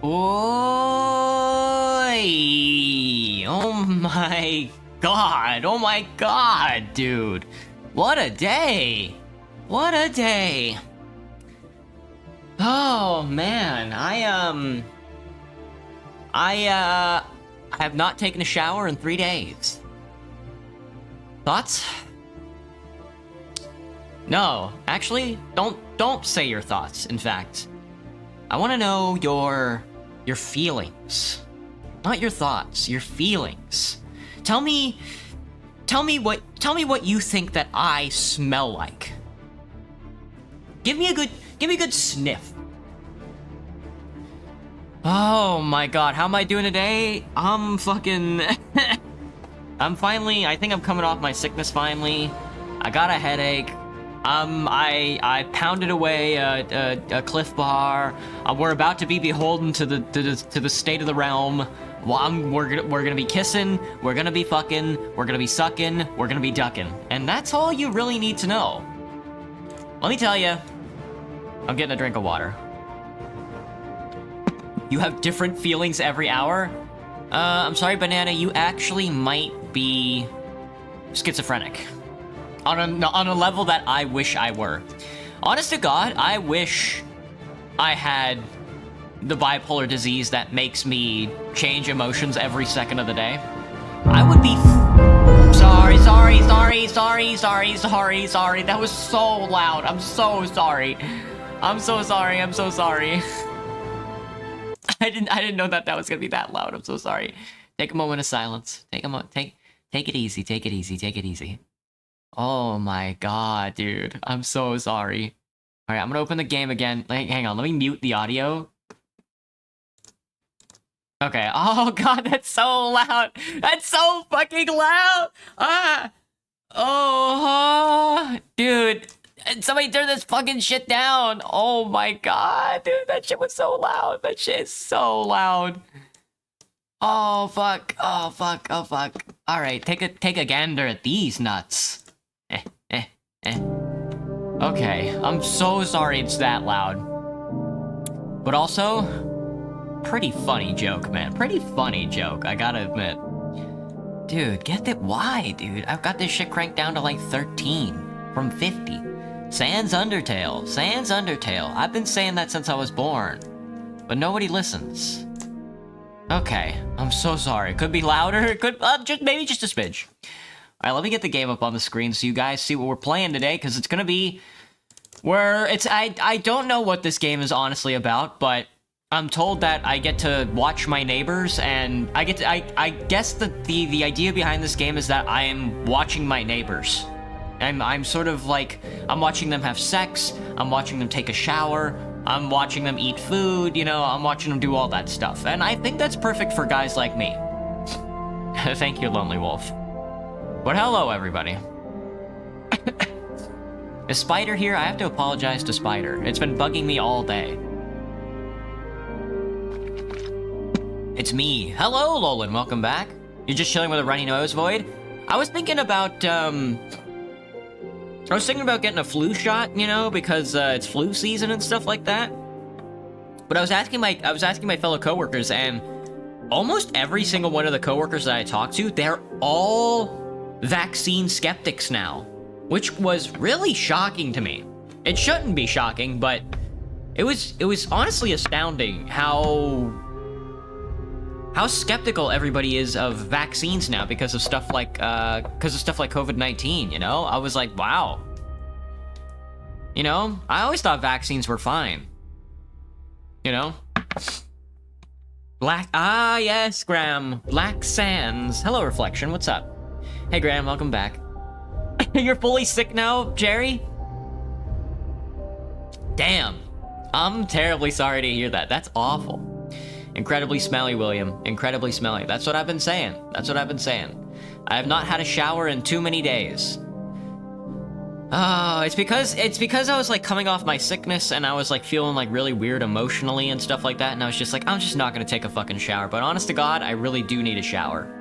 Oi! Oh my god! Oh my god, dude! What a day! What a day! Oh man, I have not taken a shower in 3 days. Thoughts? No, actually, don't say your thoughts. In fact, I want to know your feelings, not your thoughts. Your feelings. Tell me what you think that I smell like. Give me a good sniff. Oh my god, how am I doing today? I'm fucking I think I'm coming off my sickness finally. I got a headache. I pounded away a Cliff Bar. We're about to be beholden to the state of the realm. We're gonna be kissing. We're gonna be fucking. We're gonna be sucking. We're gonna be ducking. And that's all you really need to know. Let me tell you. I'm getting a drink of water. You have different feelings every hour? I'm sorry, Banana. You actually might be schizophrenic. On a level that I wish I were. Honest to God, I wish I had the bipolar disease that makes me change emotions every second of the day. I would be... Sorry. That was so loud. I'm so sorry. I'm so sorry. I didn't know that was gonna be that loud. I'm so sorry. Take a moment of silence. Take it easy. Oh my god, dude. I'm so sorry. Alright, I'm gonna open the game again. Hang on, let me mute the audio. Okay. Oh god, that's so loud. That's so fucking loud. Dude. Somebody turn this fucking shit down. Oh my god, dude. That shit was so loud. That shit is so loud. Oh fuck. Alright, take a gander at these nuts. Okay, I'm so sorry it's that loud. But also, pretty funny joke, man. Pretty funny joke, I gotta admit. Dude, get that. Why, dude? I've got this shit cranked down to like 13 from 50. Sans Undertale. I've been saying that since I was born. But nobody listens. Okay, I'm so sorry. Could be louder. It could maybe just a smidge. All right, let me get the game up on the screen so you guys see what we're playing today, because it's gonna be I don't know what this game is honestly about, but I'm told that I get to watch my neighbors, and I guess the idea behind this game is that I am watching my neighbors. I'm sort of like, I'm watching them have sex, I'm watching them take a shower, I'm watching them eat food, you know, I'm watching them do all that stuff. And I think that's perfect for guys like me. Thank you, Lonely Wolf. But hello, everybody. Is Spider here? I have to apologize to Spider. It's been bugging me all day. It's me. Hello, Lolan. Welcome back. You're just chilling with a runny nose, Void? I was thinking about, getting a flu shot, you know, because it's flu season and stuff like that. But I was asking my fellow coworkers, and almost every single one of the coworkers that I talked to, they're all vaccine skeptics now, which was really shocking to me. It shouldn't be shocking, but it was honestly astounding how skeptical everybody is of vaccines now because of stuff like COVID-19, you know? I was like, wow. You know, I always thought vaccines were fine. You know? Yes, Graham. Black Sands. Hello, Reflection. What's up? Hey, Graham, welcome back. You're fully sick now, Jerry? Damn. I'm terribly sorry to hear that. That's awful. Incredibly smelly, William. Incredibly smelly. That's what I've been saying. I have not had a shower in too many days. Oh, it's because I was like coming off my sickness and I was like feeling like really weird emotionally and stuff like that, and I was just like, I'm just not gonna take a fucking shower. But honest to God, I really do need a shower.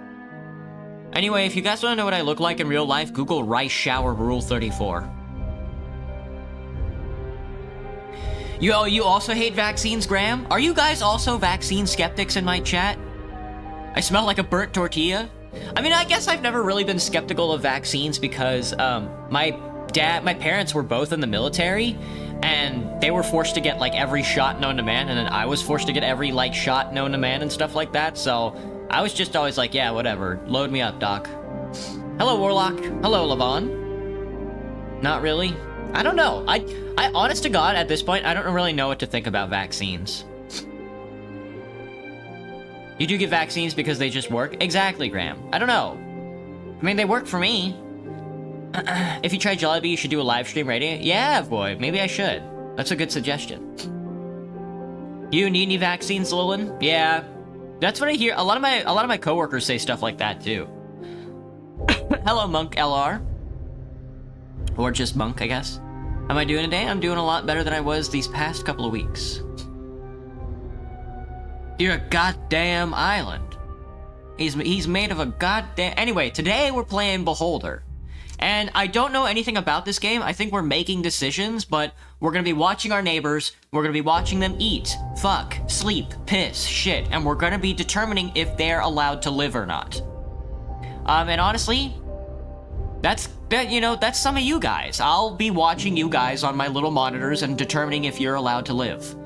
Anyway, if you guys want to know what I look like in real life, Google Rice Shower Rule 34. You also hate vaccines, Graham? Are you guys also vaccine skeptics in my chat? I smell like a burnt tortilla. I mean, I guess I've never really been skeptical of vaccines because my parents were both in the military, and they were forced to get like every shot known to man, and then I was forced to get every like shot known to man and stuff like that. So I was just always like, yeah, whatever, load me up, doc. Hello, Warlock. Hello, Levon. Not really. I don't know. I honest to God, at this point, I don't really know what to think about vaccines. You do get vaccines because they just work? Exactly, Graham. I don't know. I mean, they work for me. If you try Jollibee, you should do a live stream rating. Yeah, boy. Maybe I should. That's a good suggestion. You need any vaccines, Lilin? Yeah. That's what I hear. A lot of my coworkers say stuff like that too. Hello, Monk LR. Or just Monk, I guess. How am I doing today? I'm doing a lot better than I was these past couple of weeks. You're a goddamn island. He's made of a goddamn... Anyway, today we're playing Beholder. And I don't know anything about this game. I think we're making decisions, but we're gonna be watching our neighbors. We're gonna be watching them eat, fuck, sleep, piss, shit. And we're gonna be determining if they're allowed to live or not. And honestly, that's some of you guys. I'll be watching you guys on my little monitors and determining if you're allowed to live.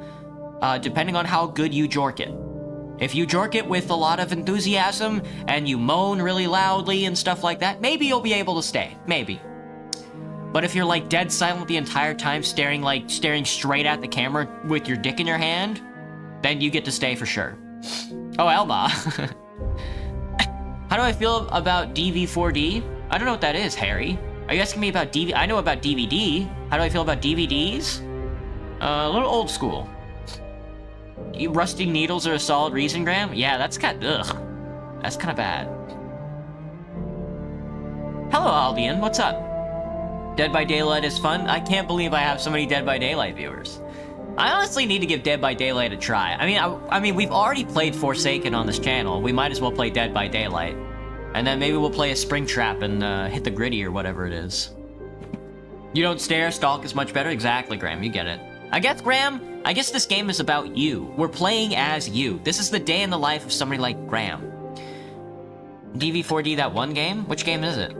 Depending on how good you jork it. If you jork it with a lot of enthusiasm, and you moan really loudly and stuff like that, maybe you'll be able to stay. Maybe. But if you're like dead silent the entire time, staring straight at the camera with your dick in your hand, then you get to stay for sure. Oh, Elma. How do I feel about DV4D? I don't know what that is, Harry. Are you asking me about DVD? I know about DVD. How do I feel about DVDs? A little old school. Rusty needles are a solid reason, Graham? Yeah, that's kind of... Ugh. That's kind of bad. Hello, Albion. What's up? Dead by Daylight is fun? I can't believe I have so many Dead by Daylight viewers. I honestly need to give Dead by Daylight a try. I mean, we've already played Forsaken on this channel. We might as well play Dead by Daylight. And then maybe we'll play a Springtrap and hit the gritty or whatever it is. You don't stare, stalk is much better? Exactly, Graham. You get it. I guess, Graham, I guess this game is about you. We're playing as you. This is the day in the life of somebody like Graham. DV4D, that one game? Which game is it?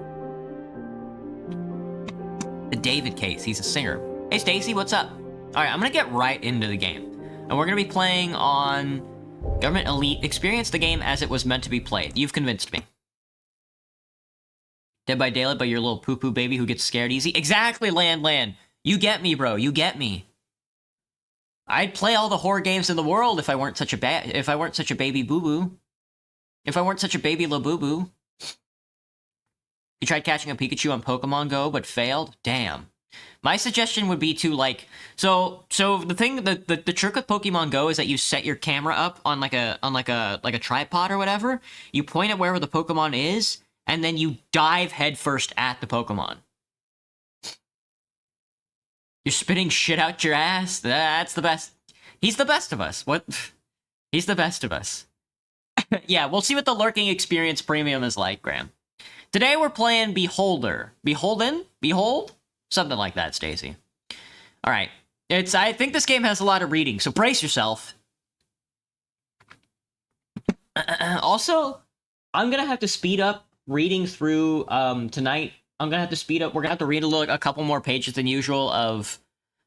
The David case. He's a singer. Hey, Stacy, what's up? Alright, I'm gonna get right into the game. And we're gonna be playing on Government Elite. Experience the game as it was meant to be played. You've convinced me. Dead by Daylight, but you're a little poo-poo baby who gets scared easy. Exactly, Land. You get me, bro. You get me. I'd play all the horror games in the world if I weren't such a baby boo-boo. If I weren't such a baby la-boo-boo. You tried catching a Pikachu on Pokemon Go, but failed? Damn. My suggestion would be to, like... So the thing, the trick with Pokemon Go is that you set your camera up on like a tripod or whatever. You point it wherever the Pokemon is, and then you dive headfirst at the Pokemon. You're spitting shit out your ass? That's the best. He's the best of us. What? He's the best of us. Yeah, we'll see what the Lurking Experience Premium is like, Graham. Today we're playing Beholder. Beholden? Behold? Something like that, Stacy. Alright. I think this game has a lot of reading, so brace yourself. Also, I'm gonna have to speed up reading through, tonight. I'm gonna have to speed up. We're gonna have to read a couple more pages than usual of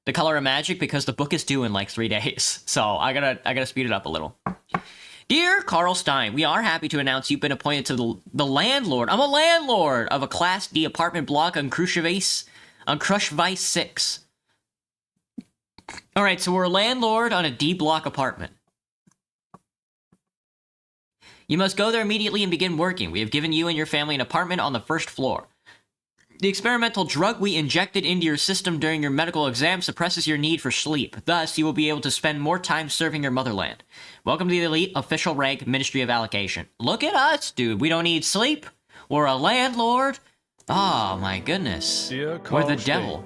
The Color of Magic because the book is due in like 3 days. So I gotta speed it up a little. Dear Carl Stein, we are happy to announce you've been appointed to the landlord. I'm a landlord of a Class D apartment block on Krushvice 6. All right, so we're a landlord on a D block apartment. You must go there immediately and begin working. We have given you and your family an apartment on the first floor. The experimental drug we injected into your system during your medical exam suppresses your need for sleep. Thus, you will be able to spend more time serving your motherland. Welcome to the Elite Official Rank Ministry of Allocation. Look at us, dude. We don't need sleep. We're a landlord. Oh, my goodness. Dear Carl We're the devil.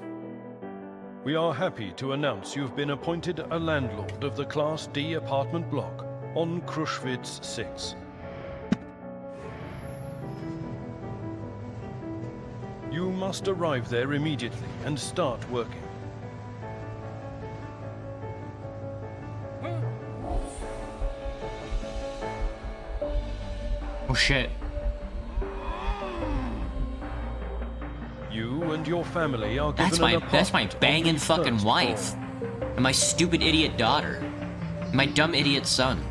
We are happy to announce you've been appointed a landlord of the Class D apartment block on Krushvice 6. You must arrive there immediately and start working. shit. You and your family are given That's my apartment banging on the fucking first wife. floor. And my stupid idiot daughter. And my dumb idiot son.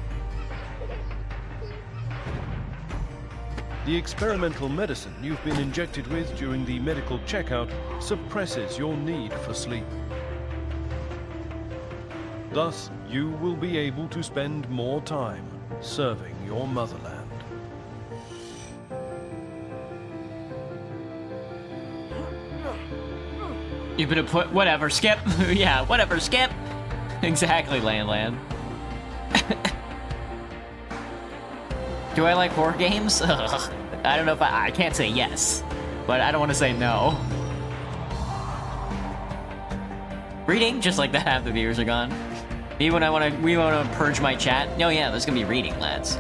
The experimental medicine you've been injected with during the medical checkout suppresses your need for sleep. Thus, you will be able to spend more time serving your motherland. You're gonna put whatever, skip. Yeah, whatever, skip. Exactly, Land. Do I like horror games? Ugh. I don't know if I can't say yes, but I don't want to say no. Reading, just like that, half the viewers are gone. We wanna purge my chat. Oh yeah, there's gonna be reading, lads.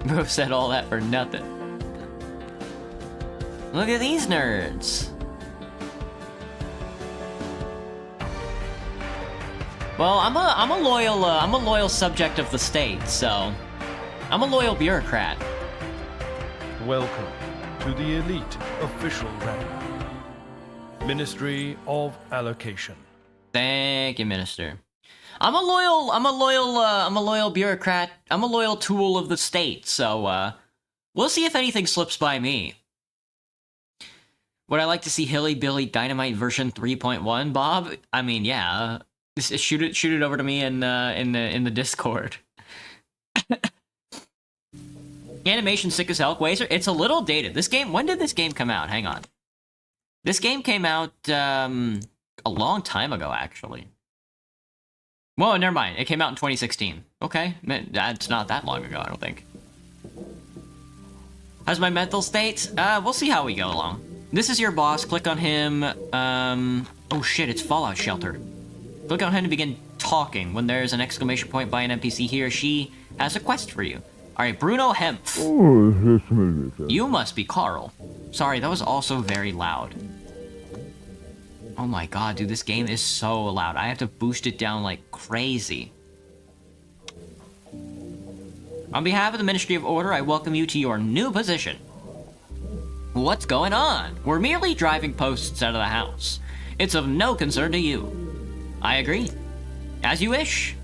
Bro said all that for nothing. Look at these nerds. Well, I'm a loyal subject of the state, so I'm a loyal bureaucrat. Welcome to the elite official rank. Ministry of Allocation. Thank you, Minister. I'm a loyal bureaucrat. I'm a loyal tool of the state, so we'll see if anything slips by me. Would I like to see Hilly Billy Dynamite version 3.1, Bob? I mean, yeah. Shoot it over to me in the Discord. Animation sick as hell, Quasar. It's a little dated. This game. When did this game come out? Hang on. This game came out a long time ago, actually. Whoa, never mind. It came out in 2016. Okay, that's not that long ago, I don't think. How's my mental state? We'll see how we go along. This is your boss. Click on him. Oh shit, it's Fallout Shelter. Click on him to begin talking. When there's an exclamation point by an NPC, he or she has a quest for you. Alright, Bruno Hempf. You must be Carl. Sorry, that was also very loud. Oh my god, dude, this game is so loud. I have to boost it down like crazy. On behalf of the Ministry of Order, I welcome you to your new position. What's going on? We're merely driving posts out of the house. It's of no concern to you. I agree. As you wish.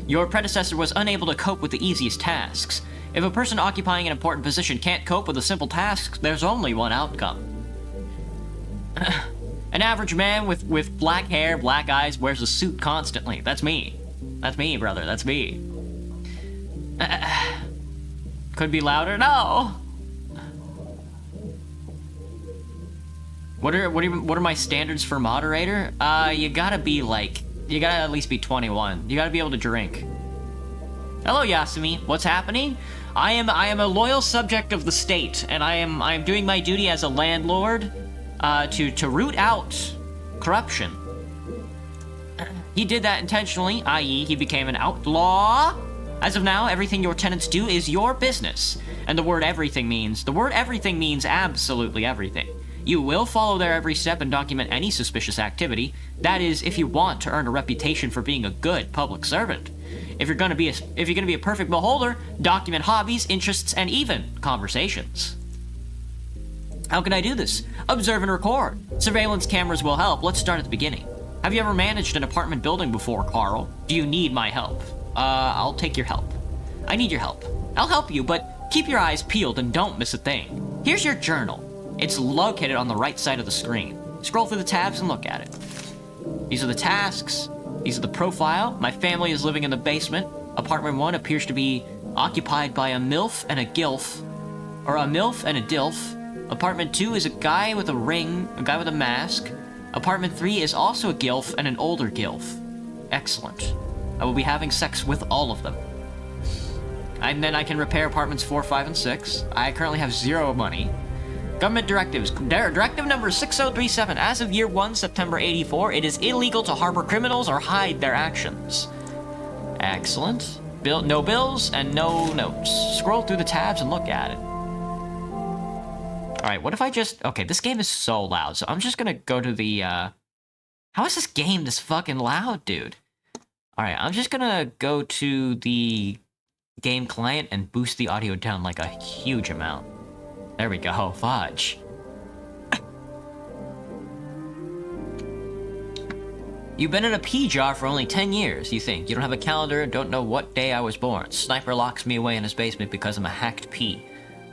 Your predecessor was unable to cope with the easiest tasks. If a person occupying an important position can't cope with a simple task, there's only one outcome. An average man with black hair, black eyes, wears a suit constantly. That's me. That's me, brother. That's me. Could be louder? No! What are my standards for moderator? You gotta at least be 21. You gotta be able to drink. Hello, Yasumi. What's happening? I am a loyal subject of the state, and I am doing my duty as a landlord, to root out corruption. He did that intentionally, i.e., he became an outlaw. As of now, everything your tenants do is your business, and the word everything means absolutely everything. You will follow their every step and document any suspicious activity. That is, if you want to earn a reputation for being a good public servant. If you're gonna be a perfect beholder, document hobbies, interests, and even conversations. How can I do this? Observe and record. Surveillance cameras will help. Let's start at the beginning. Have you ever managed an apartment building before, Carl? Do you need my help? I'll take your help. I need your help. I'll help you, but keep your eyes peeled and don't miss a thing. Here's your journal. It's located on the right side of the screen. Scroll through the tabs and look at it. These are the tasks. These are the profile. My family is living in the basement. Apartment 1 appears to be occupied by a MILF and a GILF. Or a MILF and a DILF. Apartment 2 is a guy with a ring, a guy with a mask. Apartment 3 is also a GILF and an older GILF. Excellent. I will be having sex with all of them. And then I can repair apartments 4, 5, and 6. I currently have 0 money. Government directives. Directive number 6037. As of year 1, September 84, it is illegal to harbor criminals or hide their actions. Excellent. No bills and no notes. Scroll through the tabs and look at it. Alright, what if I just... Okay, this game is so loud, so I'm just gonna go to the How is this game this fucking loud, dude? Alright, I'm just gonna go to the game client and boost the audio down like a huge amount. There we go, fudge. You've been in a pea jar for only 10 years, you think. You don't have a calendar and don't know what day I was born. Sniper locks me away in his basement because I'm a hacked pea.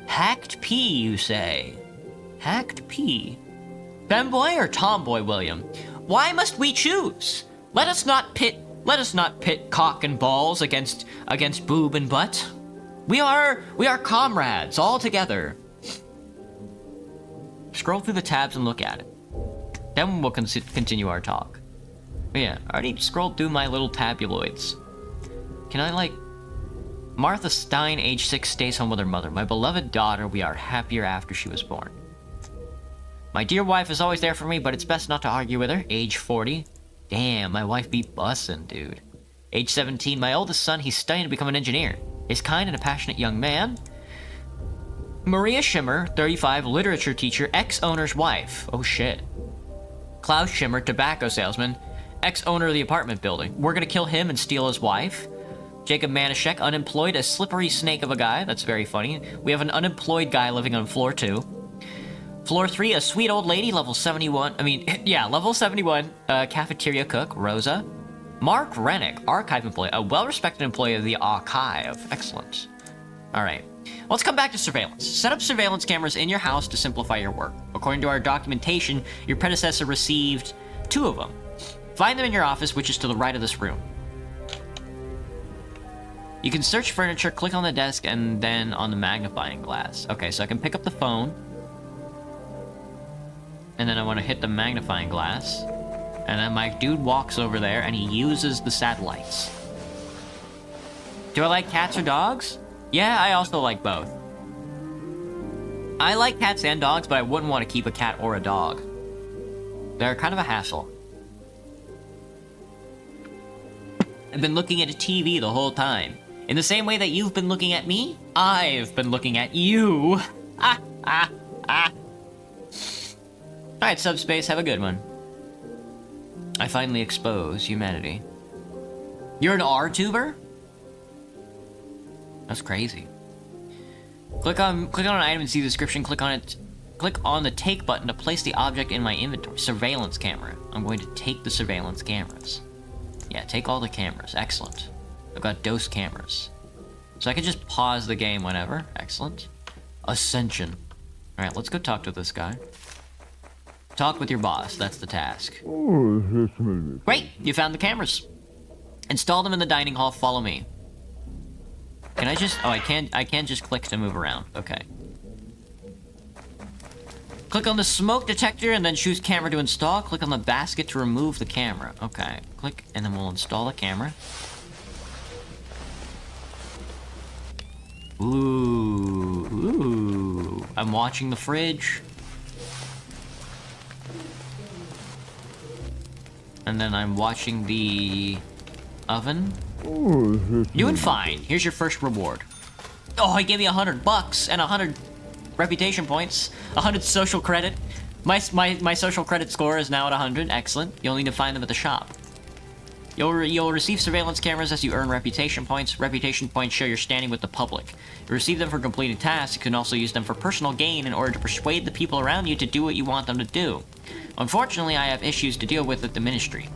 Hacked pea, you say? Hacked pea? Femboy or tomboy, William? Why must we choose? Let us not pit cock and balls against boob and butt. We are comrades, all together. Scroll through the tabs and look at it. Then we'll continue our talk. But yeah, I already scrolled through my little tabuloids. Can I, like... Martha Stein, age 6, stays home with her mother. My beloved daughter, we are happier after she was born. My dear wife is always there for me, but it's best not to argue with her. Age 40. Damn, my wife be bussin', dude. Age 17, my oldest son, he's studying to become an engineer. He's kind and a passionate young man. Maria Schimmer, 35, literature teacher, ex-owner's wife. Oh shit. Klaus Schimmer, tobacco salesman, ex-owner of the apartment building. We're gonna kill him and steal his wife. Jacob Manischek, unemployed, a slippery snake of a guy. That's very funny. We have an unemployed guy living on floor 2. Floor 3, a sweet old lady, level 71. Level 71, cafeteria cook, Rosa. Mark Rennick, archive employee, a well-respected employee of the archive. Excellent. Alright. Let's come back to surveillance. Set up surveillance cameras in your house to simplify your work. According to our documentation, your predecessor received 2 of them. Find them in your office, which is to the right of this room. You can search furniture, click on the desk, and then on the magnifying glass. Okay, so I can pick up the phone. And then I want to hit the magnifying glass. And then my dude walks over there, and he uses the satellites. Do I like cats or dogs? Yeah, I also like both. I like cats and dogs, but I wouldn't want to keep a cat or a dog. They're kind of a hassle. I've been looking at a TV the whole time. In the same way that you've been looking at me, I've been looking at you. Alright, Subspace, have a good one. I finally expose humanity. You're an R-tuber? That's crazy. Click on an item and see the description. Click on it. Click on the take button to place the object in my inventory. Surveillance camera. I'm going to take the surveillance cameras. Yeah, take all the cameras. Excellent. I've got dose cameras. So I can just pause the game whenever. Excellent. Ascension. Alright, let's go talk to this guy. Talk with your boss. That's the task. Great! You found the cameras. Install them in the dining hall. Follow me. Can I just... Oh, I can't just click to move around. Okay. Click on the smoke detector and then choose camera to install. Click on the basket to remove the camera. Okay. Click and then we'll install the camera. Ooh. I'm watching the fridge. And then I'm watching the oven. Doing fine. Here's your first reward. Oh, he gave me $100 and 100 reputation points, 100 social credit. My social credit score is now at 100. Excellent. You'll need to find them at the shop. You'll receive surveillance cameras as you earn reputation points. Reputation points show your standing with the public. You receive them for completing tasks. You can also use them for personal gain in order to persuade the people around you to do what you want them to do. Unfortunately, I have issues to deal with at the ministry.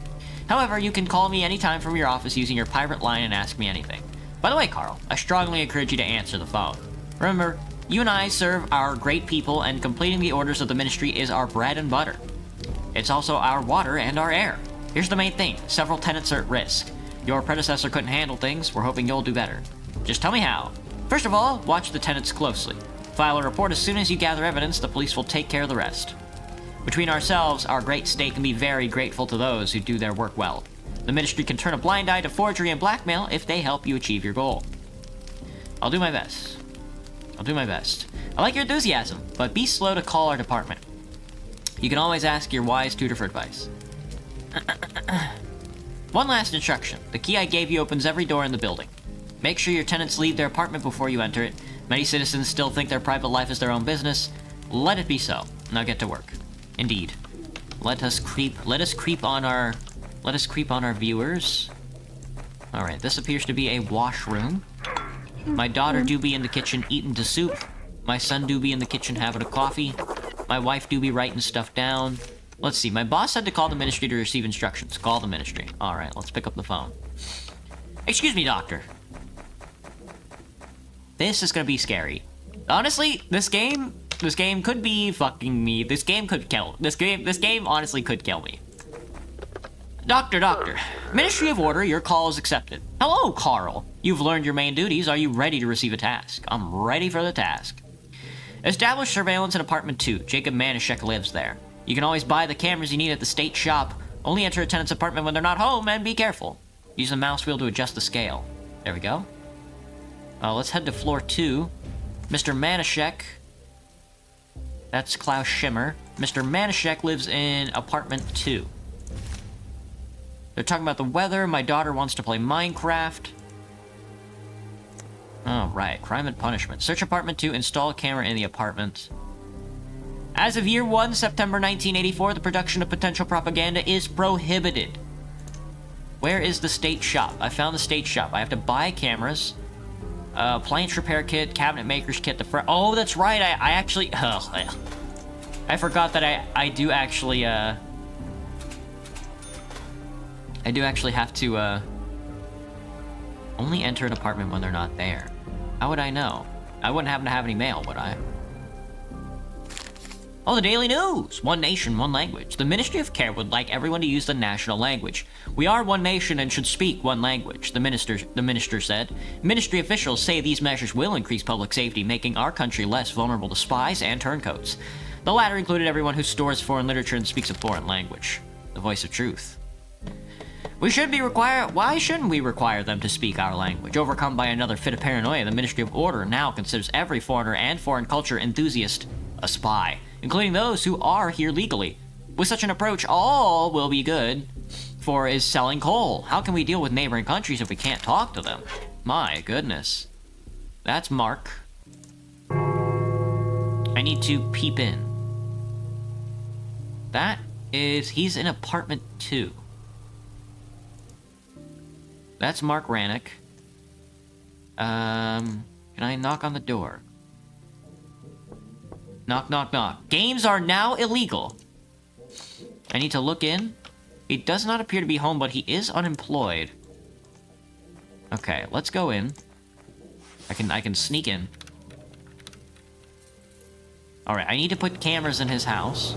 However, you can call me anytime from your office using your pirate line and ask me anything. By the way, Carl, I strongly encourage you to answer the phone. Remember, you and I serve our great people, and completing the orders of the ministry is our bread and butter. It's also our water and our air. Here's the main thing. Several tenants are at risk. Your predecessor couldn't handle things. We're hoping you'll do better. Just tell me how. First of all, watch the tenants closely. File a report as soon as you gather evidence. The police will take care of the rest. Between ourselves, our great state can be very grateful to those who do their work well. The ministry can turn a blind eye to forgery and blackmail if they help you achieve your goal. I'll do my best. I'll do my best. I like your enthusiasm, but be slow to call our department. You can always ask your wise tutor for advice. One last instruction. The key I gave you opens every door in the building. Make sure your tenants leave their apartment before you enter it. Many citizens still think their private life is their own business. Let it be so. Now get to work. Indeed. Let us creep on our viewers. Alright, this appears to be a washroom. My daughter do be in the kitchen eating the soup. My son do be in the kitchen having a coffee. My wife do be writing stuff down. Let's see, my boss said to call the ministry to receive instructions. Call the ministry. Alright, let's pick up the phone. Excuse me, doctor. This is gonna be scary. Honestly, this game could be fucking me. This game honestly could kill me. Doctor. Ministry of Order, your call is accepted. Hello, Carl. You've learned your main duties. Are you ready to receive a task? I'm ready for the task. Establish surveillance in apartment 2. Jacob Manischek lives there. You can always buy the cameras you need at the state shop. Only enter a tenant's apartment when they're not home, and be careful. Use the mouse wheel to adjust the scale. There we go. Let's head to floor 2. Mr. Manischek. That's Klaus Schimmer. Mr. Manischek lives in apartment 2. They're talking about the weather. My daughter wants to play Minecraft. Oh, right. Crime and punishment. Search apartment 2. Install a camera in the apartment. As of year 1, September 1984, the production of potential propaganda is prohibited. Where is the state shop? I found the state shop. I have to buy cameras. Appliance repair kit, cabinet maker's kit, oh, that's right, I actually, I forgot that I do actually have to, only enter an apartment when they're not there. How would I know? I wouldn't happen to have any mail, would I? Oh, the Daily News! One nation, one language. The Ministry of Care would like everyone to use the national language. We are one nation and should speak one language, the minister said. Ministry officials say these measures will increase public safety, making our country less vulnerable to spies and turncoats. The latter included everyone who stores foreign literature and speaks a foreign language. The voice of truth. Why shouldn't we require them to speak our language? Overcome by another fit of paranoia, the Ministry of Order now considers every foreigner and foreign culture enthusiast a spy, including those who are here legally. With such an approach, all will be good for is selling coal. How can we deal with neighboring countries if we can't talk to them? My goodness. That's Mark. I need to peep in. He's in apartment 2. That's Mark Rannick. Can I knock on the door? Knock, knock, knock. Games are now illegal. I need to look in. He does not appear to be home, but he is unemployed. Okay, let's go in. I can sneak in. Alright, I need to put cameras in his house.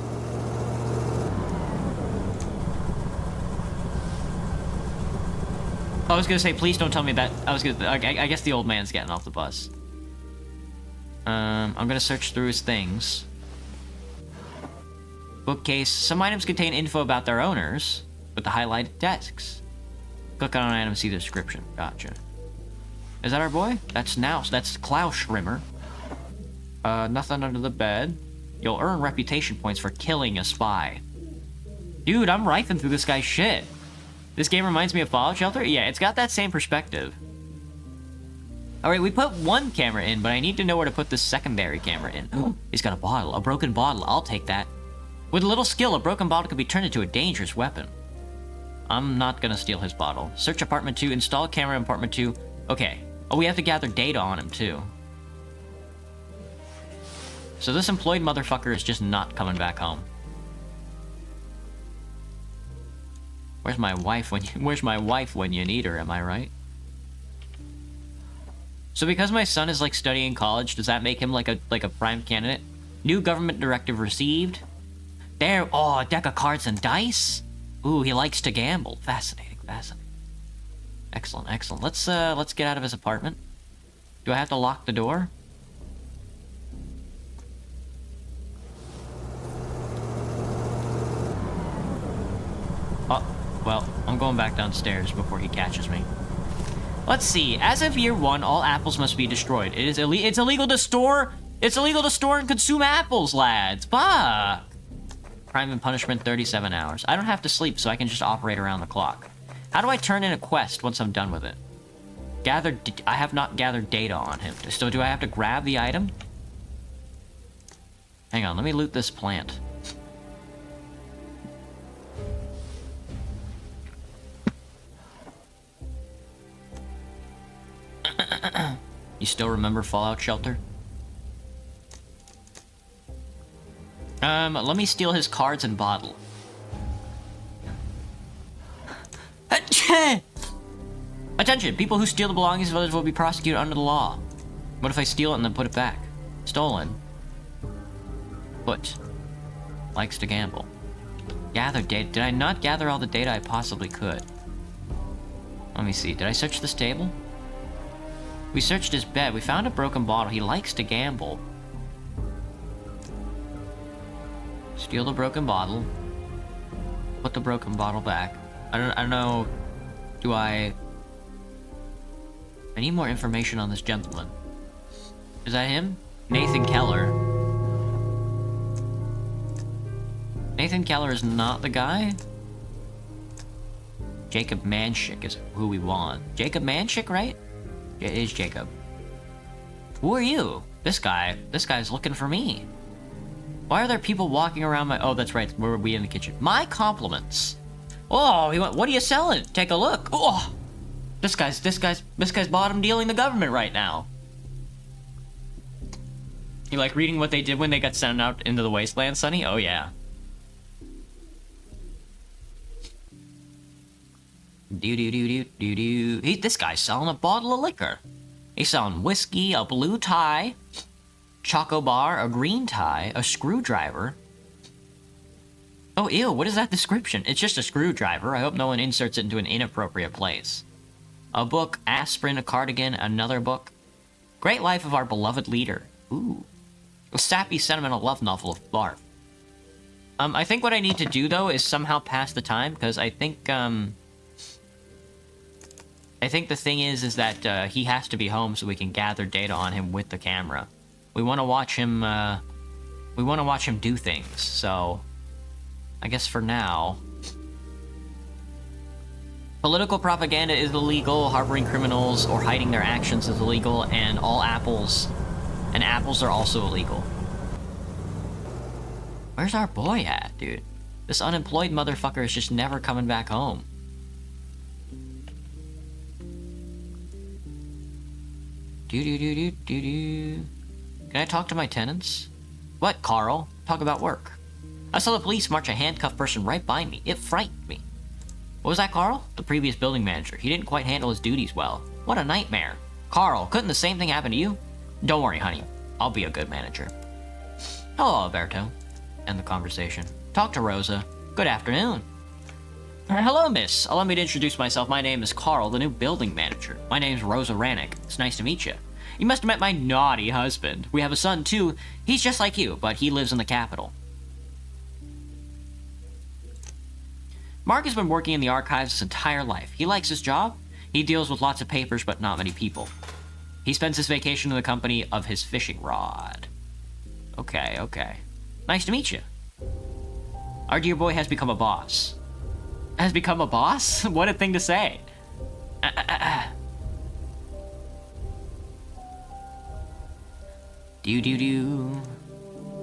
I was gonna say, please don't tell me that. I guess the old man's getting off the bus. I'm gonna search through his things. Bookcase. Some items contain info about their owners, with the highlighted desks. Click on an item, see the description. Gotcha. Is that our boy? That's Klaus Schimmer. Nothing under the bed. You'll earn reputation points for killing a spy. Dude, I'm rifling through this guy's shit. This game reminds me of Fallout Shelter? Yeah, it's got that same perspective. Alright, we put one camera in, but I need to know where to put the secondary camera in. He's got a bottle. A broken bottle. I'll take that. With a little skill, a broken bottle could be turned into a dangerous weapon. I'm not gonna steal his bottle. Search apartment 2. Install camera in apartment 2. Okay. Oh, we have to gather data on him, too. So this employed motherfucker is just not coming back home. Where's my wife when you need her, am I right? So because my son is like studying college, does that make him like a prime candidate? New government directive received. There, oh, a deck of cards and dice? Ooh, he likes to gamble. Fascinating, fascinating. Excellent, excellent. Let's get out of his apartment. Do I have to lock the door? Oh, well, I'm going back downstairs before he catches me. Let's see. As of year 1, all apples must be destroyed. It's illegal to store. It's illegal to store and consume apples, lads. Fuck. Crime and punishment, 37 hours. I don't have to sleep, so I can just operate around the clock. How do I turn in a quest once I'm done with it? I have not gathered data on him. So do I have to grab the item? Hang on, let me loot this plant. You still remember Fallout Shelter? Let me steal his cards and bottle. Attention! People who steal the belongings of others will be prosecuted under the law. What if I steal it and then put it back? Stolen. Put. Likes to gamble. Gather data. Did I not gather all the data I possibly could? Let me see. Did I search this table? We searched his bed. We found a broken bottle. He likes to gamble. Steal the broken bottle. Put the broken bottle back. I don't know. Do I need more information on this gentleman. Is that him? Nathan Keller. Nathan Keller is not the guy? Jacob Manshik is who we want. Jacob Manshik, right? It is Jacob. Who are you? This guy's looking for me. Why are there people walking around my... Oh, that's right. Where were we in the kitchen? My compliments. Oh, he went, what are you selling? Take a look. Oh, this guy's bottom dealing the government right now. You like reading what they did when they got sent out into the wasteland, Sonny? Oh, yeah. This guy's selling a bottle of liquor. He's selling whiskey, a blue tie, choco bar, a green tie, a screwdriver. Oh, ew, what is that description? It's just a screwdriver. I hope no one inserts it into an inappropriate place. A book, aspirin, a cardigan, another book. Great life of our beloved leader. Ooh. A sappy, sentimental love novel of barf. I think what I need to do, though, is somehow pass the time, because I think the thing is that he has to be home so we can gather data on him with the camera. We want to watch him, do things, so... I guess for now... Political propaganda is illegal, harboring criminals or hiding their actions is illegal, and all apples... And apples are also illegal. Where's our boy at, dude? This unemployed motherfucker is just never coming back home. Can I talk to my tenants? What, Carl? Talk about work. I saw the police march a handcuffed person right by me. It frightened me. What was that, Carl? The previous building manager. He didn't quite handle his duties well. What a nightmare. Carl, couldn't the same thing happen to you? Don't worry, honey. I'll be a good manager. Hello, Alberto. End the conversation. Talk to Rosa. Good afternoon. Hello, miss. Allow me to introduce myself. My name is Carl, the new building manager. My name's Rosa Rannick. It's nice to meet you. You must have met my naughty husband. We have a son, too. He's just like you, but he lives in the capital. Mark has been working in the archives his entire life. He likes his job. He deals with lots of papers, but not many people. He spends his vacation in the company of his fishing rod. Okay, okay. Nice to meet you. Our dear boy has become a boss. Has become a boss? What a thing to say. Do.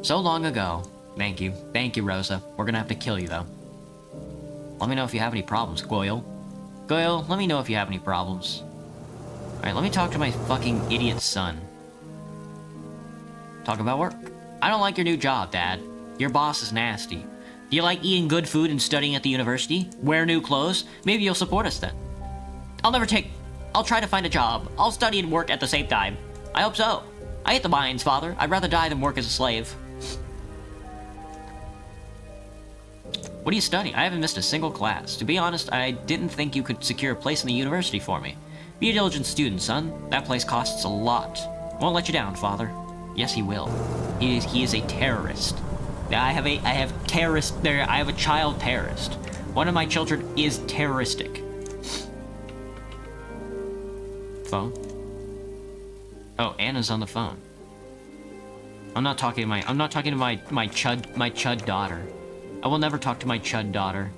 So long ago. Thank you. Thank you, Rosa. We're gonna have to kill you, though. Let me know if you have any problems, Goyle. Goyle, let me know if you have any problems. Alright, let me talk to my fucking idiot son. Talk about work. I don't like your new job, Dad. Your boss is nasty. Do you like eating good food and studying at the university? Wear new clothes? Maybe you'll support us then. I'll try to find a job. I'll study and work at the same time. I hope so. I hate the mines, Father. I'd rather die than work as a slave. What are you studying? I haven't missed a single class. To be honest, I didn't think you could secure a place in the university for me. Be a diligent student, son. That place costs a lot. Won't let you down, Father. Yes, he will. He is a terrorist. I have a child terrorist. One of my children is terroristic. Phone? Oh, Anna's on the phone. I'm not talking to my chud daughter. I will never talk to my chud daughter.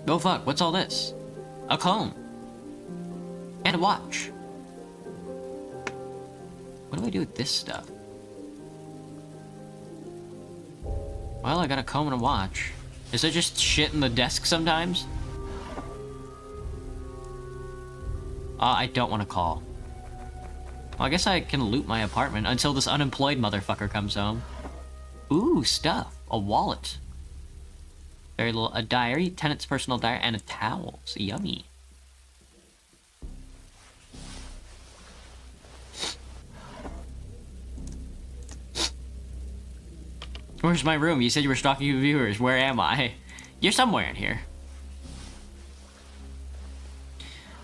Oh fuck, what's all this? A comb. And a watch. What do I do with this stuff? Well, I got a comb and a watch. Is there just shit in the desk sometimes? I don't want to call. Well, I guess I can loot my apartment until this unemployed motherfucker comes home. Ooh, stuff. A wallet. Very little. A diary, tenant's personal diary, and a towel. So yummy. Where's my room? You said you were stalking your viewers. Where am I? You're somewhere in here.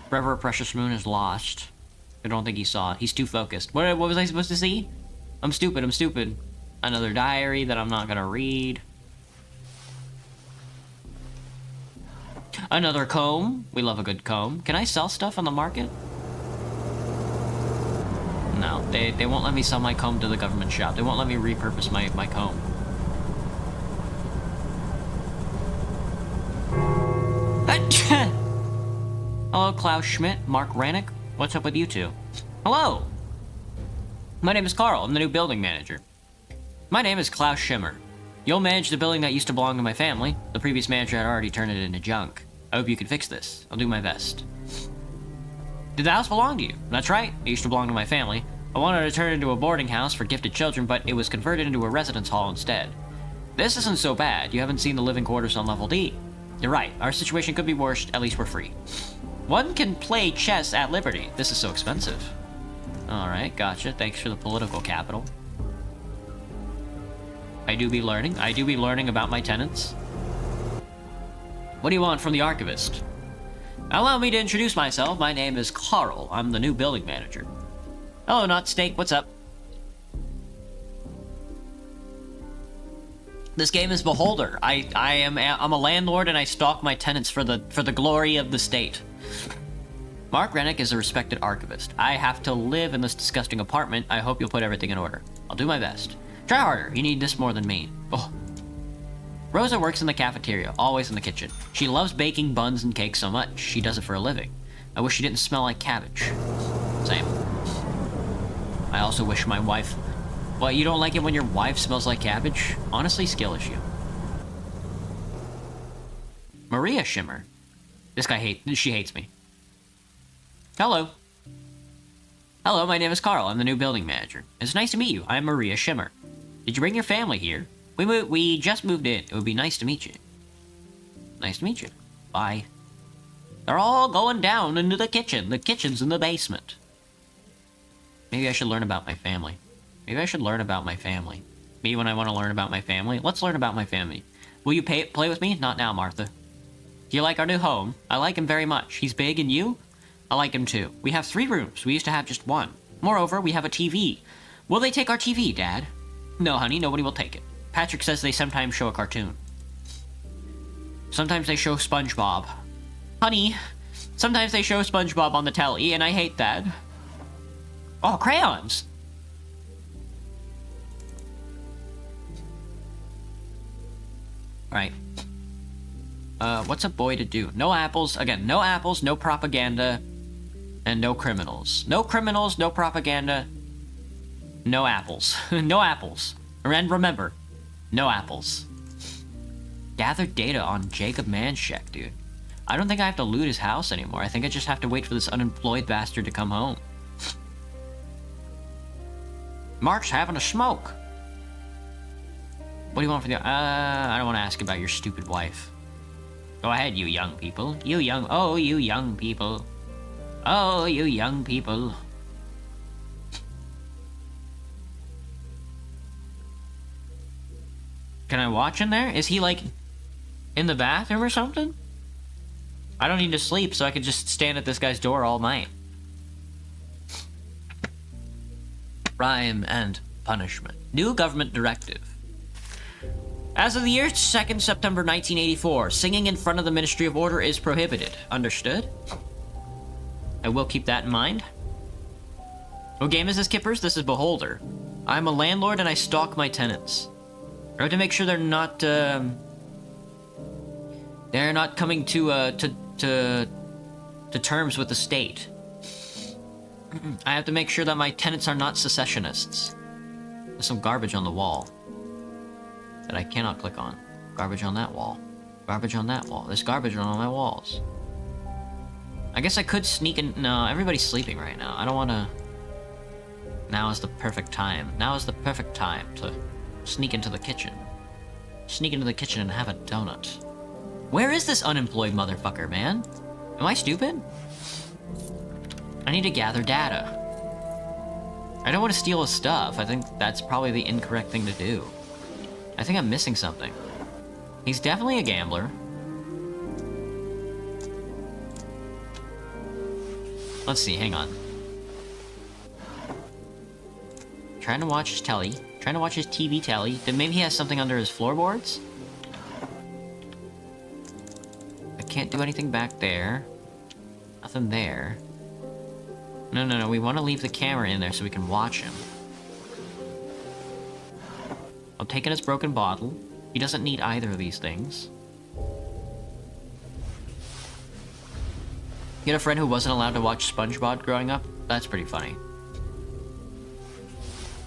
Forever Precious Moon is lost. I don't think he saw it. He's too focused. What was I supposed to see? I'm stupid. I'm stupid. Another diary that I'm not gonna read. Another comb. We love a good comb. Can I sell stuff on the market? No, they won't let me sell my comb to the government shop. They won't let me repurpose my comb. Hello, Klaus Schmidt, Mark Rannick. What's up with you two? Hello! My name is Carl. I'm the new building manager. My name is Klaus Schimmer. You'll manage the building that used to belong to my family. The previous manager had already turned it into junk. I hope you can fix this. I'll do my best. Did the house belong to you? That's right. It used to belong to my family. I wanted to turn it into a boarding house for gifted children, but it was converted into a residence hall instead. This isn't so bad. You haven't seen the living quarters on level D. You're right. Our situation could be worse. At least we're free. One can play chess at Liberty. This is so expensive. Alright, gotcha. Thanks for the political capital. I do be learning about my tenants. What do you want from the archivist? Allow me to introduce myself. My name is Carl. I'm the new building manager. Hello, Not Steak. What's up? This game is Beholder. I'm a landlord and I stalk my tenants for the glory of the state. Mark Rennick is a respected archivist. I have to live in this disgusting apartment. I hope you'll put everything in order. I'll do my best. Try harder. You need this more than me. Oh. Rosa works in the cafeteria, always in the kitchen. She loves baking buns and cakes so much. She does it for a living. I wish she didn't smell like cabbage. Same. I also wish my wife... What, you don't like it when your wife smells like cabbage? Honestly, skill issue. Maria Schimmer. This guy she hates me. Hello. Hello, my name is Carl. I'm the new building manager. It's nice to meet you. I'm Maria Schimmer. Did you bring your family here? We just moved in. It would be nice to meet you. Nice to meet you. Bye. They're all going down into the kitchen. The kitchen's in the basement. Maybe I should learn about my family. Maybe I should learn about my family. Me when I want to learn about my family. Let's learn about my family. Will you play with me? Not now, Martha. Do you like our new home? I like him very much. He's big, and you? I like him too. We have 3 rooms. We used to have just 1. Moreover, we have a TV. Will they take our TV, Dad? No, honey, nobody will take it. Patrick says they sometimes show a cartoon. Sometimes they show SpongeBob. Honey, sometimes they show SpongeBob on the telly, and I hate that. Oh, crayons! Right. What's a boy to do? No apples. Again, no apples, no propaganda, and no criminals. No criminals, no propaganda, no apples. No apples. And remember, no apples. Gather data on Jacob Manshek, dude. I don't think I have to loot his house anymore. I think I just have to wait for this unemployed bastard to come home. Mark's having a smoke. What do you want for the... I don't want to ask about your stupid wife. Go ahead, you young people. You young people. Oh, you young people. Can I watch in there? Is he, like, in the bathroom or something? I don't need to sleep, so I could just stand at this guy's door all night. Crime and punishment. New government directive. As of the year 2nd September 1984, singing in front of the Ministry of Order is prohibited. Understood? I will keep that in mind. What game is this, Kippers? This is Beholder. I'm a landlord and I stalk my tenants. I have to make sure they're not coming to terms with the state. I have to make sure that my tenants are not secessionists. There's some garbage on the wall that I cannot click on. Garbage on that wall. Garbage on that wall. There's garbage on all my walls. I guess I could sneak in. No, everybody's sleeping right now. I don't want to. Now is the perfect time. Now is the perfect time to sneak into the kitchen. Sneak into the kitchen and have a donut. Where is this unemployed motherfucker, man? Am I stupid? I need to gather data. I don't want to steal his stuff. I think that's probably the incorrect thing to do. I think I'm missing something. He's definitely a gambler. Let's see, hang on. Trying to watch his telly. Trying to watch his TV telly. Then maybe he has something under his floorboards? I can't do anything back there. Nothing there. No, we want to leave the camera in there so we can watch him. I'm taking his broken bottle. He doesn't need either of these things. You had a friend who wasn't allowed to watch SpongeBob growing up? That's pretty funny.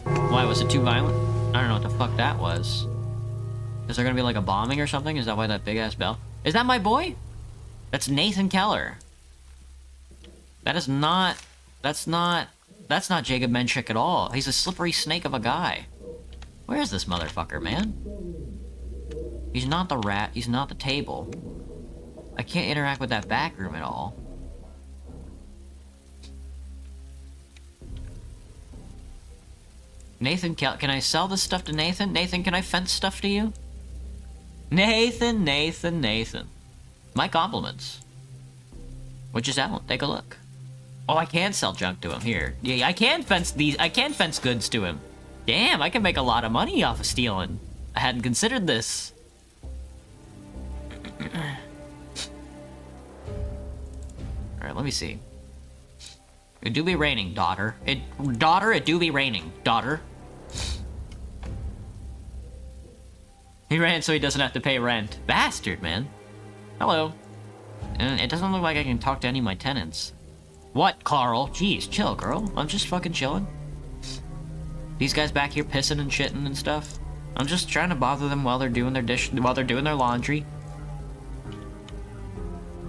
Why, was it too violent? I don't know what the fuck that was. Is there gonna be like a bombing or something? Is that why that big ass bell? Is that my boy? That's Nathan Keller. That is not... That's not Jacob Menchik at all. He's a slippery snake of a guy. Where is this motherfucker, man? He's not the rat. He's not the table. I can't interact with that back room at all. Nathan, can I sell this stuff to Nathan? Nathan, can I fence stuff to you? Nathan. My compliments. What you selling? Take a look. Oh, I can sell junk to him. Here. Yeah, I can fence goods to him. Damn, I can make a lot of money off of stealing. I hadn't considered this. Alright, let me see. It do be raining, daughter. It do be raining, daughter. He ran so he doesn't have to pay rent. Bastard, man. Hello. And it doesn't look like I can talk to any of my tenants. What, Carl? Jeez, chill, girl. I'm just fucking chilling. These guys back here pissing and shitting and stuff. I'm just trying to bother them while they're doing their laundry.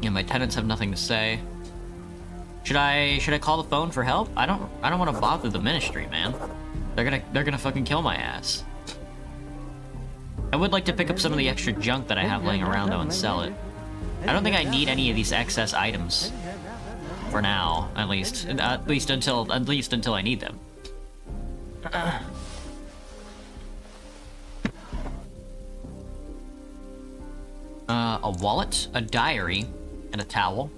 Yeah, my tenants have nothing to say. Should I call the phone for help? I don't want to bother the ministry, man. They're gonna fucking kill my ass. I would like to pick up some of the extra junk that I have laying around though and sell it. I don't think I need any of these excess items. For now, at least until I need them. A wallet, a diary, and a towel.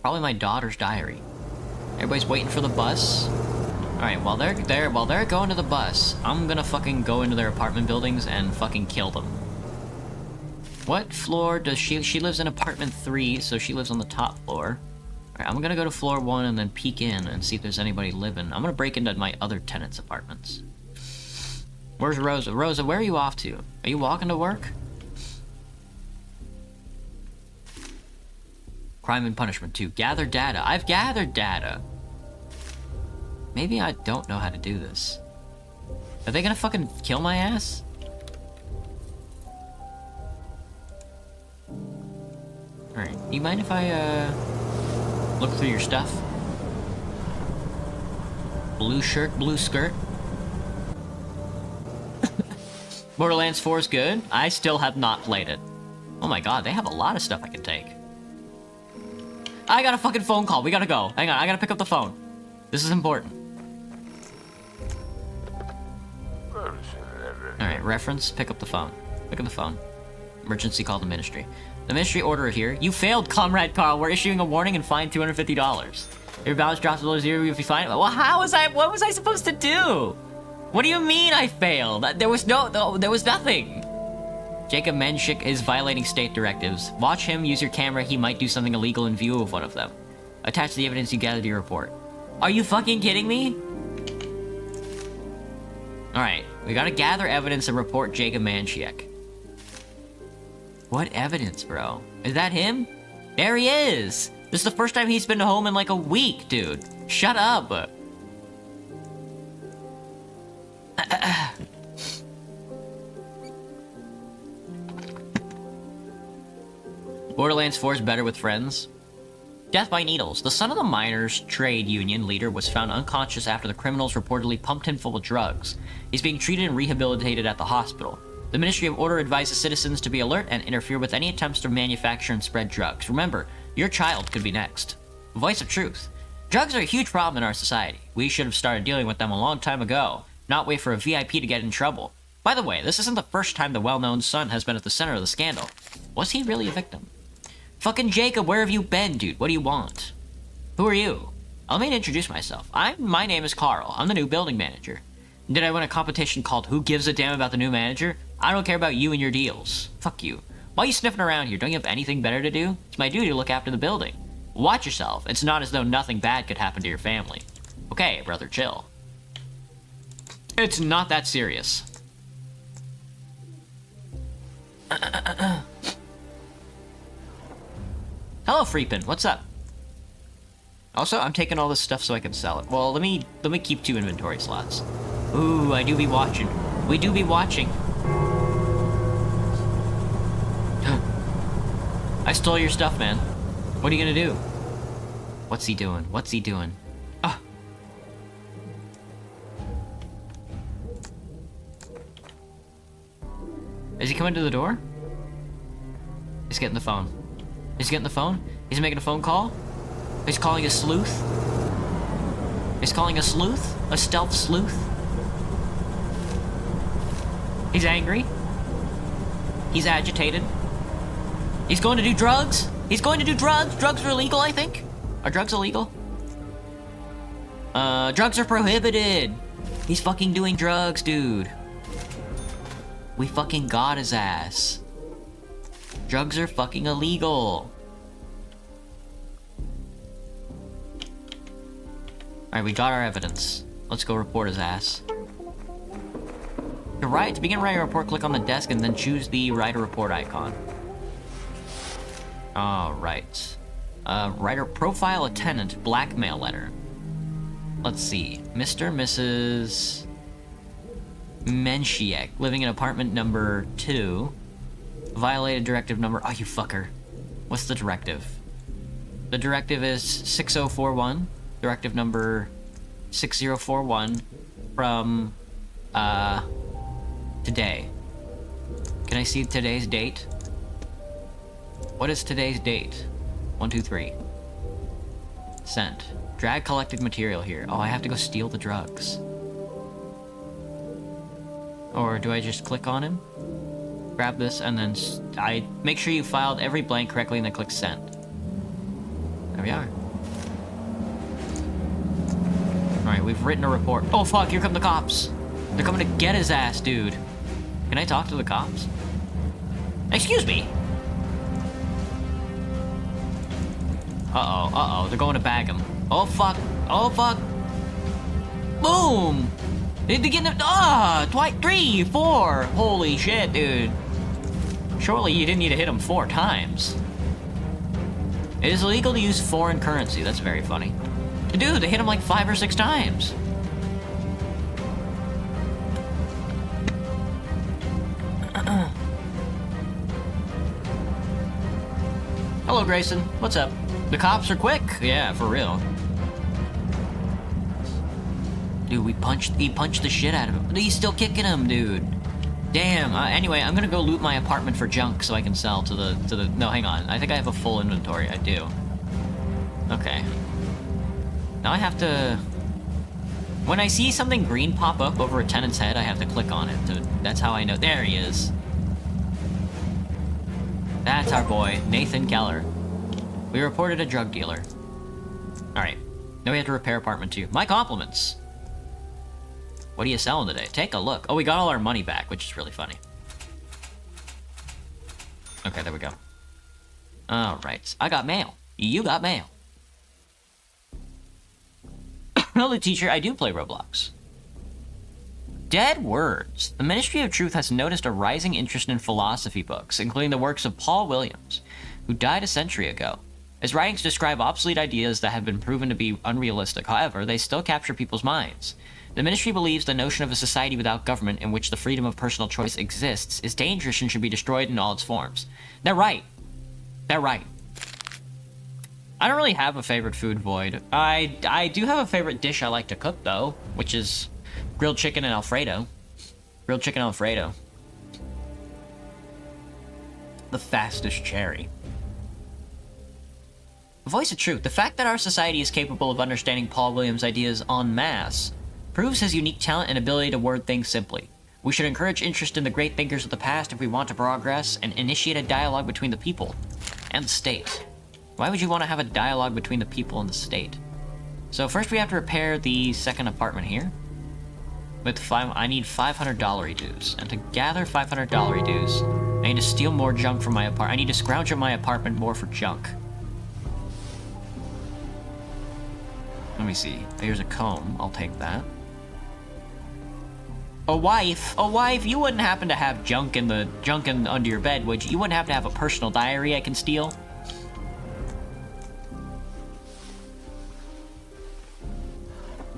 Probably my daughter's diary. Everybody's waiting for the bus. Alright, while they're going to the bus, I'm gonna fucking go into their apartment buildings and fucking kill them. What floor does she lives in apartment 3, so she lives on the top floor. Alright, I'm gonna go to floor 1 and then peek in and see if there's anybody living. I'm gonna break into my other tenants' apartments. Where's Rosa? Rosa, where are you off to? Are you walking to work? Crime and Punishment 2. Gather data. I've gathered data. Maybe I don't know how to do this. Are they gonna fucking kill my ass? Alright, you mind if I, look through your stuff? Blue shirt, blue skirt. Borderlands 4 is good. I still have not played it. Oh my god, they have a lot of stuff I can take. I got a fucking phone call. We gotta go. Hang on, I gotta pick up the phone. This is important. Alright, reference, pick up the phone. Pick up the phone. Emergency call the ministry. The ministry order here. You failed, Comrade Carl. We're issuing a warning and fine $250. If your balance drops below 0, you'll be fined. Well, what was I supposed to do? What do you mean I failed? There was nothing. Jacob Menchik is violating state directives. Watch him use your camera. He might do something illegal in view of one of them. Attach the evidence you gathered to your report. Are you fucking kidding me? Alright, we gotta gather evidence and report Jacob Menchik. What evidence, bro? Is that him? There he is! This is the first time he's been home in like a week, dude. Shut up! Borderlands 4 is better with friends. Death by needles. The son of the miners' trade union leader was found unconscious after the criminals reportedly pumped him full of drugs. He's being treated and rehabilitated at the hospital. The Ministry of Order advises citizens to be alert and interfere with any attempts to manufacture and spread drugs. Remember, your child could be next. Voice of truth. Drugs are a huge problem in our society. We should have started dealing with them a long time ago, not wait for a VIP to get in trouble. By the way, this isn't the first time the well-known son has been at the center of the scandal. Was he really a victim? Fucking Jacob, where have you been, dude? What do you want? Who are you? Allow me to introduce myself. My name is Carl. I'm the new building manager. Did I win a competition called Who Gives a Damn About the New Manager? I don't care about you and your deals. Fuck you. Why are you sniffing around here? Don't you have anything better to do? It's my duty to look after the building. Watch yourself. It's not as though nothing bad could happen to your family. Okay, brother, chill. It's not that serious. Hello, Freepin. What's up? Also, I'm taking all this stuff so I can sell it. Well, let me keep 2 inventory slots. Ooh, I do be watching. We do be watching. I stole your stuff, man. What are you gonna do? What's he doing? What's he doing? Ah. Is he coming to the door? He's getting the phone. He's getting the phone? He's making a phone call? He's calling a sleuth? He's calling a sleuth? A stealth sleuth? He's angry. He's agitated. He's going to do drugs? He's going to do drugs? Drugs are illegal, I think? Are drugs illegal? Drugs are prohibited. He's fucking doing drugs, dude. We fucking got his ass. Drugs are fucking illegal. Alright, we got our evidence. Let's go report his ass. To begin writing a report, click on the desk and then choose the write a report icon. Alright. Writer profile a tenant, blackmail letter. Let's see. Mr. Mrs. Menshiek, living in apartment number 2. Violated directive number... Oh, you fucker. What's the directive? The directive is 6041. Directive number 6041 from, today. Can I see today's date? What is today's date? 1, 2, 3. Sent. Drag collected material here. Oh, I have to go steal the drugs. Or do I just click on him? Grab this and then I make sure you filed every blank correctly and then click send. There we are. Alright, we've written a report. Oh fuck, here come the cops. They're coming to get his ass, dude. Can I talk to the cops? Excuse me. Uh-oh, they're going to bag him. Oh fuck, Boom! They get him, twice, 3, 4. Holy shit, dude. Surely you didn't need to hit him 4 times. It is illegal to use foreign currency. That's very funny. Dude, they hit him like 5 or 6 times. Hello, Grayson. What's up? The cops are quick. Yeah, for real. Dude, he punched the shit out of him. He's still kicking him, dude. Damn. Anyway, I'm gonna go loot my apartment for junk so I can sell to the... No, hang on. I think I have a full inventory. I do. Okay. Now I have to... When I see something green pop up over a tenant's head, I have to click on it. That's how I know. There he is. That's our boy, Nathan Keller. We reported a drug dealer. Alright. Now we have to repair apartment 2. My compliments! What are you selling today? Take a look. Oh, we got all our money back, which is really funny. Okay, there we go. Alright. I got mail. You got mail. Hello, teacher. I do play Roblox. Dead words. The Ministry of Truth has noticed a rising interest in philosophy books, including the works of Paul Williams, who died a century ago. His writings describe obsolete ideas that have been proven to be unrealistic. However, they still capture people's minds. The Ministry believes the notion of a society without government in which the freedom of personal choice exists is dangerous and should be destroyed in all its forms. They're right. They're right. I don't really have a favorite food, Void. I do have a favorite dish I like to cook, though, which is grilled chicken and Alfredo. Grilled chicken Alfredo. The fastest cherry. Voice of truth. The fact that our society is capable of understanding Paul Williams' ideas en masse proves his unique talent and ability to word things simply. We should encourage interest in the great thinkers of the past if we want to progress and initiate a dialogue between the people and the state. Why would you want to have a dialogue between the people and the state? So first we have to repair the second apartment here. I need $500 dues. And to gather $500 dues, I need to steal more junk from my apartment. I need to scrounge up my apartment more for junk. Let me see. Here's a comb. I'll take that. A wife, you wouldn't happen to have junk under your bed, would you? You wouldn't happen to have a personal diary I can steal?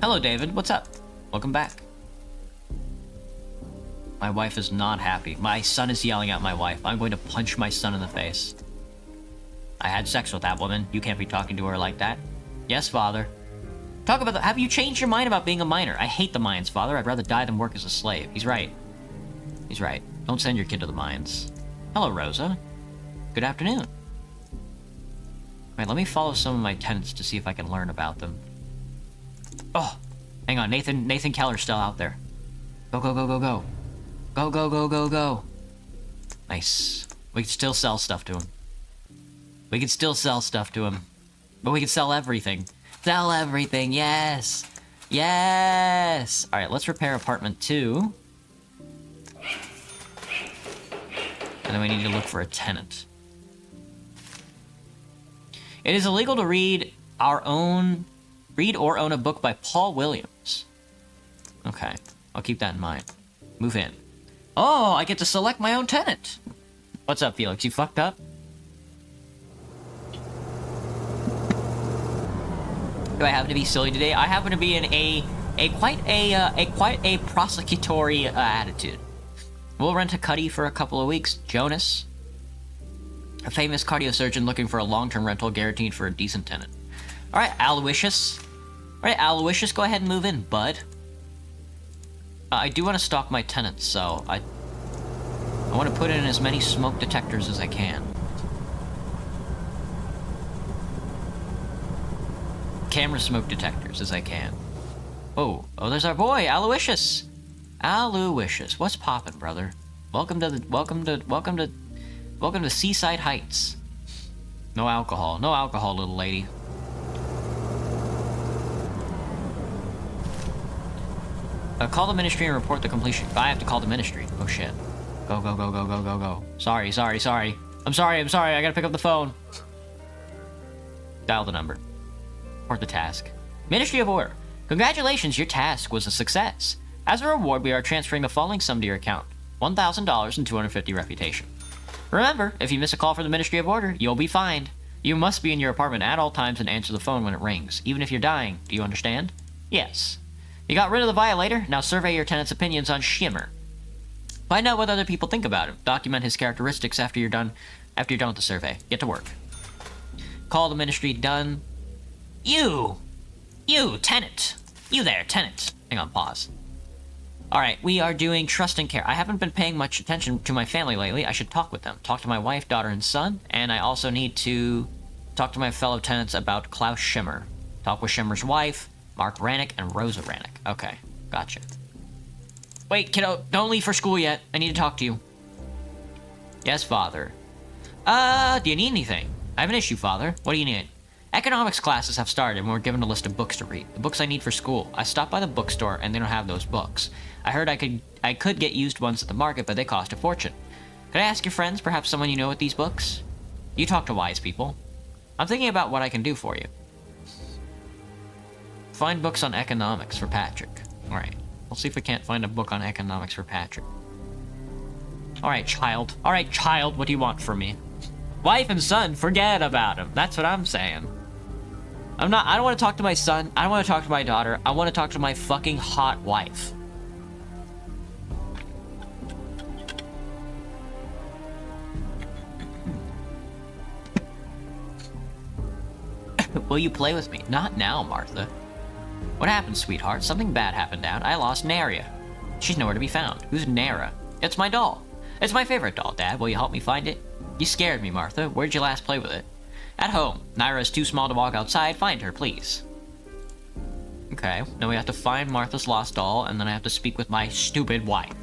Hello, David. What's up? Welcome back. My wife is not happy. My son is yelling at my wife. I'm going to punch my son in the face. I had sex with that woman. You can't be talking to her like that. Yes, father. Talk about have you changed your mind about being a minor? I hate the mines, father. I'd rather die than work as a slave. He's right. He's right. Don't send your kid to the mines. Hello, Rosa. Good afternoon. Wait, let me follow some of my tenants to see if I can learn about them. Oh, hang on. Nathan Keller's still out there. Go, go, go, go, go. Go, go, go, go, go. Nice. We can still sell stuff to him. We can still sell stuff to him. But we can sell everything. Sell everything, yes! Yes! Alright, let's repair apartment 2. And then we need to look for a tenant. It is illegal to read or own a book by Paul Williams. Okay, I'll keep that in mind. Move in. Oh, I get to select my own tenant! What's up, Felix? You fucked up? Do I happen to be silly today? I happen to be in quite a prosecutory attitude. We'll rent a cuddy for a couple of weeks. Jonas, a famous cardiosurgeon looking for a long-term rental guaranteed for a decent tenant. All right, Aloysius. All right, Aloysius, go ahead and move in, bud. I do want to stalk my tenants, so I want to put in as many smoke detectors as I can. Camera smoke detectors as I can. Oh, there's our boy, Aloysius. Aloysius, what's poppin', brother? Welcome to Seaside Heights. No alcohol, little lady. Call the ministry and report the completion. I have to call the ministry. Oh shit. Go, go, go, go, go, go, go. Sorry. I'm sorry. I gotta pick up the phone. Dial the number. Report the task. Ministry of Order. Congratulations, your task was a success. As a reward, we are transferring the following sum to your account. $1,000 and 250 reputation. Remember, if you miss a call from the Ministry of Order, you'll be fined. You must be in your apartment at all times and answer the phone when it rings, even if you're dying. Do you understand? Yes. You got rid of the violator, now survey your tenant's opinions on Shimmer. Find out what other people think about him. Document his characteristics after you're done with the survey. Get to work. Call the ministry done. You, tenant. You there, tenant. Hang on, pause. Alright, we are doing trust and care. I haven't been paying much attention to my family lately. I should talk with them. Talk to my wife, daughter, and son. And I also need to talk to my fellow tenants about Klaus Shimmer. Talk with Shimmer's wife, Mark Rannick, and Rosa Rannick. Okay, gotcha. Wait, kiddo, don't leave for school yet. I need to talk to you. Yes, father. Do you need anything? I have an issue, father. What do you need? Economics classes have started, and we're given a list of books to read. The books I need for school. I stopped by the bookstore, and they don't have those books. I heard I could get used ones at the market, but they cost a fortune. Could I ask your friends, perhaps someone you know with these books? You talk to wise people. I'm thinking about what I can do for you. Find books on economics for Patrick. Alright, we'll see if we can't find a book on economics for Patrick. Alright, child, what do you want from me? Wife and son, forget about him. That's what I'm saying. I don't want to talk to my son. I don't want to talk to my daughter. I want to talk to my fucking hot wife. Will you play with me? Not now, Martha. What happened, sweetheart? Something bad happened down. I lost Naria. She's nowhere to be found. Who's Nara? It's my doll. It's my favorite doll, Dad. Will you help me find it? You scared me, Martha. Where'd you last play with it? At home. Naira is too small to walk outside. Find her, please. Okay, now we have to find Martha's lost doll, and then I have to speak with my stupid wife.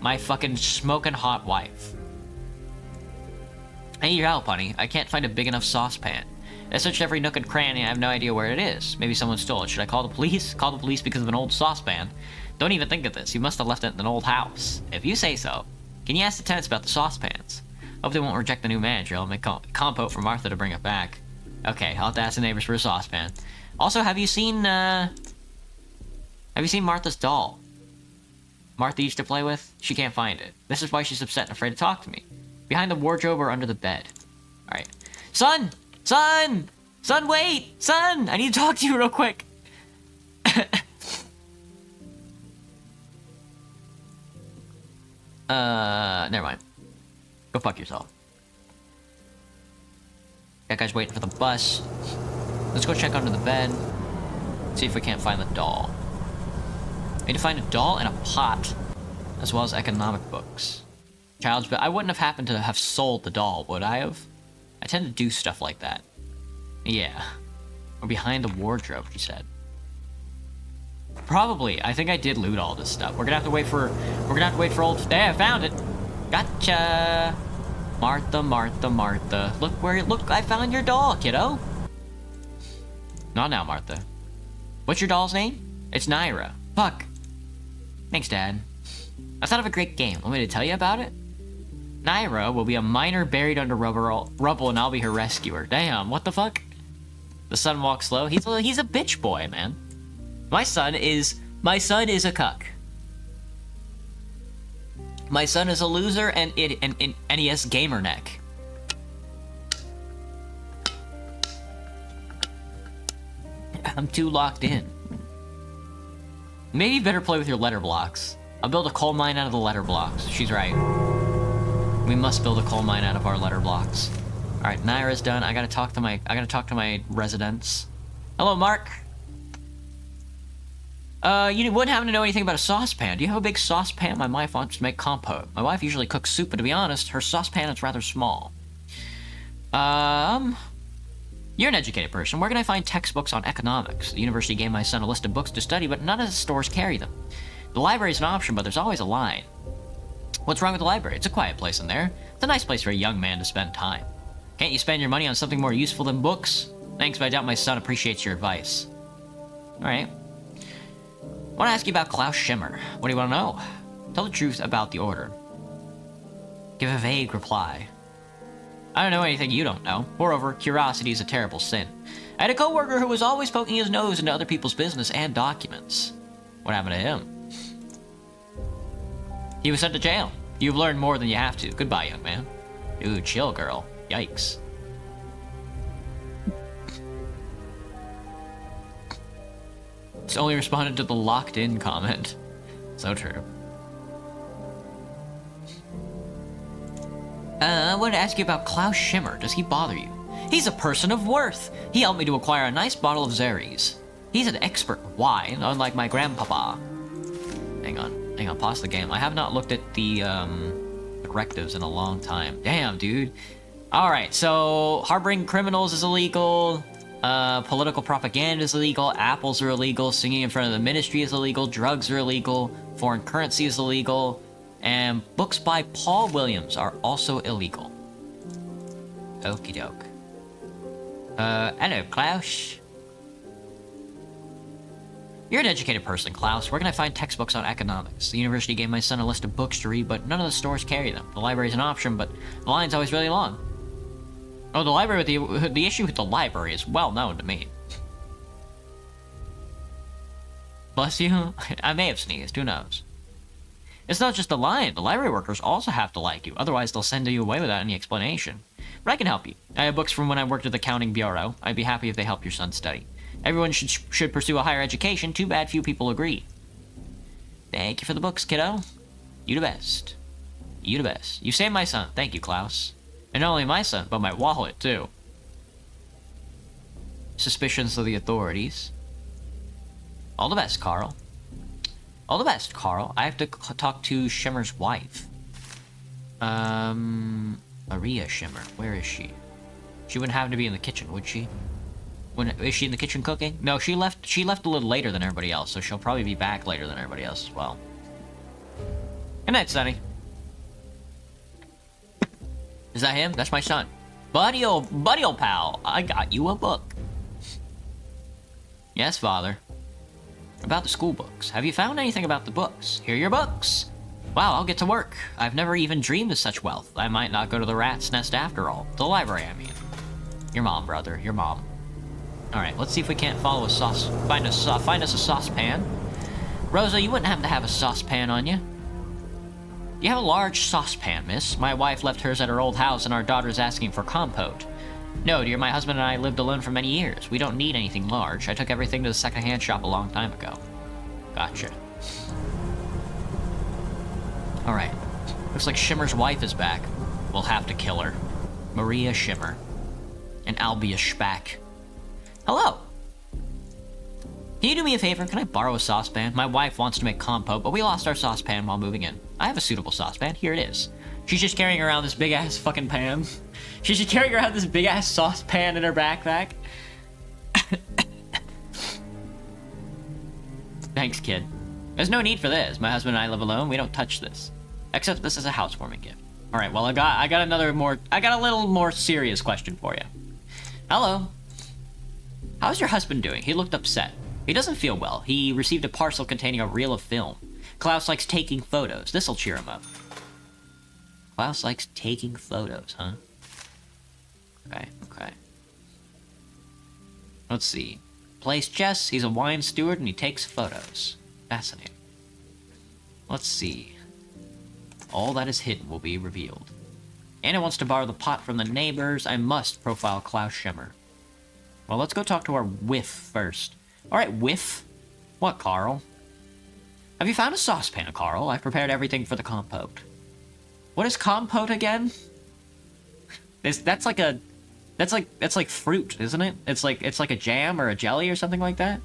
My fucking smoking hot wife. I need your help, honey. I can't find a big enough saucepan. I searched every nook and cranny. I have no idea where it is. Maybe someone stole it. Should I call the police? Call the police because of an old saucepan? Don't even think of this. You must have left it in an old house. If you say so. Can you ask the tenants about the saucepans? Hope they won't reject the new manager. I'll make compote for Martha to bring it back. Okay, I'll have to ask the neighbors for a saucepan. Also, have you seen Martha's doll? Martha used to play with? She can't find it. This is why she's upset and afraid to talk to me. Behind the wardrobe or under the bed. Alright. Son! Son! Son, wait! Son! I need to talk to you real quick. Never mind. Go fuck yourself. That guy's waiting for the bus. Let's go check under the bed. See if we can't find the doll. I need to find a doll and a pot, as well as economic books. Child's bed. I wouldn't have happened to have sold the doll, would I have? I tend to do stuff like that. Yeah. Or behind the wardrobe, she said. Probably. I think I did loot all this stuff. We're gonna have to wait for old... Hey, I found it! Gotcha! Martha, Martha, Martha. Look, I found your doll, kiddo! Not now, Martha. What's your doll's name? It's Naira. Fuck. Thanks, Dad. I thought of a great game. Want me to tell you about it? Naira will be a miner buried under rubble and I'll be her rescuer. Damn, what the fuck? The son walks slow. He's a bitch boy, man. My son is a cuck. My son is a loser and he has gamer neck. I'm too locked in. Maybe you better play with your letter blocks. I'll build a coal mine out of the letter blocks. She's right. We must build a coal mine out of our letter blocks. Alright, Naira's done. I gotta talk to my residents. Hello, Mark. You wouldn't happen to know anything about a saucepan. Do you have a big saucepan? My wife wants to make compote. My wife usually cooks soup, but to be honest, her saucepan is rather small. You're an educated person. Where can I find textbooks on economics? The university gave my son a list of books to study, but none of the stores carry them. The library is an option, but there's always a line. What's wrong with the library? It's a quiet place in there. It's a nice place for a young man to spend time. Can't you spend your money on something more useful than books? Thanks, but I doubt my son appreciates your advice. Alright. I want to ask you about Klaus Schimmer. What do you want to know? Tell the truth about the order. Give a vague reply. I don't know anything you don't know. Moreover, curiosity is a terrible sin. I had a coworker who was always poking his nose into other people's business and documents. What happened to him? He was sent to jail. You've learned more than you have to. Goodbye, young man. Dude, chill, girl. Yikes. It's only responded to the locked-in comment. So true. I wanted to ask you about Klaus Schimmer. Does he bother you? He's a person of worth. He helped me to acquire a nice bottle of Xeres. He's an expert in wine, unlike my grandpapa. Hang on, pause the game. I have not looked at the directives in a long time. Damn, dude. Alright, so harboring criminals is illegal. Political propaganda is illegal. Apples are illegal. Singing in front of the ministry is illegal. Drugs are illegal. Foreign currency is illegal. And books by Paul Williams are also illegal. Okie doke. Hello, Klaus. You're an educated person, Klaus. Where can I find textbooks on economics? The university gave my son a list of books to read, but none of the stores carry them. The library's an option, but the line's always really long. Oh, the library with the issue with the library is well known to me. Bless you. I may have sneezed. Who knows? It's not just the line. The library workers also have to like you. Otherwise, they'll send you away without any explanation. But I can help you. I have books from when I worked at the Counting Bureau. I'd be happy if they help your son study. Everyone should pursue a higher education. Too bad few people agree. Thank you for the books, kiddo. You the best. You the best. You saved my son. Thank you, Klaus. And not only my son, but my wallet, too. suspicions of the authorities. All the best, Carl. All the best, Carl. I have to talk to Shimmer's wife. Maria Shimmer. Where is she? She wouldn't happen to be in the kitchen, would she? Is she in the kitchen cooking? No, she left a little later than everybody else, so she'll probably be back later than everybody else as well. Good night, Sonny. Is that him? That's my son. Buddy old pal, I got you a book. Yes, Father. About the school books. Have you found anything about the books? Here are your books. Wow, I'll get to work. I've never even dreamed of such wealth. I might not go to the rat's nest after all. The library, I mean. Your mom, brother. Your mom. Alright, let's see if we can't find us a saucepan. Rosa, you wouldn't happen to have a saucepan on you? You have a large saucepan, miss. My wife left hers at her old house and our daughter's asking for compote. No, dear, my husband and I lived alone for many years. We don't need anything large. I took everything to the second-hand shop a long time ago. Gotcha. Alright. Looks like Shimmer's wife is back. We'll have to kill her. Maria Shimmer. And Albia Spack. Hello! Can you do me a favor? Can I borrow a saucepan? My wife wants to make compote, but we lost our saucepan while moving in. I have a suitable saucepan. Here it is. She's just carrying around this big-ass fucking pan. She's just carrying around this big-ass saucepan in her backpack. Thanks, kid. There's no need for this. My husband and I live alone. We don't touch this. Except this is a housewarming gift. Alright, well, I got a little more serious question for you. Hello. How's your husband doing? He looked upset. He doesn't feel well. He received a parcel containing a reel of film. Klaus likes taking photos. This'll cheer him up. Klaus likes taking photos, huh? Okay. Let's see. Plays chess, he's a wine steward, and he takes photos. Fascinating. Let's see. All that is hidden will be revealed. Anna wants to borrow the pot from the neighbors. I must profile Klaus Shimmer. Well, let's go talk to our whiff first. Alright, whiff. What, Carl? Have you found a saucepan, Carl? I've prepared everything for the compote. What is compote again? That's like fruit, isn't it? It's like a jam or a jelly or something like that.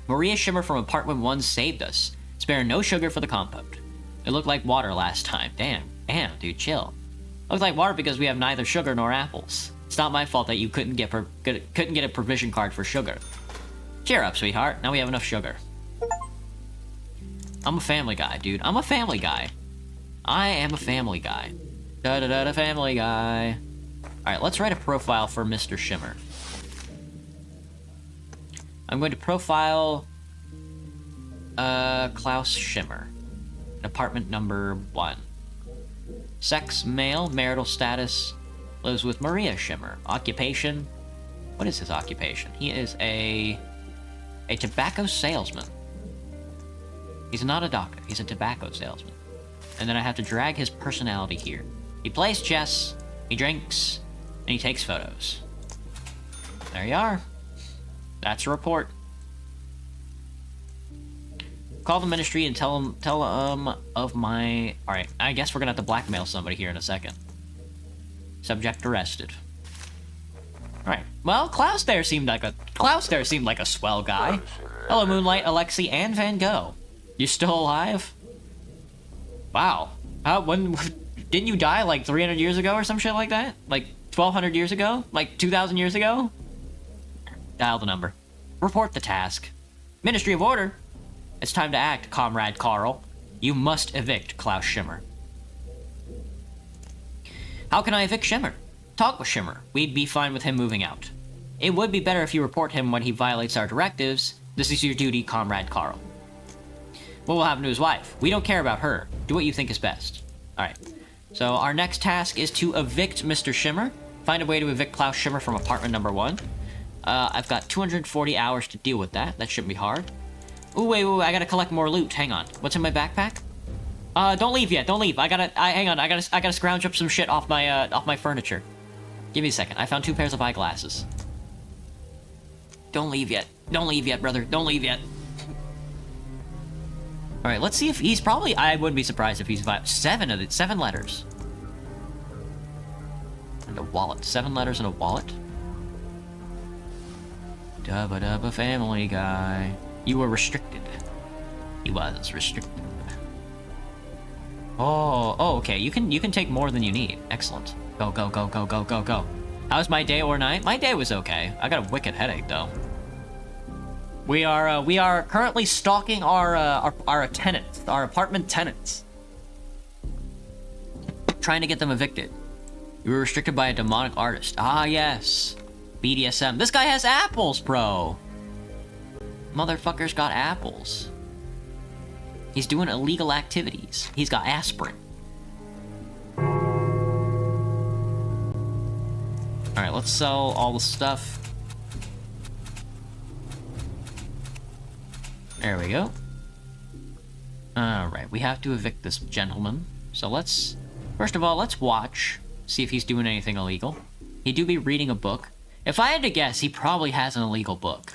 Maria Shimmer from apartment 1 saved us. Sparing no sugar for the compote. It looked like water last time. Damn, dude, chill. Looked like water because we have neither sugar nor apples. It's not my fault that you couldn't get a provision card for sugar. Cheer up, sweetheart. Now we have enough sugar. I'm a family guy, dude. I'm a family guy. I am a family guy. Da-da-da-da, family guy. Alright, let's write a profile for Mr. Shimmer. I'm going to profile Klaus Shimmer. Apartment number 1. Sex, male, marital status, lives with Maria Shimmer. Occupation, what is his occupation? He is a tobacco salesman. He's not a doctor, he's a tobacco salesman. And then I have to drag his personality here. He plays chess, he drinks, and he takes photos. There you are. That's a report. Call the ministry and tell them of my... Alright, I guess we're gonna have to blackmail somebody here in a second. Subject arrested. Alright, well, Klaus there seemed like a swell guy. Hello, Moonlight, Alexei, and Van Gogh. You still alive? Wow. Didn't you die like 300 years ago or some shit like that? Like 1,200 years ago? Like 2,000 years ago? Dial the number. Report the task. Ministry of Order. It's time to act, Comrade Carl. You must evict Klaus Shimmer. How can I evict Shimmer? Talk with Shimmer. We'd be fine with him moving out. It would be better if you report him when he violates our directives. This is your duty, Comrade Carl. What will happen to his wife? We don't care about her. Do what you think is best. Alright. So our next task is to evict Mr. Shimmer. Find a way to evict Klaus Shimmer from apartment number 1. I've got 240 hours to deal with that. That shouldn't be hard. Ooh, wait, I gotta collect more loot. Hang on. What's in my backpack? Don't leave yet. Don't leave. Hang on. I gotta scrounge up some shit off my furniture. Give me a second. I found 2 pairs of eyeglasses. Don't leave yet. Don't leave yet, brother. Don't leave yet. Alright, let's see if he's probably... I wouldn't be surprised if he's 7 letters. And a wallet. 7 letters in a wallet? Dubba dubba Family Guy. You were restricted. He was restricted. Oh, okay. You can take more than you need. Excellent. Go, go, go, go, go, go, go. How's my day or night? My day was okay. I got a wicked headache though. We are currently stalking our tenants, our apartment tenants, trying to get them evicted. You were restricted by a demonic artist. Ah, yes. BDSM. This guy has apples, bro. Motherfucker's got apples. He's doing illegal activities. He's got aspirin. Alright, let's sell all the stuff. There we go. Alright, we have to evict this gentleman. So let's... First of all, let's watch. See if he's doing anything illegal. He do be reading a book. If I had to guess, he probably has an illegal book.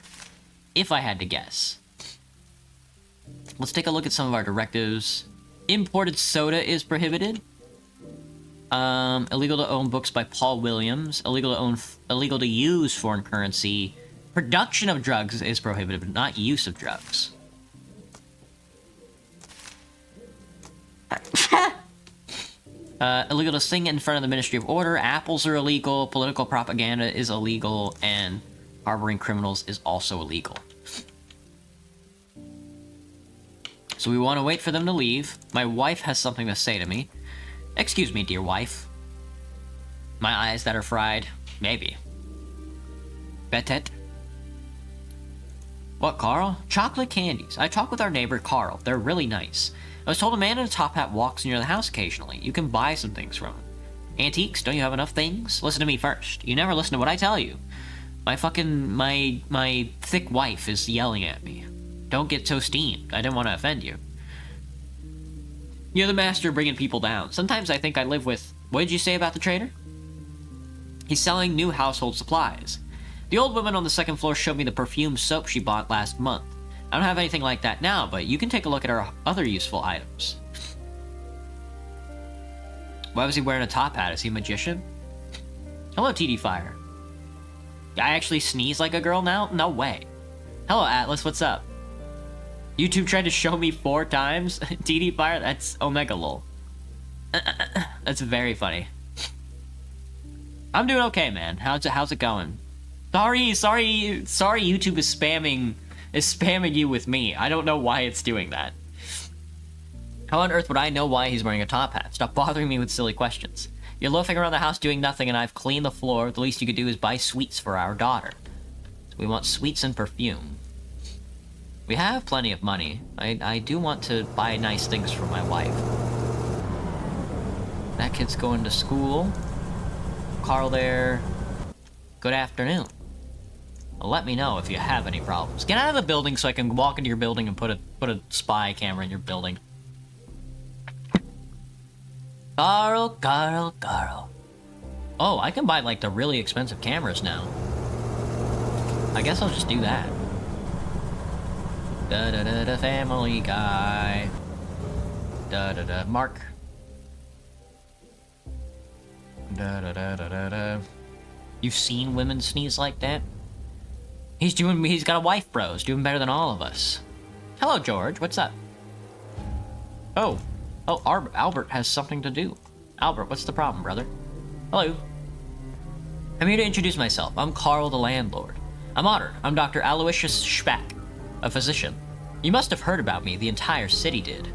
If I had to guess. Let's take a look at some of our directives. Imported soda is prohibited. Illegal to own books by Paul Williams. Illegal to use foreign currency. Production of drugs is prohibited, but not use of drugs. Illegal to sing in front of the Ministry of Order. Apples are illegal. Political propaganda is illegal, and harboring criminals is also illegal. So we want to wait for them to leave. My wife has something to say to me. Excuse me, dear wife. My eyes that are fried? Maybe. Betet? What, Carl? Chocolate candies. I talked with our neighbor, Carl. They're really nice. I was told a man in a top hat walks near the house occasionally. You can buy some things from him. Antiques? Don't you have enough things? Listen to me first. You never listen to what I tell you. My thick wife is yelling at me. Don't get so steamed. I didn't want to offend you. You're the master of bringing people down. Sometimes I think I live with... What did you say about the trader? He's selling new household supplies. The old woman on the second floor showed me the perfume soap she bought last month. I don't have anything like that now, but you can take a look at our other useful items. Why was he wearing a top hat? Is he a magician? Hello, TD Fire. I actually sneeze like a girl now? No way. Hello, Atlas. What's up? YouTube tried to show me 4 times? TD Fire? That's Omega lol. That's very funny. I'm doing okay, man. How's it going? Sorry, YouTube is spamming you with me. I don't know why it's doing that. How on earth would I know why he's wearing a top hat? Stop bothering me with silly questions. You're loafing around the house doing nothing and I've cleaned the floor. The least you could do is buy sweets for our daughter. So we want sweets and perfume. We have plenty of money. I do want to buy nice things for my wife. That kid's going to school. Carl there. Good afternoon. Well, let me know if you have any problems. Get out of the building so I can walk into your building and put a spy camera in your building. Carl. Oh, I can buy like the really expensive cameras now. I guess I'll just do that. Da-da-da-da, Family Guy. Da-da-da, Mark. Da-da-da-da-da-da. You've seen women sneeze like that? He's got a wife, bro. He's doing better than all of us. Hello, George. What's up? Oh, Albert has something to do. Albert, what's the problem, brother? Hello. I'm here to introduce myself. I'm Carl the landlord. I'm honored. I'm Dr. Aloysius Spack, a physician. You must have heard about me. The entire city did.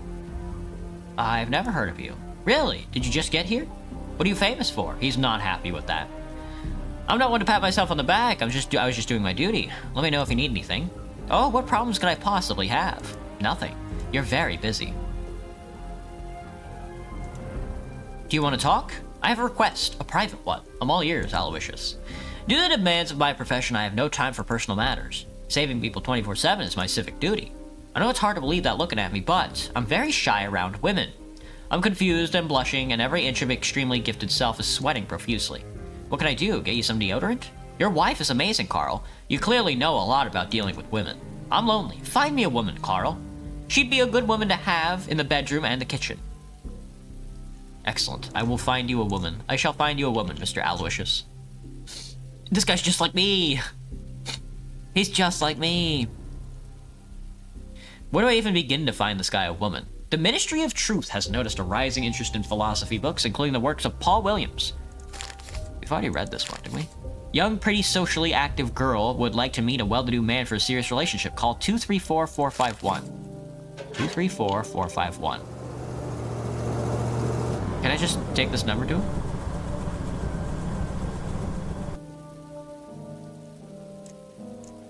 I've never heard of you. Really? Did you just get here? What are you famous for? He's not happy with that. I'm not one to pat myself on the back. I was just doing my duty. Let me know if you need anything. Oh, what problems could I possibly have? Nothing. You're very busy. Do you want to talk? I have a request, a private one. I'm all ears, Aloysius. Due to the demands of my profession, I have no time for personal matters. Saving people 24/7 is my civic duty. I know it's hard to believe that looking at me, but I'm very shy around women. I'm confused and blushing, and every inch of extremely gifted self is sweating profusely. What can I do? Get you some deodorant? Your wife is amazing, Carl. You clearly know a lot about dealing with women. I'm lonely. Find me a woman, Carl. She'd be a good woman to have in the bedroom and the kitchen. Excellent. I will find you a woman. I shall find you a woman, Mr. Aloysius. This guy's just like me. He's just like me. Where do I even begin to find this guy a woman? The Ministry of Truth has noticed a rising interest in philosophy books, including the works of Paul Williams. We've already read this one, didn't we? Young, pretty, socially active girl would like to meet a well-to-do man for a serious relationship. Call 234-451. 234-451. Can I just take this number to him?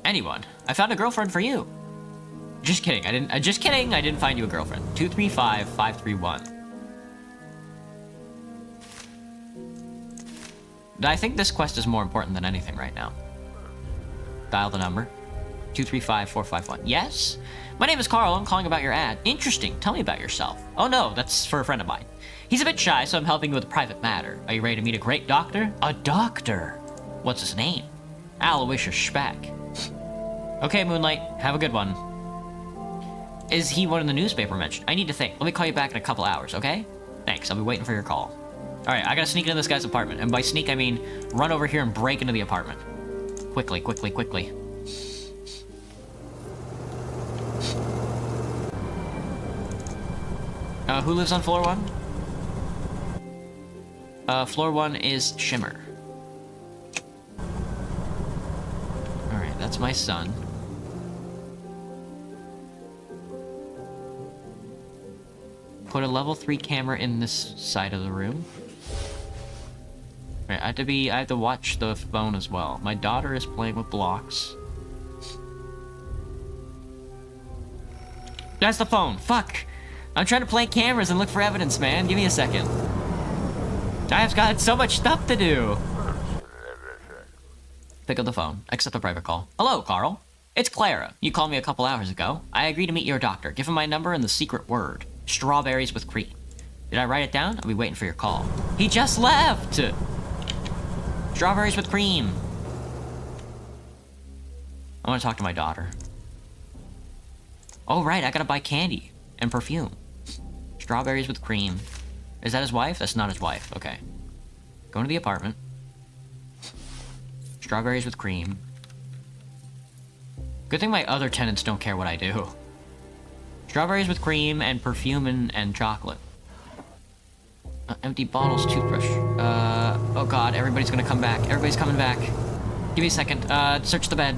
Anyone. I found a girlfriend for you. Just kidding. I didn't find you a girlfriend. 235-531. I think this quest is more important than anything right now. Dial the number. 235-451. Yes? My name is Carl. I'm calling about your ad. Interesting. Tell me about yourself. Oh no, that's for a friend of mine. He's a bit shy, so I'm helping with a private matter. Are you ready to meet a great doctor? A doctor? What's his name? Aloysius Speck. Okay, Moonlight. Have a good one. Is he one in the newspaper mentioned? I need to think. Let me call you back in a couple hours, okay? Thanks. I'll be waiting for your call. Alright, I gotta sneak into this guy's apartment. And by sneak, I mean run over here and break into the apartment. Quickly, quickly, quickly. Who lives on floor 1? Floor 1 is Shimmer. Alright, that's my son. Put a level 3 camera in this side of the room. Right, I have to watch the phone as well. My daughter is playing with blocks. That's the phone. Fuck. I'm trying to play cameras and look for evidence, man. Give me a second. I've got so much stuff to do. Pick up the phone. Accept a private call. Hello, Carl. It's Clara. You called me a couple hours ago. I agree to meet your doctor. Give him my number and the secret word. Strawberries with cream. Did I write it down? I'll be waiting for your call. He just left! Strawberries with cream. I want to talk to my daughter. Oh, right, I gotta buy candy and perfume. Strawberries with cream. Is that his wife? That's not his wife. Okay. Go into the apartment. Strawberries with cream. Good thing my other tenants don't care what I do. Strawberries with cream and perfume and chocolate. Empty bottles, toothbrush. Oh god, everybody's gonna come back. Everybody's coming back. Give me a second. Search the bed.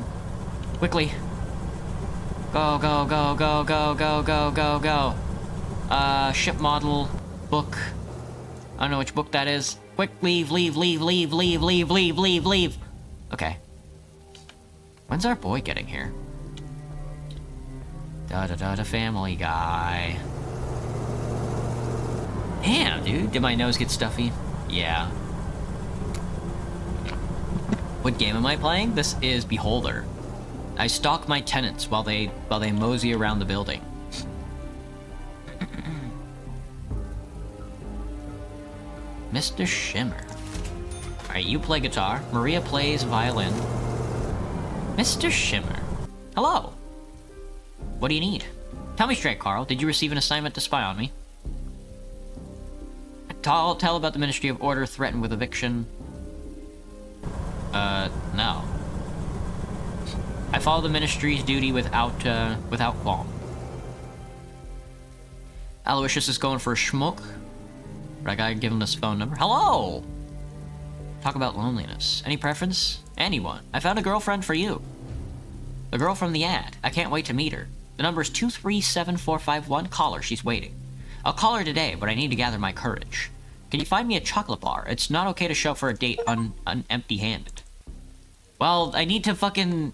Quickly. Go, go, go, go, go, go, go, go, go. Ship model, book. I don't know which book that is. Quick, leave, leave, leave, leave, leave, leave, leave, leave, leave. Okay. When's our boy getting here? Da-da-da-da, Family Guy. Damn, dude. Did my nose get stuffy? Yeah. What game am I playing? This is Beholder. I stalk my tenants while they mosey around the building. Mr. Shimmer. Alright, you play guitar. Maria plays violin. Mr. Shimmer. Hello. What do you need? Tell me straight, Carl. Did you receive an assignment to spy on me? Tell about the Ministry of Order threatened with eviction. No. I follow the Ministry's duty without qualm. Aloysius is going for a schmuck. But I gotta give him this phone number. Hello! Talk about loneliness. Any preference? Anyone. I found a girlfriend for you. The girl from the ad. I can't wait to meet her. The number is 237-451. Call her. She's waiting. I'll call her today, but I need to gather my courage. Can you find me a chocolate bar? It's not okay to show up for a date empty-handed. Well, I need to fucking...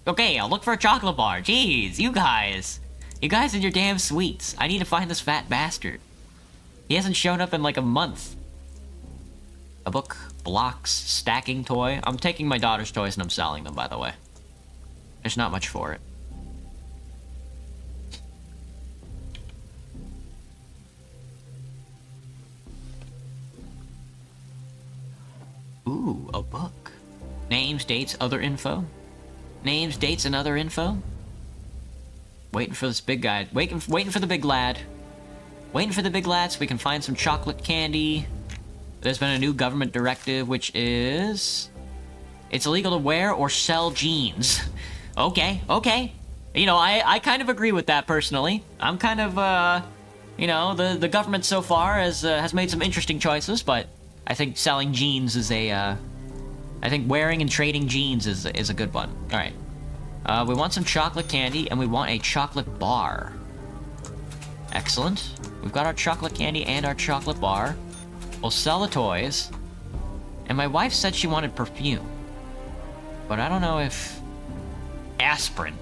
Okay, I'll look for a chocolate bar. Jeez, you guys. You guys and your damn sweets. I need to find this fat bastard. He hasn't shown up in like a month. A book, blocks, stacking toy. I'm taking my daughter's toys and I'm selling them, by the way. There's not much for it. Ooh, a book. Names, dates, other info. Names, dates, and other info. Waiting for this big guy. Waiting for the big lad. Waiting for the big lad so we can find some chocolate candy. There's been a new government directive, which is... It's illegal to wear or sell jeans. Okay, okay. You know, I kind of agree with that personally. I'm kind of, you know, the government so far has made some interesting choices, but I think selling jeans is I think wearing and trading jeans is a good one. All right. We want some chocolate candy, and we want a chocolate bar. Excellent. We've got our chocolate candy and our chocolate bar. We'll sell the toys. And my wife said she wanted perfume. But I don't know if... Aspirin.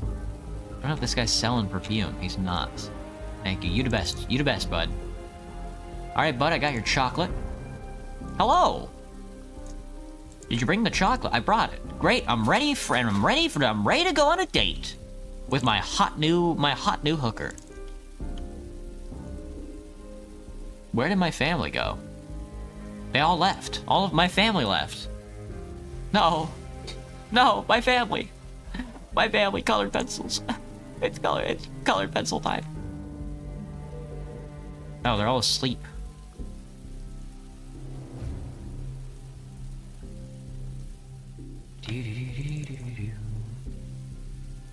I don't know if this guy's selling perfume. He's not. Thank you. You the best. You the best, bud. Alright, bud, I got your chocolate. Hello! Did you bring the chocolate? I brought it. Great, I'm ready to go on a date. With my hot new hooker. Where did my family go? They all left. All of my family left. No. No, my family. My family, colored pencils. It's colored pencil time. Oh, they're all asleep.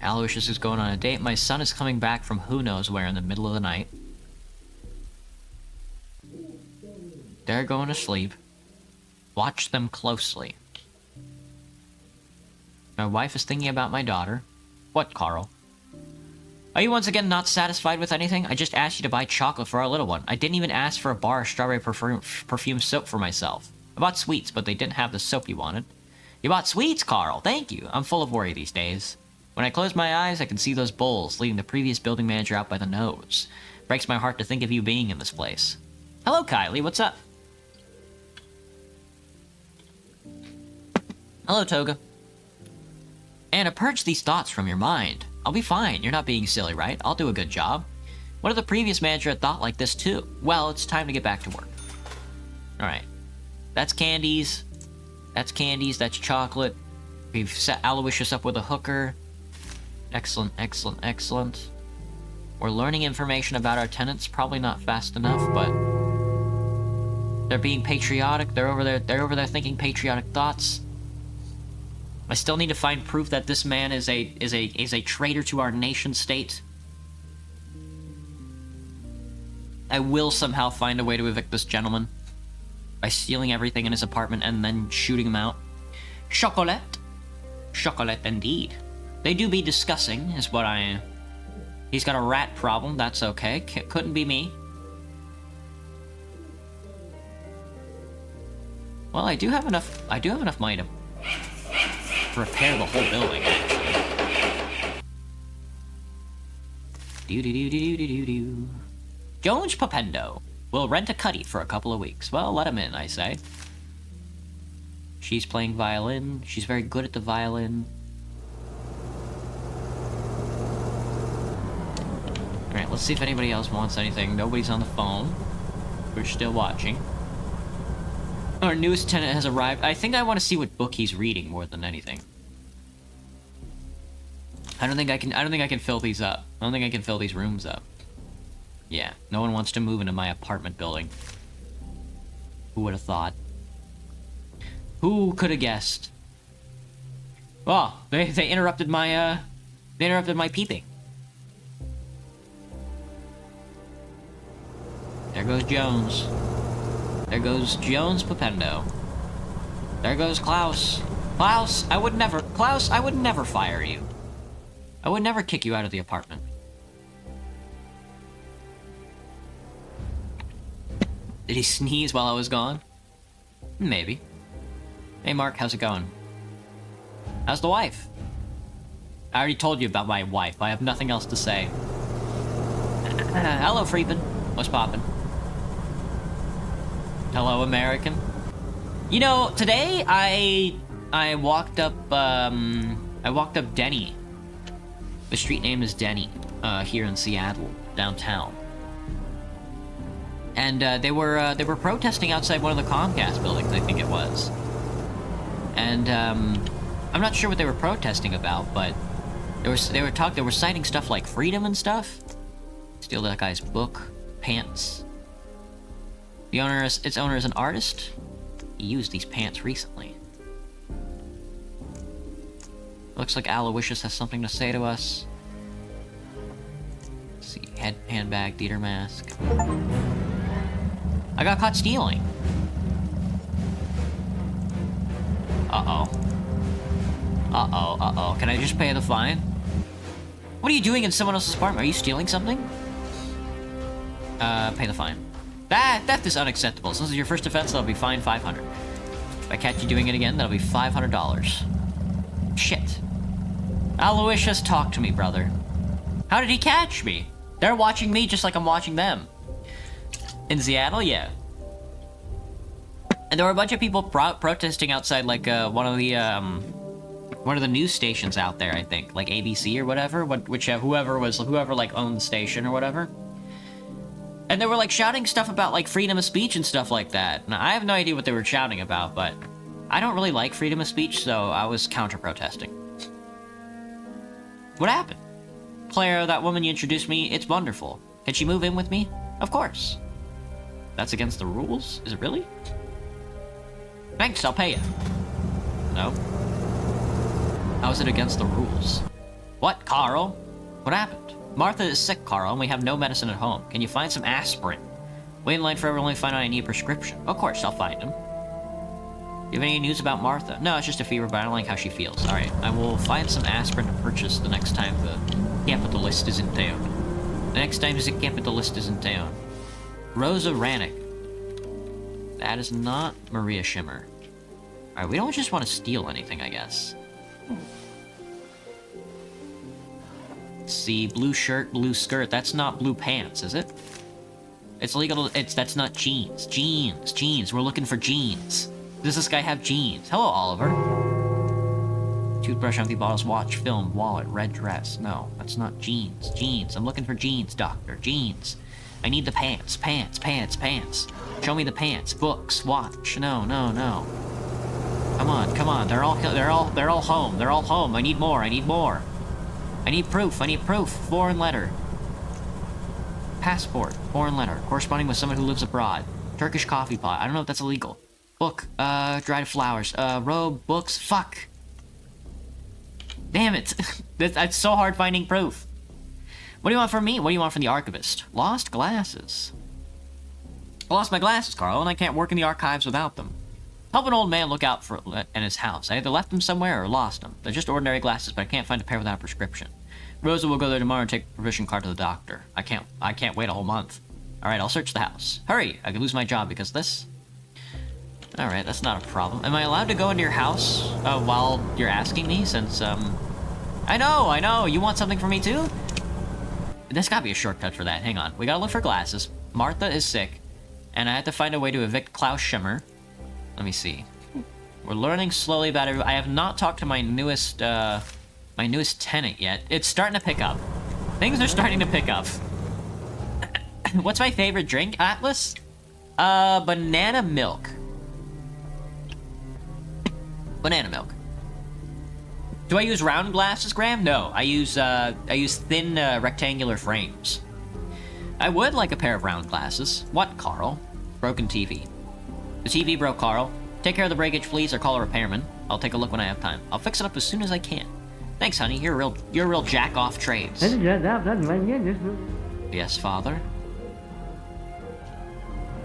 Aloysius is going on a date. My son is coming back from who knows where in the middle of the night. They're going to sleep. Watch them closely. My wife is thinking about my daughter. What, Carl? Are you once again not satisfied with anything? I just asked you to buy chocolate for our little one. I didn't even ask for a bar of strawberry perfume soap for myself. I bought sweets, but they didn't have the soap you wanted. You bought sweets, Carl. Thank you. I'm full of worry these days. When I close my eyes, I can see those bowls, leading the previous building manager out by the nose. Breaks my heart to think of you being in this place. Hello, Kylie. What's up? Hello, Toga. Anna, purge these thoughts from your mind. I'll be fine. You're not being silly, right? I'll do a good job. What if the previous manager had thought like this, too? Well, it's time to get back to work. Alright. That's candies. That's candies. That's chocolate. We've set Aloysius up with a hooker. Excellent, excellent, excellent. We're learning information about our tenants. Probably not fast enough, but... they're being patriotic. They're over there thinking patriotic thoughts. I still need to find proof that this man is a traitor to our nation state. I will somehow find a way to evict this gentleman by stealing everything in his apartment and then shooting him out. Chocolate. Chocolate indeed. They do be discussing, is what I... He's got a rat problem, that's okay. Couldn't be me. Well, I do have enough money to repair the whole building, actually. Do-do-do-do-do-do-do. Jones Papendo will rent a cuddy for a couple of weeks. Well, let him in, I say. She's playing violin. She's very good at the violin. Alright, let's see if anybody else wants anything. Nobody's on the phone. We're still watching. Our newest tenant has arrived. I think I want to see what book he's reading more than anything. I don't think I can fill these up. I don't think I can fill these rooms up. Yeah, no one wants to move into my apartment building. Who would have thought? Who could have guessed? Oh, they interrupted my peeping. There goes Jones. There goes Jones Papendo. There goes Klaus. Klaus, I would never fire you. I would never kick you out of the apartment. Did he sneeze while I was gone? Maybe. Hey Mark, how's it going? How's the wife? I already told you about my wife. I have nothing else to say. Hello, Freeman. What's poppin'? Hello, American. You know, today I walked up Denny. The street name is Denny, here in Seattle, downtown. And they were protesting outside one of the Comcast buildings, I think it was. And I'm not sure what they were protesting about, but they were citing stuff like freedom and stuff. Steal that guy's book, pants. Its owner is an artist. He used these pants recently. Looks like Aloysius has something to say to us. Let's see, handbag, Dieter mask. I got caught stealing. Uh-oh. Uh-oh, uh-oh. Can I just pay the fine? What are you doing in someone else's apartment? Are you stealing something? Pay the fine. Theft is unacceptable. Since this is your first offense, that'll be fined $500. If I catch you doing it again, that'll be $500. Shit. Aloysius, talk to me, brother. How did he catch me? They're watching me just like I'm watching them. In Seattle, yeah. And there were a bunch of people protesting outside, like, one of the news stations out there, I think. Like ABC or whatever, whoever like owned the station or whatever. And they were like shouting stuff about like freedom of speech and stuff like that. Now, I have no idea what they were shouting about, but I don't really like freedom of speech, so I was counter-protesting. What happened? Claire, that woman you introduced me, it's wonderful. Can she move in with me? Of course. That's against the rules? Is it really? Thanks, I'll pay you. No. How is it against the rules? What, Carl? What happened? Martha is sick, Carl, and we have no medicine at home. Can you find some aspirin? Wait in line forever, only find out I need a prescription. Of course, I'll find him. You have any news about Martha? No, it's just a fever, but I don't like how she feels. Alright, I will find some aspirin to purchase the next time the capitalist is in town. The next time the capitalist is in town. Rosa Rannick. That is not Maria Shimmer. Alright, we don't just want to steal anything, I guess. Let's see, blue shirt, blue skirt. That's not blue pants, is it? It's illegal to, that's not jeans. Jeans. We're looking for jeans. Does this guy have jeans? Hello, Oliver. Toothbrush, empty bottles, watch, film, wallet, red dress. No, that's not jeans. Jeans. I'm looking for jeans, doctor. Jeans. I need the pants. Pants. Show me the pants. Books. Watch. No. Come on. They're all home. They're all home. I need more. I need proof. Foreign letter. Passport. Foreign letter. Corresponding with someone who lives abroad. Turkish coffee pot. I don't know if that's illegal. Book. Dried flowers. Robe. Books. Fuck. Damn it. It's so hard finding proof. What do you want from me? What do you want from the archivist? Lost glasses. I lost my glasses, Carl, and I can't work in the archives without them. Help an old man look out for in his house. I either left them somewhere or lost them. They're just ordinary glasses, but I can't find a pair without a prescription. Rosa will go there tomorrow and take a provision card to the doctor. I can't wait a whole month. Alright, I'll search the house. Hurry! I could lose my job because of this. Alright, that's not a problem. Am I allowed to go into your house while you're asking me, since, I know! You want something from me, too? There's gotta be a shortcut for that. Hang on. We gotta look for glasses. Martha is sick. And I have to find a way to evict Klaus Schimmer. Let me see. We're learning slowly about it. I have not talked to my newest tenant yet. It's starting to pick up. Things are starting to pick up. What's my favorite drink, Atlas? Banana milk. Banana milk. Do I use round glasses, Graham? No, I use thin, rectangular frames. I would like a pair of round glasses. What, Carl? Broken TV. The TV broke, Carl. Take care of the breakage, please, or call a repairman. I'll take a look when I have time. I'll fix it up as soon as I can. Thanks, honey. You're a real jack-off trades. Yes, father?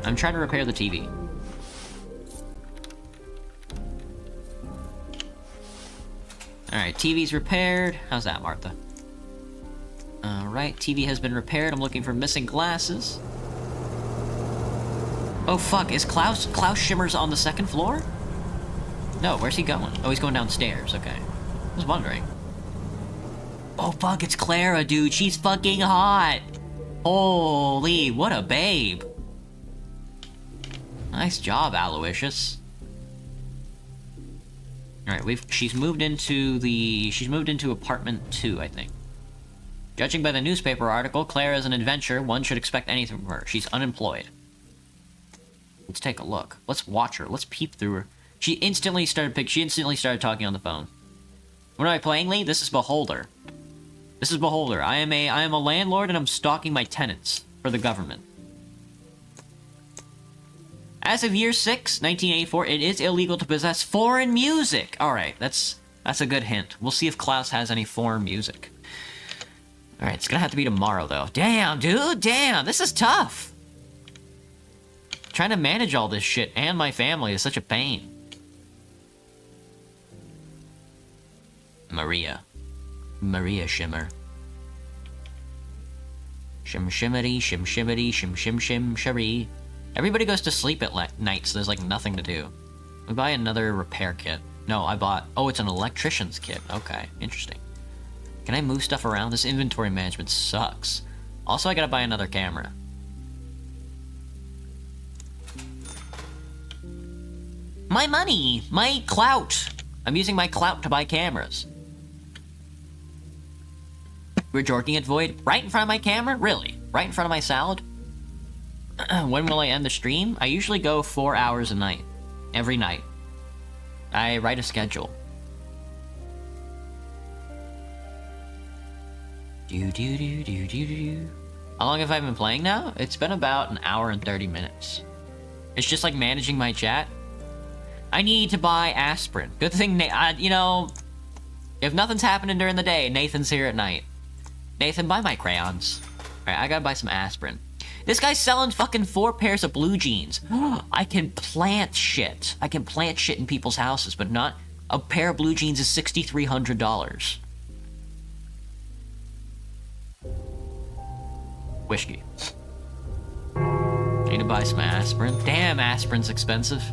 I'm trying to repair the TV. Alright, TV's repaired. How's that, Martha? Alright, TV has been repaired. I'm looking for missing glasses. Oh, fuck. Is Klaus Schimmer's on the second floor? No, where's he going? Oh, he's going downstairs. Okay. I was wondering. Oh, fuck, it's Clara, dude. She's fucking hot. Holy, what a babe. Nice job, Aloysius. Alright, she's moved into apartment 2, I think. Judging by the newspaper article, Claire is an adventurer. One should expect anything from her. She's unemployed. Let's take a look. Let's watch her. Let's peep through her. She instantly started talking on the phone. What am I playing, Lee? This is Beholder. I am a landlord and I'm stalking my tenants for the government. As of year 6, 1984, it is illegal to possess foreign music. Alright, that's That's a good hint. We'll see if Klaus has any foreign music. Alright, it's gonna have to be tomorrow, though. Damn, dude, damn, this is tough. Trying to manage all this shit and my family is such a pain. Maria Shimmer. Shim shimmery, shim shimmery, shim shim shim sherry. Everybody goes to sleep at night, so there's like nothing to do. We buy another repair kit. No, I bought... Oh, it's an electrician's kit. Okay, interesting. Can I move stuff around? This inventory management sucks. Also, I gotta buy another camera. My money! My clout! I'm using my clout to buy cameras. We're jorking at Void right in front of my camera? Really? Right in front of my salad? When will I end the stream? I usually go 4 hours a night. Every night. I write a schedule. How long have I been playing now? It's been about an hour and 30 minutes. It's just like managing my chat. I need to buy aspirin. Good thing, you know, if nothing's happening during the day, Nathan's here at night. Nathan, buy my crayons. Alright, I gotta buy some aspirin. This guy's selling fucking 4 pairs of blue jeans. I can plant shit. I can plant shit in people's houses, but not... A pair of blue jeans is $6,300. Whiskey. Need to buy some aspirin. Damn, aspirin's expensive.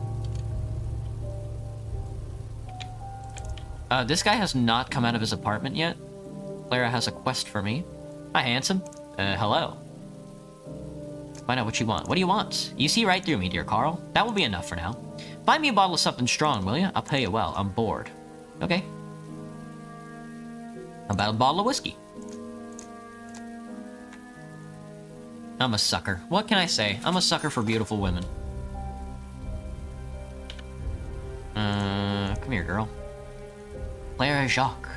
This guy has not come out of his apartment yet. Clara has a quest for me. Hi, handsome. Hello. Find out what you want. What do you want? You see right through me, dear Carl. That will be enough for now. Buy me a bottle of something strong, will you? I'll pay you well. I'm bored. Okay. How about a bottle of whiskey? I'm a sucker. What can I say? I'm a sucker for beautiful women. Come here, girl. Clara Jacques.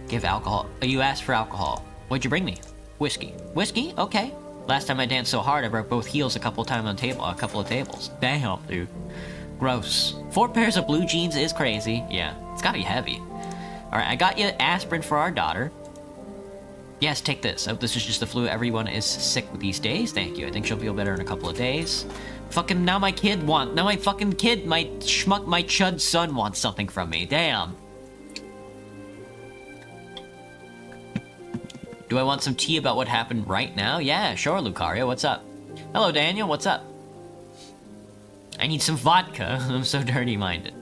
Give alcohol. Oh, you asked for alcohol. What'd you bring me? Whiskey. Whiskey? Okay. Last time I danced so hard, I broke both heels a couple of tables. Damn, dude. Gross. 4 pairs of blue jeans is crazy. Yeah, it's gotta be heavy. Alright, I got you aspirin for our daughter. Yes, take this. Oh, this is just the flu. Everyone is sick these days. Thank you. I think she'll feel better in a couple of days. Fucking, now my fucking kid, my schmuck, my chud son wants something from me. Damn. Do I want some tea about what happened right now? Yeah, sure, Lucario. What's up? Hello, Daniel. What's up? I need some vodka. I'm so dirty-minded.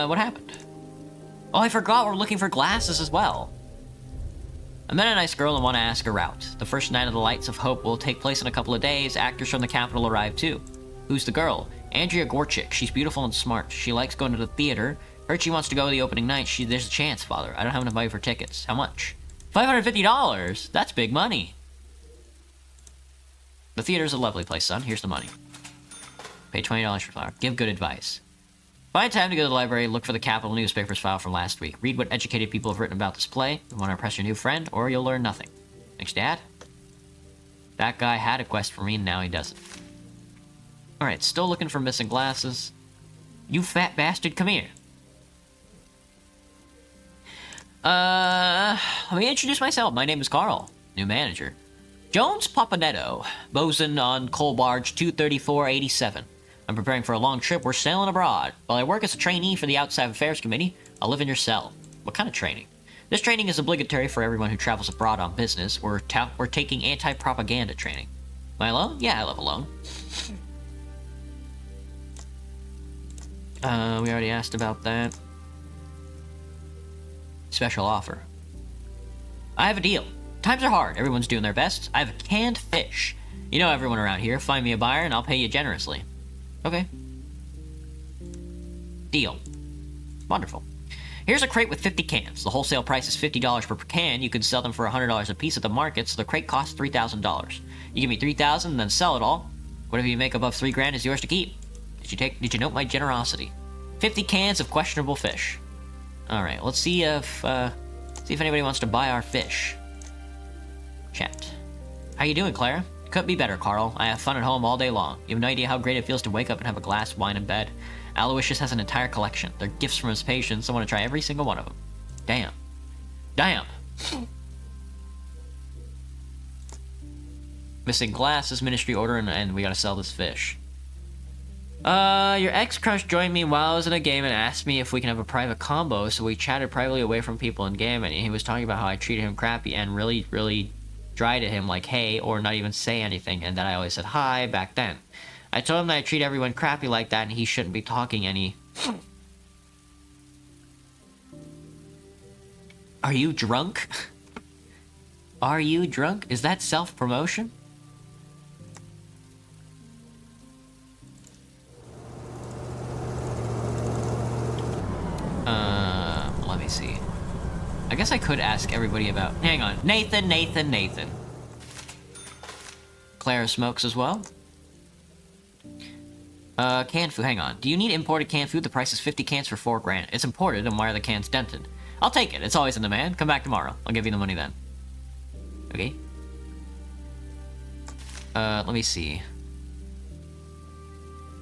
What happened? Oh, I forgot we're looking for glasses as well. I met a nice girl and want to ask her out. The first night of the Lights of Hope will take place in a couple of days. Actors from the capital arrive too. Who's the girl? Andrea Gorchik. She's beautiful and smart. She likes going to the theater. Heard she wants to go to the opening night. There's a chance, Father. I don't have enough money for tickets. How much? $550? That's big money. The theater's a lovely place, son. Here's the money. Pay $20 for flower. Give good advice. Find time to go to the library, look for the Capital newspaper's file from last week. Read what educated people have written about this play. You want to impress your new friend, or you'll learn nothing. Thanks, Dad. That guy had a quest for me, and now he doesn't. Alright, still looking for missing glasses. You fat bastard, come here. Let me introduce myself. My name is Carl, new manager. Jones Papanetto, bosun on coal barge 23487. I'm preparing for a long trip. We're sailing abroad. While I work as a trainee for the Outside Affairs Committee, I'll live in your cell. What kind of training? This training is obligatory for everyone who travels abroad on business. We're taking anti-propaganda training. Am I alone? Yeah, I live alone. We already asked about that. Special offer. I have a deal. Times are hard. Everyone's doing their best. I have a canned fish. You know everyone around here. Find me a buyer and I'll pay you generously. Okay. Deal. Wonderful. Here's a crate with 50 cans. The wholesale price is $50 per can. You can sell them for $100 a piece at the market, so the crate costs $3,000. You give me $3,000 and then sell it all. Whatever you make above $3,000 is yours to keep. Did you note my generosity? 50 cans of questionable fish. Alright, let's see if anybody wants to buy our fish. Chat. How you doing, Clara? Could be better, Carl. I have fun at home all day long. You have no idea how great it feels to wake up and have a glass of wine in bed. Aloysius has an entire collection. They're gifts from his patients. I want to try every single one of them. Damn. Damn. Missing glasses, ministry order, and we gotta sell this fish. Your ex-crush joined me while I was in a game and asked me if we can have a private combo, so we chatted privately away from people in game, and he was talking about how I treated him crappy and really, really dry to him, like, hey, or not even say anything, and that I always said hi back then. I told him that I treat everyone crappy like that, and he shouldn't be talking any... Are you drunk? Are you drunk? Is that self-promotion? Let me see. I guess I could ask everybody about... Hang on. Nathan. Clara smokes as well. Canned food. Hang on. Do you need imported canned food? The price is 50 cans for $4 grand. It's imported, and why are the cans dented? I'll take it. It's always in demand. Come back tomorrow. I'll give you the money then. Okay. Let me see.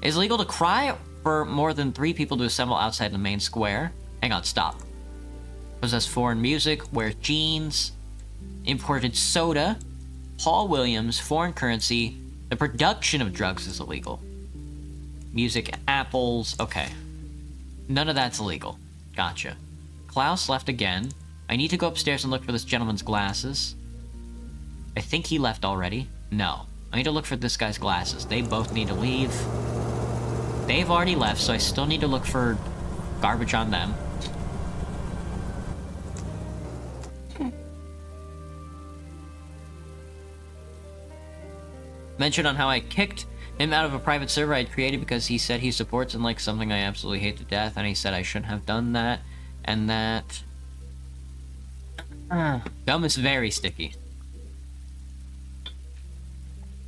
Is it legal to cry for more than 3 people to assemble outside the main square? Hang on, stop. Possess foreign music, wear jeans, imported soda, Paul Williams, foreign currency. The production of drugs is illegal. Music, apples, okay. None of that's illegal. Gotcha. Klaus left again. I need to go upstairs and look for this gentleman's glasses. I think he left already. No. I need to look for this guy's glasses. They both need to leave. They've already left, so I still need to look for garbage on them. Mentioned on how I kicked him out of a private server I had created because he said he supports and likes something I absolutely hate to death, and he said I shouldn't have done that, and that... Gum is very sticky.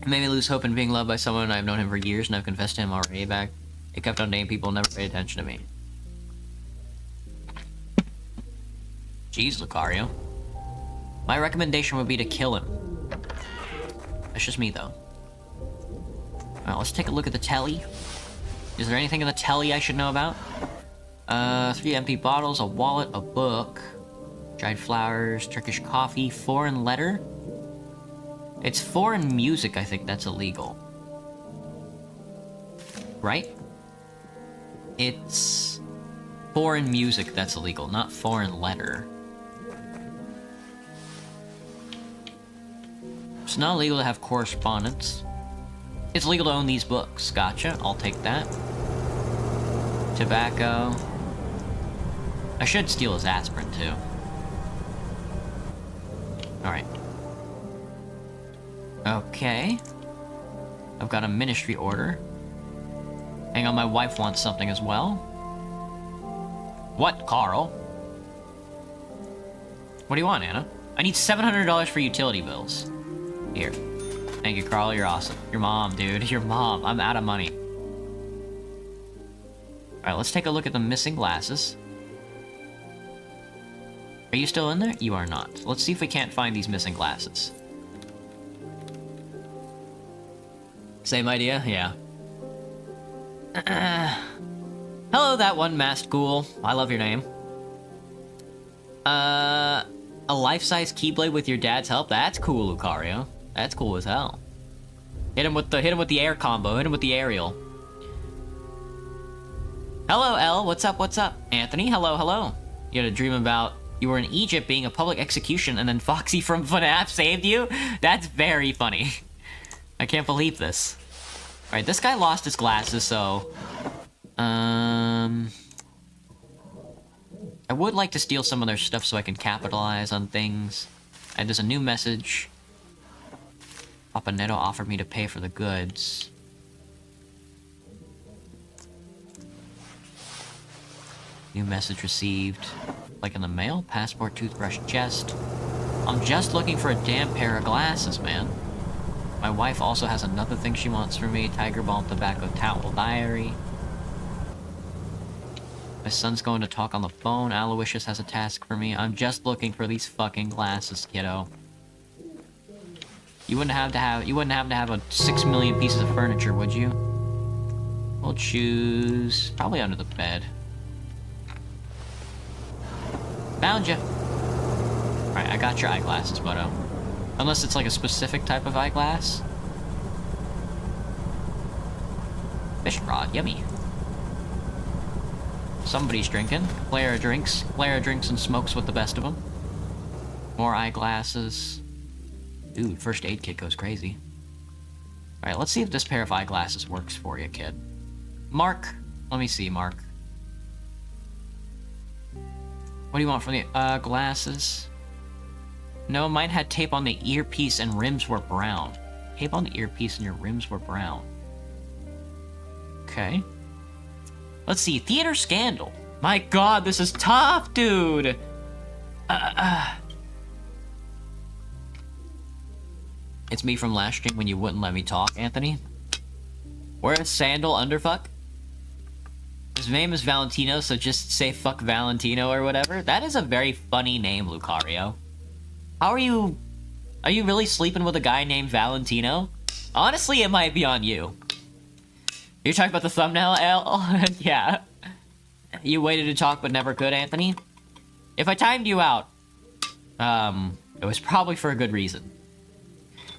It made me lose hope in being loved by someone. I've known him for years, and I've confessed to him already back. He kept on dating people, never paid attention to me. Jeez, Lucario. My recommendation would be to kill him. That's just me, though. Alright, let's take a look at the telly. Is there anything in the telly I should know about? 3 empty bottles, a wallet, a book, dried flowers, Turkish coffee, foreign letter. It's foreign music, I think that's illegal. Right? It's foreign music that's illegal, not foreign letter. It's not illegal to have correspondence. It's legal to own these books. Gotcha. I'll take that. Tobacco. I should steal his aspirin, too. Alright. Okay. I've got a ministry order. Hang on, my wife wants something as well. What, Carl? What do you want, Anna? I need $700 for utility bills. Here. Thank you, Carl. You're awesome. Your mom, dude. Your mom. I'm out of money. Alright, let's take a look at the missing glasses. Are you still in there? You are not. Let's see if we can't find these missing glasses. Same idea? Yeah. Hello, that one masked ghoul. I love your name. A life-size Keyblade with your dad's help? That's cool, Lucario. That's cool as hell. Hit him with the air combo. Hit him with the aerial. Hello, Elle. What's up? What's up? Anthony, hello. You had a dream about you were in Egypt being a public execution and then Foxy from FNAF saved you? That's very funny. I can't believe this. Alright, this guy lost his glasses, so... I would like to steal some of their stuff so I can capitalize on things. And there's a new message. Papa Neto offered me to pay for the goods. New message received. Like in the mail? Passport, toothbrush, chest. I'm just looking for a damn pair of glasses, man. My wife also has another thing she wants from me. Tiger Balm, tobacco, towel, diary. My son's going to talk on the phone. Aloysius has a task for me. I'm just looking for these fucking glasses, kiddo. You wouldn't have to have a 6 million pieces of furniture, would you? We'll choose probably under the bed. Found you. Alright, I got your eyeglasses, buddo. Unless it's like a specific type of eyeglass. Fish rod, yummy. Somebody's drinking. Clara drinks. Clara drinks and smokes with the best of them. More eyeglasses. Dude, first aid kit goes crazy. Alright, let's see if this pair of eyeglasses works for you, kid. Mark. Let me see, Mark. What do you want from the glasses? No, mine had tape on the earpiece and rims were brown. Tape on the earpiece and your rims were brown. Okay. Let's see, theater scandal. My god, this is tough, dude! It's me from last stream when you wouldn't let me talk, Anthony. Where's Sandal Underfuck? His name is Valentino, so just say fuck Valentino or whatever. That is a very funny name, Lucario. How are you... Are you really sleeping with a guy named Valentino? Honestly, it might be on you. You're talking about the thumbnail, L? Yeah. You waited to talk but never could, Anthony? If I timed you out, it was probably for a good reason.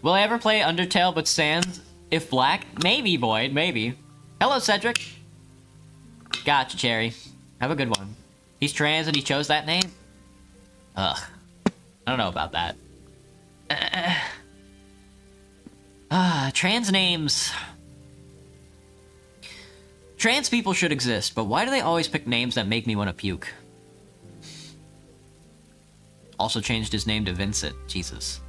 Will I ever play Undertale but Sans if black? Maybe, Void, maybe. Hello, Cedric. Gotcha, Cherry. Have a good one. He's trans and he chose that name? Ugh. I don't know about that. Trans names. Trans people should exist, but why do they always pick names that make me want to puke? Also changed his name to Vincent. Jesus.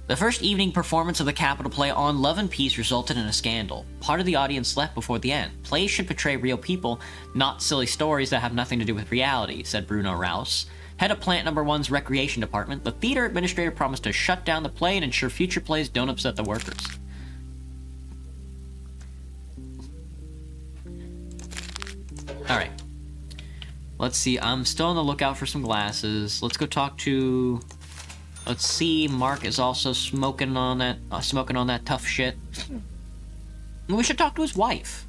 The first evening performance of the Capital Play on Love and Peace resulted in a scandal. Part of the audience left before the end. Plays should portray real people, not silly stories that have nothing to do with reality, said Bruno Rouse. Head of Plant Number 1's recreation department, the theater administrator promised to shut down the play and ensure future plays don't upset the workers. Alright. Let's see, I'm still on the lookout for some glasses. Let's go talk to... Let's see, Mark is also smoking on that tough shit. We should talk to his wife.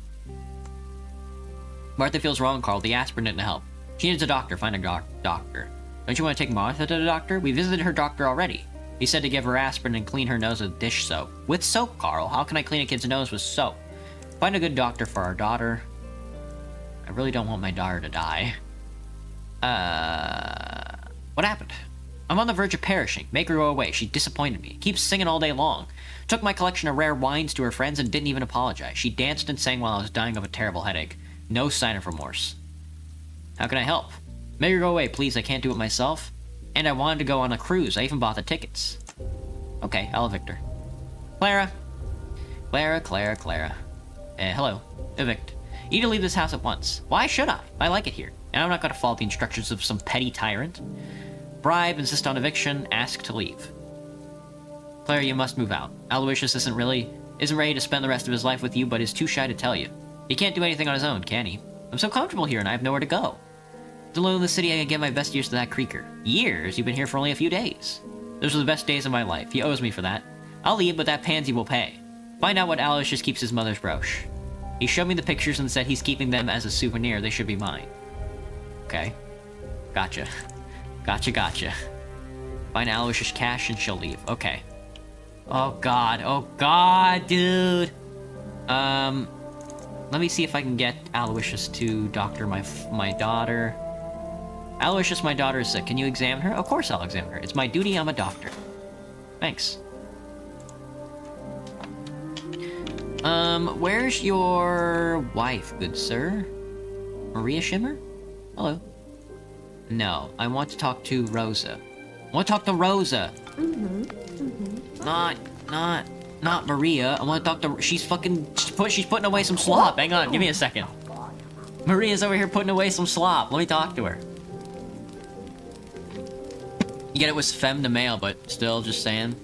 Martha feels wrong, Carl. The aspirin didn't help. She needs a doctor. Find a doctor. Don't you want to take Martha to the doctor? We visited her doctor already. He said to give her aspirin and clean her nose with dish soap. With soap, Carl? How can I clean a kid's nose with soap? Find a good doctor for our daughter. I really don't want my daughter to die. What happened? I'm on the verge of perishing. Make her go away. She disappointed me. Keeps singing all day long. Took my collection of rare wines to her friends and didn't even apologize. She danced and sang while I was dying of a terrible headache. No sign of remorse. How can I help? Make her go away, please. I can't do it myself. And I wanted to go on a cruise. I even bought the tickets. Okay, I'll evict her. Clara. Clara. Hello. Evict. You need to leave this house at once. Why should I? I like it here. And I'm not going to follow the instructions of some petty tyrant. Bribe, insist on eviction, ask to leave. Claire, you must move out. Aloysius isn't ready to spend the rest of his life with you, but is too shy to tell you. He can't do anything on his own, can he? I'm so comfortable here and I have nowhere to go. Alone in the city, I can give my best years to that creaker. Years? You've been here for only a few days. Those were the best days of my life. He owes me for that. I'll leave, but that pansy will pay. Find out what Aloysius keeps his mother's brooch. He showed me the pictures and said he's keeping them as a souvenir. They should be mine. Okay. Gotcha. Gotcha. Find Aloysius' cash and she'll leave. Okay. Oh god, dude! Let me see if I can get Aloysius to doctor my daughter. Aloysius, my daughter is sick. Can you examine her? Of course I'll examine her. It's my duty, I'm a doctor. Thanks. Where's your wife, good sir? Maria Shimmer? Hello. No, I want to talk to Rosa. I want to talk to Rosa. Not Maria. I want to talk to... She's putting away some slop. Hang on, give me a second. Maria's over here putting away some slop. Let me talk to her. You get it was femme to male, but still, just saying.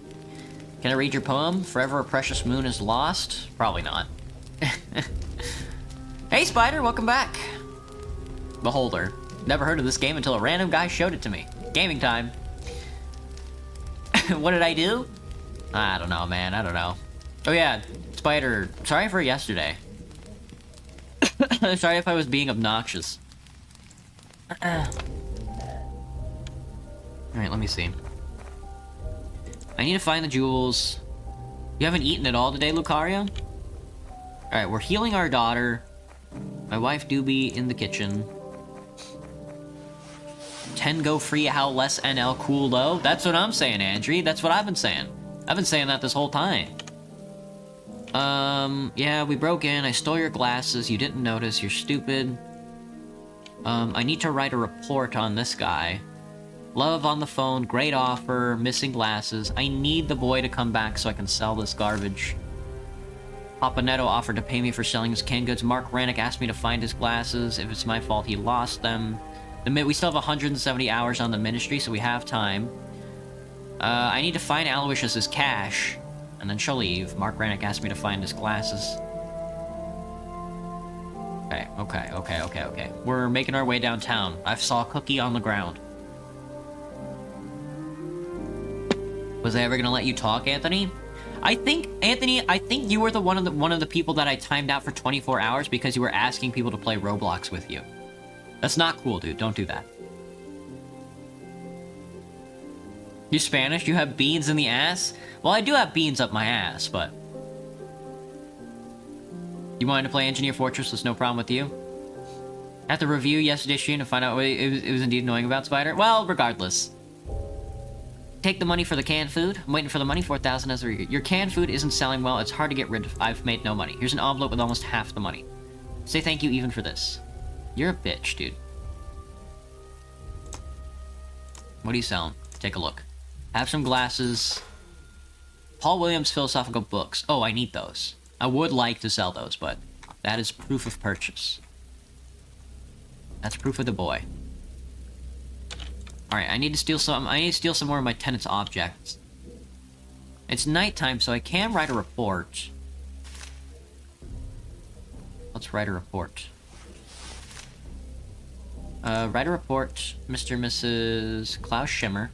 Can I read your poem? Forever a precious moon is lost? Probably not. Hey, Spider, welcome back. Beholder. Never heard of this game until a random guy showed it to me. Gaming time. What did I do? I don't know, man. I don't know. Oh yeah, Spider. Sorry for yesterday. Sorry if I was being obnoxious. Alright, let me see. I need to find the jewels. You haven't eaten at all today, Lucario? Alright, we're healing our daughter. My wife do be in the kitchen. 10 go free, how less NL cool though? That's what I'm saying, Andrew. That's what I've been saying. I've been saying that this whole time. Yeah, we broke in. I stole your glasses. You didn't notice. You're stupid. I need to write a report on this guy. Love on the phone. Great offer. Missing glasses. I need the boy to come back so I can sell this garbage. Papa Neto offered to pay me for selling his canned goods. Mark Rannick asked me to find his glasses. If it's my fault, he lost them. We still have 170 hours on the ministry, so we have time. I need to find Aloysius's cash, and then she'll leave. Mark Rannick asked me to find his glasses. Okay. We're making our way downtown. I saw a cookie on the ground. Was I ever gonna let you talk, Anthony? Anthony, I think you were one of the people that I timed out for 24 hours because you were asking people to play Roblox with you. That's not cool, dude. Don't do that. You Spanish? You have beans in the ass? Well, I do have beans up my ass, but... You wanted to play Engineer Fortress, there's no problem with you? At the review yesterday's stream to find out what it was indeed annoying about Spider? Well, regardless. Take the money for the canned food. I'm waiting for the money, 4,000 as a... Your canned food isn't selling well, it's hard to get rid of. I've made no money. Here's an envelope with almost half the money. Say thank you even for this. You're a bitch, dude. What are you selling? Take a look. Have some glasses. Paul Williams philosophical books. Oh, I need those. I would like to sell those, but that is proof of purchase. That's proof of the boy. Alright, I need to steal some more of my tenant's objects. It's nighttime, so I can write a report. Let's write a report. Write a report, Mr. and Mrs. Klaus Schimmer.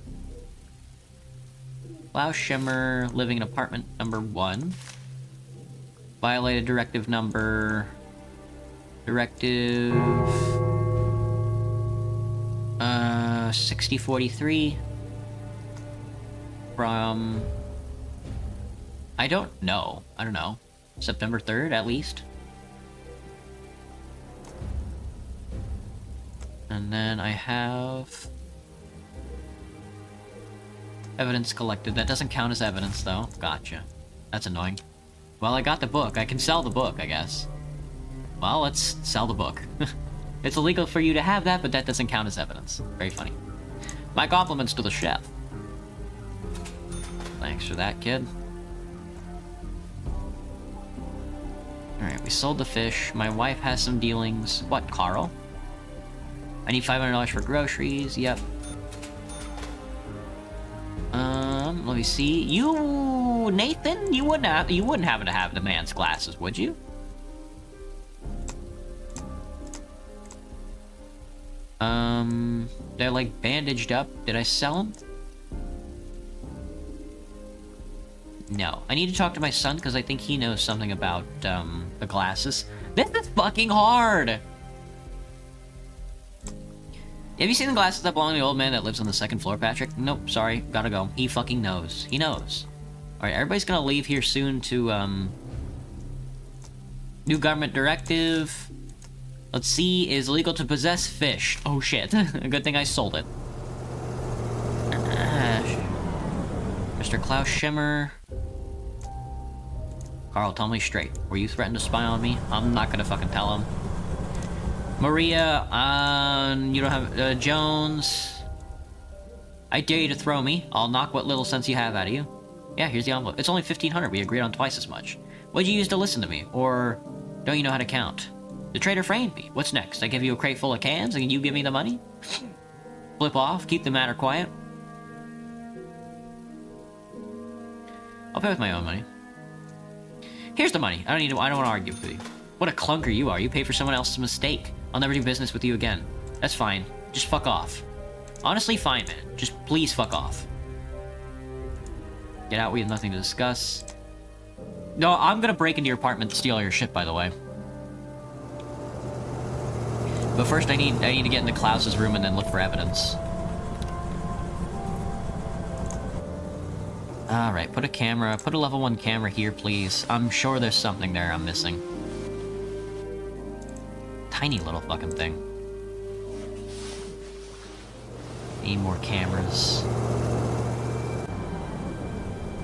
Klaus Schimmer, living in apartment number 1. Violated directive number... Directive... 6043. From... I don't know. September 3rd, at least. And then I have... Evidence collected. That doesn't count as evidence, though. Gotcha. That's annoying. Well, I got the book. I can sell the book, I guess. Well, let's sell the book. It's illegal for you to have that, but that doesn't count as evidence. Very funny. My compliments to the chef. Thanks for that, kid. Alright, we sold the fish. My wife has some dealings. What, Carl? I need $500 for groceries. Yep. Let me see. You, Nathan, you wouldn't happen to have the man's glasses, would you? They're like bandaged up. Did I sell them? No. I need to talk to my son because I think he knows something about, the glasses. This is fucking hard! Have you seen the glasses that belong to the old man that lives on the second floor, Patrick? Nope, sorry, gotta go. He fucking knows. He knows. Alright, everybody's gonna leave here soon to, new government directive. Let's see, is illegal to possess fish. Oh shit, good thing I sold it. Mr. Klaus Schimmer. Carl, tell me straight. Were you threatened to spy on me? I'm not gonna fucking tell him. Maria, you don't have, Jones. I dare you to throw me. I'll knock what little sense you have out of you. Yeah, here's the envelope. It's only 1,500. We agreed on twice as much. What'd you use to listen to me? Or don't you know how to count? The trader framed me. What's next? I give you a crate full of cans and you give me the money? Flip off. Keep the matter quiet. I'll pay with my own money. Here's the money. I don't want to argue with you. What a clunker you are. You pay for someone else's mistake. I'll never do business with you again. That's fine. Just fuck off. Honestly, fine, man. Just please fuck off. Get out, we have nothing to discuss. No, I'm gonna break into your apartment to steal all your shit, by the way. But first I need to get into Klaus's room and then look for evidence. Alright, put a level 1 camera here, please. I'm sure there's something there I'm missing. Tiny little fucking thing. Need more cameras.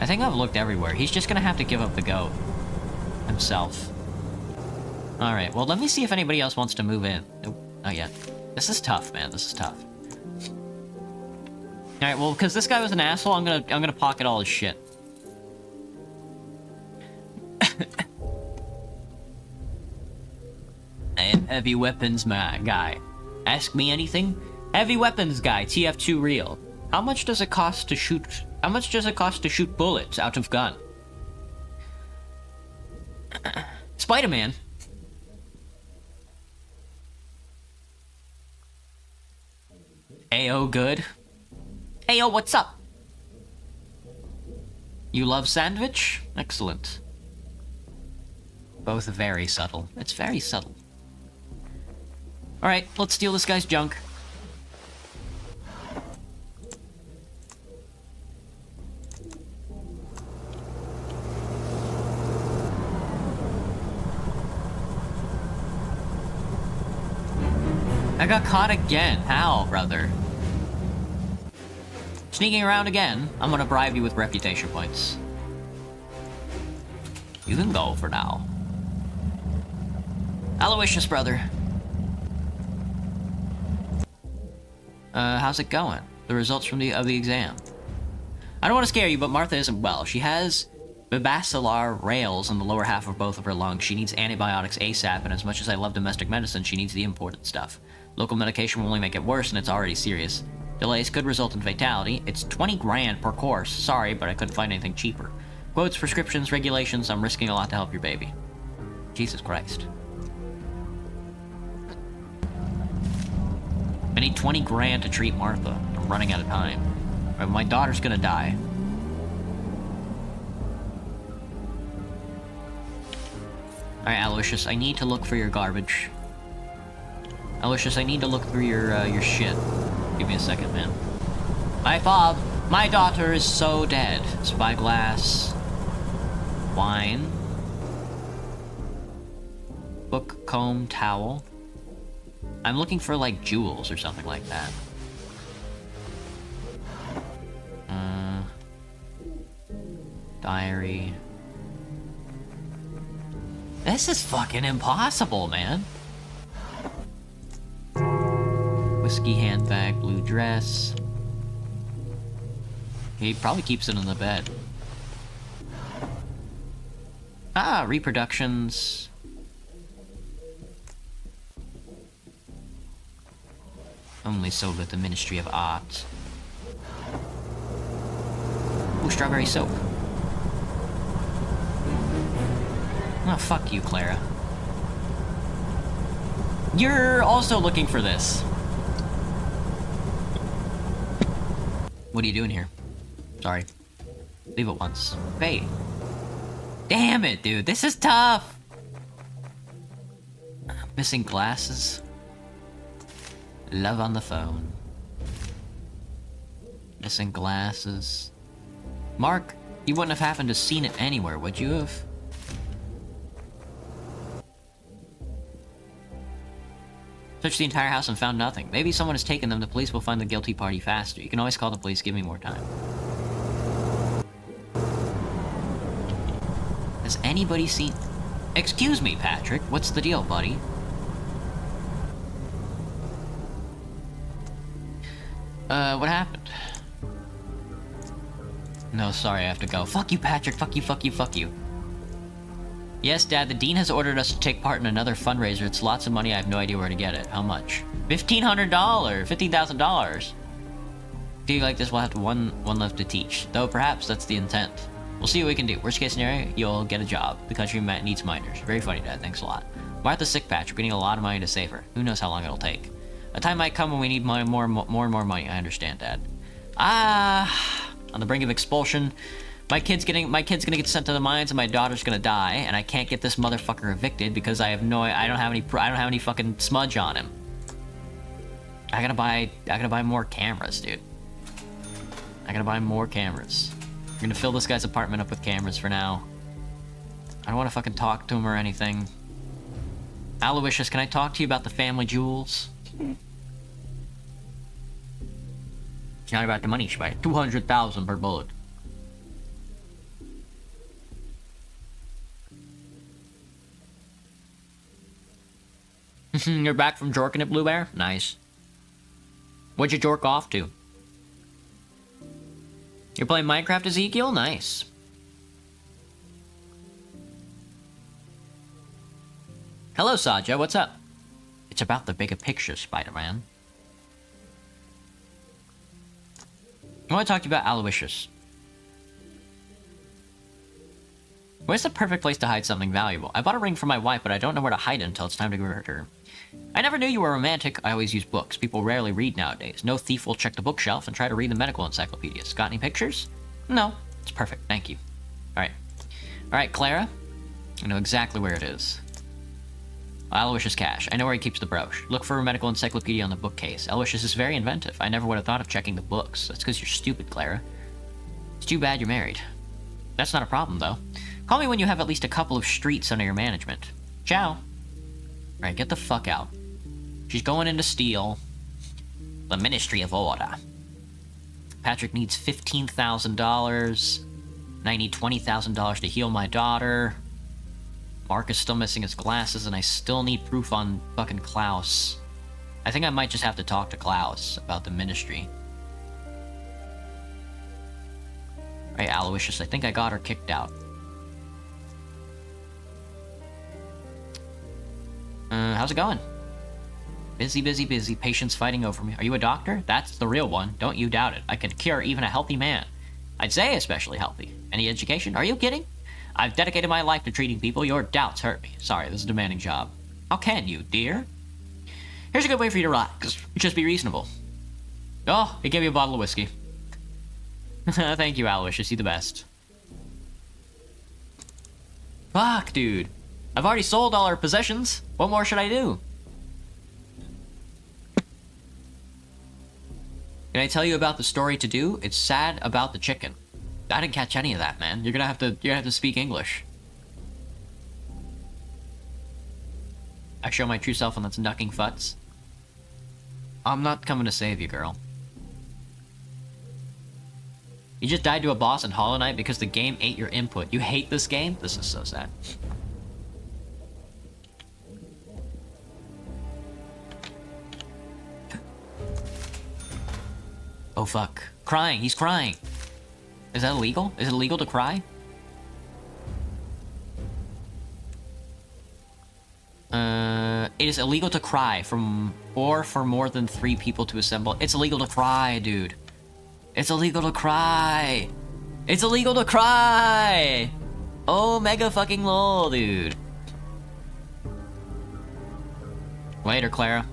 I think I've looked everywhere. He's just gonna have to give up the goat. Himself. Alright, well let me see if anybody else wants to move in. Nope, not yet. This is tough, man. This is tough. Alright, well, because this guy was an asshole, I'm gonna pocket all his shit. I am heavy weapons guy. Ask me anything? Heavy weapons guy, TF2 real. How much does it cost to shoot bullets out of gun? Spider-Man. Ayo, good. Ayo, what's up? You love sandwich? Excellent. Both very subtle. It's very subtle. Alright, let's steal this guy's junk. I got caught again. How, brother? Sneaking around again. I'm gonna bribe you with reputation points. You can go for now. Aloysius, brother. How's it going? The results from the exam. I don't want to scare you, but Martha isn't well. She has bacillar rales in the lower half of both of her lungs. She needs antibiotics ASAP, and as much as I love domestic medicine, she needs the imported stuff. Local medication will only make it worse, and it's already serious. Delays could result in fatality. It's 20 grand per course. Sorry, but I couldn't find anything cheaper. Quotes, prescriptions, regulations, I'm risking a lot to help your baby. Jesus Christ. I need 20 grand to treat Martha. I'm running out of time. My daughter's gonna die. Alright, Aloysius, I need to look for your garbage. Aloysius, I need to look through your shit. Give me a second, man. Hi, Fob. My daughter is so dead. Spyglass. Wine. Book, comb, towel. I'm looking for, like, jewels or something like that. Diary. This is fucking impossible, man. Whiskey handbag, blue dress. He probably keeps it in the bed. Ah, reproductions. Only sold at the Ministry of Art. Ooh, strawberry soap. Oh, fuck you, Clara. You're also looking for this. What are you doing here? Sorry. Leave it once. Hey. Damn it, dude. This is tough. Missing glasses. Love on the phone. Missing glasses. Mark, you wouldn't have happened to seen it anywhere, would you have? Searched the entire house and found nothing. Maybe someone has taken them. The police will find the guilty party faster. You can always call the police. Give me more time. Has anybody seen... Excuse me, Patrick. What's the deal, buddy? What happened? No, sorry, I have to go. Fuck you, Patrick. Fuck you, fuck you, fuck you. Yes, Dad, the Dean has ordered us to take part in another fundraiser. It's lots of money. I have no idea where to get it. How much? $1,500! $15,000! Do you like this? We'll have one left to teach. Though perhaps that's the intent. We'll see what we can do. Worst case scenario, you'll get a job. The country needs miners. Very funny, Dad. Thanks a lot. Martha's sick, Patrick. We need a lot of money to save her. Who knows how long it'll take. A time might come when we need more and more money. I understand, Dad. On the brink of expulsion. My kid's gonna get sent to the mines and my daughter's gonna die, and I can't get this motherfucker evicted because I don't have any fucking smudge on him. I gotta buy more cameras, dude. I gotta buy more cameras. I'm gonna fill this guy's apartment up with cameras for now. I don't want to fucking talk to him or anything. Aloysius, can I talk to you about the family jewels? It's not about the money, Spike. 200,000 per bullet. You're back from jorking it, Blue Bear? Nice. What'd you jork off to? You're playing Minecraft, Ezekiel? Nice. Hello, Saja. What's up? It's about the bigger picture, Spider-Man. I want to talk to you about Aloysius. Where's the perfect place to hide something valuable? I bought a ring for my wife, but I don't know where to hide it until it's time to give it to her. I never knew you were romantic. I always use books. People rarely read nowadays. No thief will check the bookshelf and try to read the medical encyclopedias. Got any pictures? No. It's perfect. Thank you. Alright. Alright, Clara. I know exactly where it is. Aloysius Cash. I know where he keeps the brooch. Look for a medical encyclopedia on the bookcase. Aloysius is very inventive. I never would have thought of checking the books. That's because you're stupid, Clara. It's too bad you're married. That's not a problem, though. Call me when you have at least a couple of streets under your management. Ciao. Alright, get the fuck out. She's going in to steal the Ministry of Order. Patrick needs $15,000. And I need $20,000 to heal my daughter. Mark is still missing his glasses, and I still need proof on fucking Klaus. I think I might just have to talk to Klaus about the Ministry. Right, Aloysius, I think I got her kicked out. How's it going? Busy, busy, busy. Patients fighting over me. Are you a doctor? That's the real one. Don't you doubt it. I can cure even a healthy man. I'd say especially healthy. Any education? Are you kidding? I've dedicated my life to treating people. Your doubts hurt me. Sorry, this is a demanding job. How can you, dear? Here's a good way for you to relax. Just be reasonable. Oh, he gave you a bottle of whiskey. Thank you, Aloysius. You're the best. Fuck, dude. I've already sold all our possessions. What more should I do? Can I tell you about the story to do? It's sad about the chicken. I didn't catch any of that, man. You're gonna have to speak English. I show my true self and that's knucking futs. I'm not coming to save you, girl. You just died to a boss in Hollow Knight because the game ate your input. You hate this game? This is so sad. Oh fuck. Crying. He's crying. Is that illegal? Is it illegal to cry? It is illegal to cry or for more than 3 people to assemble. It's illegal to cry, dude. It's illegal to cry. It's illegal to cry. Oh, mega fucking lol, dude. Later, Clara.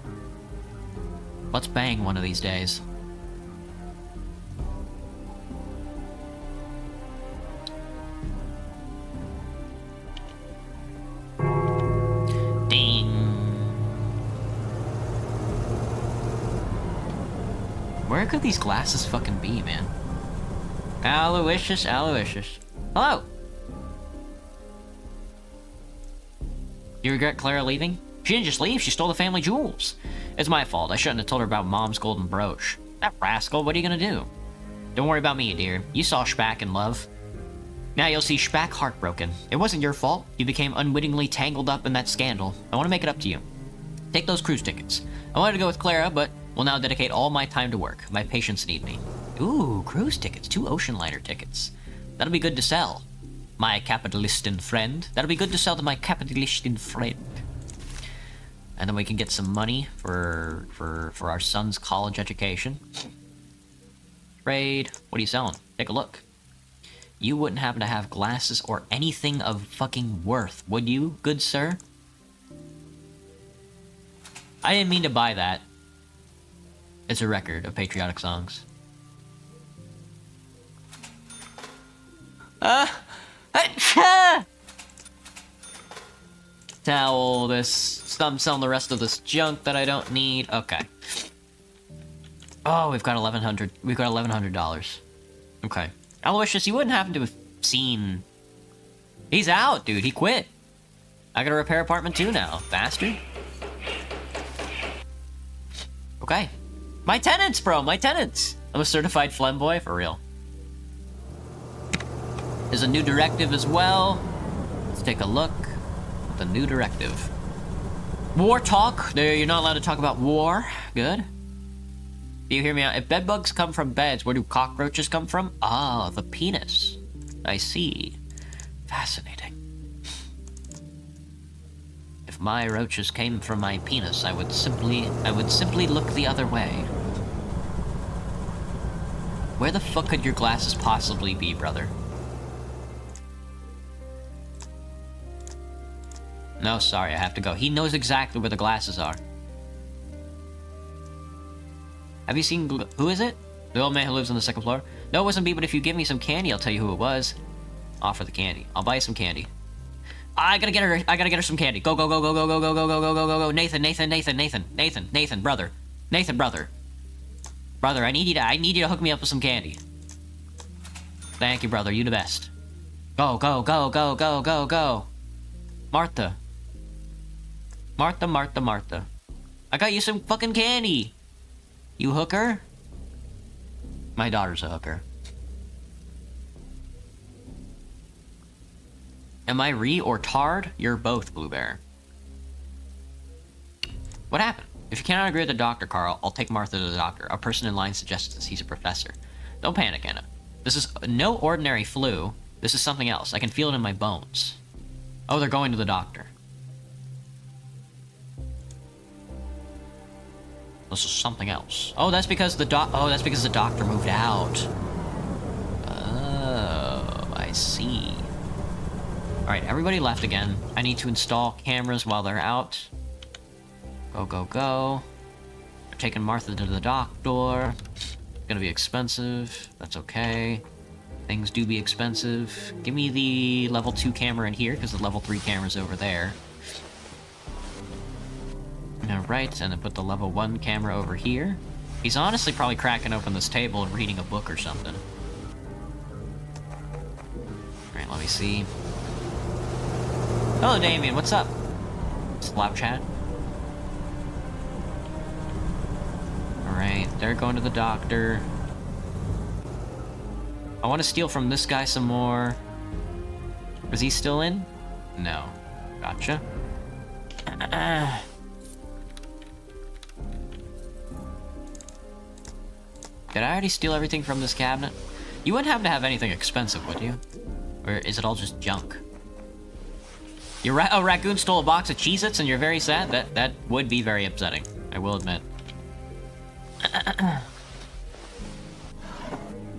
Let's bang one of these days. Where could these glasses fucking be, man? Aloysius, Aloysius. Hello! You regret Clara leaving? She didn't just leave, she stole the family jewels. It's my fault, I shouldn't have told her about Mom's golden brooch. That rascal, what are you gonna do? Don't worry about me, dear. You saw Shpak in love. Now you'll see Shpak heartbroken. It wasn't your fault. You became unwittingly tangled up in that scandal. I want to make it up to you. Take those cruise tickets. I wanted to go with Clara, but will now dedicate all my time to work. My patients need me. Ooh, cruise tickets. 2 ocean liner tickets. That'll be good to sell. My capitalisten friend. That'll be good to sell to my capitalisten friend. And then we can get some money for our son's college education. Trade. What are you selling? Take a look. You wouldn't happen to have glasses or anything of fucking worth, would you, good sir? I didn't mean to buy that. It's a record of patriotic songs. Towel, this. I'm selling the rest of this junk that I don't need. Okay. Oh, we've got $1,100. We've got $1,100. Okay. Aloysius, you wouldn't happen to have seen... He's out, dude. He quit. I gotta repair apartment 2 now, bastard. Okay. My tenants, bro. My tenants. I'm a certified flamboy, for real. There's a new directive as well. Let's take a look. The new directive. War talk. There, you're not allowed to talk about war. Good. Do you hear me out? If bedbugs come from beds, where do cockroaches come from? Ah, the penis. I see. Fascinating. If my roaches came from my penis, I would simply look the other way. Where the fuck could your glasses possibly be, brother? No, sorry, I have to go. He knows exactly where the glasses are. Have you seen... Who is it? The old man who lives on the 2nd floor? No, it wasn't me, but if you give me some candy, I'll tell you who it was. Offer the candy. I'll buy you some candy. I gotta get her some candy. Go, go, go, go, go, go, go, go, go, go, go, go, go. Nathan, brother. Nathan, brother. Brother, I need you to hook me up with some candy. Thank you, brother. You the best. Go, go, go, go, go, go, go. Martha. Martha. I got you some fucking candy. You hooker? My daughter's a hooker. Am I or tard? You're both, Blue Bear. What happened? If you cannot agree with the doctor, Carl, I'll take Martha to the doctor. A person in line suggests this. He's a professor. Don't panic, Anna. This is no ordinary flu. This is something else. I can feel it in my bones. Oh, they're going to the doctor. This is something else. Oh, that's because the doctor moved out. Oh, I see. Alright, everybody left again. I need to install cameras while they're out. Go, go, go. We're taking Martha to the doctor. It's gonna be expensive. That's okay. Things do be expensive. Give me the level 2 camera in here, because the level 3 camera's over there. Alright, and then put the level 1 camera over here. He's honestly probably cracking open this table and reading a book or something. Alright, let me see. Hello, Damien, what's up? Slap chat. Alright, they're going to the doctor. I want to steal from this guy some more. Was he still in? No. Gotcha. Did I already steal everything from this cabinet? You wouldn't happen to have anything expensive, would you? Or is it all just junk? A raccoon stole a box of Cheez-Its and you're very sad? That would be very upsetting, I will admit.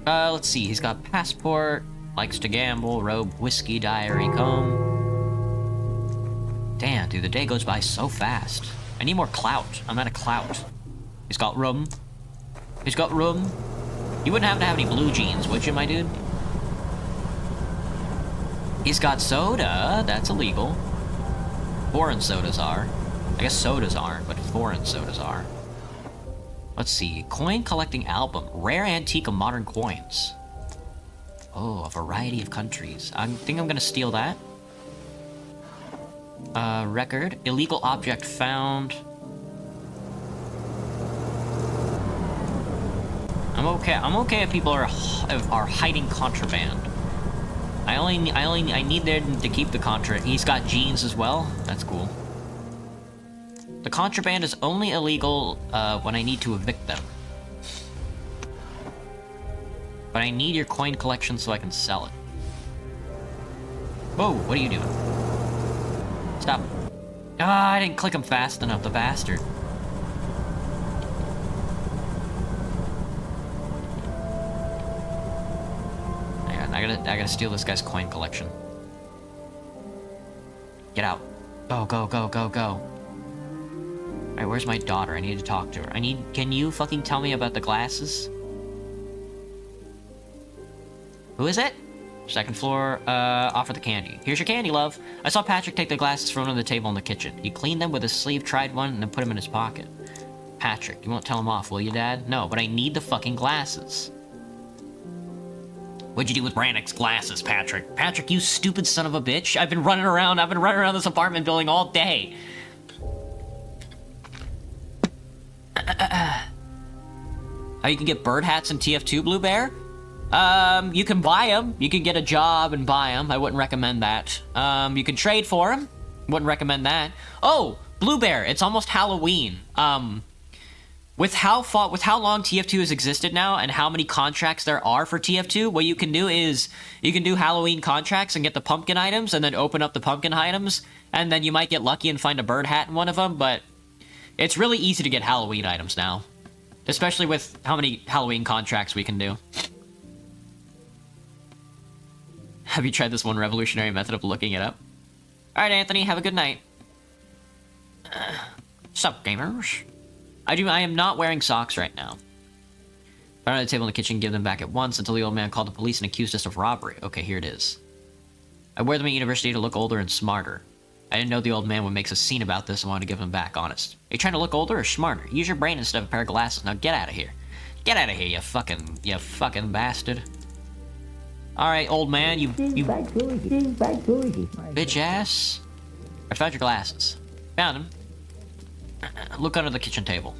Let's see. He's got passport, likes to gamble, robe, whiskey, diary, comb. Damn, dude, the day goes by so fast. I need more clout. I'm out of clout. He's got room. He's got room. You wouldn't happen to have any blue jeans, would you, my dude? He's got soda. That's illegal. Foreign sodas are. I guess sodas aren't, but foreign sodas are. Let's see. Coin collecting album. Rare antique of modern coins. Oh, a variety of countries. I think I'm gonna steal that. Record. Illegal object found. I'm okay if people are hiding contraband. I need them to keep the contra. He's got jeans as well. That's cool. The contraband is only illegal when I need to evict them. But I need your coin collection so I can sell it. Whoa, what are you doing? Stop. Ah, I didn't click him fast enough, the bastard. I gotta steal this guy's coin collection. Get out. Go, go, go, go, go. Alright, where's my daughter? I need to talk to her. Can you fucking tell me about the glasses? Who is it? Second floor, offer the candy. Here's your candy, love. I saw Patrick take the glasses from under the table in the kitchen. He cleaned them with his sleeve, tried one, and then put them in his pocket. Patrick, you won't tell him off, will you, Dad? No, but I need the fucking glasses. What'd you do with Brannick's glasses, Patrick? Patrick, you stupid son of a bitch. I've been running around this apartment building all day. Oh, you can get bird hats in TF2, Blue Bear? You can buy them. You can get a job and buy them. I wouldn't recommend that. You can trade for them. Wouldn't recommend that. Oh, Blue Bear, it's almost Halloween. With how long TF2 has existed now and how many contracts there are for TF2, what you can do is you can do Halloween contracts and get the pumpkin items and then open up the pumpkin items, and then you might get lucky and find a bird hat in one of them, but it's really easy to get Halloween items now. Especially with how many Halloween contracts we can do. Have you tried this one revolutionary method of looking it up? Alright, Anthony, have a good night. Sup, gamers? I am not wearing socks right now. Put on the table in the kitchen, give them back at once until the old man called the police and accused us of robbery. Okay, here it is. I wear them at university to look older and smarter. I didn't know the old man would make a scene about this and wanted to give them back, honest. Are you trying to look older or smarter? Use your brain instead of a pair of glasses. Now get out of here. Get out of here, you fucking bastard. Alright, old man, you bitch ass. I found your glasses. Found them. Look under the kitchen table.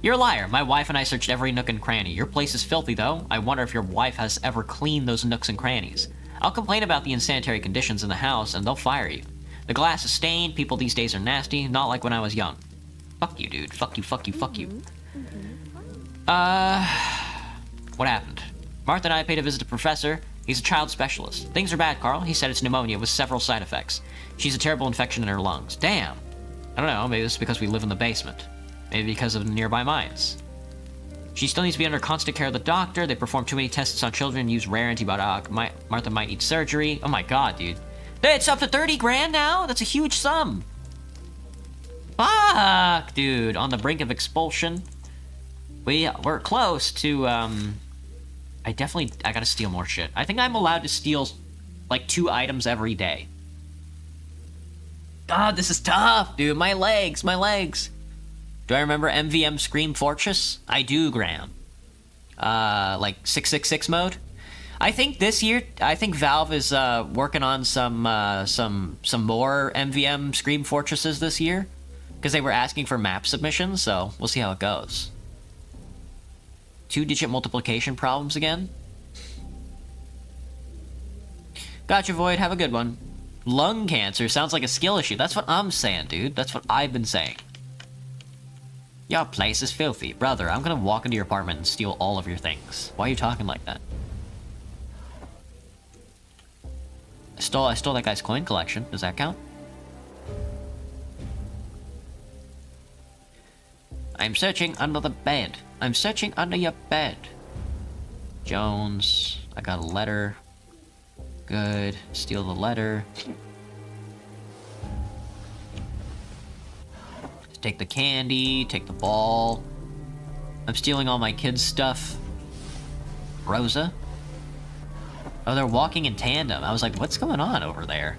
You're a liar. My wife and I searched every nook and cranny. Your place is filthy, though. I wonder if your wife has ever cleaned those nooks and crannies. I'll complain about the insanitary conditions in the house, and they'll fire you. The glass is stained. People these days are nasty. Not like when I was young. Fuck you, dude. Fuck you, fuck you, fuck you. What happened? Martha and I paid a visit to Professor. He's a child specialist. Things are bad, Carl. He said it's pneumonia with several side effects. She's a terrible infection in her lungs. Damn. I don't know, maybe it's because we live in the basement. Maybe because of the nearby mines. She still needs to be under constant care of the doctor. They perform too many tests on children and use rare antibiotic. Martha might need surgery. Oh my god, dude. It's up to 30 grand now? That's a huge sum. Fuck, dude. On the brink of expulsion. We're close to, I gotta steal more shit. I think I'm allowed to steal, like, 2 items every day. God, this is tough, dude. My legs. Do I remember MVM Scream Fortress? I do, Graham. Like 666 mode? I think this year, Valve is working on some more MVM Scream Fortresses this year. Because they were asking for map submissions, so we'll see how it goes. 2-digit multiplication problems again? Gotcha, Void. Have a good one. Lung cancer sounds like a skill issue. That's what I'm saying, dude. That's what I've been saying. Your place is filthy. Brother, I'm gonna walk into your apartment and steal all of your things. Why are you talking like that? I stole that guy's coin collection. Does that count? I'm searching under the bed. I'm searching under your bed. Jones. I got a letter. Good. Steal the letter. Take the candy, take the ball. I'm stealing all my kids' stuff. Rosa? Oh, they're walking in tandem. I was like, what's going on over there?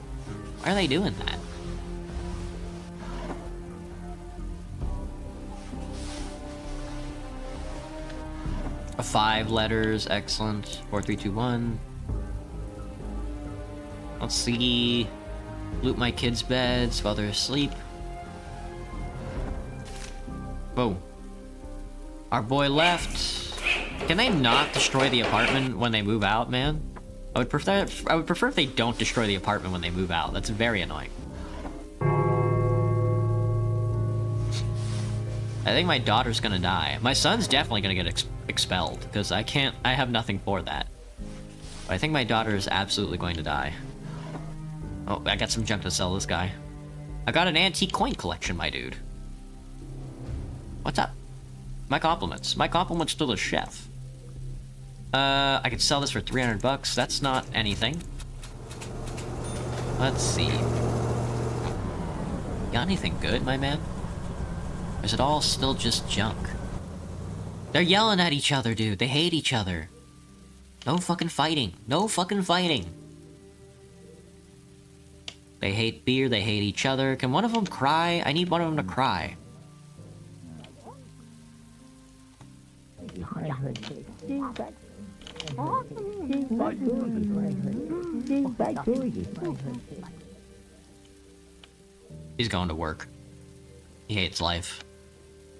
Why are they doing that? A 5 letters, excellent. 4, 3, 2, 1. Let's see. Loot my kids' beds while they're asleep. Whoa. Our boy left. Can they not destroy the apartment when they move out, man? I would prefer if they don't destroy the apartment when they move out. That's very annoying. I think my daughter's gonna die. My son's definitely gonna get expelled, because I have nothing for that. But I think my daughter is absolutely going to die. Oh, I got some junk to sell this guy. I got an antique coin collection, my dude. What's up? My compliments. My compliments to the chef. I could sell this for 300 bucks. That's not anything. Let's see. Got anything good, my man? Or is it all still just junk? They're yelling at each other, dude. They hate each other. No fucking fighting. No fucking fighting. They hate beer, they hate each other. Can one of them cry? I need one of them to cry. He's going to work. He hates life.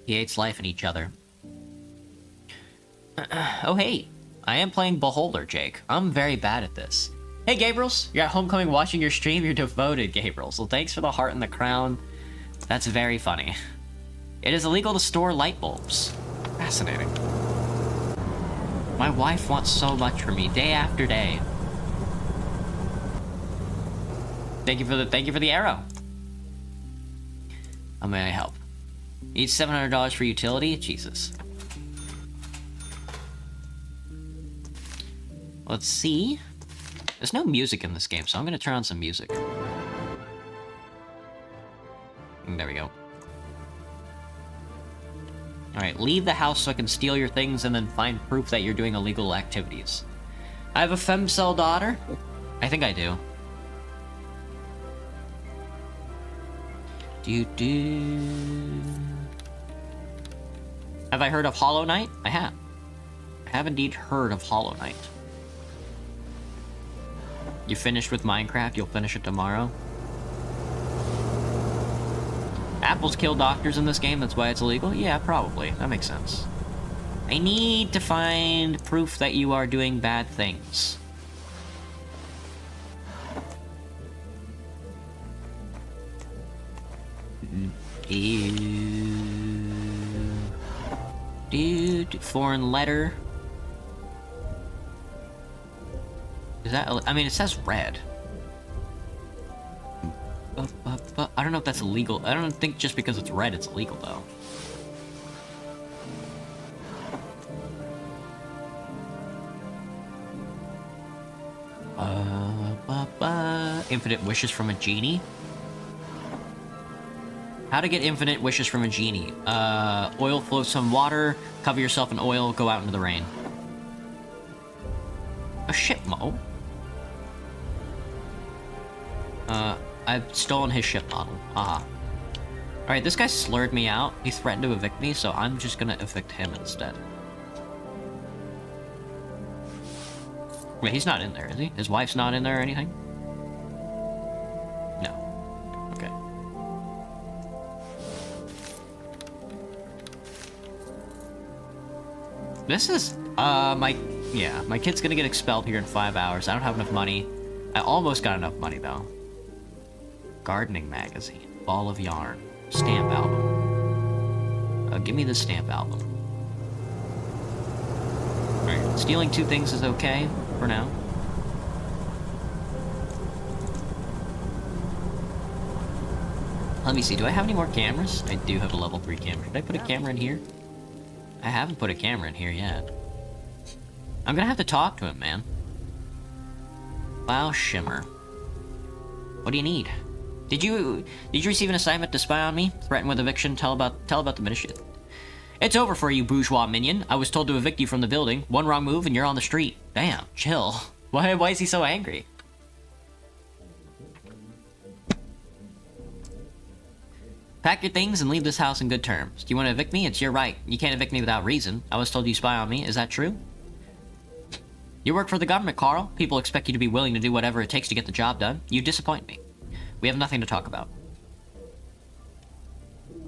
He hates life and each other. Oh hey, I am playing Beholder, Jake. I'm very bad at this. Hey Gabriels, you're at homecoming watching your stream, you're devoted, Gabriels. Well, thanks for the heart and the crown. That's very funny. It is illegal to store light bulbs. Fascinating. My wife wants so much from me, day after day. Thank you for the arrow. How may I help? Need $700 for utility? Jesus. Let's see. There's no music in this game, so I'm gonna turn on some music. There we go. Alright, leave the house so I can steal your things and then find proof that you're doing illegal activities. I have a femcell daughter? I think I do. Have I heard of Hollow Knight? I have. I have indeed heard of Hollow Knight. You finished with Minecraft? You'll finish it tomorrow? Apples kill doctors in this game, that's why it's illegal? Yeah, probably. That makes sense. I need to find proof that you are doing bad things. Dude, foreign letter. Is that? I mean, it says red. But I don't know if that's illegal. I don't think just because it's red, it's illegal though. Infinite wishes from a genie. How to get infinite wishes from a genie. Oil floats on water, cover yourself in oil, go out into the rain. A ship mo? I've stolen his ship model. Aha. Alright, this guy slurred me out. He threatened to evict me, so I'm just gonna evict him instead. Wait, he's not in there, is he? His wife's not in there or anything? No. Okay. This is, my kid's gonna get expelled here in 5 hours. I don't have enough money. I almost got enough money, though. Gardening magazine. Ball of yarn. Stamp album. Give me the stamp album. Alright, stealing 2 things is okay, for now. Let me see, do I have any more cameras? I do have a level 3 camera. Did I put a camera in here? I haven't put a camera in here yet. I'm gonna have to talk to him, man. Wow, Shimmer. What do you need? Did you receive an assignment to spy on me? Threaten with eviction? Tell about the ministry. It's over for you, bourgeois minion. I was told to evict you from the building. One wrong move and you're on the street. Damn, chill. Why is he so angry? Pack your things and leave this house in good terms. Do you want to evict me? It's your right. You can't evict me without reason. I was told you spy on me. Is that true? You work for the government, Carl. People expect you to be willing to do whatever it takes to get the job done. You disappoint me. We have nothing to talk about.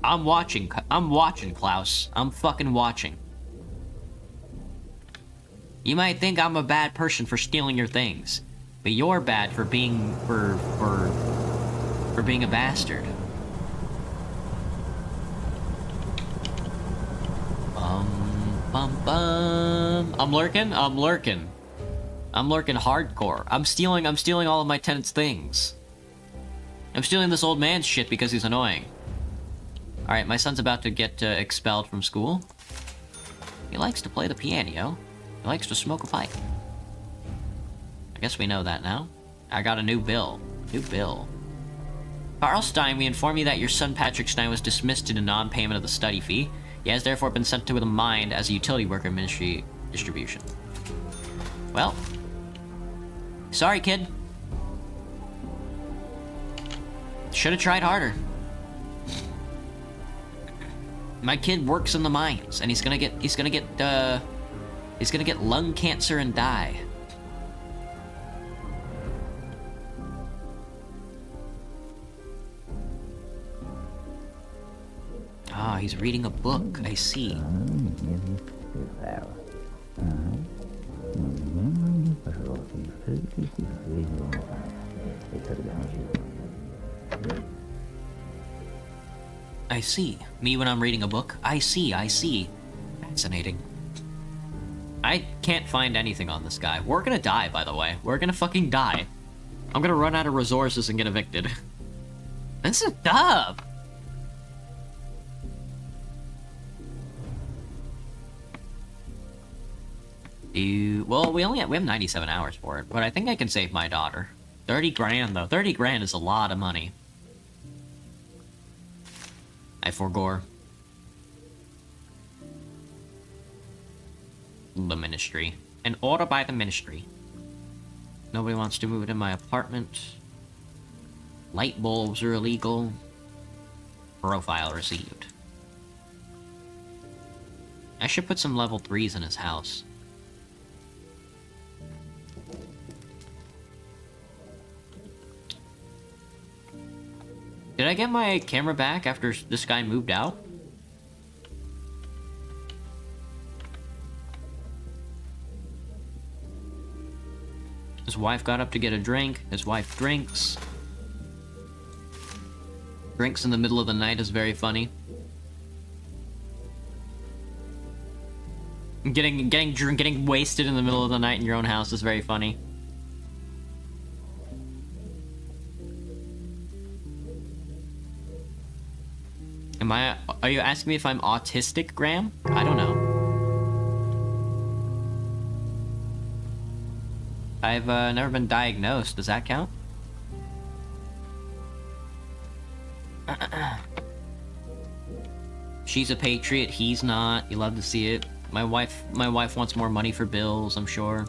I'm watching, Klaus. I'm fucking watching. You might think I'm a bad person for stealing your things, but you're bad for being, for being a bastard. I'm lurking hardcore. I'm stealing all of my tenants' things. I'm stealing this old man's shit because he's annoying. Alright, my son's about to get expelled from school. He likes to play the piano. He likes to smoke a pipe. I guess we know that now. I got a new bill. Carl Stein, we inform you that your son Patrick Stein was dismissed due to non-payment of the study fee. He has therefore been sent to the mine as a utility worker ministry distribution. Well. Sorry, kid. Should have tried harder. My kid works in the mines, and he's gonna get lung cancer and die. Ah, he's reading a book. I see. I see. Me when I'm reading a book? I see. Fascinating. I can't find anything on this guy. We're gonna die, by the way. We're gonna fucking die. I'm gonna run out of resources and get evicted. This is dumb! Well, we have 97 hours for it, but I think I can save my daughter. 30 grand, though. 30 grand is a lot of money. I forgore. The ministry. An order by the ministry. Nobody wants to move it in my apartment. Light bulbs are illegal. Profile received. I should put some level 3s in his house. Did I get my camera back after this guy moved out? His wife got up to get a drink. His wife drinks. Drinks in the middle of the night is very funny. Getting wasted in the middle of the night in your own house is very funny. Are you asking me if I'm autistic, Graham? I don't know. I've never been diagnosed. Does that count? She's a patriot. He's not. You love to see it. My wife wants more money for bills, I'm sure.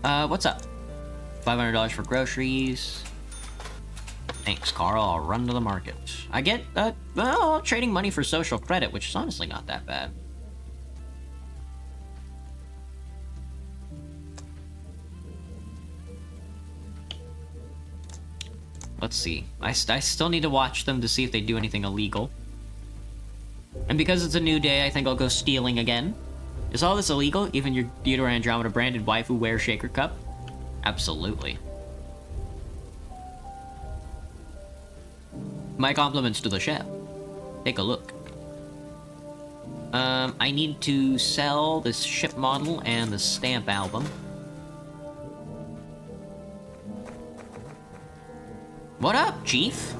What's up? $500 for groceries. Thanks, Carl. I'll run to the market. I get, well, trading money for social credit, which is honestly not that bad. Let's see. I still need to watch them to see if they do anything illegal. And because it's a new day, I think I'll go stealing again. Is all this illegal? Even your Theodore Andromeda branded waifu wear shaker cup? Absolutely. My compliments to the chef. Take a look. I need to sell this ship model and the stamp album. What up, Chief?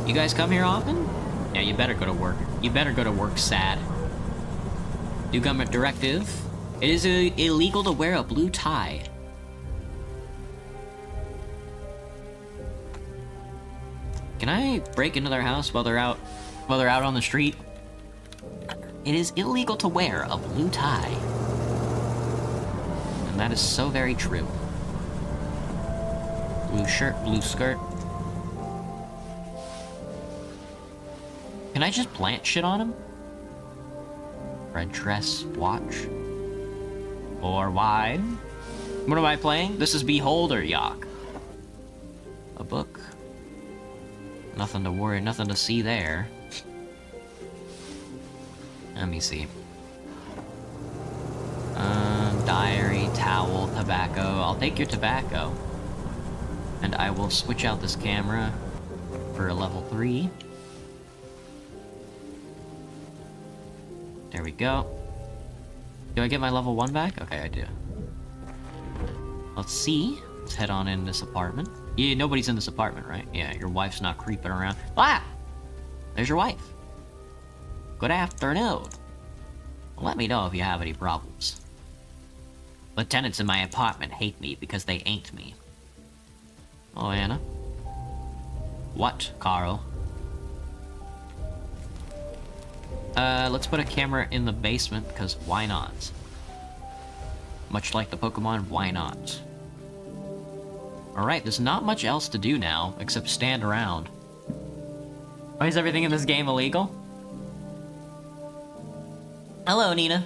You guys come here often? Yeah, you better go to work. You better go to work sad. New government directive. It is illegal to wear a blue tie. Can I break into their house while they're out on the street? It is illegal to wear a blue tie. And that is so very true. Blue shirt, blue skirt. Can I just plant shit on him? Red dress, watch. Or wide. What am I playing? This is Beholder Yacht. A book. Nothing to worry, nothing to see there. Let me see. Diary, towel, tobacco. I'll take your tobacco. And I will switch out this camera for a level 3. There we go. Do I get my level 1 back? Okay, I do. Let's see. Let's head on in this apartment. Yeah, nobody's in this apartment, right? Yeah, your wife's not creeping around. Ah! There's your wife. Good afternoon. Let me know if you have any problems. The tenants in my apartment hate me because they ain't me. Oh, Anna. What, Carl? Let's put a camera in the basement, because why not? Much like the Pokemon, why not? Alright, there's not much else to do now, except stand around. Why is everything in this game illegal? Hello, Nina.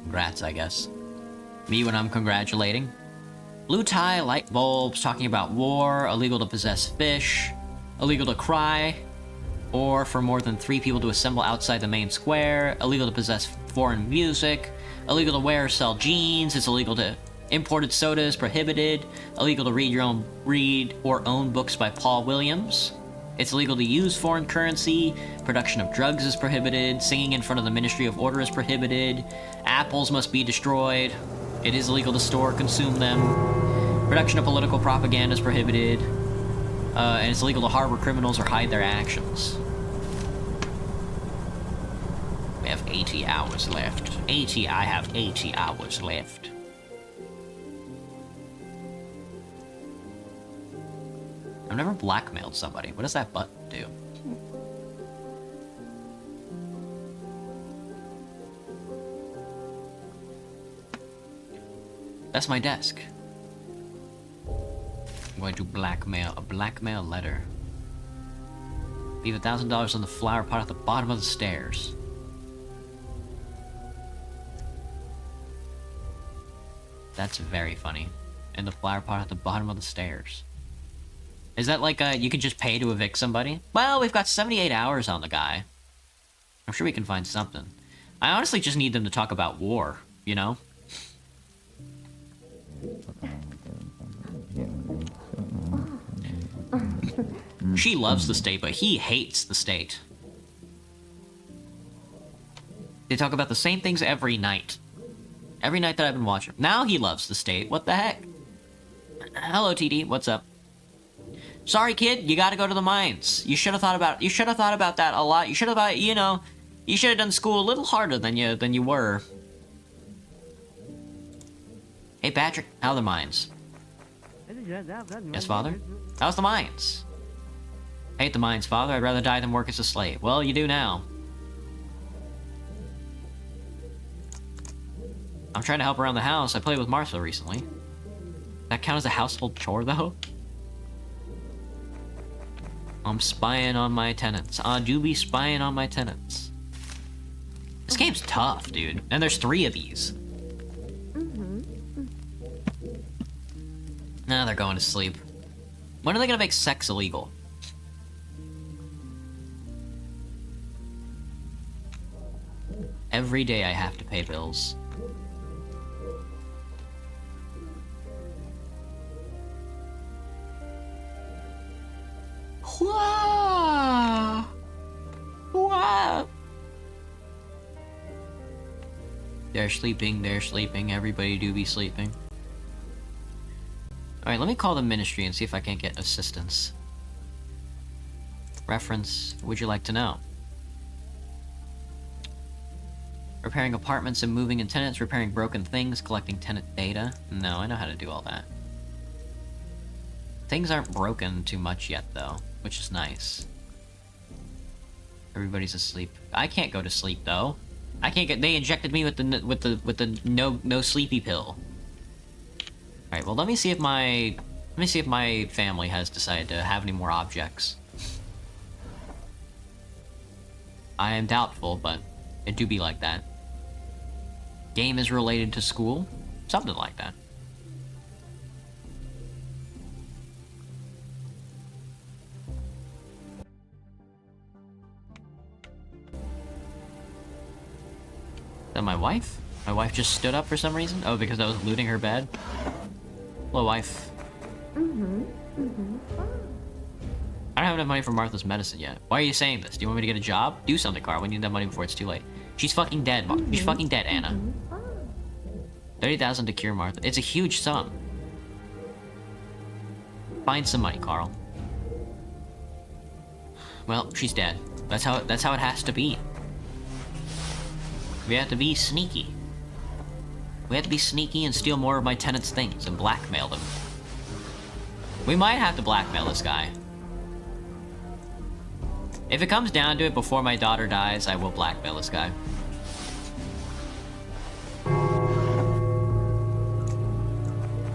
Congrats, I guess. Me when I'm congratulating. Blue tie, light bulbs, talking about war, illegal to possess fish, illegal to cry, or for more than 3 people to assemble outside the main square, illegal to possess foreign music, illegal to wear or sell jeans, it's illegal to imported soda is prohibited, illegal to read or own books by Paul Williams. It's illegal to use foreign currency, production of drugs is prohibited, singing in front of the Ministry of Order is prohibited, apples must be destroyed, it is illegal to store or consume them, production of political propaganda is prohibited, and it's illegal to harbor criminals or hide their actions. We have 80 hours left. I have 80 hours left. I've never blackmailed somebody. What does that button do? That's my desk. I'm going to blackmail a blackmail letter. Leave $1,000 on the flower pot at the bottom of the stairs. That's very funny. And the flower pot at the bottom of the stairs. Is that like you can just pay to evict somebody? Well, we've got 78 hours on the guy. I'm sure we can find something. I honestly just need them to talk about war, you know? She loves the state, but he hates the state. They talk about the same things every night. Every night that I've been watching. Now he loves the state. What the heck? Hello, TD. What's up? Sorry, kid. You gotta go to the mines. You should have thought about that a lot. You should have, you know, you should have done school a little harder than you were. Hey, Patrick. How are the mines? Yes, Father? How's the mines? I hate the mines, Father. I'd rather die than work as a slave. Well, you do now. I'm trying to help around the house. I played with Martha recently. That count as a household chore, though? I'm spying on my tenants. I do be spying on my tenants. This game's tough, dude. And there's 3 of these. Now they're going to sleep. When are they gonna make sex illegal? Every day I have to pay bills. Wow. Wow. They're sleeping, everybody do be sleeping. Alright, let me call the ministry and see if I can't get assistance. Reference, would you like to know? Repairing apartments and moving in tenants, repairing broken things, collecting tenant data. No, I know how to do all that. Things aren't broken too much yet, though, which is nice. Everybody's asleep. I can't go to sleep, though. I can't get. They injected me with the no sleepy pill. All right. Well, let me see if my family has decided to have any more objects. I am doubtful, but it do be like that. Game is related to school, something like that. Is that my wife? My wife just stood up for some reason? Oh, because I was looting her bed? Hello, wife. I don't have enough money for Martha's medicine yet. Why are you saying this? Do you want me to get a job? Do something, Carl. We need that money before it's too late. She's fucking dead, She's fucking dead, Anna. 30,000 to cure Martha. It's a huge sum. Find some money, Carl. Well, she's dead. That's how it has to be. We have to be sneaky. We have to be sneaky and steal more of my tenants' things and blackmail them. We might have to blackmail this guy. If it comes down to it, before my daughter dies, I will blackmail this guy.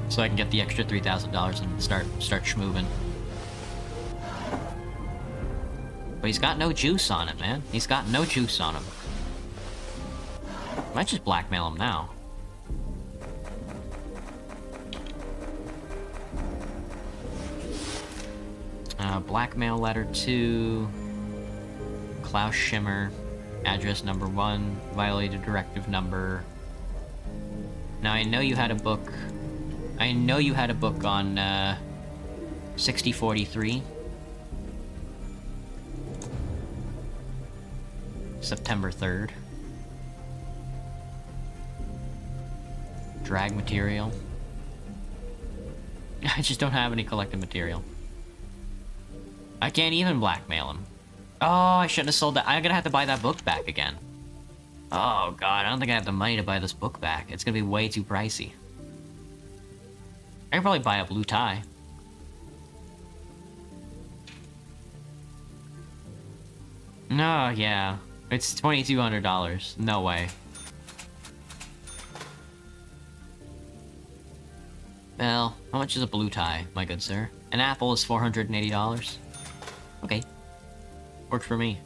So I can get the extra $3,000 and start schmoovin'. But he's got no juice on it, man. He's got no juice on him. Might just blackmail him now. Blackmail letter 2. Klaus Schimmer. Address number 1. Violated directive number. Now I know you had a book. I know you had a book on 6043. September 3rd. Drag material. I just don't have any collected material. I can't even blackmail him. Oh, I shouldn't have sold that. I'm gonna have to buy that book back again. Oh god, I don't think I have the money to buy this book back. It's gonna be way too pricey. I can probably buy a blue tie. No, yeah. It's $2,200. No way. Well, how much is a blue tie, my good sir? An apple is $480. Okay. Works for me.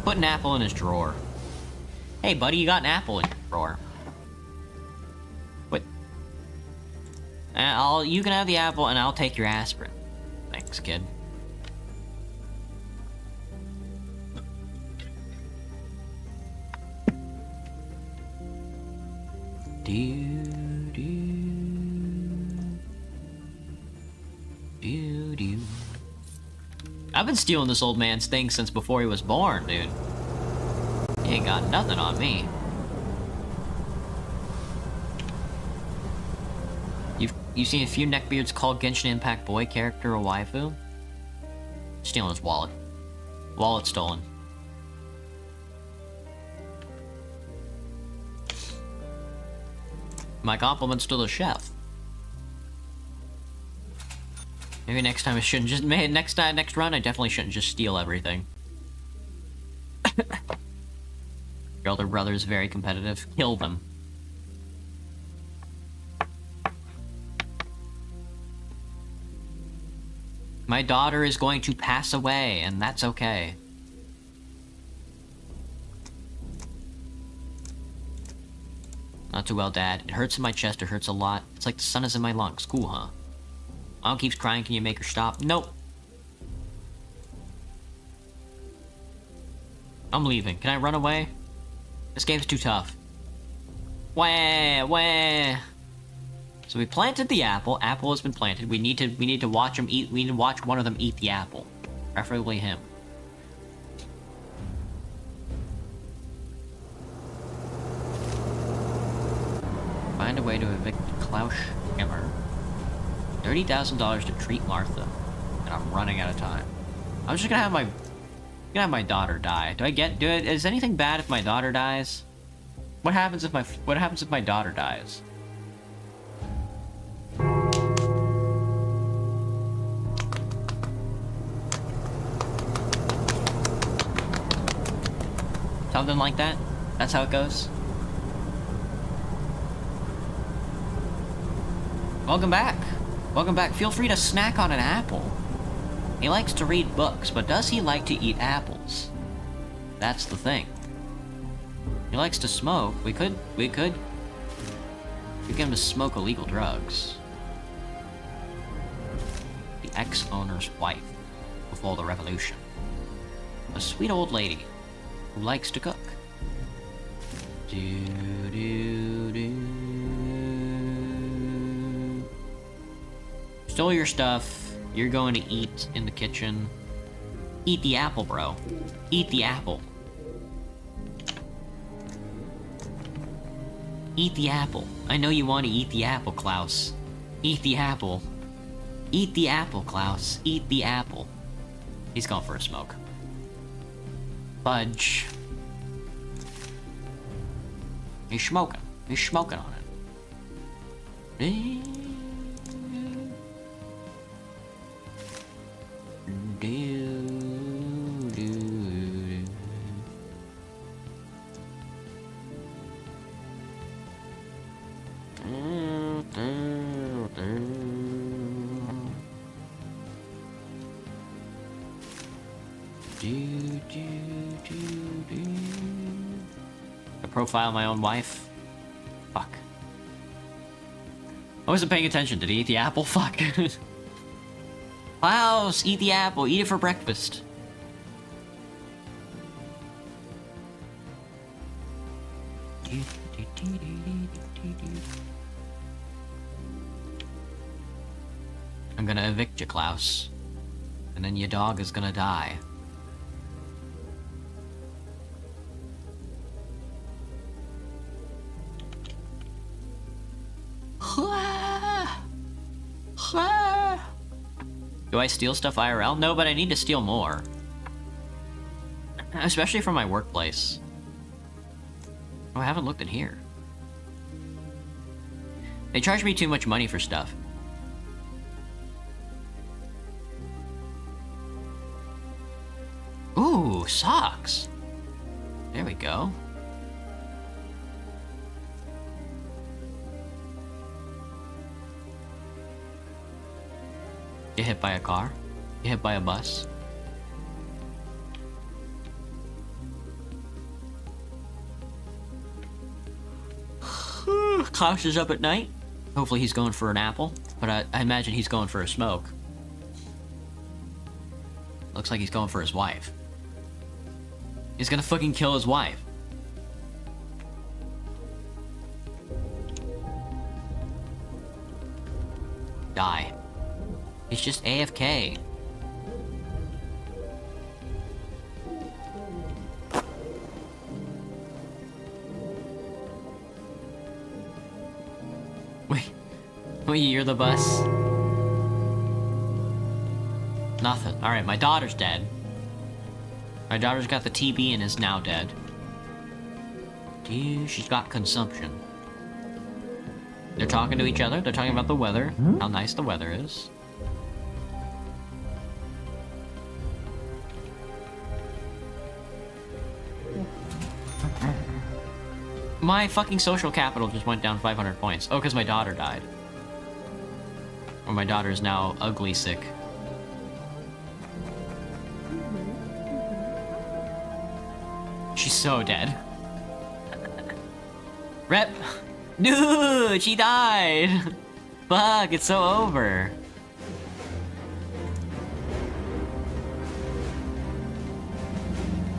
Put an apple in his drawer. Hey, buddy, you got an apple in your drawer. What? You can have the apple, and I'll take your aspirin. Thanks, kid. I've been stealing this old man's things since before he was born, dude. He ain't got nothing on me. You've seen a few neckbeards called Genshin Impact boy character a waifu? Stealing his wallet. Wallet stolen. My compliments to the chef. Maybe next time I shouldn't just... next run I definitely shouldn't just steal everything. Your older brother is very competitive. Kill them. My daughter is going to pass away, and that's okay. Not too well, Dad. It hurts in my chest, it hurts a lot. It's like the sun is in my lungs. Cool, huh? Mom keeps crying, can you make her stop? Nope. I'm leaving. Can I run away? This game's too tough. Wah. So we planted the apple. Apple has been planted. We need to watch them eat. We need to watch one of them eat the apple. Preferably him. Find a way to evict Klaus Schimmer. $30,000 to treat Martha. And I'm running out of time. I'm just gonna have my daughter die. Is anything bad if my daughter dies? What happens if my daughter dies? Something like that? That's how it goes? Welcome back. Welcome back. Feel free to snack on an apple. He likes to read books, but does he like to eat apples? That's the thing. He likes to smoke. We could get him to smoke illegal drugs. The ex-owner's wife before the revolution. A sweet old lady who likes to cook. Stole your stuff. You're going to eat in the kitchen. Eat the apple, bro. Eat the apple. Eat the apple. I know you want to eat the apple, Klaus. Eat the apple. Eat the apple, Klaus. Eat the apple. He's going for a smoke. Fudge. He's smoking. He's smoking on it. I profile my own wife. Fuck. I wasn't paying attention. Did he eat the apple? Fuck. Klaus, eat the apple. Eat it for breakfast. I'm gonna evict you, Klaus. And then your dog is gonna die. Do I steal stuff IRL? No, but I need to steal more. Especially from my workplace. Oh, I haven't looked in here. They charge me too much money for stuff. Ooh, socks. There we go. Get hit by a car? Get hit by a bus? Klaus is up at night. Hopefully he's going for an apple, but I imagine he's going for a smoke. Looks like he's going for his wife. He's gonna fucking kill his wife. Die. He's just AFK. Wait, you're the bus? Nothing. Alright, my daughter's dead. My daughter's got the TB and is now dead. Dude, she's got consumption. They're talking to each other. They're talking about the weather. How nice the weather is. My fucking social capital just went down 500 points. Oh, because my daughter died. Or my daughter is now ugly sick. She's so dead. Rep! Dude, she died! Fuck, it's so over.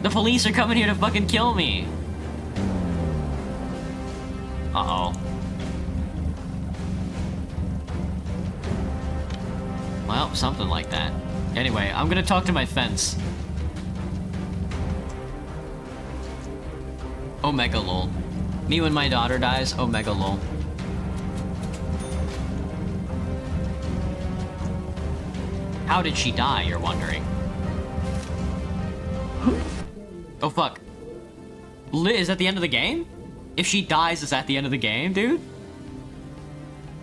The police are coming here to fucking kill me. Uh-oh. Well, something like that. Anyway, I'm gonna talk to my fence. Omega lol. Me when my daughter dies, Omega lol. How did she die, you're wondering? Oh fuck. Is that the end of the game? If she dies, is that the end of the game, dude?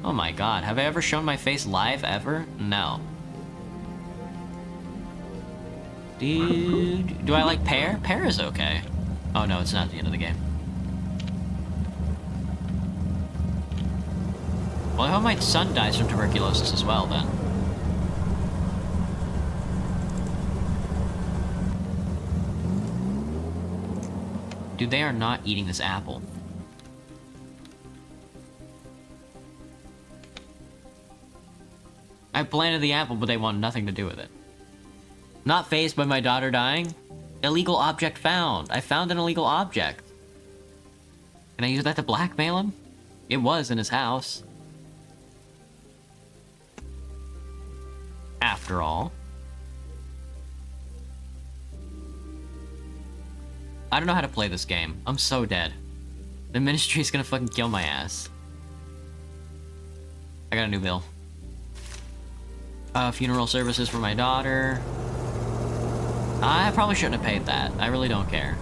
Oh my god, have I ever shown my face live ever? No. Dude, do I like Pear? Pear is okay. Oh no, it's not the end of the game. Well, I hope my son dies from tuberculosis as well, then. Dude, they are not eating this apple. I planted the apple, but they want nothing to do with it. Not fazed by my daughter dying. Illegal object found. I found an illegal object. Can I use that to blackmail him? It was in his house. After all. I don't know how to play this game. I'm so dead. The ministry's gonna fucking kill my ass. I got a new bill. Funeral services for my daughter. I probably shouldn't have paid that. I really don't care.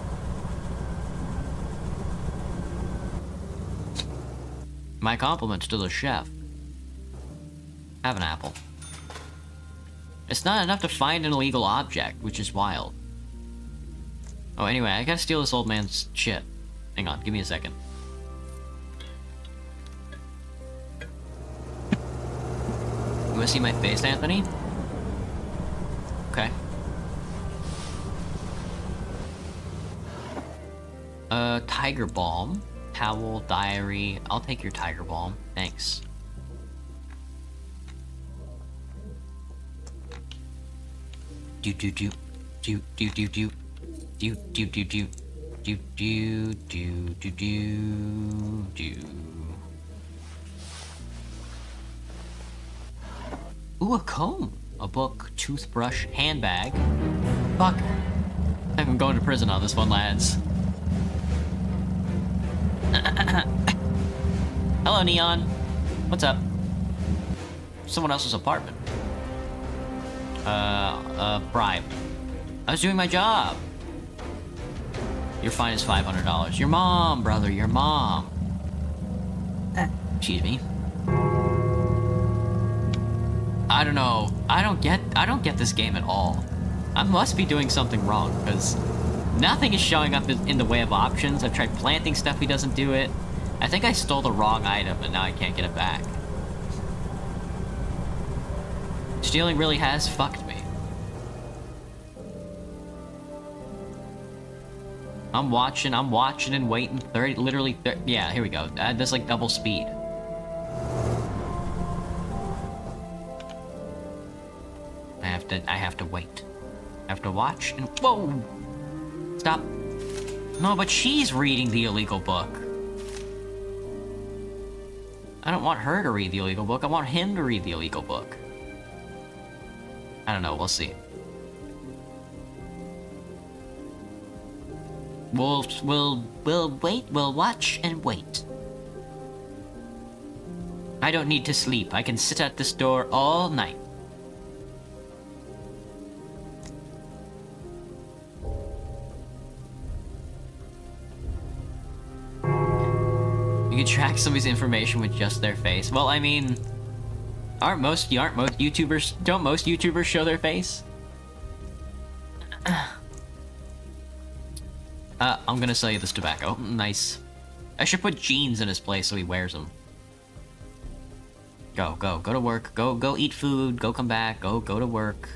My compliments to the chef. Have an apple. It's not enough to find an illegal object, which is wild. Oh, anyway, I gotta steal this old man's shit. Hang on, give me a second. You wanna see my face, Anthony? Okay. Tiger balm. Towel, diary. I'll take your tiger balm. Thanks. Do do do. Do do do do. Do do do do. Do do do do do do. Ooh, a comb. A book, toothbrush, handbag. Fuck. I think I'm going to prison on this one, lads. Hello, Neon. What's up? Someone else's apartment. Bribe. I was doing my job. Your fine is $500. Your mom, brother, your mom. Excuse me. I don't know. I don't get this game at all. I must be doing something wrong, because nothing is showing up in the way of options. I've tried planting stuff, he doesn't do it. I think I stole the wrong item, and now I can't get it back. Stealing really has fucked me. I'm watching and waiting. Yeah, here we go. There's like double speed. I have to wait. I have to watch and whoa! Stop. No, but she's reading the illegal book. I don't want her to read the illegal book. I want him to read the illegal book. I don't know. We'll see. We'll wait. We'll watch and wait. I don't need to sleep. I can sit at this door all night. You can track somebody's information with just their face. Well, I mean, don't most YouTubers show their face? I'm gonna sell you this tobacco. Nice. I should put jeans in his place so he wears them. Go to work. Go eat food. Go come back. Go to work.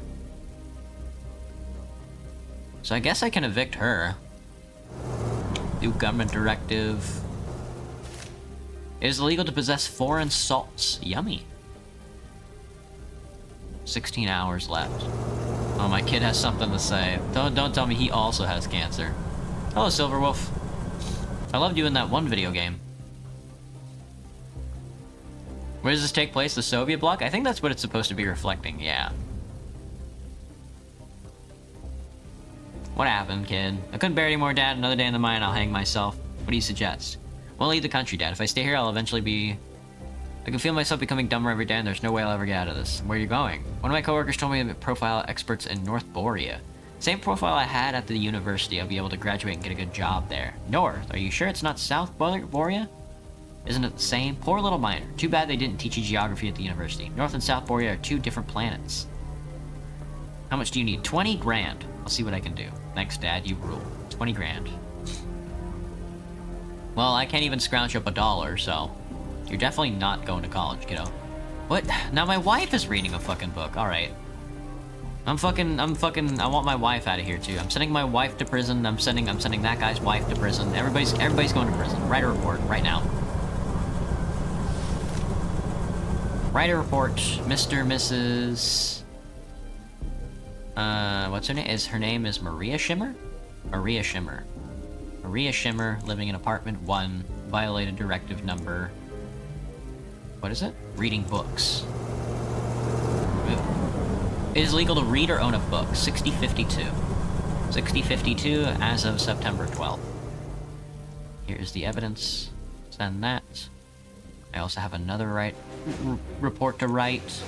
So I guess I can evict her. New government directive. It is illegal to possess foreign salts. Yummy. 16 hours left. Oh, my kid has something to say. Don't tell me he also has cancer. Hello, Silverwolf. I loved you in that one video game. Where does this take place? The Soviet bloc? I think that's what it's supposed to be reflecting, yeah. What happened, kid? I couldn't bear anymore, Dad. Another day in the mine, I'll hang myself. What do you suggest? I won't leave the country, Dad. If I stay here, I'll eventually be... I can feel myself becoming dumber every day, and there's no way I'll ever get out of this. Where are you going? One of my coworkers told me to profile experts in North Borea. Same profile I had at the university. I'll be able to graduate and get a good job there. North? Are you sure it's not South Borea? Isn't it the same? Poor little miner. Too bad they didn't teach you geography at the university. North and South Borea are two different planets. How much do you need? 20 grand. I'll see what I can do. Thanks, Dad. You rule. 20 grand. Well, I can't even scrounge up $1, so... You're definitely not going to college, kiddo. What? Now my wife is reading a fucking book. Alright. I want my wife out of here, too. I'm sending my wife to prison. I'm sending that guy's wife to prison. Everybody's going to prison. Write a report, right now. Write a report, Mr. Mrs... what's her name? Her name is Maria Shimmer? Maria Shimmer. Maria Shimmer, living in apartment 1, violated directive number... What is it? Reading books. It is legal to read or own a book. 6052. 6052 as of September 12th. Here's the evidence. Send that. I also have another report to write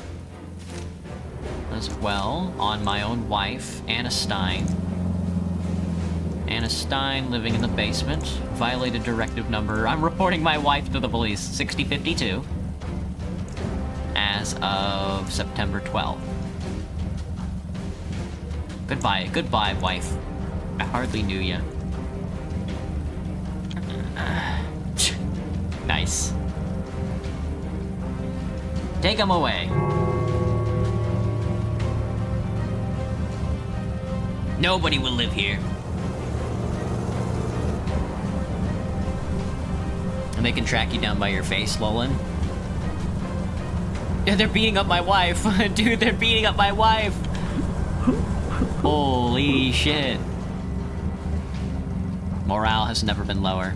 as well on my own wife, Anna Stein. Anna Stein living in the basement. Violated directive number. I'm reporting my wife to the police. 6052. As of September 12th. Goodbye, wife. I hardly knew you. Nice. Take him away. Nobody will live here. And they can track you down by your face, Lolan. Yeah, they're beating up my wife. Dude, they're beating up my wife. Holy shit. Morale has never been lower.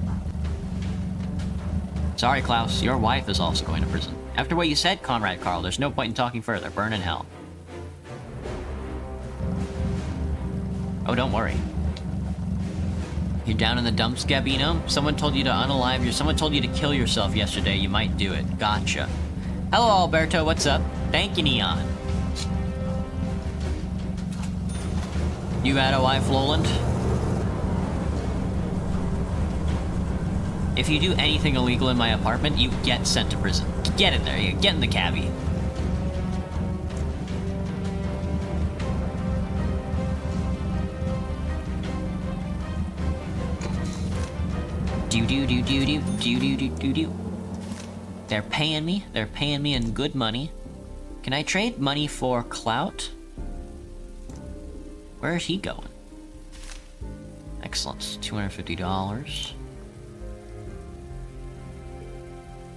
Sorry, Klaus, your wife is also going to prison. After what you said, Comrade Carl, there's no point in talking further. Burn in hell. Oh, don't worry. You're down in the dumps, Gabino? Someone told you to unalive your... Someone told you to kill yourself yesterday. You might do it. Gotcha. Hello, Alberto. What's up? Thank you, Neon. You had a wife, Loland? If you do anything illegal in my apartment, you get sent to prison. Get in there. Get in the cabbie. Do. They're paying me. They're paying me in good money. Can I trade money for clout? Where is he going? Excellent. $250.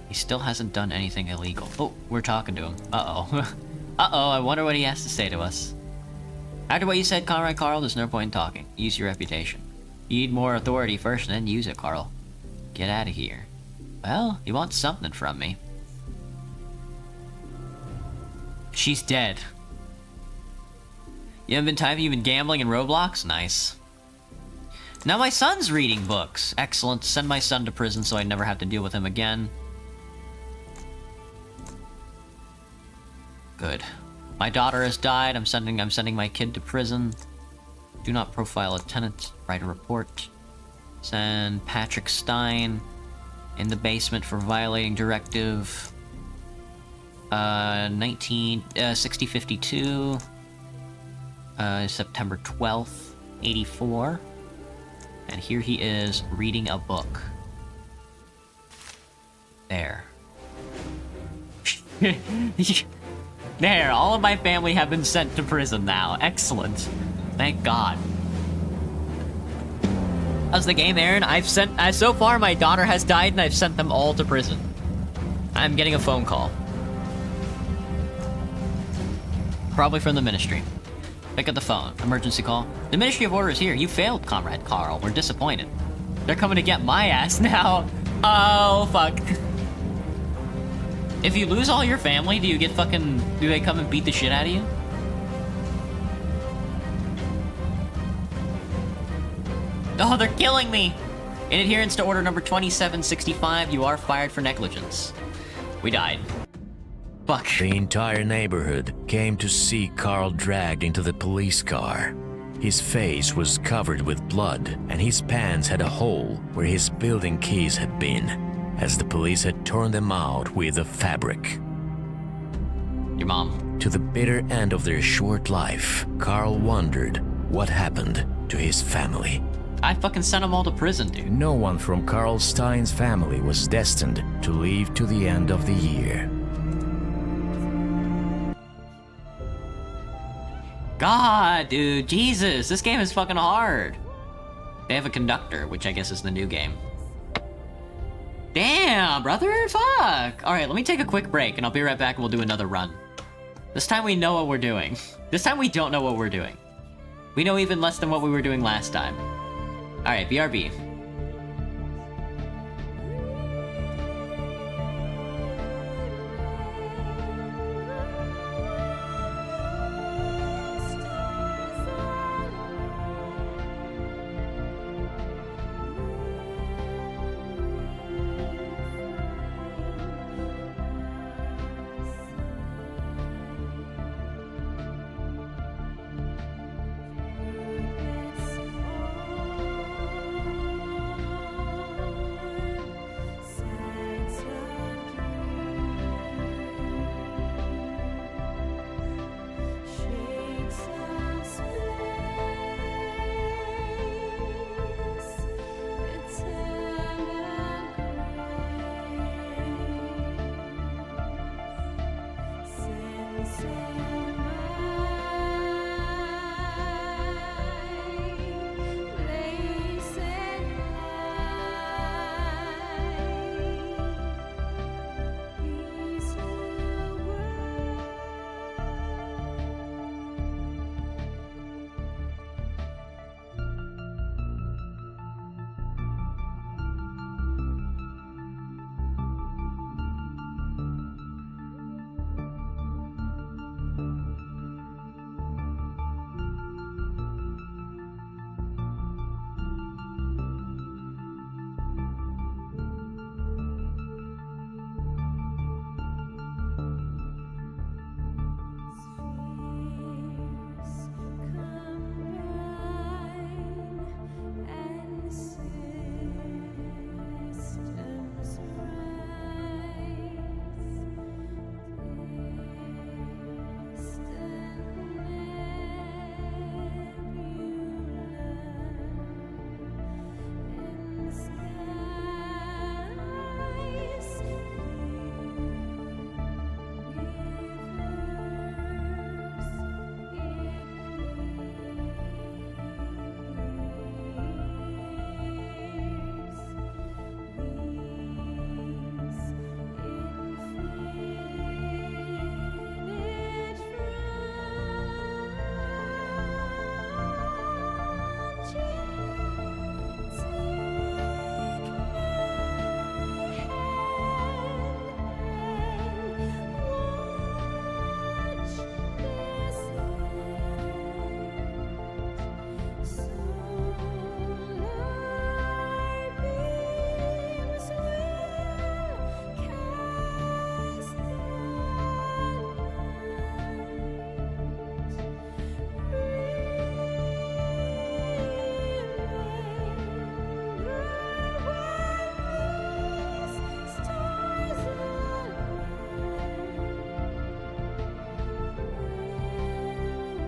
He still hasn't done anything illegal. Oh, we're talking to him. Uh-oh. Uh-oh, I wonder what he has to say to us. After what you said, Comrade Carl, there's no point in talking. Use your reputation. You need more authority first, and then use it, Carl. Get out of here. Well, he wants something from me. She's dead. You haven't been typing, you've been gambling in Roblox? Nice. Now my son's reading books. Excellent. Send my son to prison so I never have to deal with him again. Good. My daughter has died. I'm sending my kid to prison. Do not profile a tenant. Write a report. Send Patrick Stein in the basement for violating directive 6052. September 12th, 84. And here he is reading a book. There. There, all of my family have been sent to prison now. Excellent. Thank God. How's the game, Aaron? So far my daughter has died and I've sent them all to prison. I'm getting a phone call. Probably from the ministry. Pick up the phone. Emergency call. The Ministry of Order is here. You failed, Comrade Carl. We're disappointed. They're coming to get my ass now. Oh, fuck. If you lose all your family, do they come and beat the shit out of you? Oh, they're killing me! In adherence to order number 2765, you are fired for negligence. We died. Fuck. The entire neighborhood came to see Carl dragged into the police car. His face was covered with blood, and his pants had a hole where his building keys had been, as the police had torn them out with a fabric. Your mom. To the bitter end of their short life, Carl wondered what happened to his family. I fucking sent them all to prison, dude. No one from Carl Stein's family was destined to live to the end of the year. God, dude, Jesus, this game is fucking hard. They have a conductor, which I guess is the new game. Damn, brother, fuck. All right, let me take a quick break, and I'll be right back, and we'll do another run. This time we know what we're doing. This time we don't know what we're doing. We know even less than what we were doing last time. All right, BRB.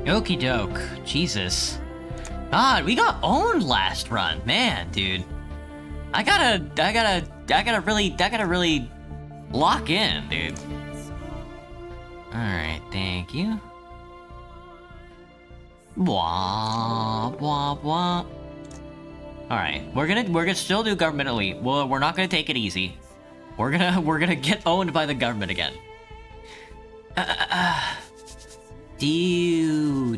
Okie doke. Jesus. God, we got owned last run. Man, dude. I gotta really lock in, dude. Alright, thank you. Blah, blah, blah. Alright, we're gonna still do government elite. Well, we're not gonna take it easy. We're gonna get owned by the government again. Do.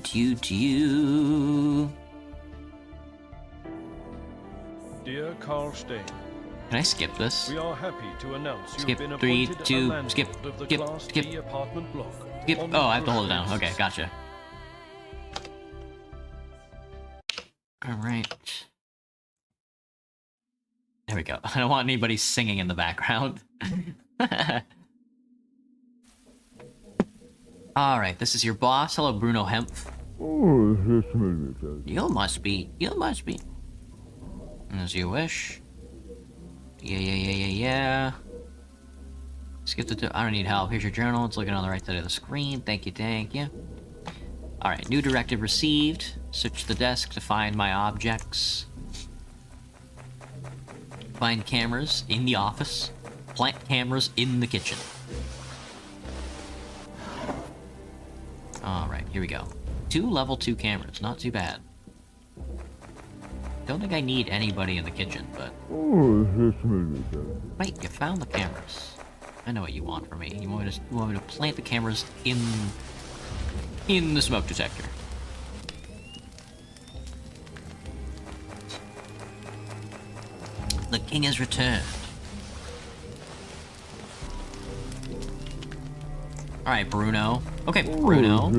Dear Carl Stain, Can I skip this? we are happy to announce Skip you've been 3, appointed 2, a landlord skip, of the skip, Class skip. D apartment block. Skip. on Oh, I have to hold it Crushville down. Okay, 6. gotcha. Alright. There we go. I don't want anybody singing in the background. Alright, this is your boss. Hello, Bruno Hempf. You must be. As you wish. Yeah. Skip the... I don't need help. Here's your journal. It's looking on the right side of the screen. Thank you. Alright, new directive received. Search the desk to find my objects. Find cameras in the office. Plant cameras in the kitchen. Alright, here we go. 2 level 2 cameras. Not too bad. Don't think I need anybody in the kitchen, but... Wait, you found the cameras. I know what you want from me. You want me to plant the cameras in the smoke detector. The king has returned. Alright, Bruno. Okay, Bruno.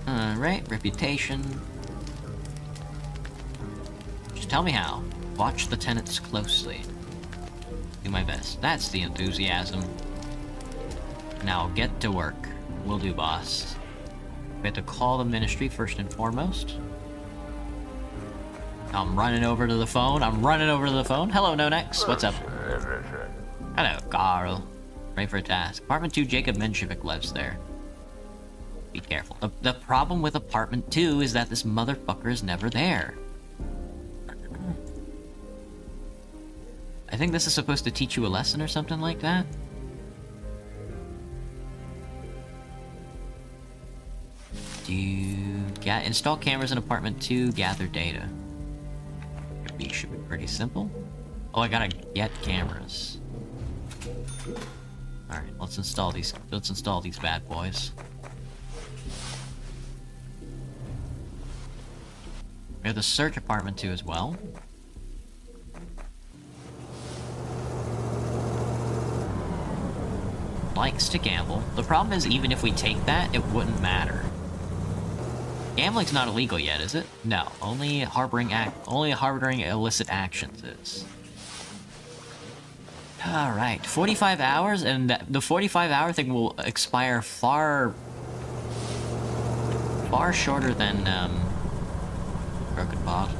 Alright, reputation. Just tell me how. Watch the tenants closely. Do my best. That's the enthusiasm. Now get to work. Will do, boss. We have to call the ministry first and foremost. I'm running over to the phone. Hello, Nonex. What's up? Hello, Carl. Ready for a task. Apartment 2, Jacob Menshevik lives there. Be careful. The problem with apartment 2 is that this motherfucker is never there. I think this is supposed to teach you a lesson or something like that. Install cameras in apartment 2, gather data. Should be pretty simple. Oh, I gotta get cameras. Alright, let's install these bad boys. We have the search apartment 2 as well. Likes to gamble. The problem is, even if we take that, it wouldn't matter. Gambling's not illegal yet, is it? No, only harboring illicit actions is. Alright, 45 hours, and the 45-hour thing will expire far shorter than, Broken Bottle.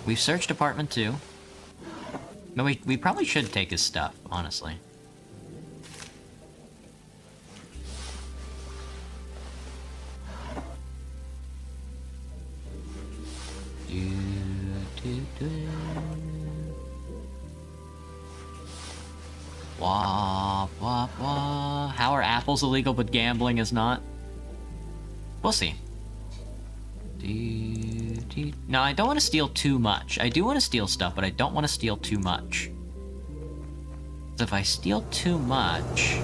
We've searched apartment 2. No, we probably should take his stuff, honestly. Wah, wah, wah. How are apples illegal but gambling is not? We'll see. No, I don't want to steal too much. I do want to steal stuff, but I don't want to steal too much. So if I steal too much,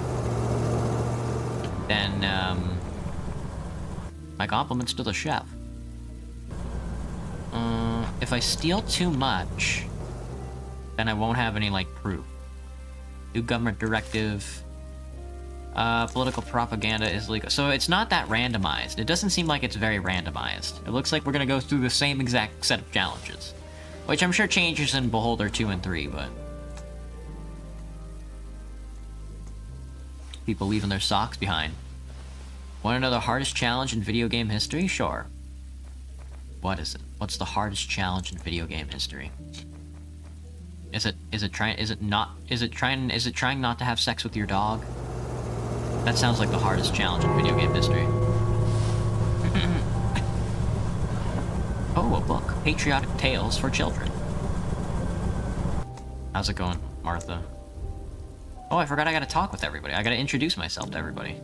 then, my compliments to the chef. If I steal too much, then I won't have any, like, proof. New government directive. Political propaganda is legal. So it's not that randomized. It doesn't seem like it's very randomized. It looks like we're gonna go through the same exact set of challenges. Which I'm sure changes in Beholder 2 and 3, but... people leaving their socks behind. Want to know the hardest challenge in video game history? Sure. What is it? What's the hardest challenge in video game history? Is it trying not to have sex with your dog? That sounds like the hardest challenge in video game history. Oh, a book. Patriotic Tales for Children. How's it going, Martha? Oh, I forgot I gotta talk with everybody. I gotta introduce myself to everybody.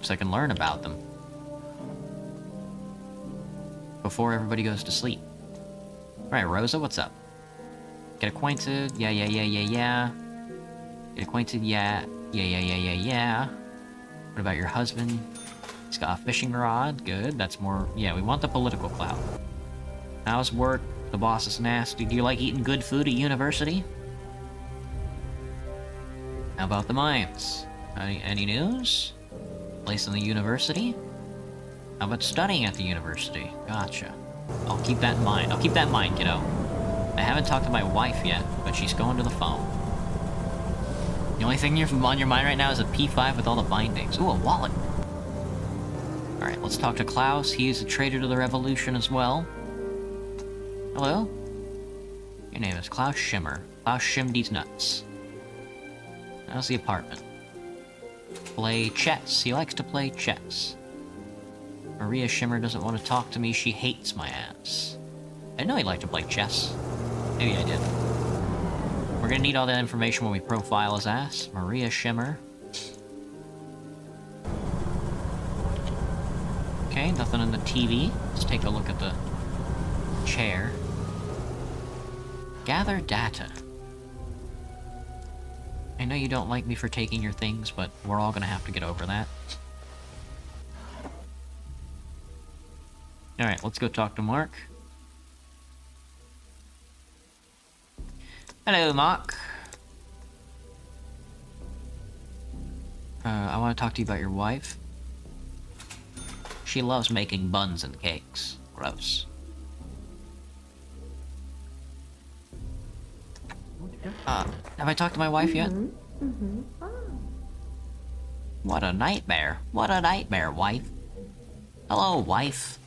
So I can learn about them. Before everybody goes to sleep. Alright, Rosa, what's up? Get acquainted, yeah. Get acquainted, yeah. What about your husband? He's got a fishing rod, good. That's more, yeah, we want the political clout. How's work? The boss is nasty. Do you like eating good food at university? How about the mines? Any news? Place in the university? How about studying at the university? Gotcha. I'll keep that in mind. I'll keep that in mind, kiddo. I haven't talked to my wife yet, but she's going to the phone. The only thing on your mind right now is a P5 with all the bindings. Ooh, a wallet. Alright, let's talk to Klaus. He's a traitor to the revolution as well. Hello? Your name is Klaus Schimmer. Klaus Schim these nuts. How's the apartment? Play chess. He likes to play chess. Maria Schimmer doesn't want to talk to me. She hates my ass. I didn't know he liked to play chess. Maybe I did. We're gonna need all that information when we profile his ass. Maria Schimmer. Okay, nothing on the TV. Let's take a look at the chair. Gather data. I know you don't like me for taking your things, but we're all gonna have to get over that. Alright, let's go talk to Mark. Hello, Mark. I want to talk to you about your wife. She loves making buns and cakes. Gross. Have I talked to my wife yet? What a nightmare. What a nightmare, wife. Hello, wife.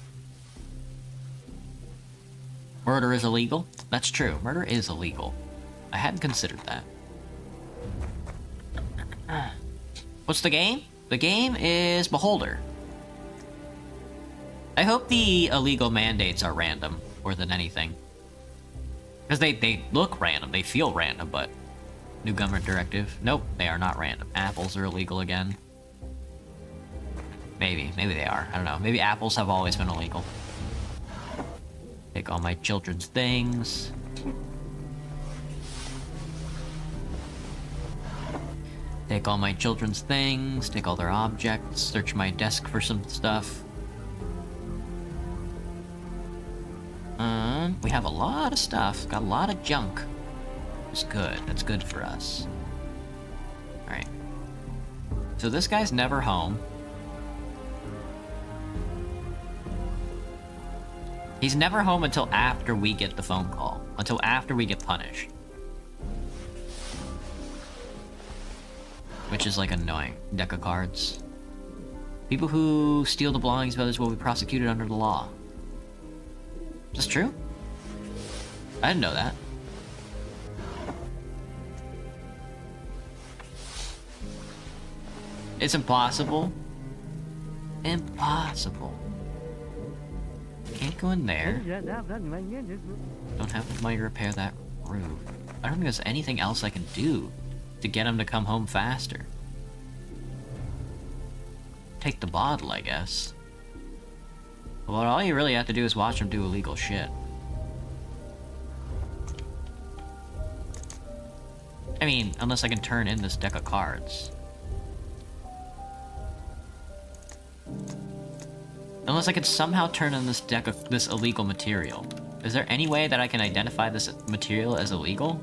Murder is illegal? That's true. Murder is illegal. I hadn't considered that. What's the game? The game is Beholder. I hope the illegal mandates are random more than anything. Because they look random, they feel random, but New government directive. Nope, they are not random. Apples are illegal again. Maybe they are. I don't know. Maybe apples have always been illegal. Take all my children's things. Take all my children's things, take all their objects, search my desk for some stuff. We have a lot of stuff, got a lot of junk. It's good, that's good for us. Alright. So this guy's never home. He's never home until after we get the phone call. Until after we get punished. Which is like annoying. Deck of cards. People who steal the belongings of others will be prosecuted under the law. Is this true? I didn't know that. It's impossible. Impossible. Can't go in there. Don't have the money to repair that roof. I don't think there's anything else I can do to get him to come home faster. Take the bottle, I guess. Well, all you really have to do is watch him do illegal shit. I mean, unless I can turn in this deck of cards. Unless I could somehow turn in this deck of this illegal material. Is there any way that I can identify this material as illegal?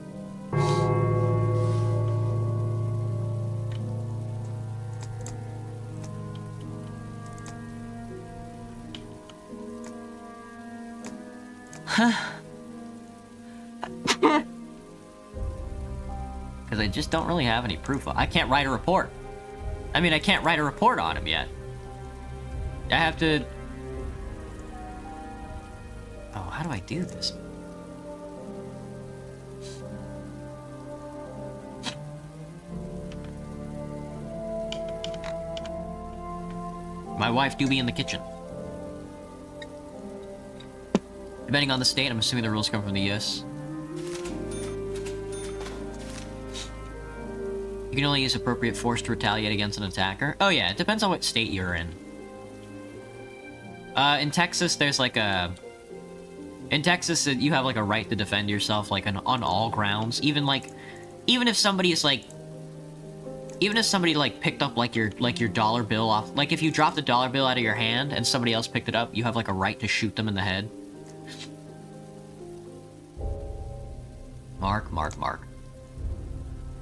Because I just don't really have any proof. I can't write a report. I mean, I can't write a report on him yet. I have to... Oh, how do I do this? My wife do be in the kitchen. Depending on the state, I'm assuming the rules come from the US. You can only use appropriate force to retaliate against an attacker. Oh yeah, it depends on what state you're in. In Texas, there's like a... In Texas, you have like a right to defend yourself, like on all grounds. Even if somebody is like... Even if somebody like picked up like your dollar bill off... Like if you dropped a dollar bill out of your hand and somebody else picked it up, you have like a right to shoot them in the head. Mark.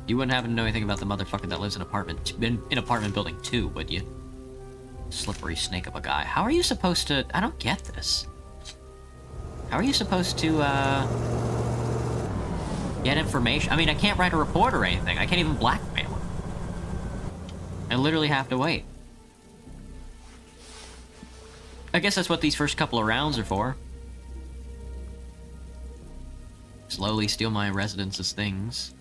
You wouldn't happen to know anything about the motherfucker that lives in apartment building 2, would you? Slippery snake of a guy. How are you supposed to... I don't get this. How are you supposed to, get information? I mean, I can't write a report or anything. I can't even blackmail him. I literally have to wait. I guess that's what these first couple of rounds are for. Slowly steal my residence's things.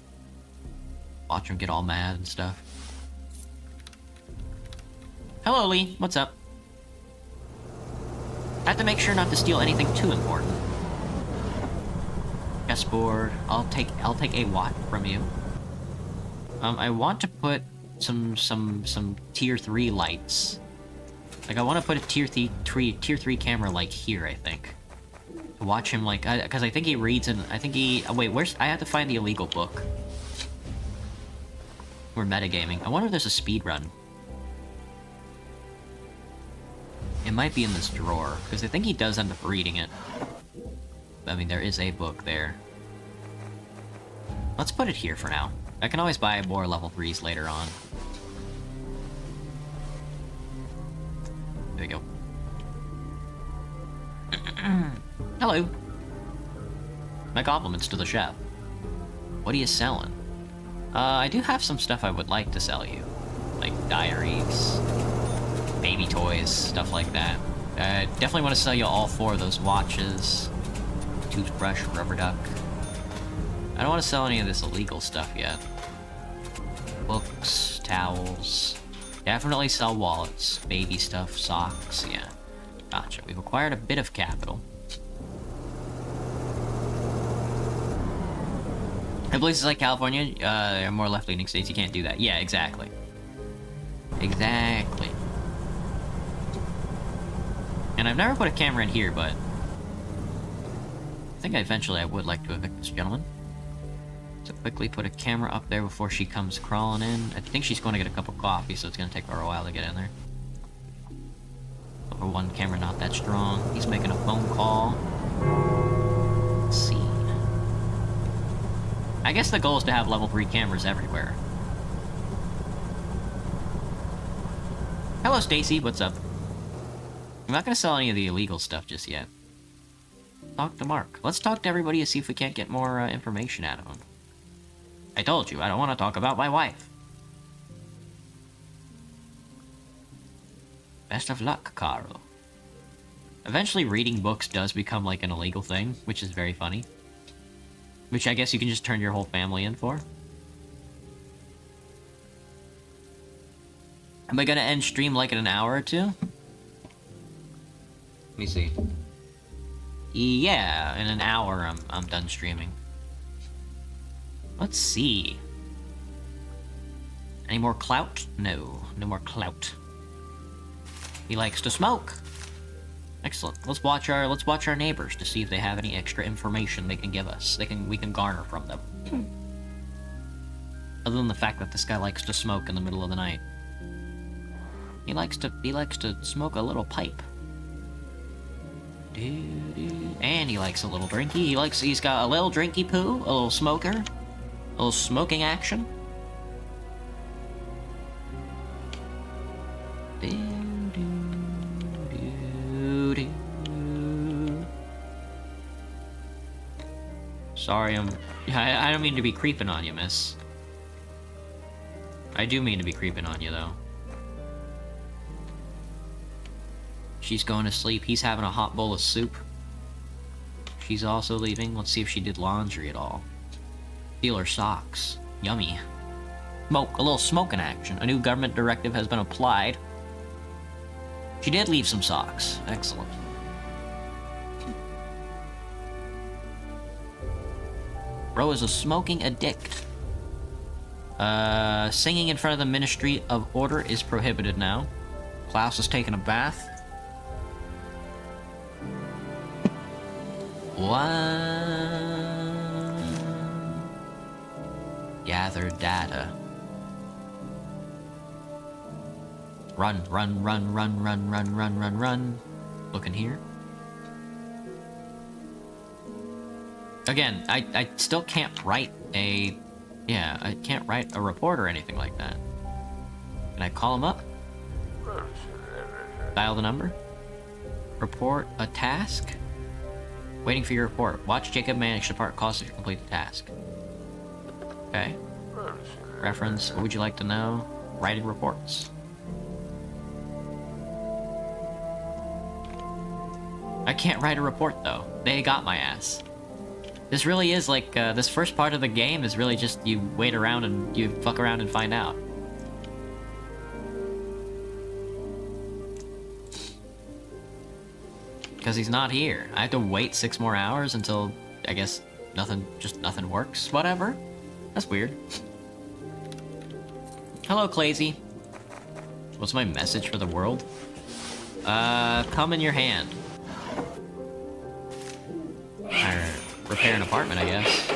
Watch him get all mad and stuff. Hello, Lee. What's up? I have to make sure not to steal anything too important. Chessboard. I'll take a watt from you. I want to put some tier 3 lights. Like I want to put a tier 3 camera like here, I think. To watch him like, because I think he reads and I think he. Oh, wait, where's? I have to find the illegal book. We're metagaming. I wonder if there's a speed run. It might be in this drawer, because I think he does end up reading it. I mean, there is a book there. Let's put it here for now. I can always buy more level 3s later on. There we go. Hello. My compliments to the chef. What are you selling? I do have some stuff I would like to sell you. Like diaries, baby toys, stuff like that. I definitely want to sell you all 4 of those watches. Toothbrush, rubber duck. I don't want to sell any of this illegal stuff yet. Books, towels. Definitely sell wallets, baby stuff, socks, yeah. Gotcha. We've acquired a bit of capital. In places like California, more left-leaning states, you can't do that. Yeah, exactly. Exactly. And I've never put a camera in here, but I think eventually I would like to evict this gentleman. So quickly put a camera up there before she comes crawling in. I think she's going to get a cup of coffee, so it's going to take her a while to get in there. Level 1 camera not that strong. He's making a phone call. Let's see. I guess the goal is to have level 3 cameras everywhere. Hello, Stacy. What's up? I'm not gonna sell any of the illegal stuff just yet. Talk to Mark. Let's talk to everybody and see if we can't get more information out of him. I told you, I don't want to talk about my wife. Best of luck, Carl. Eventually, reading books does become like an illegal thing, which is very funny. Which I guess you can just turn your whole family in for. Am I gonna end stream like in an hour or two? Let me see. Yeah, in an hour I'm done streaming. Let's see. Any more clout? No, no more clout. He likes to smoke. Excellent. Let's watch our neighbors to see if they have any extra information they can give us. We can garner from them. Other than the fact that this guy likes to smoke in the middle of the night. He likes to smoke a little pipe. And he likes a little drinky. He's got a little drinky poo, a little smoker, a little smoking action. Sorry, I don't mean to be creeping on you, miss. I do mean to be creeping on you, though. She's going to sleep. He's having a hot bowl of soup. She's also leaving. Let's see if she did laundry at all. Steal her socks. Yummy. Smoke. A little smoking action. A new government directive has been applied. She did leave some socks. Excellent. Bro is a smoking addict. Singing in front of the Ministry of Order is prohibited now. Klaus is taking a bath. Gather data. Run. Look in here. Again, I still can't write a... Yeah, I can't write a report or anything like that. Can I call him up? Dial the number. Report a task. Waiting for your report. Watch Jacob manage the part cost if you complete the task. Okay. Reference. What would you like to know? Writing reports. I can't write a report though. They got my ass. This really is like, this first part of the game is really just you wait around and you fuck around and find out. Because he's not here. I have to wait 6 more hours until, I guess, nothing works. Whatever. That's weird. Hello, Clazy. What's my message for the world? Come in your hand. Or repair an apartment, I guess.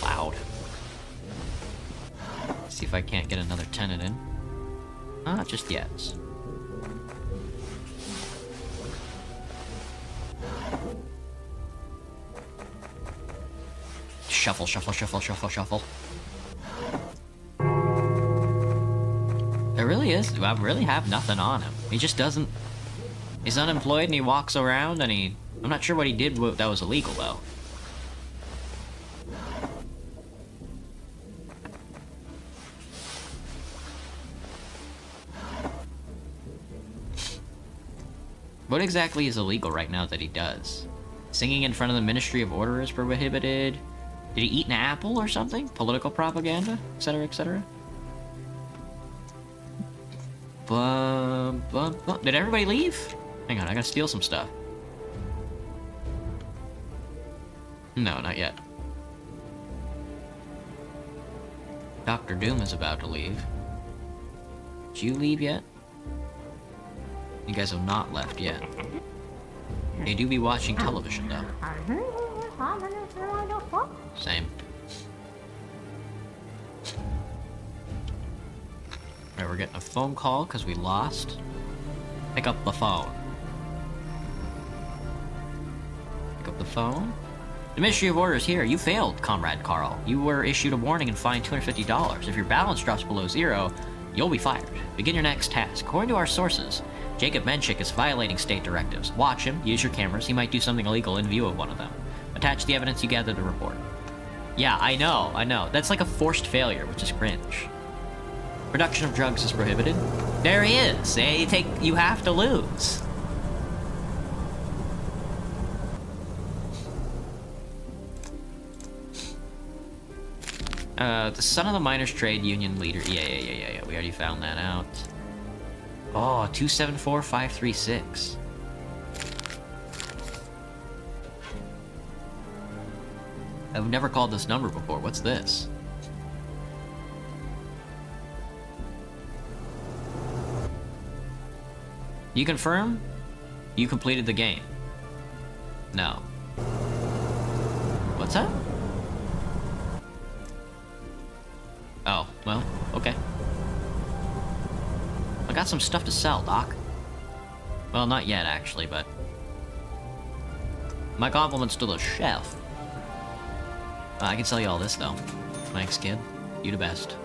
Loud. See if I can't get another tenant in. Not just yet. Shuffle. There really is. I really have nothing on him. He just doesn't... He's unemployed and he walks around and he... I'm not sure what he did that was illegal, though. What exactly is illegal right now that he does? Singing in front of the Ministry of Order is prohibited. Did he eat an apple or something? Political propaganda, etc., etc. Did everybody leave? Hang on, I gotta steal some stuff. No, not yet. Dr. Doom is about to leave. Did you leave yet? You guys have not left yet. They do be watching television, though. Same. Alright, we're getting a phone call because we lost. Pick up the phone. Pick up the phone. The Ministry of Order is here. You failed, Comrade Carl. You were issued a warning and fined $250. If your balance drops below 0, you'll be fired. Begin your next task. According to our sources, Jacob Menchik is violating state directives. Watch him, use your cameras, he might do something illegal in view of one of them. Attach the evidence you gather to report. Yeah, I know. That's like a forced failure, which is cringe. Production of drugs is prohibited. There he is. You have to lose. The son of the miners' trade union leader. Yeah. We already found that out. Oh, 274536. I've never called this number before. What's this? You confirm you completed the game? No. What's that? Oh, well, okay. I got some stuff to sell, Doc. Well, not yet, actually, but... My compliments to the chef. I can sell you all this, though. Thanks, kid. You the best.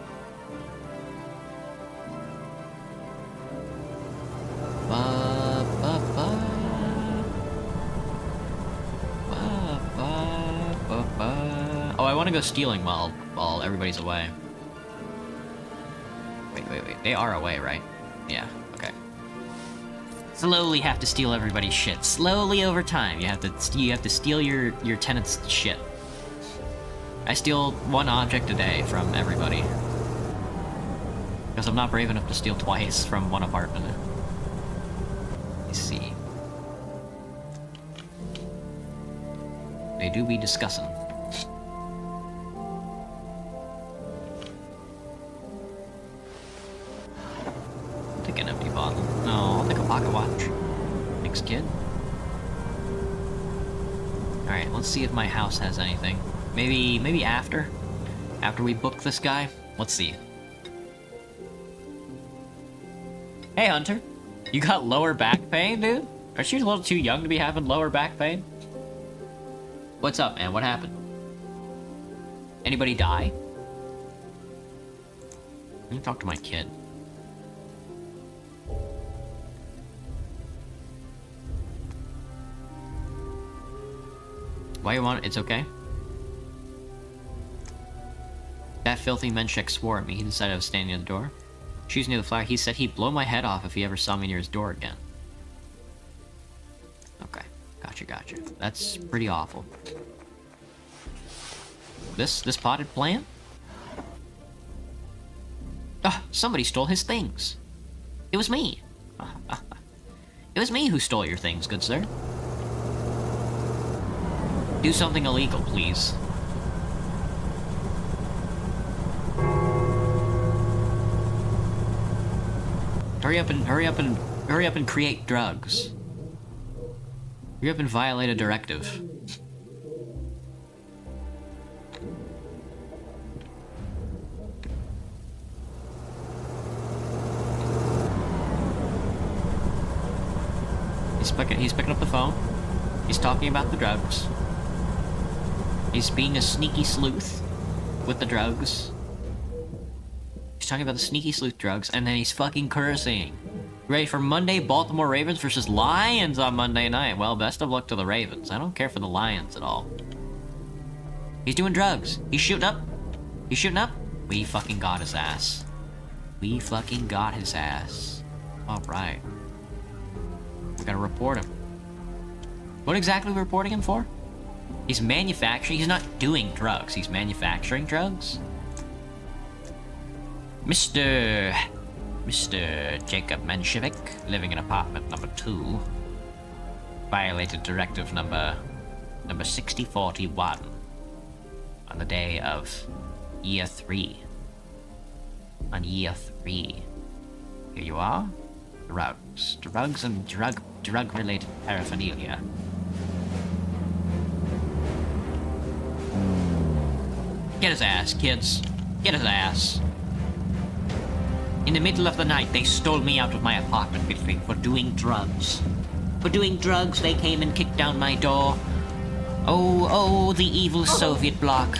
Oh, I want to go stealing while everybody's away. Wait. They are away, right? Yeah, okay. Slowly have to steal everybody's shit. Slowly over time, you have to steal your tenants' shit. I steal one object a day from everybody. Because I'm not brave enough to steal twice from one apartment. Let's see. They do be discussing. Take an empty bottle. No, I'll take a pocket watch. Thanks, kid. Alright, let's see if my house has anything. Maybe after we book this guy. Let's see. Hey, Hunter. You got lower back pain, dude? Aren't you a little too young to be having lower back pain? What's up, man? What happened? Anybody die? Let me talk to my kid. Why you want it? It's okay. That filthy Menchik swore at me. He decided I was standing near the door. Shoes near the flower. He said he'd blow my head off if he ever saw me near his door again. Okay. Gotcha. That's pretty awful. This potted plant? Ah, somebody stole his things. It was me. It was me who stole your things, good sir. Do something illegal, please. Hurry up and create drugs. Hurry up and violate a directive. He's picking up the phone. He's talking about the drugs. He's being a sneaky sleuth with the drugs. He's talking about the sneaky sleuth drugs, and then he's fucking cursing. Ready for Monday, Baltimore Ravens versus Lions on Monday night. Well, best of luck to the Ravens. I don't care for the Lions at all. He's doing drugs. He's shooting up. We fucking got his ass. Alright. We gotta report him. What exactly are we reporting him for? He's manufacturing. He's not doing drugs. He's manufacturing drugs. Mr. Jacob Menshevik, living in apartment number 2, violated directive number 6041 on the day of year 3 On year 3. Here you are. Drugs. Drugs and drug-related paraphernalia. Get his ass, kids. Get his ass. In the middle of the night, they stole me out of my apartment building for doing drugs. For doing drugs, they came and kicked down my door. Oh, the evil Soviet bloc.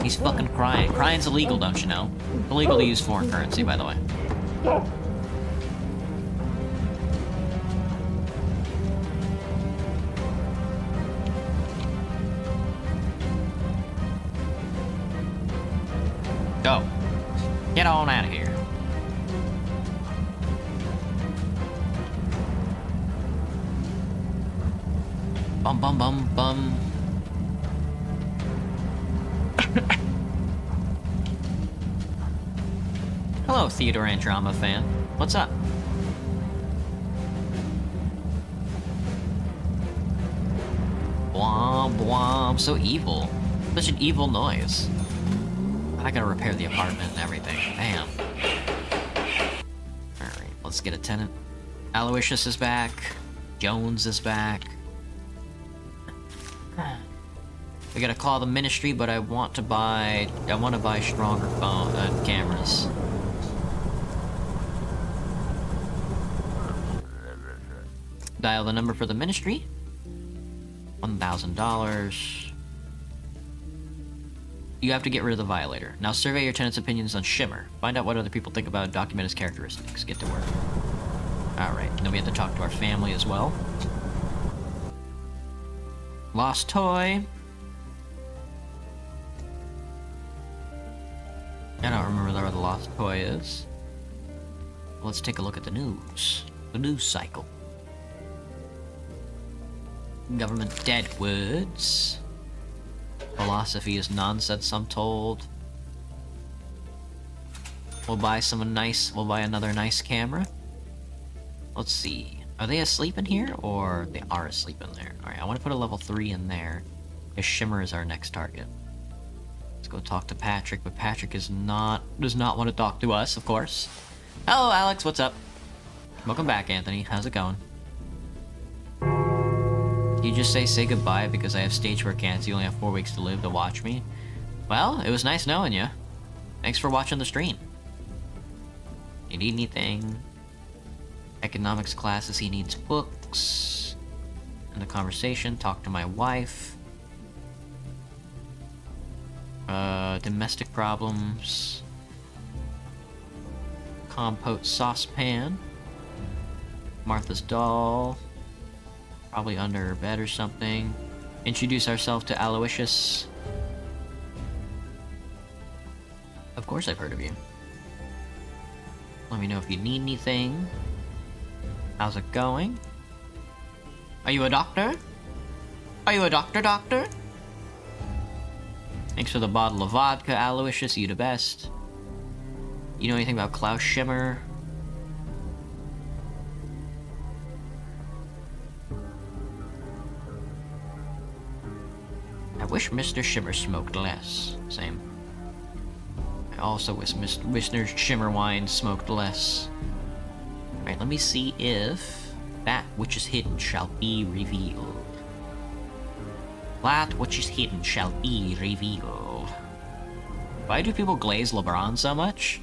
He's fucking crying. Crying's illegal, don't you know? Illegal to use foreign currency, by the way. Go. Get on out of here. Bum bum bum bum. Hello, Theodore Andromeda fan. What's up? Blom, blom, so evil. Such an evil noise. I gotta repair the apartment and everything. Damn. Alright, let's get a tenant. Aloysius is back. Jones is back. We gotta call the ministry, but I want to buy stronger phone cameras. Dial the number for the ministry. $1,000. You have to get rid of the violator. Now survey your tenants' opinions on Shimmer. Find out what other people think about it, document his characteristics. Get to work. Alright, then we have to talk to our family as well. Lost toy. I don't remember where the lost toy is. Let's take a look at the news. The news cycle. Government dead words. Philosophy is nonsense, I'm told. We'll buy another nice camera. Let's see. Are they asleep in here, or they are asleep in there? Alright, I want to put a level 3 in there, because Shimmer is our next target. Let's go talk to Patrick, but Patrick does not want to talk to us, of course. Hello, Alex, what's up? Welcome back, Anthony. How's it going? You just say goodbye because I have stage 4 cancer. You only have 4 weeks to live to watch me. Well, it was nice knowing you. Thanks for watching the stream. You need anything? Economics classes, he needs books. In the conversation, talk to my wife. Domestic problems. Compote saucepan. Martha's doll. Probably under her bed or something. Introduce ourselves to Aloysius. Of course I've heard of you. Let me know if you need anything. How's it going? Are you a doctor? Are you a doctor? Thanks for the bottle of vodka, Aloysius. You the best. You know anything about Klaus Shimmer? I wish Mr. Shimmer smoked less. Same. I also wish Mr. Shimmer wine smoked less. Alright, let me see if that which is hidden shall be revealed. That which is hidden shall be revealed. Why do people glaze LeBron so much?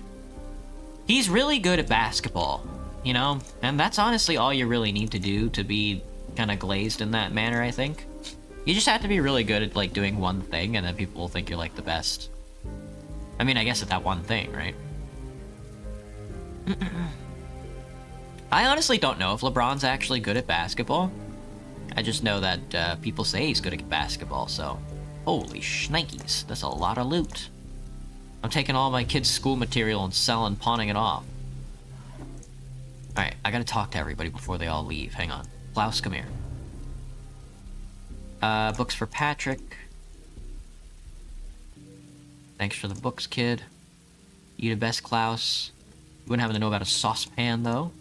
He's really good at basketball, you know? And that's honestly all you really need to do to be kind of glazed in that manner, I think. You just have to be really good at, like, doing one thing, and then people will think you're, like, the best. I mean, I guess at that one thing, right? I honestly don't know if LeBron's actually good at basketball. I just know that people say he's good at basketball, so... Holy shnikes, that's a lot of loot. I'm taking all my kids' school material and pawning it off. Alright, I gotta talk to everybody before they all leave. Hang on. Klaus, come here. Books for Patrick. Thanks for the books, kid. You the best, Klaus. You wouldn't happen to know about a saucepan, though.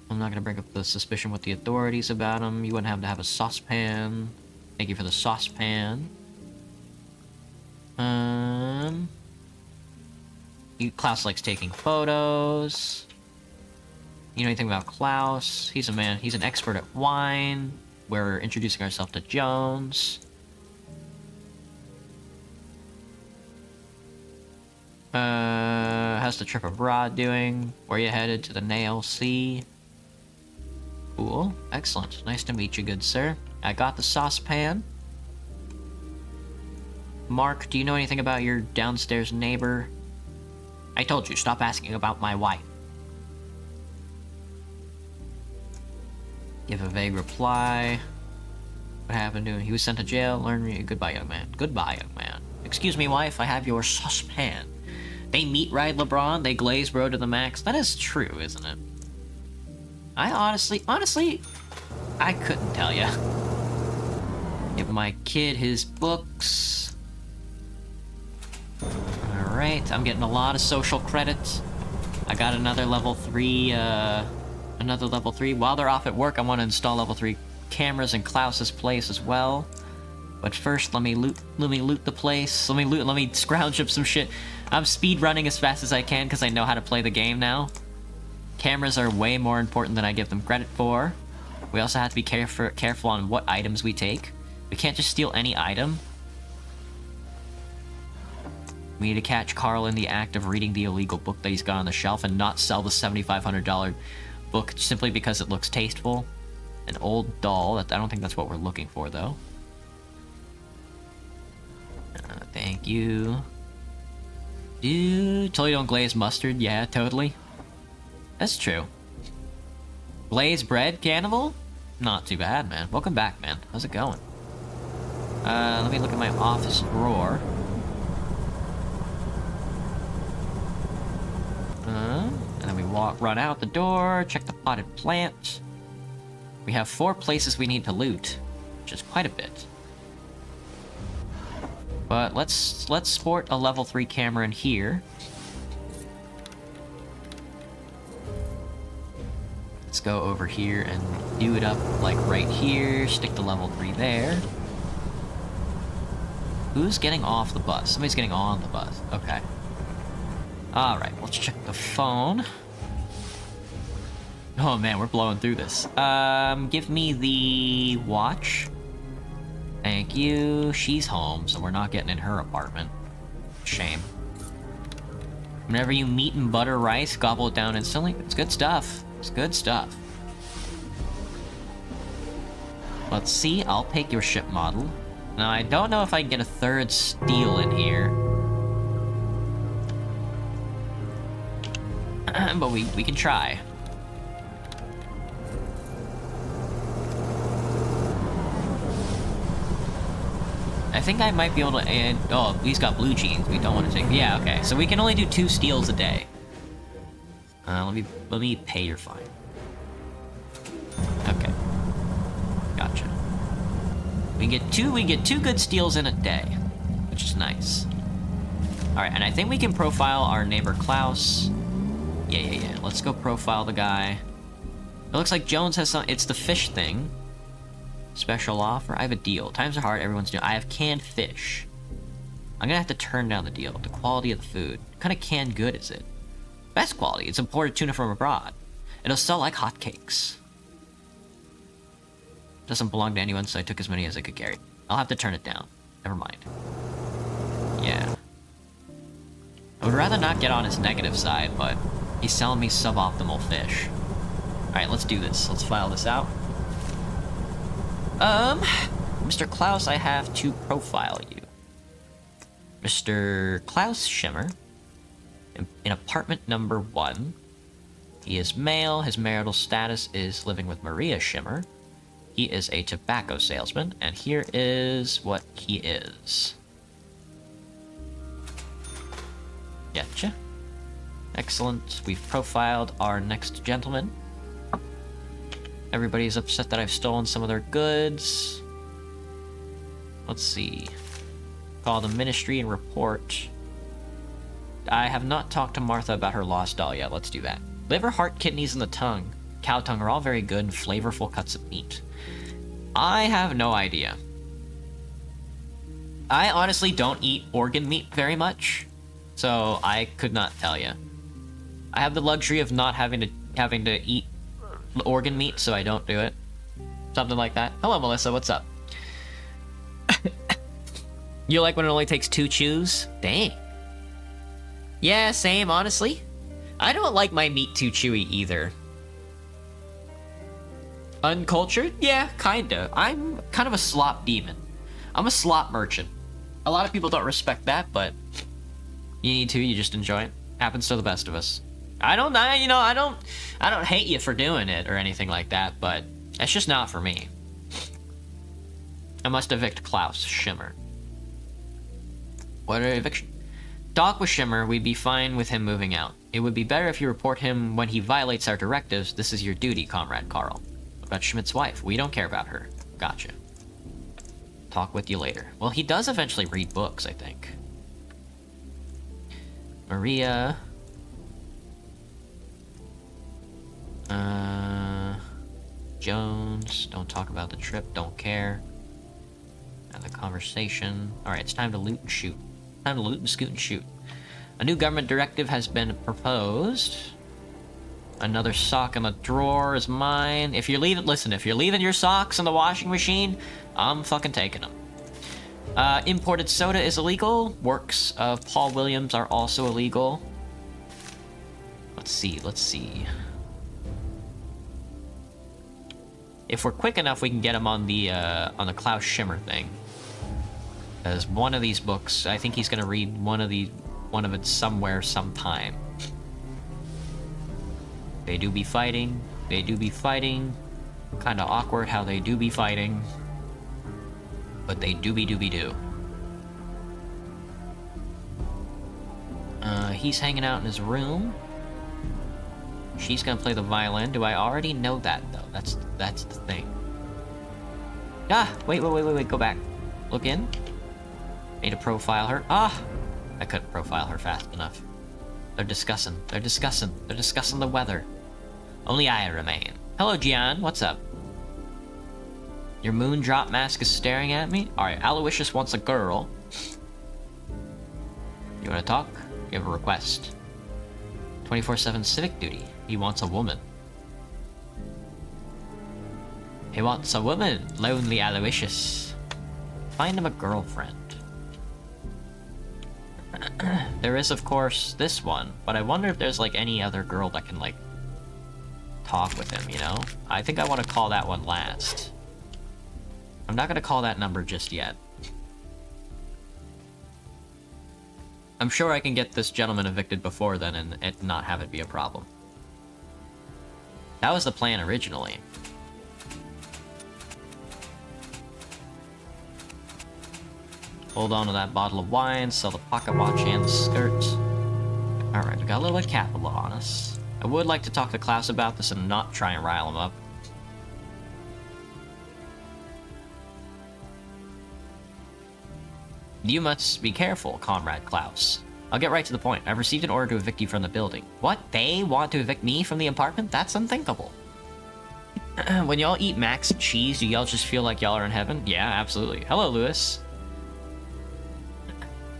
I'm not gonna bring up the suspicion with the authorities about him. You wouldn't have to have a saucepan. Thank you for the saucepan. Klaus likes taking photos. You know anything about Klaus? He's a man. He's an expert at wine. We're introducing ourselves to Jones. How's the trip abroad doing? Where you headed to the Nail Sea? Cool. Excellent. Nice to meet you, good sir. I got the saucepan. Mark, do you know anything about your downstairs neighbor? I told you, stop asking about my wife. Give a vague reply. What happened to him? He was sent to jail. Learn me. Goodbye, young man. Goodbye, young man. Excuse me, wife. I have your saucepan. They meat ride LeBron. They glaze bro to the max. That is true, isn't it? I honestly, I couldn't tell ya. Give my kid his books. Alright, I'm getting a lot of social credits. I got another level 3, While they're off at work, I want to install level 3 cameras in Klaus's place as well. But first, let me loot the place. Let me scrounge up some shit. I'm speed running as fast as I can because I know how to play the game now. Cameras are way more important than I give them credit for. We also have to be careful on what items we take. We can't just steal any item. We need to catch Carl in the act of reading the illegal book that he's got on the shelf and not sell the $7,500 book simply because it looks tasteful. An old doll. I don't think that's what we're looking for, though. Thank you. Dude, totally don't glaze mustard. Yeah, totally. That's true. Glaze bread, cannibal? Not too bad, man. Welcome back, man. How's it going? Let me look at my office drawer. And then we run out the door, check the potted plant. We have 4 places we need to loot, which is quite a bit. But let's sport a level 3 camera in here. Let's go over here and do it up like right here. Stick the level 3 there. Who's getting off the bus? Somebody's getting on the bus. Okay. Alright, let's check the phone. Oh man, we're blowing through this. Give me the watch. Thank you. She's home, so we're not getting in her apartment. Shame. Whenever you meat and butter rice, gobble it down instantly. It's good stuff. It's good stuff. Let's see. I'll take your ship model. Now, I don't know if I can get a 3rd steel in here. But we can try. I think I might be able to add... Oh, he's got blue jeans. We don't want to take... Yeah, okay. So we can only do 2 steals a day. Let me pay your fine. Okay. Gotcha. We get two good steals in a day, which is nice. Alright, and I think we can profile our neighbor Klaus. Yeah. Let's go profile the guy. It looks like Jones has some... It's the fish thing. Special offer. I have a deal. Times are hard. Everyone's doing... I have canned fish. I'm gonna have to turn down the deal. The quality of the food. What kind of canned good is it? Best quality. It's imported tuna from abroad. It'll sell like hotcakes. Doesn't belong to anyone, so I took as many as I could carry. I'll have to turn it down. Never mind. Yeah. I would rather not get on his negative side, but he's selling me suboptimal fish. Alright, let's do this. Let's file this out. Mr. Klaus, I have to profile you. Mr. Klaus Schimmer, in apartment number 1. He is male. His marital status is living with Maria Schimmer. He is a tobacco salesman, and here is what he is. Getcha. Excellent. We've profiled our next gentleman. Everybody's upset that I've stolen some of their goods. Let's see. Call the ministry and report. I have not talked to Martha about her lost doll yet. Let's do that. Liver, heart, kidneys, and the tongue. Cow tongue are all very good and flavorful cuts of meat. I have no idea. I honestly don't eat organ meat very much, so I could not tell you. I have the luxury of not having to eat organ meat, so I don't do it. Something like that. Hello, Melissa. What's up? You like when it only takes 2 chews? Dang. Yeah, same, honestly. I don't like my meat too chewy either. Uncultured? Yeah, kinda. I'm kind of a slop demon. I'm a slop merchant. A lot of people don't respect that, but you need to, you just enjoy it. Happens to the best of us. I don't hate you for doing it or anything like that, but it's just not for me. I must evict Klaus Shimmer. What an eviction. Talk with Shimmer, we'd be fine with him moving out. It would be better if you report him when he violates our directives. This is your duty, Comrade Carl. What about Schmidt's wife? We don't care about her. Gotcha. Talk with you later. Well, he does eventually read books, I think. Maria. Jones. Don't talk about the trip. Don't care. And the conversation. Alright, it's time to loot and shoot. Time to loot and scoot and shoot. A new government directive has been proposed. Another sock in the drawer is mine. If you're leaving, listen, if you're leaving your socks in the washing machine, I'm fucking taking them. Imported soda is illegal. Works of Paul Williams are also illegal. Let's see. If we're quick enough, we can get him on the Klaus Schimmer thing. As one of these books, I think he's gonna read one of it somewhere, sometime. They do be fighting. Kinda awkward how they do be fighting. But they do. He's hanging out in his room. She's gonna play the violin. Do I already know that, though? That's the thing. Ah! Wait, go back. Look in. Need to profile her. Ah! I couldn't profile her fast enough. They're discussing the weather. Only I remain. Hello, Gian. What's up? Your moon drop mask is staring at me? Alright, Aloysius wants a girl. You wanna talk? You have a request. 24/7 civic duty. He wants a woman. He wants a woman, lonely Aloysius. Find him a girlfriend. There is, of course, this one, but I wonder if there's, like, any other girl that can, like, talk with him, you know? I think I want to call that one last. I'm not gonna call that number just yet. I'm sure I can get this gentleman evicted before then and not have it be a problem. That was the plan originally. Hold on to that bottle of wine, sell the pocket watch and the skirt. Alright, we got a little bit of capital on us. I would like to talk to Klaus about this and not try and rile him up. You must be careful, Comrade Klaus. I'll get right to the point. I've received an order to evict you from the building. What? They want to evict me from the apartment? That's unthinkable. When y'all eat mac and cheese, do y'all just feel like y'all are in heaven? Yeah, absolutely. Hello, Lewis.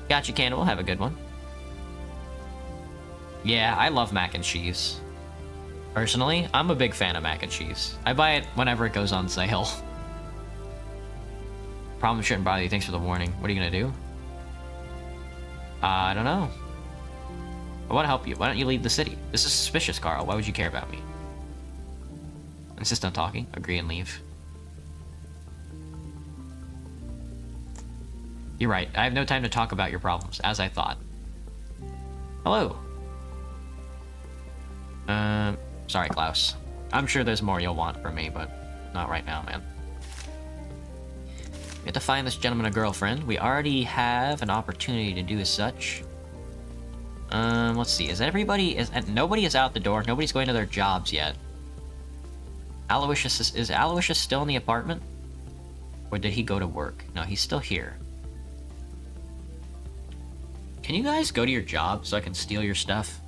Gotcha, Cannibal. Have a good one. Yeah, I love mac and cheese. Personally, I'm a big fan of mac and cheese. I buy it whenever it goes on sale. Problem shouldn't bother you. Thanks for the warning. What are you gonna do? I don't know. I want to help you. Why don't you leave the city? This is suspicious, Carl. Why would you care about me? Insist on talking. Agree and leave. You're right. I have no time to talk about your problems, as I thought. Hello. Sorry, Klaus. I'm sure there's more you'll want from me, but not right now, man. We have to find this gentleman a girlfriend. We already have an opportunity to do as such. Let's see. Nobody is out the door. Nobody's going to their jobs yet. Is Aloysius still in the apartment? Or did he go to work? No, he's still here. Can you guys go to your job so I can steal your stuff?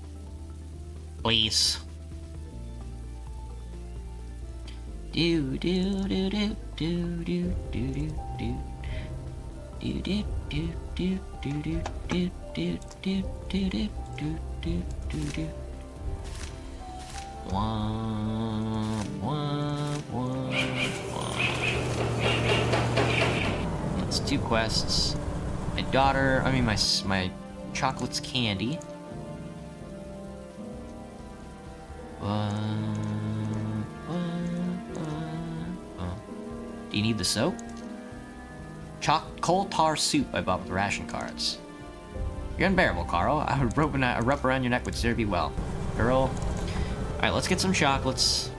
Please. Do do do do do do do do do. Do do do do do do do do do do do do do do do. Wah, wah, wah, wah. It's 2 quests. My daughter, I mean my chocolate's candy. Do you need the soap? Coal tar soup I bought with ration cards. You're unbearable, Carl. A rope around your neck would serve you well. Girl. Alright, let's get some chocolates.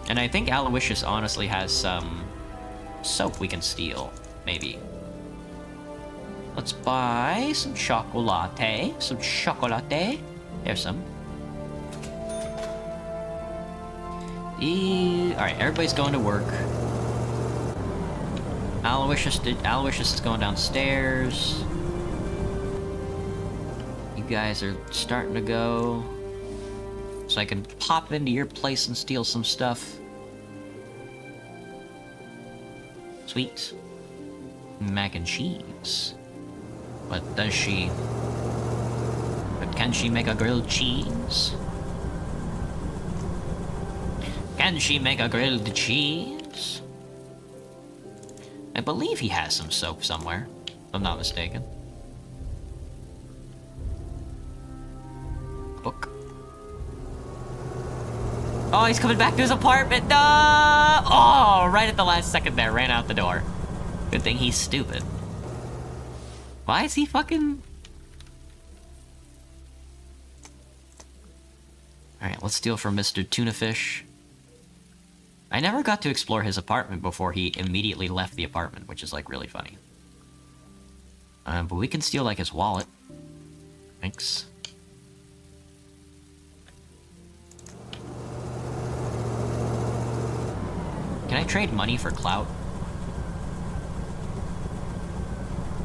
And I think Aloysius honestly has some soap we can steal. Maybe. Let's buy some chocolate. Some chocolate. There's some. Alright, everybody's going to work. Aloysius is going downstairs. You guys are starting to go. So I can pop into your place and steal some stuff. Sweet. Mac and cheese. But can she make a grilled cheese? Can she make a grilled cheese? I believe he has some soap somewhere, if I'm not mistaken. Book. Oh, he's coming back to his apartment. No! Oh, right at the last second there, ran out the door. Good thing he's stupid. Why is he fucking... Alright, let's steal from Mr. Tuna Fish. I never got to explore his apartment before he immediately left the apartment, which is, like, really funny. But we can steal, like, his wallet. Thanks. Can I trade money for clout?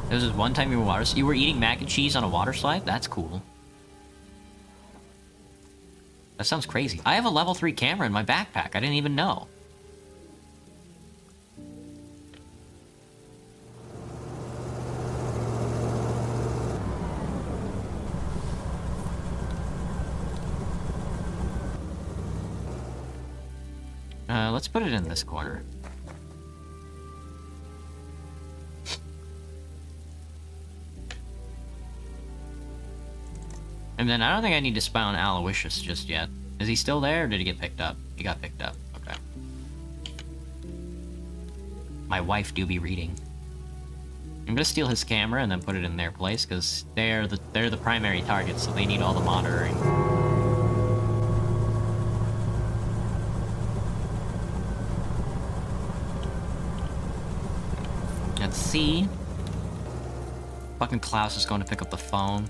There was this one time you were eating mac and cheese on a water slide? That's cool. That sounds crazy. I have a level 3 camera in my backpack. I didn't even know. Let's put it in this corner. And then I don't think I need to spy on Aloysius just yet. Is he still there, or did he get picked up? He got picked up. Okay. My wife do be reading. I'm gonna steal his camera and then put it in their place, because they're the primary targets, so they need all the monitoring. Let's see. Fucking Klaus is going to pick up the phone.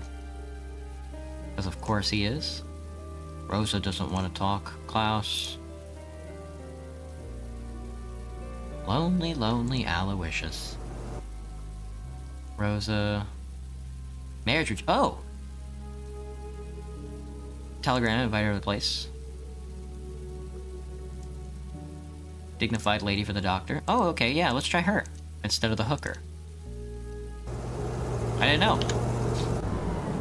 Because of course he is. Rosa doesn't want to talk. Klaus. Lonely, lonely Aloysius. Rosa. Marriage. Oh! Telegram invited her to the place. Dignified lady for the doctor. Oh, okay, yeah, let's try her. Instead of the hooker. I didn't know.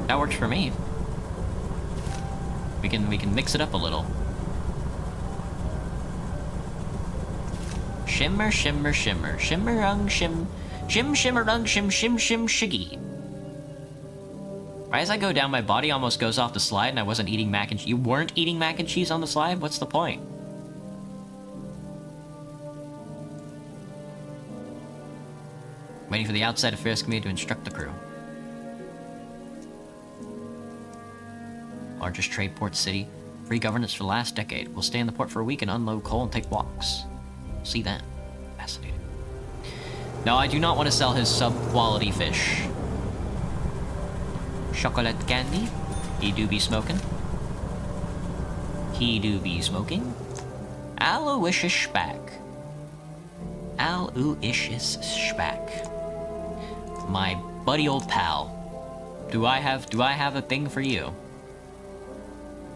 That works for me. We can mix it up a little. Shimmer, shimmer, shimmer. Shimmer-rung, shim. Shim, shimmer-rung, shim, shim, shim, shiggy. Right as I go down, my body almost goes off the slide and I wasn't eating mac and cheese. You weren't eating mac and cheese on the slide? What's the point? Waiting for the outside affairs committee to instruct the crew. Largest trade port city. Free governance for the last decade. We'll stay in the port for a week and unload coal and take walks. See that. Fascinating. No, I do not want to sell his sub-quality fish. Chocolate candy. He do be smoking. He do be smoking. Aloysius Spack. Aloysius Spack. My buddy old pal. Do I have a thing for you?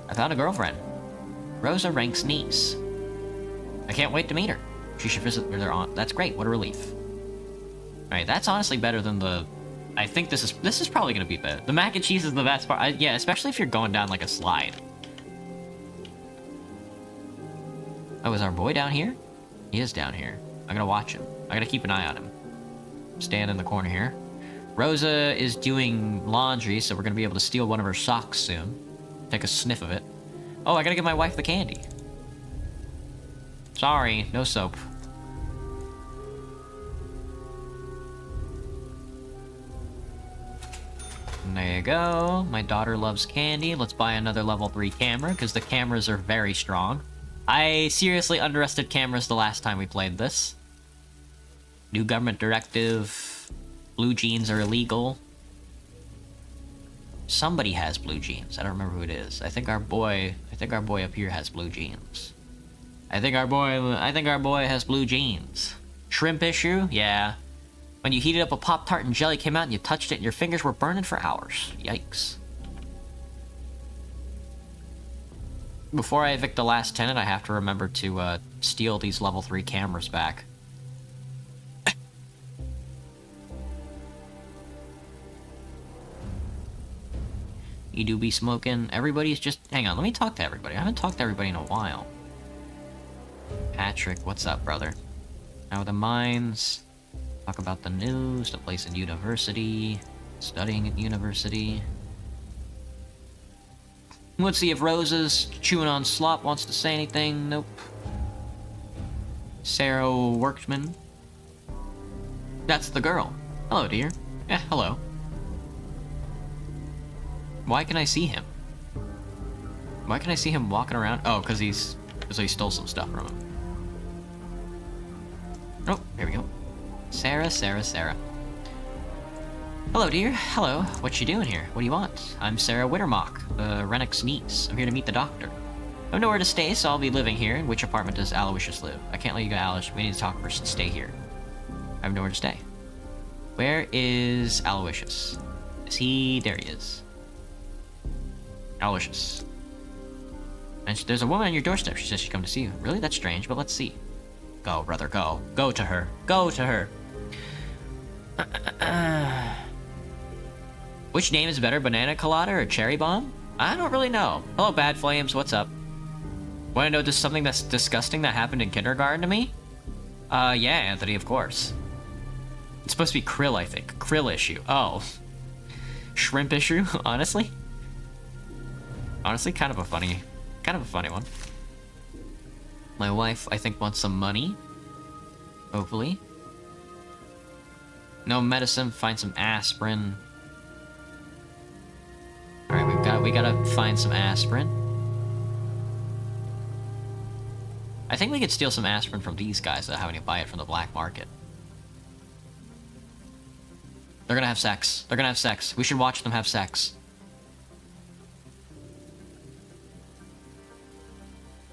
I found a girlfriend. Rosa Rank's niece. I can't wait to meet her. She should visit with her aunt. That's great. What a relief. Alright, that's honestly better than the... I think this is probably gonna be better. The mac and cheese is the best part. Yeah, especially if you're going down like a slide. Oh, is our boy down here? He is down here. I gotta watch him. I gotta keep an eye on him. Stand in the corner here. Rosa is doing laundry, so we're gonna be able to steal one of her socks soon. Take a sniff of it. Oh, I gotta give my wife the candy. Sorry, no soap. And there you go. My daughter loves candy. Let's buy another level 3 camera, because the cameras are very strong. I seriously underestimated cameras the last time we played this. New government directive. Blue jeans are illegal. Somebody has blue jeans. I don't remember who it is. I think our boy up here has blue jeans. I think our boy has blue jeans. Shrimp issue? Yeah. When you heated up a Pop-Tart and jelly came out and you touched it and your fingers were burning for hours. Yikes. Before I evict the last tenant, I have to remember to steal these level 3 cameras back. You do be smoking. Everybody's just... Hang on, let me talk to everybody. I haven't talked to everybody in a while. Patrick, what's up, brother? How are the mines? Talk about the news, the place in university, studying at university. Let's see if Rosa's chewing on slop wants to say anything. Nope. Sarah Workman. That's the girl. Hello, dear. Yeah, hello. Why can I see him? Why can I see him walking around? Oh, because he stole some stuff from him. Oh, here we go. Sarah. Hello, dear. Hello. What you doing here? What do you want? I'm Sarah Wittermock, Rennick's niece. I'm here to meet the doctor. I have nowhere to stay, so I'll be living here. In which apartment does Aloysius live? I can't let you go, Aloysius. We need to talk first. Stay here. I have nowhere to stay. Where is Aloysius? Is he... There he is. Aloysius. And there's a woman on your doorstep. She says she's come to see you. Really? That's strange, but let's see. Go, brother, go. Go to her. Go to her. Which name is better, Banana Colada or Cherry Bomb? I don't really know. Hello, Bad Flames. What's up? Want to know just something that's disgusting that happened in kindergarten to me? Yeah, Anthony, of course. It's supposed to be Krill, I think. Krill issue. Oh. Shrimp issue? Honestly? Honestly, kind of a funny one. My wife, I think, wants some money. Hopefully. No medicine, find some aspirin. Alright, we gotta find some aspirin. I think we could steal some aspirin from these guys without having to buy it from the black market. They're gonna have sex. They're gonna have sex. We should watch them have sex.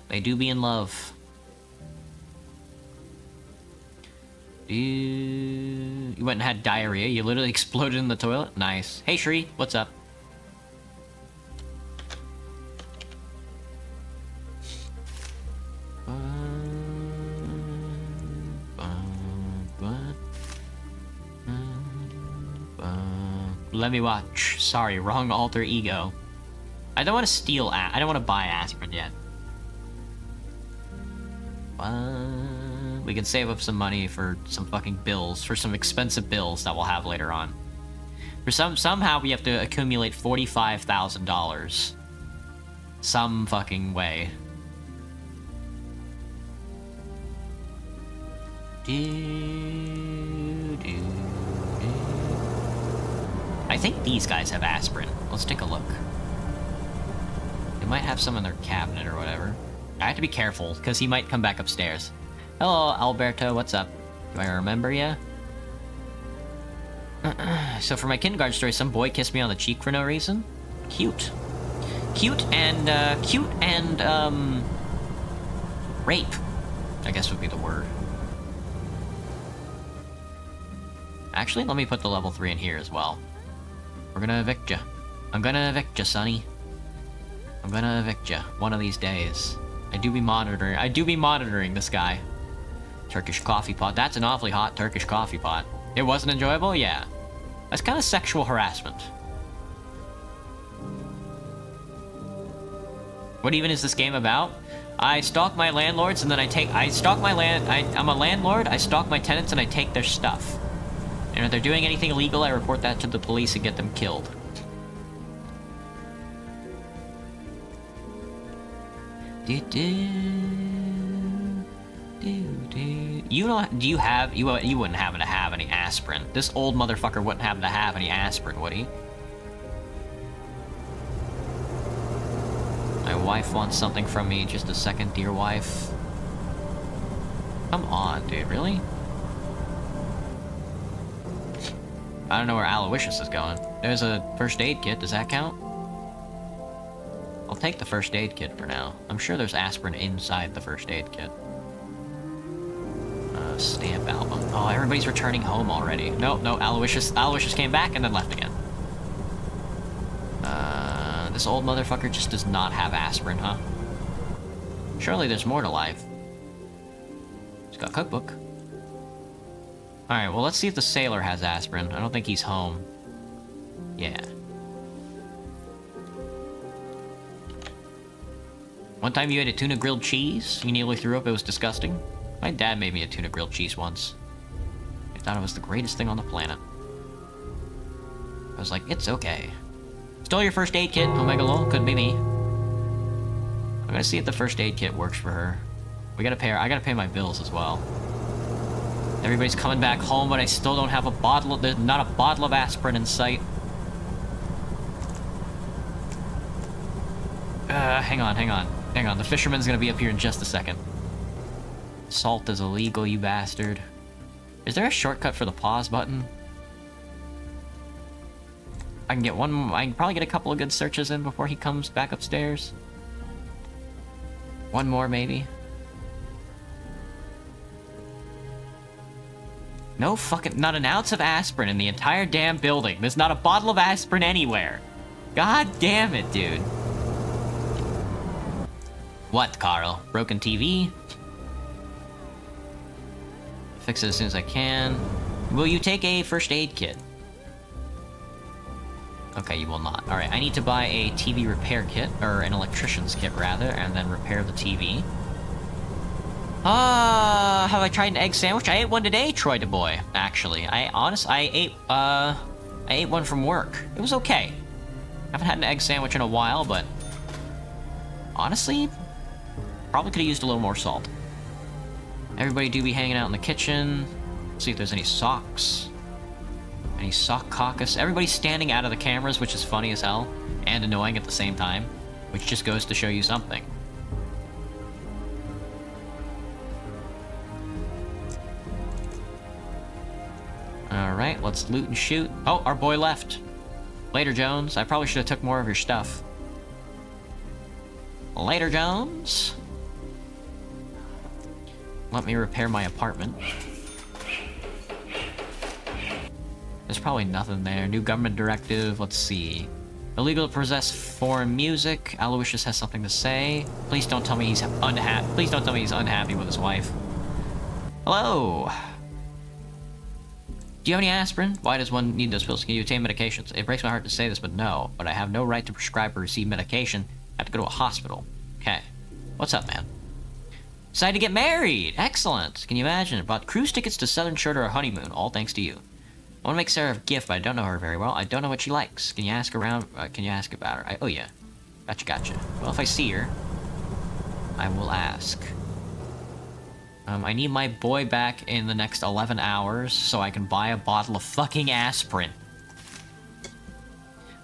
They do be in love. You went and had diarrhea. You literally exploded in the toilet. Nice. Hey, Shri. What's up? Let me watch. Sorry, wrong alter ego. I don't want to steal I don't want to buy aspirin yet. We can save up some money for some fucking bills, for some expensive bills that we'll have later on. For somehow we have to accumulate $45,000. Some fucking way. I think these guys have aspirin. Let's take a look. They might have some in their cabinet or whatever. I have to be careful, because he might come back upstairs. Hello, Alberto, what's up? Do I remember ya? So for my kindergarten story, some boy kissed me on the cheek for no reason? Cute. Cute and, rape, I guess would be the word. Actually, let me put the level 3 in here as well. We're gonna evict ya. I'm gonna evict ya, sonny. I'm gonna evict ya one of these days. I do be monitoring this guy. Turkish coffee pot. That's an awfully hot Turkish coffee pot. It wasn't enjoyable? Yeah. That's kind of sexual harassment. What even is this game about? I stalk my landlords and then I'm a landlord, I stalk my tenants and I take their stuff. And if they're doing anything illegal, I report that to the police and get them killed. You wouldn't happen to have any aspirin. This old motherfucker wouldn't happen to have any aspirin, would he? My wife wants something from me. Just a second, dear wife. Come on, dude, really? I don't know where Aloysius is going. There's a first aid kit, does that count? I'll take the first aid kit for now. I'm sure there's aspirin inside the first aid kit. Stamp album. Oh, everybody's returning home already. No, Aloysius came back and then left again. This old motherfucker just does not have aspirin, huh? Surely there's more to life. He's got a cookbook. Alright, well, let's see if the sailor has aspirin. I don't think he's home. Yeah. One time you ate a tuna grilled cheese, you nearly threw up, it was disgusting. My dad made me a tuna grilled cheese once. I thought it was the greatest thing on the planet. I was like, it's okay. Stole your first aid kit, Omega Lol, couldn't be me. I'm gonna see if the first aid kit works for her. I gotta pay my bills as well. Everybody's coming back home, but I still don't have a bottle there's not a bottle of aspirin in sight. Hang on. The fisherman's gonna be up here in just a second. Salt is illegal, you bastard. Is there a shortcut for the pause button? I can probably get a couple of good searches in before he comes back upstairs. One more, maybe. No fucking... Not an ounce of aspirin in the entire damn building. There's not a bottle of aspirin anywhere. God damn it, dude. What, Carl? Broken TV? Fix it as soon as I can. Will you take a first aid kit? Okay, you will not. Alright, I need to buy a TV repair kit, or an electrician's kit, rather, and then repair the TV. Have I tried an egg sandwich? I ate one today, Troy DeBoy, actually. I ate one from work. It was okay. Haven't had an egg sandwich in a while, but... honestly, probably could've used a little more salt. Everybody do be hanging out in the kitchen. See if there's any socks. Any sock caucus. Everybody's standing out of the cameras, which is funny as hell. And annoying at the same time. Which just goes to show you something. Alright, let's loot and shoot. Oh, our boy left. Later, Jones. I probably should have took more of your stuff. Later, Jones. Let me repair my apartment. There's probably nothing there. New government directive. Let's see. Illegal to possess foreign music. Aloysius has something to say. Please don't tell me he's unhappy. Please don't tell me he's unhappy with his wife. Hello. Do you have any aspirin? Why does one need those pills? Can you obtain medications? It breaks my heart to say this, but no. But I have no right to prescribe or receive medication. I have to go to a hospital. Okay. What's up, man? Decided to get married! Excellent! Can you imagine? Bought cruise tickets to Southern Shore to our honeymoon, all thanks to you. I want to make Sarah a gift, but I don't know her very well. I don't know what she likes. Can you ask around? Can you ask about her? Oh, yeah. Gotcha. Well, if I see her, I will ask. I need my boy back in the next 11 hours so I can buy a bottle of fucking aspirin.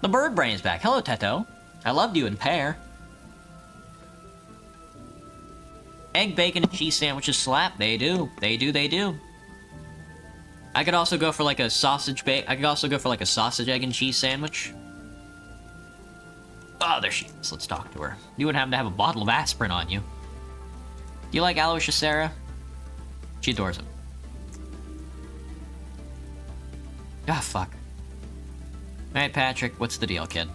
The bird brain's back. Hello, Teto. I loved you in Pear. Egg, bacon, and cheese sandwiches slap. They do. They do. I could also go for like a sausage egg and cheese sandwich. Oh, there she is. Let's talk to her. You wouldn't happen to have a bottle of aspirin on you. Do you like Aloysius, Sarah? She adores him. Ah, fuck. Alright, Patrick, what's the deal, kid?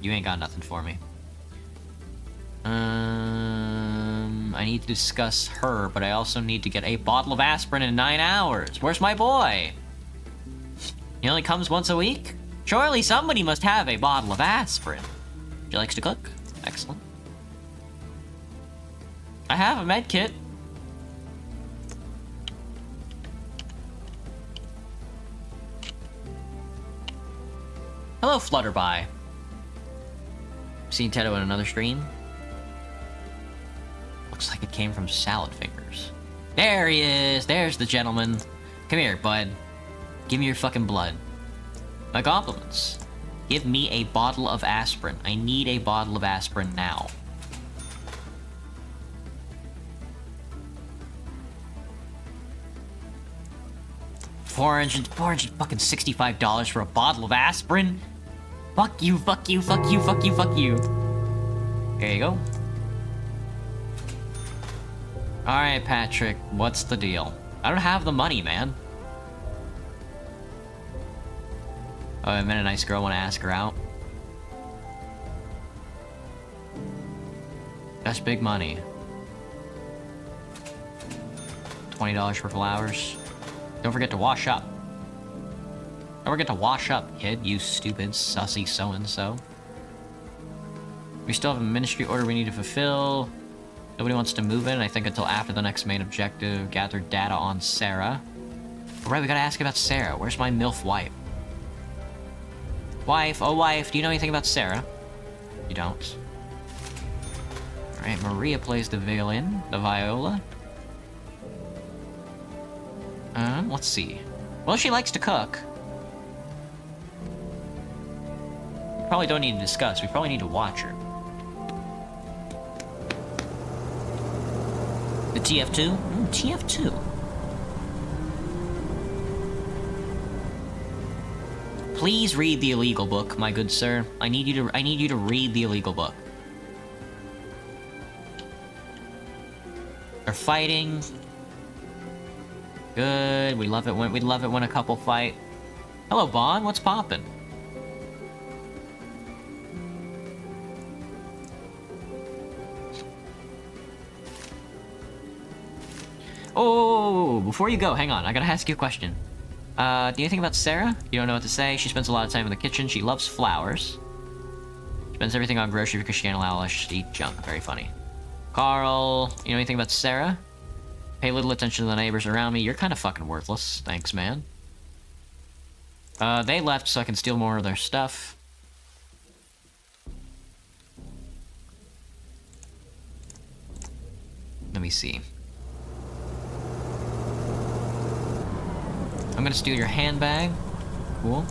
You ain't got nothing for me. I I need to discuss her, but I also need to get a bottle of aspirin in 9 hours. Where's my boy? He only comes once a week? Surely somebody must have a bottle of aspirin. She likes to cook. Excellent. I have a med kit. Hello, Flutterby. Seen Tedo in another stream? Looks like it came from Salad Fingers. There he is! There's the gentleman. Come here, bud. Give me your fucking blood. My compliments. Give me a bottle of aspirin. I need a bottle of aspirin now. $465 for a bottle of aspirin? Fuck you, fuck you, fuck you, fuck you, fuck you. There you go. Alright, Patrick, what's the deal? I don't have the money, man. Oh, I met a nice girl, wanna ask her out. That's big money. $20 for flowers. Don't forget to wash up. Don't forget to wash up, kid, you stupid, sussy so-and-so. We still have a ministry order we need to fulfill. Nobody wants to move in, I think, until after the next main objective. Gather data on Sarah. Oh, right, we gotta ask about Sarah. Where's my MILF wife? Wife, oh wife, do you know anything about Sarah? You don't. Alright, Maria plays the violin, the viola. Let's see. Well, she likes to cook. We probably don't need to discuss, we probably need to watch her. The TF2? TF2. Please read the illegal book, my good sir. I need you to read the illegal book. They're fighting. Good. We love it when a couple fight. Hello, Bond. What's poppin'? Oh, before you go, hang on. I gotta ask you a question. Do you think about Sarah? You don't know what to say. She spends a lot of time in the kitchen. She loves flowers. Spends everything on groceries because she can't allow us to eat junk. Very funny. Carl, you know anything about Sarah? Pay little attention to the neighbors around me. You're kind of fucking worthless. Thanks, man. They left so I can steal more of their stuff. Let me see. I'm gonna steal your handbag. Cool.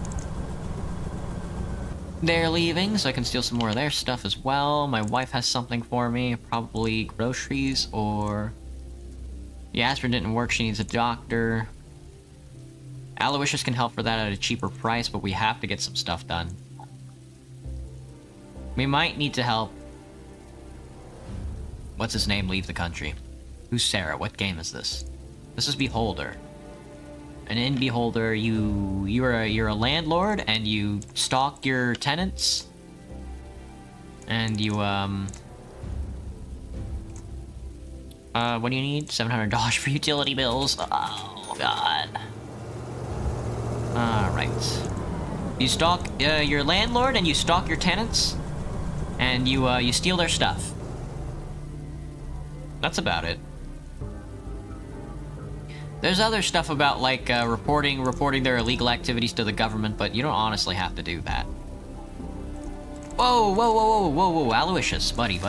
They're leaving, so I can steal some more of their stuff as well. My wife has something for me. Probably groceries or... The aspirin didn't work, she needs a doctor. Aloysius can help for that at a cheaper price, but we have to get some stuff done. We might need to help... What's his name leave the country? Who's Sarah? What game is this? This is Beholder. And in Beholder, you're a landlord and you stalk your tenants. And you what do you need? $700 for utility bills. Oh god. Alright. You stalk your landlord and you stalk your tenants. And you steal their stuff. That's about it. There's other stuff about, like, reporting their illegal activities to the government, but you don't honestly have to do that. Whoa, whoa, whoa, whoa, whoa, whoa, Aloysius, buddy,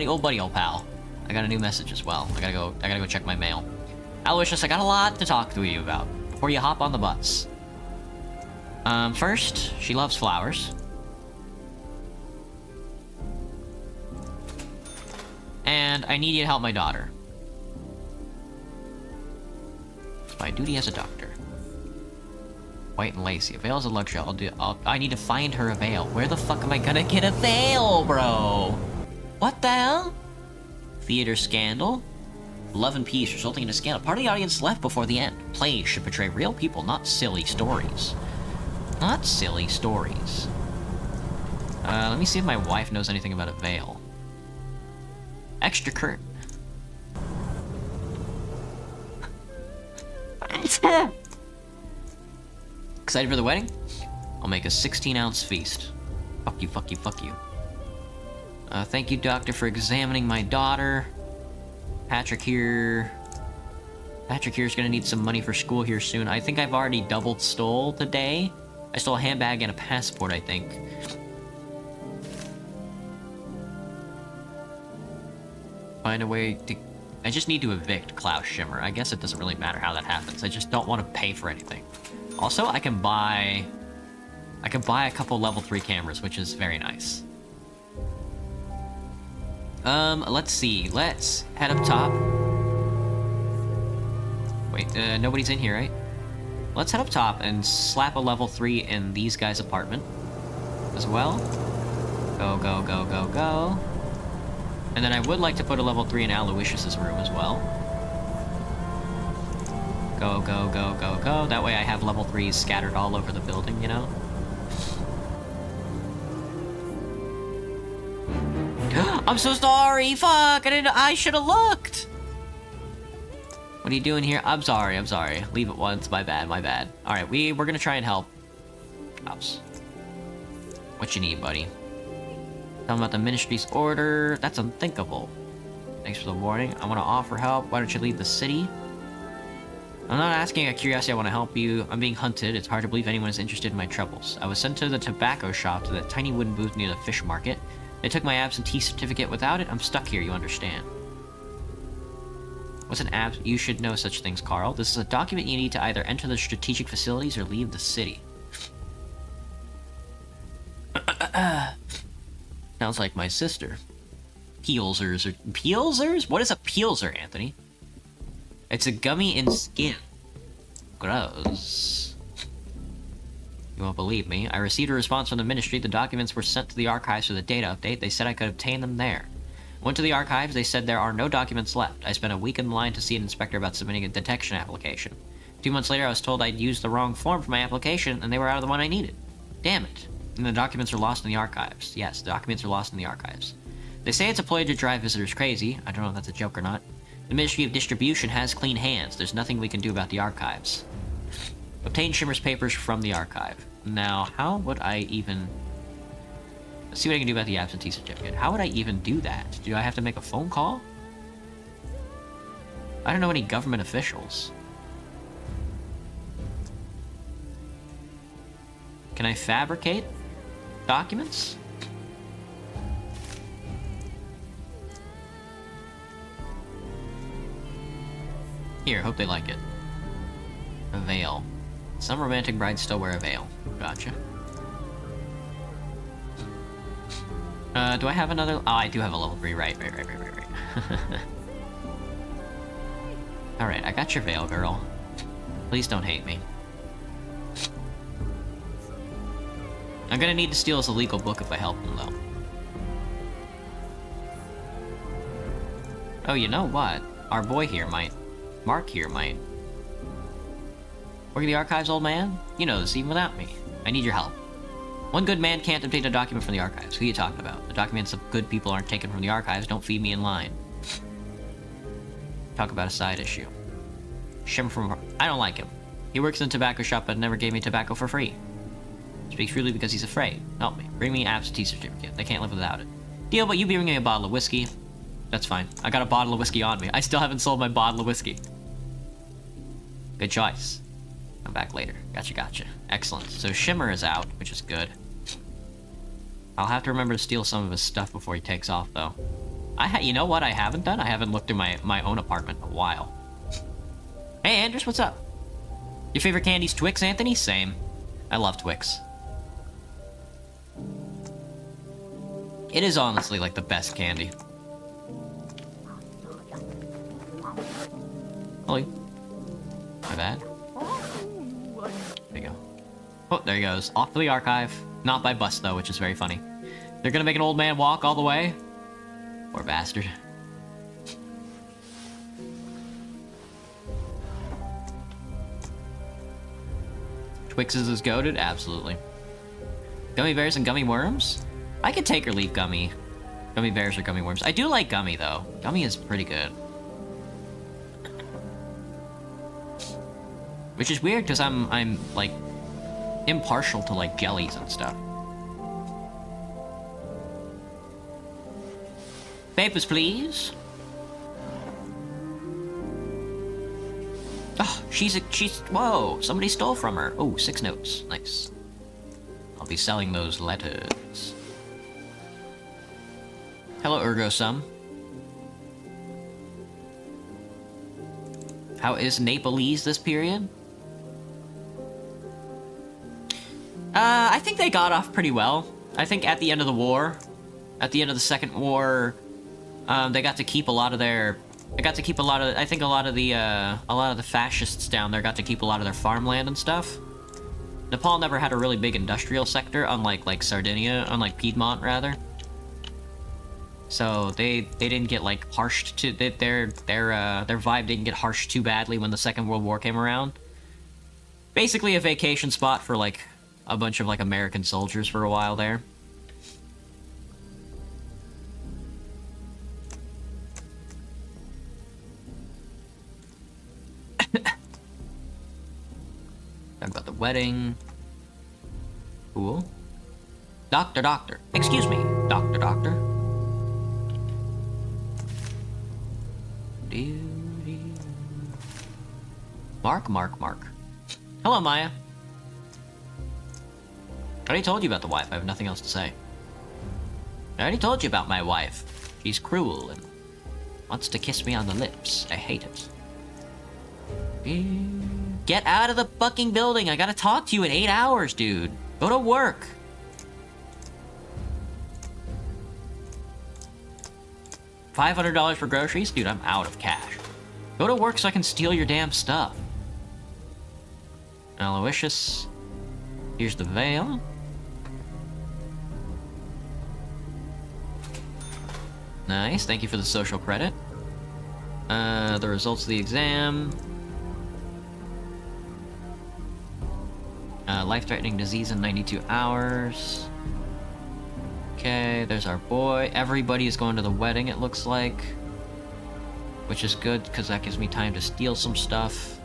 old pal. I got a new message as well. I gotta go check my mail. Aloysius, I got a lot to talk to you about before you hop on the bus. First, she loves flowers. And I need you to help my daughter. My duty as a doctor. White and lacy. A veil is a luxury. I need to find her a veil. Where the fuck am I gonna get a veil, bro? What the hell? Theater scandal? Love and peace resulting in a scandal. Part of the audience left before the end. Plays should portray real people, not silly stories. Not silly stories. Let me see if my wife knows anything about a veil. Extra curtain. Excited for the wedding? I'll make a 16-ounce feast. Fuck you, fuck you, fuck you. Thank you, doctor, for examining my daughter. Patrick here's gonna need some money for school here soon. I think I've already stole today. I stole a handbag and a passport, I think. Find a way to... I just need to evict Klaus Schimmer. I guess it doesn't really matter how that happens. I just don't want to pay for anything. Also, I can buy a couple level 3 cameras, which is very nice. Let's see. Let's head up top. Wait, nobody's in here, right? Let's head up top and slap a level 3 in these guys' apartment as well. Go, go, go, go, go. And then I would like to put a level 3 in Aloysius's room as well. Go, go, go, go, go. That way I have level 3s scattered all over the building, you know? I'm so sorry! Fuck! I should have looked! What are you doing here? I'm sorry, I'm sorry. Leave it once. My bad, my bad. Alright, we're gonna try and help. Cops. What you need, buddy? Tell them about the ministry's order. That's unthinkable. Thanks for the warning. I want to offer help. Why don't you leave the city? I'm not asking out of curiosity. I want to help you. I'm being hunted. It's hard to believe anyone is interested in my troubles. I was sent to the tobacco shop, to that tiny wooden booth near the fish market. They took my absentee certificate. Without it, I'm stuck here, you understand. What's an You should know such things, Carl. This is a document you need to either enter the strategic facilities or leave the city. Sounds like my sister. Peelzers or... Peelzers? What is a Peelzer, Anthony? It's a gummy in skin. Gross. You won't believe me. I received a response from the ministry. The documents were sent to the archives for the data update. They said I could obtain them there. Went to the archives. They said there are no documents left. I spent a week in line to see an inspector about submitting a detection application. 2 months later, I was told I'd used the wrong form for my application, and they were out of the one I needed. Damn it. And the documents are lost in the archives. Yes, the documents are lost in the archives. They say it's a ploy to drive visitors crazy. I don't know if that's a joke or not. The Ministry of Distribution has clean hands. There's nothing we can do about the archives. Obtain Shimmer's papers from the archive. Now, how would I even... Let's see what I can do about the absentee certificate. How would I even do that? Do I have to make a phone call? I don't know any government officials. Can I fabricate documents? Here, hope they like it. A veil. Some romantic brides still wear a veil. Gotcha. Do I have another? Oh, I do have a level 3. Right. Alright, I got your veil, girl. Please don't hate me. I'm gonna need to steal his illegal book if I help him, though. Oh, you know what? Our boy here might. Mark here might. Work at the archives, old man? You know this even without me. I need your help. One good man can't obtain a document from the archives. Who are you talking about? The documents of good people aren't taken from the archives. Don't feed me in line. Talk about a side issue. Shim from... I don't like him. He works in a tobacco shop but never gave me tobacco for free. Speaks freely because he's afraid. Help me. Bring me an absentee certificate. They can't live without it. Deal, but you bring me a bottle of whiskey. That's fine. I got a bottle of whiskey on me. I still haven't sold my bottle of whiskey. Good choice. Come back later. Gotcha. Excellent. So Shimmer is out, which is good. I'll have to remember to steal some of his stuff before he takes off, though. You know what I haven't done? I haven't looked in my own apartment in a while. Hey, Andrews, what's up? Your favorite candy's Twix, Anthony? Same. I love Twix. It is honestly, like, the best candy. Holy. My bad. There you go. Oh, there he goes. Off to the archive. Not by bus, though, which is very funny. They're gonna make an old man walk all the way? Poor bastard. Twixes is goated? Absolutely. Gummy bears and gummy worms? I could take or leave gummy. Gummy bears or gummy worms. I do like gummy, though. Gummy is pretty good. Which is weird, because I'm, like, impartial to, like, jellies and stuff. Papers, please. Oh, she's, whoa, somebody stole from her. Oh, 6 notes, nice. I'll be selling those letters. Hello, Ergo-sum. How is Nepalese this period? I think they got off pretty well. I think at the end of the war, at the end of the Second War, they got to keep a lot of their... I think a lot of the fascists down there got to keep a lot of their farmland and stuff. Nepal never had a really big industrial sector, unlike, like, Sardinia, unlike Piedmont, rather. So they didn't get, like, harshed to... Their vibe didn't get harshed too badly when the Second World War came around. Basically a vacation spot for, like, a bunch of, like, American soldiers for a while there. Talk about the wedding. Cool. Doctor. Excuse me, Doctor. Mark. Hello, Maya. I already told you about the wife. I have nothing else to say. I already told you about my wife. She's cruel and wants to kiss me on the lips. I hate it. Get out of the fucking building. I gotta talk to you in 8 hours, dude. Go to work. $500 for groceries? Dude, I'm out of cash. Go to work so I can steal your damn stuff. Aloysius. Here's the veil. Nice, thank you for the social credit. The results of the exam. Life-threatening disease in 92 hours. Okay, there's our boy. Everybody is going to the wedding, it looks like. Which is good, because that gives me time to steal some stuff.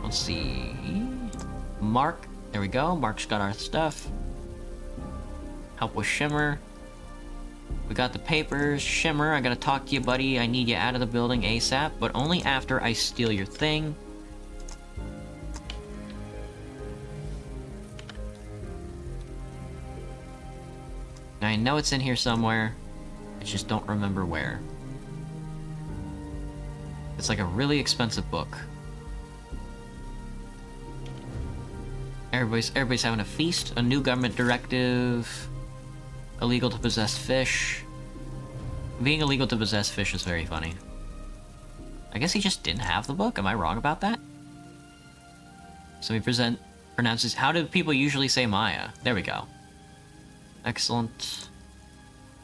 Let's see... Mark. There we go. Mark's got our stuff. Help with Shimmer. We got the papers. Shimmer, I gotta talk to you, buddy. I need you out of the building ASAP, but only after I steal your thing. I know it's in here somewhere. I just don't remember where. It's like a really expensive book. Everybody's having a feast. A new government directive. Illegal to possess fish. Being illegal to possess fish is very funny. I guess he just didn't have the book? Am I wrong about that? So we pronounces... How do people usually say Maya? There we go. Excellent.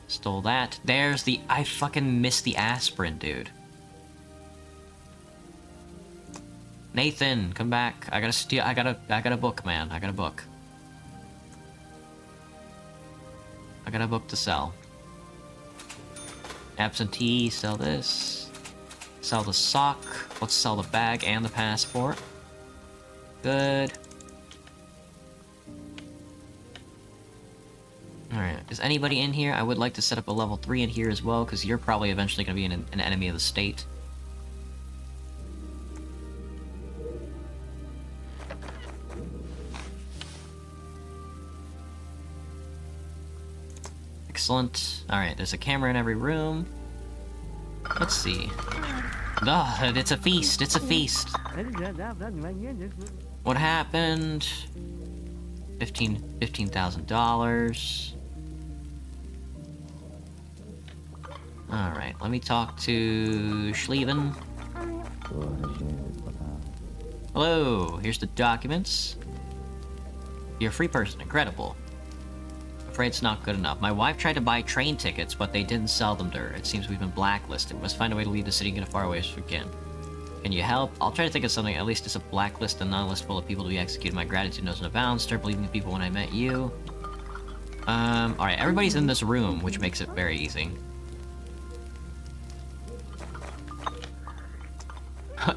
Stole that. There's the... I fucking missed the aspirin, dude. Nathan, come back. I gotta steal... I got a book, man. I got a book. I got a book to sell. Absentee, sell this. Sell the sock. Let's sell the bag and the passport. Good. Alright, is anybody in here? I would like to set up a level 3 in here as well, because you're probably eventually going to be an enemy of the state. Excellent. Alright, there's a camera in every room. Let's see. Oh, it's a feast, it's a feast. What happened? $15,000. Alright, let me talk to Schlieven. Hello, here's the documents. You're a free person, incredible. Afraid it's not good enough. My wife tried to buy train tickets, but they didn't sell them to her. It seems we've been blacklisted. Must find a way to leave the city and get as far away as we can. Can you help? I'll try to think of something. At least it's a blacklist and not a list full of people to be executed. My gratitude knows no bounds. Start believing in people when I met you. Alright, everybody's in this room, which makes it very easy.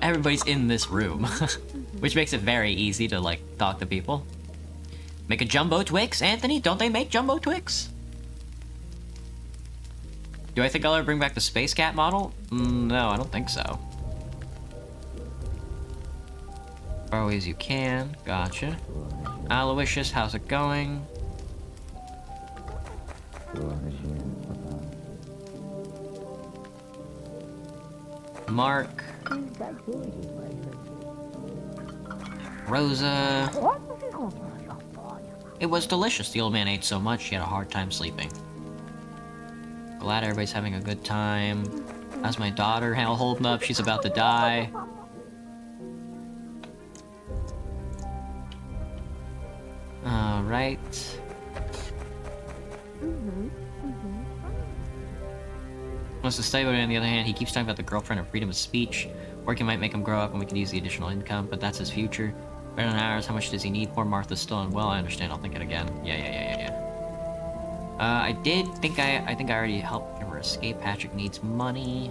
Everybody's in this room, which makes it very easy to like talk to people. Make a Jumbo Twix, Anthony? Don't they make Jumbo Twix? Do I think I'll ever bring back the Space Cat model? No, I don't think so. Always you can. Gotcha. Aloysius, how's it going? Mark. Rosa. It was delicious. The old man ate so much he had a hard time sleeping. Glad everybody's having a good time. How's my daughter holding up? She's about to die. Alright. Wants to stay, but on the other hand, he keeps talking about the girlfriend and freedom of speech. Working might make him grow up and we could use the additional income, but that's his future. Better than ours, how much does he need? Poor Martha's still unwell, I understand, I'll think it again. Yeah. I think I already helped her escape. Patrick needs money.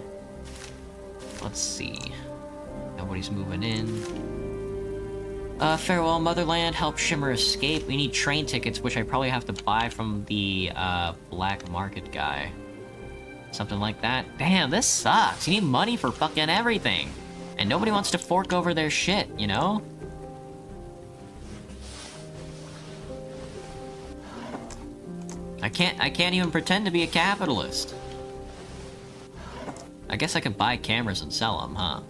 Let's see. Nobody's moving in. Farewell Motherland, help Shimmer escape. We need train tickets, which I probably have to buy from the, black market guy. Something like that. Damn, this sucks. You need money for fucking everything. And nobody wants to fork over their shit, you know? I can't even pretend to be a capitalist. I guess I could buy cameras and sell them, huh?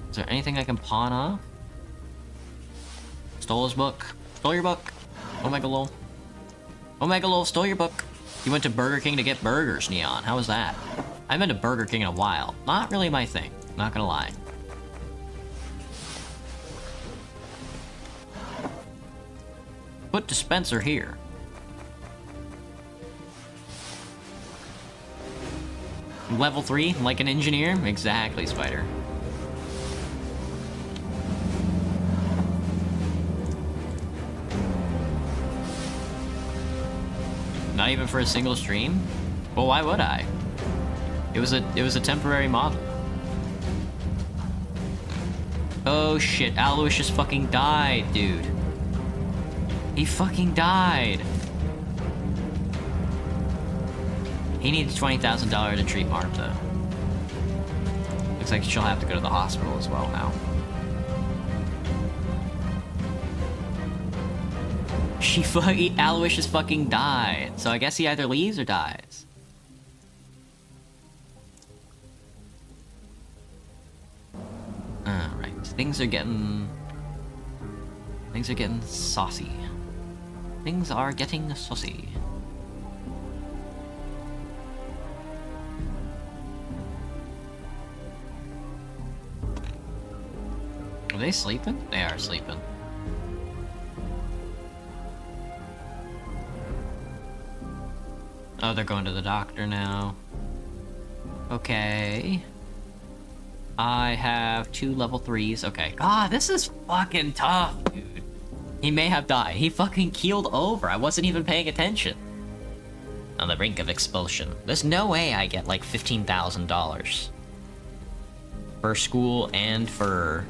Is there anything I can pawn off? Stole his book. Stole your book. Omega Lol. Omega Lol stole your book. You went to Burger King to get burgers, Neon. How was that? I haven't been to Burger King in a while. Not really my thing. Not gonna lie. Put dispenser here. Level 3, like an engineer? Exactly, Spider. Not even for a single stream? Well, why would I? It was a temporary model. Oh shit, Aloysius fucking died, dude. He fucking died. He needs $20,000 to treat Martha. Looks like she'll have to go to the hospital as well now. Aloysius fucking died. So I guess he either leaves or dies. Alright, things are getting saucy. Things are getting saucy. Are they sleeping? They are sleeping. Oh, they're going to the doctor now. Okay. I have 2 level 3s. Okay. God, this is fucking tough, dude. He may have died. He fucking keeled over. I wasn't even paying attention. On the brink of expulsion. There's no way I get like $15,000. For school and for...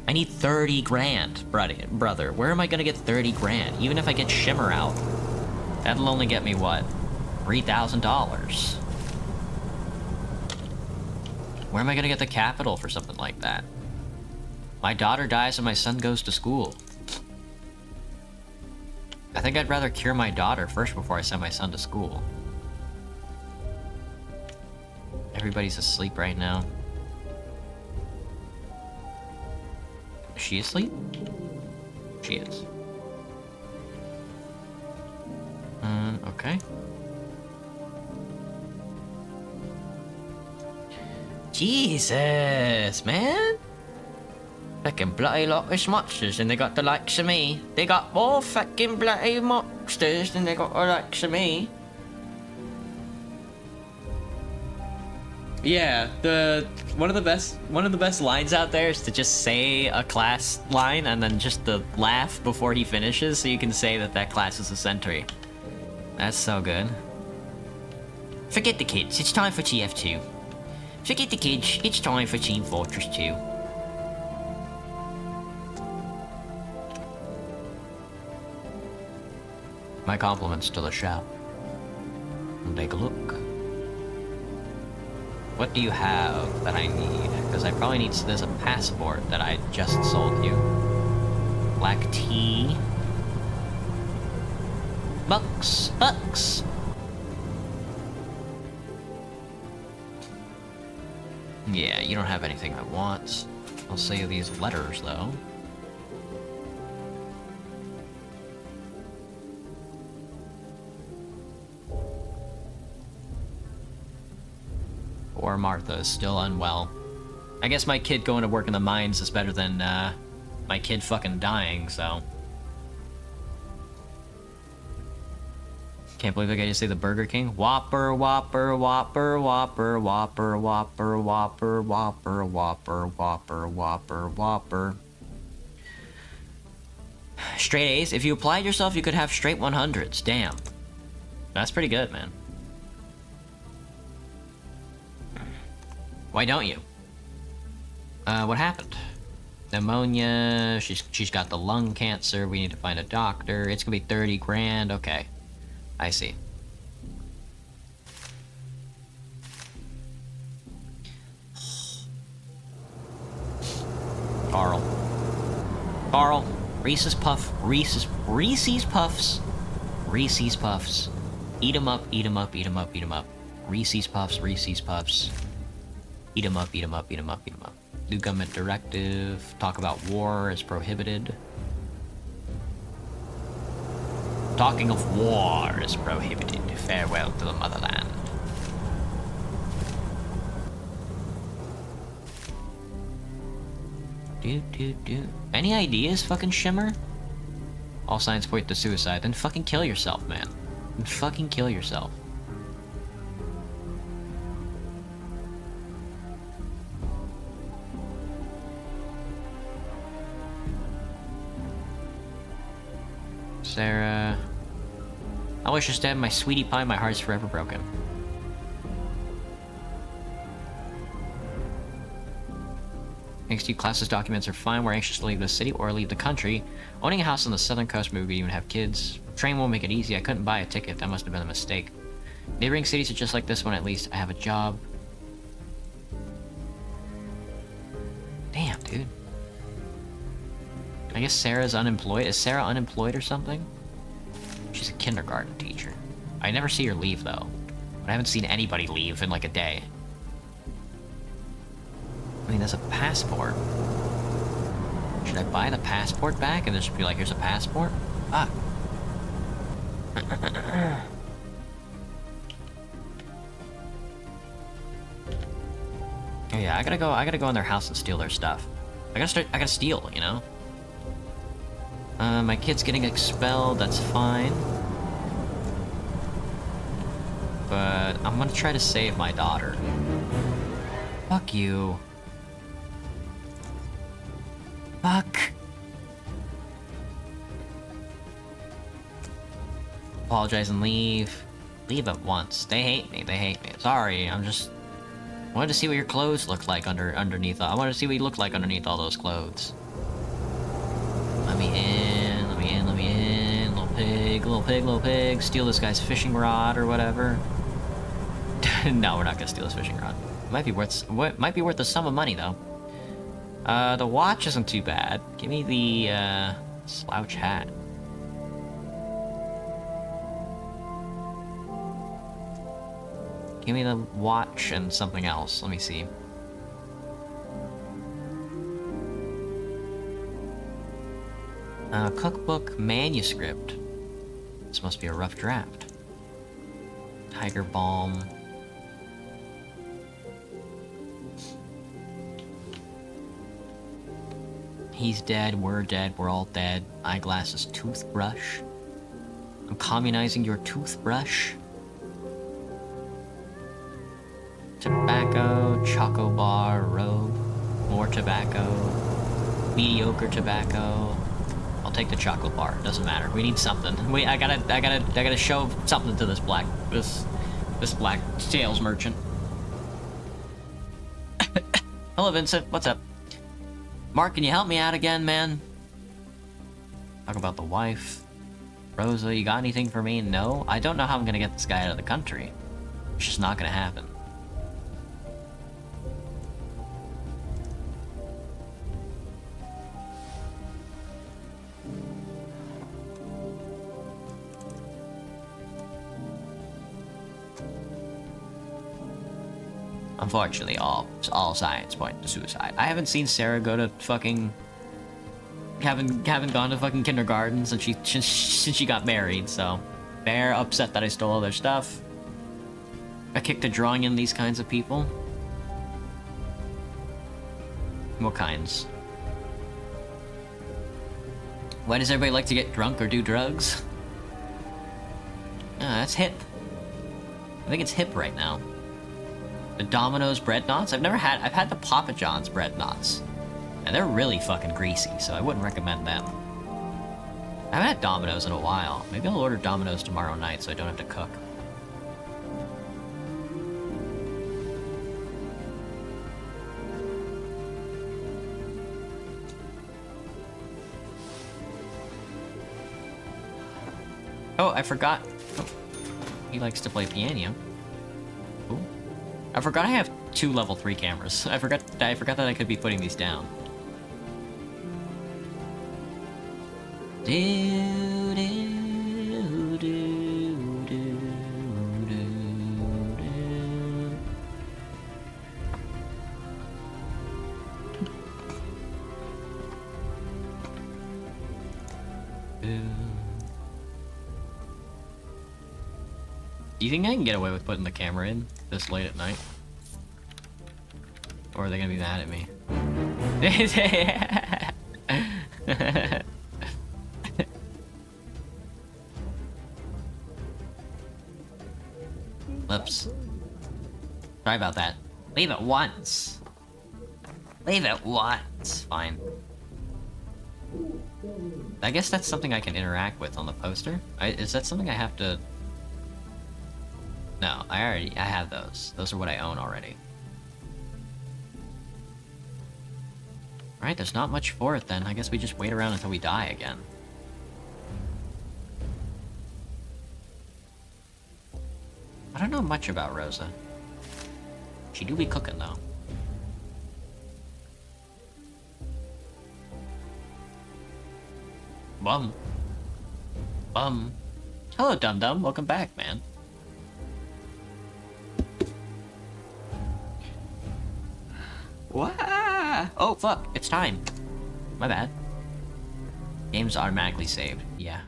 I need 30 grand, brother. Where am I gonna get 30 grand? Even if I get Shimmer out. That'll only get me what? $3,000. Where am I gonna get the capital for something like that? My daughter dies and my son goes to school. I think I'd rather cure my daughter first before I send my son to school. Everybody's asleep right now. Is she asleep? She is. Okay. Jesus, man. Fucking bloody lot of monsters and they got the likes of me. They got more fucking bloody monsters than they got the likes of me. Yeah, one of the best lines out there is to just say a class line and then just to laugh before he finishes, so you can say that class is a sentry. That's so good. Forget the kids. It's time for TF2. Forget the kids. It's time for Team Fortress 2. My compliments to the shop. Take a look. What do you have that I need? Because I probably need... There's a passport that I just sold you. Black tea. Bucks. Yeah, you don't have anything I want. I'll sell you these letters, though. Or Martha is still unwell. I guess my kid going to work in the mines is better than, my kid fucking dying, so... Can't believe I got to say the Burger King. Whopper, Whopper, Whopper, Whopper, Whopper, Whopper, Whopper, Whopper, Whopper, Whopper, Whopper, Whopper. Straight A's. If you applied yourself, you could have straight 100s. Damn. That's pretty good, man. Why don't you? What happened? Pneumonia, she's got the lung cancer, we need to find a doctor, it's gonna be 30 grand, okay. I see. Carl, Reese's Puffs. Reese's Puffs. Eat 'em up. Reese's Puffs. Eat 'em up. New government directive. Talk about war is prohibited. Talking of war is prohibited. Farewell to the motherland. Any ideas, fucking Shimmer? All signs point to suicide. Then fucking kill yourself, man. Then fucking kill yourself. Sarah... I wish I stabbed my sweetie pie, my heart's forever broken. Thanks to you, classes documents are fine. We're anxious to leave the city or leave the country. Owning a house on the southern coast, maybe we even have kids. Train won't make it easy. I couldn't buy a ticket. That must have been a mistake. Neighboring cities are just like this one, at least. I have a job. Damn, dude. I guess Sarah's unemployed. Is Sarah unemployed or something? She's a kindergarten teacher. I never see her leave, though. But I haven't seen anybody leave in, like, a day. I mean, there's a passport. Should I buy the passport back and just be like, here's a passport? Fuck. Oh yeah, I gotta go in their house and steal their stuff. I gotta steal, you know? My kid's getting expelled, that's fine. But I'm gonna try to save my daughter. Fuck you. Fuck. Apologize and leave. Leave at once. They hate me. Sorry, I wanted to see what your clothes look like underneath. I wanted to see what you look like underneath all those clothes. Let me in. Little pig. Steal this guy's fishing rod or whatever. No, we're not gonna steal his fishing rod. Might be worth the sum of money though. The watch isn't too bad. Give me the slouch hat. Give me the watch and something else. Let me see. Cookbook manuscript. This must be a rough draft. Tiger balm. He's dead, we're all dead. Eyeglasses, toothbrush. I'm communizing your toothbrush. Tobacco, Choco Bar, Robe, more tobacco, mediocre tobacco. I'll take the Choco Bar. Doesn't matter. We need something. I gotta show something to this black sales merchant. Hello, Vincent. What's up? Mark, can you help me out again, man? Talk about the wife. Rosa, you got anything for me? No? I don't know how I'm gonna get this guy out of the country. It's just not gonna happen. Unfortunately, all signs point to suicide. I haven't seen Sarah go to fucking... Haven't gone to fucking kindergarten since she got married, so... They're upset that I stole all their stuff. I kicked a drawing in these kinds of people. What kinds? Why does everybody like to get drunk or do drugs? Ah, that's hip. I think it's hip right now. The Domino's bread knots? I've had the Papa John's bread knots. And they're really fucking greasy, so I wouldn't recommend them. I haven't had Domino's in a while. Maybe I'll order Domino's tomorrow night so I don't have to cook. Oh, I forgot. Oh, he likes to play piano. Ooh. I forgot I have 2 level 3 cameras. I forgot that I could be putting these down. Do you think I can get away with putting the camera in this late at night? Or are they gonna be mad at me? Oops. Sorry about that. Leave it once. Leave it once. Fine. I guess that's something I can interact with on the poster. Is that something I have to... No, I have those. Those are what I own already. Alright, there's not much for it then. I guess we just wait around until we die again. I don't know much about Rosa. She do be cooking though. Bum. Hello, Dum Dum. Welcome back, man. What? Oh, fuck. It's time. My bad. Game's automatically saved. Yeah.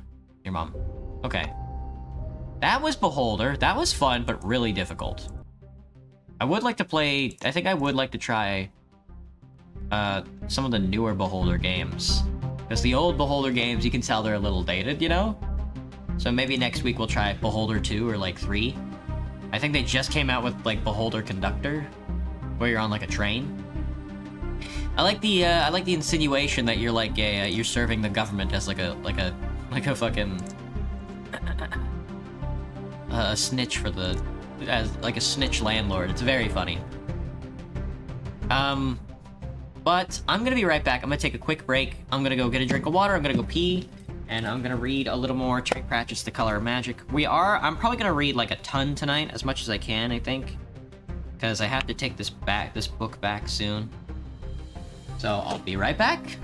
Your mom. Okay. That was Beholder. That was fun, but really difficult. I would like to play... I think I would like to try... some of the newer Beholder games. Because the old Beholder games, you can tell they're a little dated, you know? So maybe next week we'll try Beholder 2 or, like, 3. I think they just came out with, like, Beholder Conductor, where you're on, like, a train. I like the insinuation that you're, like, you're serving the government as, like a fucking... a snitch for the... as, like, a snitch landlord. It's very funny. But I'm gonna be right back. I'm gonna take a quick break. I'm gonna go get a drink of water. I'm gonna go pee. And I'm gonna read a little more Terry Pratchett's The Color of Magic. I'm probably gonna read like a ton tonight, as much as I can, I think. Because I have to take this book back soon. So I'll be right back.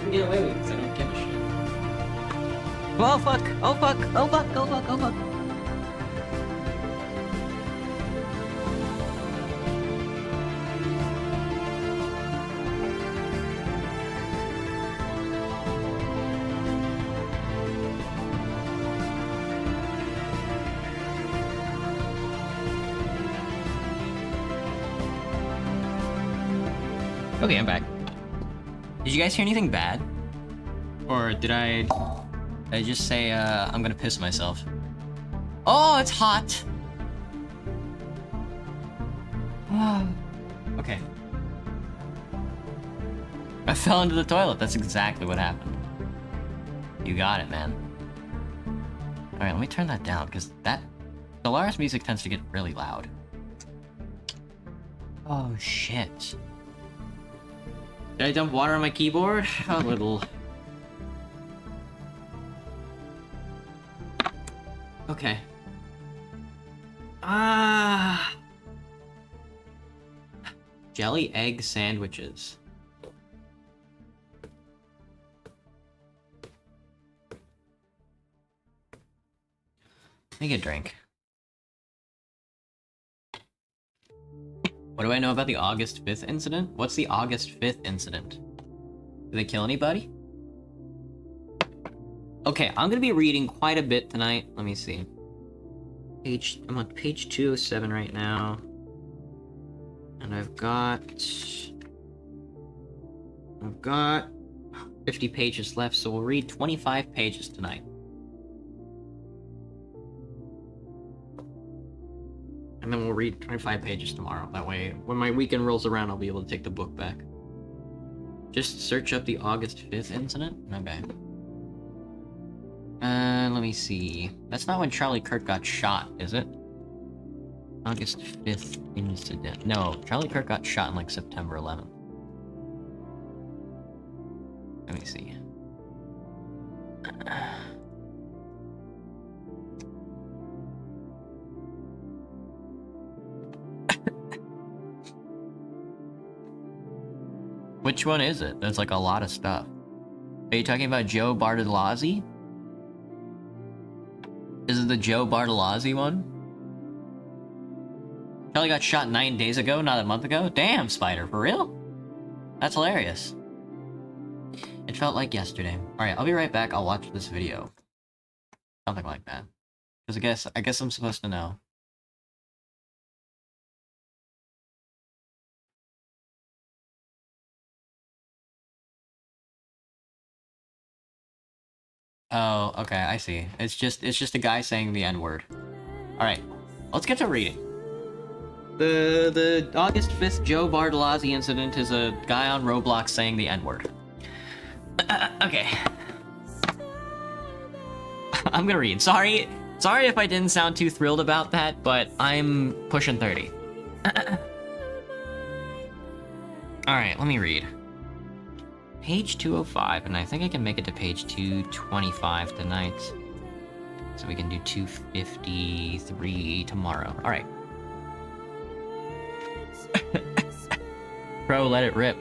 can get away with it because I don't give a shit. Oh fuck! Oh fuck! Oh fuck! Oh fuck! Oh fuck! Okay, I'm back. Did you guys hear anything bad? Or did I just say, I'm gonna piss myself? Oh, it's hot! Okay. I fell into the toilet. That's exactly what happened. You got it, man. Alright, let me turn that down, because that... Stellaris music tends to get really loud. Oh, shit. Did I dump water on my keyboard? A little. Okay. Jelly egg sandwiches. Make a drink. What do I know about the August 5th incident? What's the August 5th incident? Did they kill anybody? Okay, I'm gonna be reading quite a bit tonight. Let me see. I'm on page 207 right now. And I've got 50 pages left, so we'll read 25 pages tonight. And then we'll read 25 pages tomorrow. That way, when my weekend rolls around, I'll be able to take the book back. Just search up the August 5th incident? Okay. Let me see. That's not when Charlie Kirk got shot, is it? August 5th incident. No, Charlie Kirk got shot on like September 11th. Let me see. Which one is it? There's like a lot of stuff. Are you talking about Joe Bartolozzi? Is it the Joe Bartolozzi one? Charlie got shot 9 days ago, not a month ago? Damn, Spider, for real? That's hilarious. It felt like yesterday. Alright, I'll be right back. I'll watch this video. Something like that. Because I guess I'm supposed to know. Oh, okay, I see. It's just a guy saying the N-word. Alright, let's get to reading. The August 5th Joe Bartolozzi incident is a guy on Roblox saying the N-word. Okay. I'm gonna read. Sorry if I didn't sound too thrilled about that, but I'm pushing 30. Alright, let me read. Page 205, and I think I can make it to page 225 tonight. So we can do 253 tomorrow. Alright. Bro, let it rip.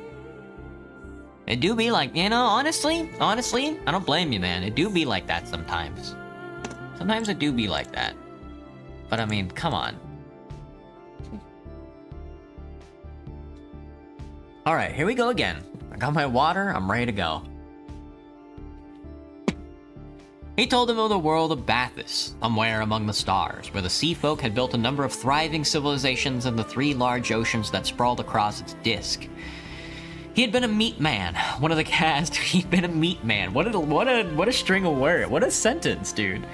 It do be like, you know, honestly, I don't blame you, man. It do be like that sometimes. Sometimes it do be like that. But I mean, come on. Alright, here we go again. I got my water, I'm ready to go. He told him of the world of Bathus, somewhere among the stars, where the sea folk had built a number of thriving civilizations in the 3 large oceans that sprawled across its disk. He had been a meat man, one of the cast. He'd been a meat man. What a string of words. What a sentence, dude.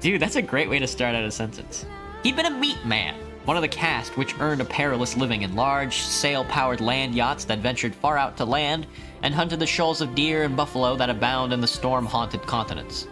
Dude, that's a great way to start out a sentence. He'd been a meat man, one of the cast which earned a perilous living in large, sail-powered land yachts that ventured far out to land and hunted the shoals of deer and buffalo that abound in the storm-haunted continents.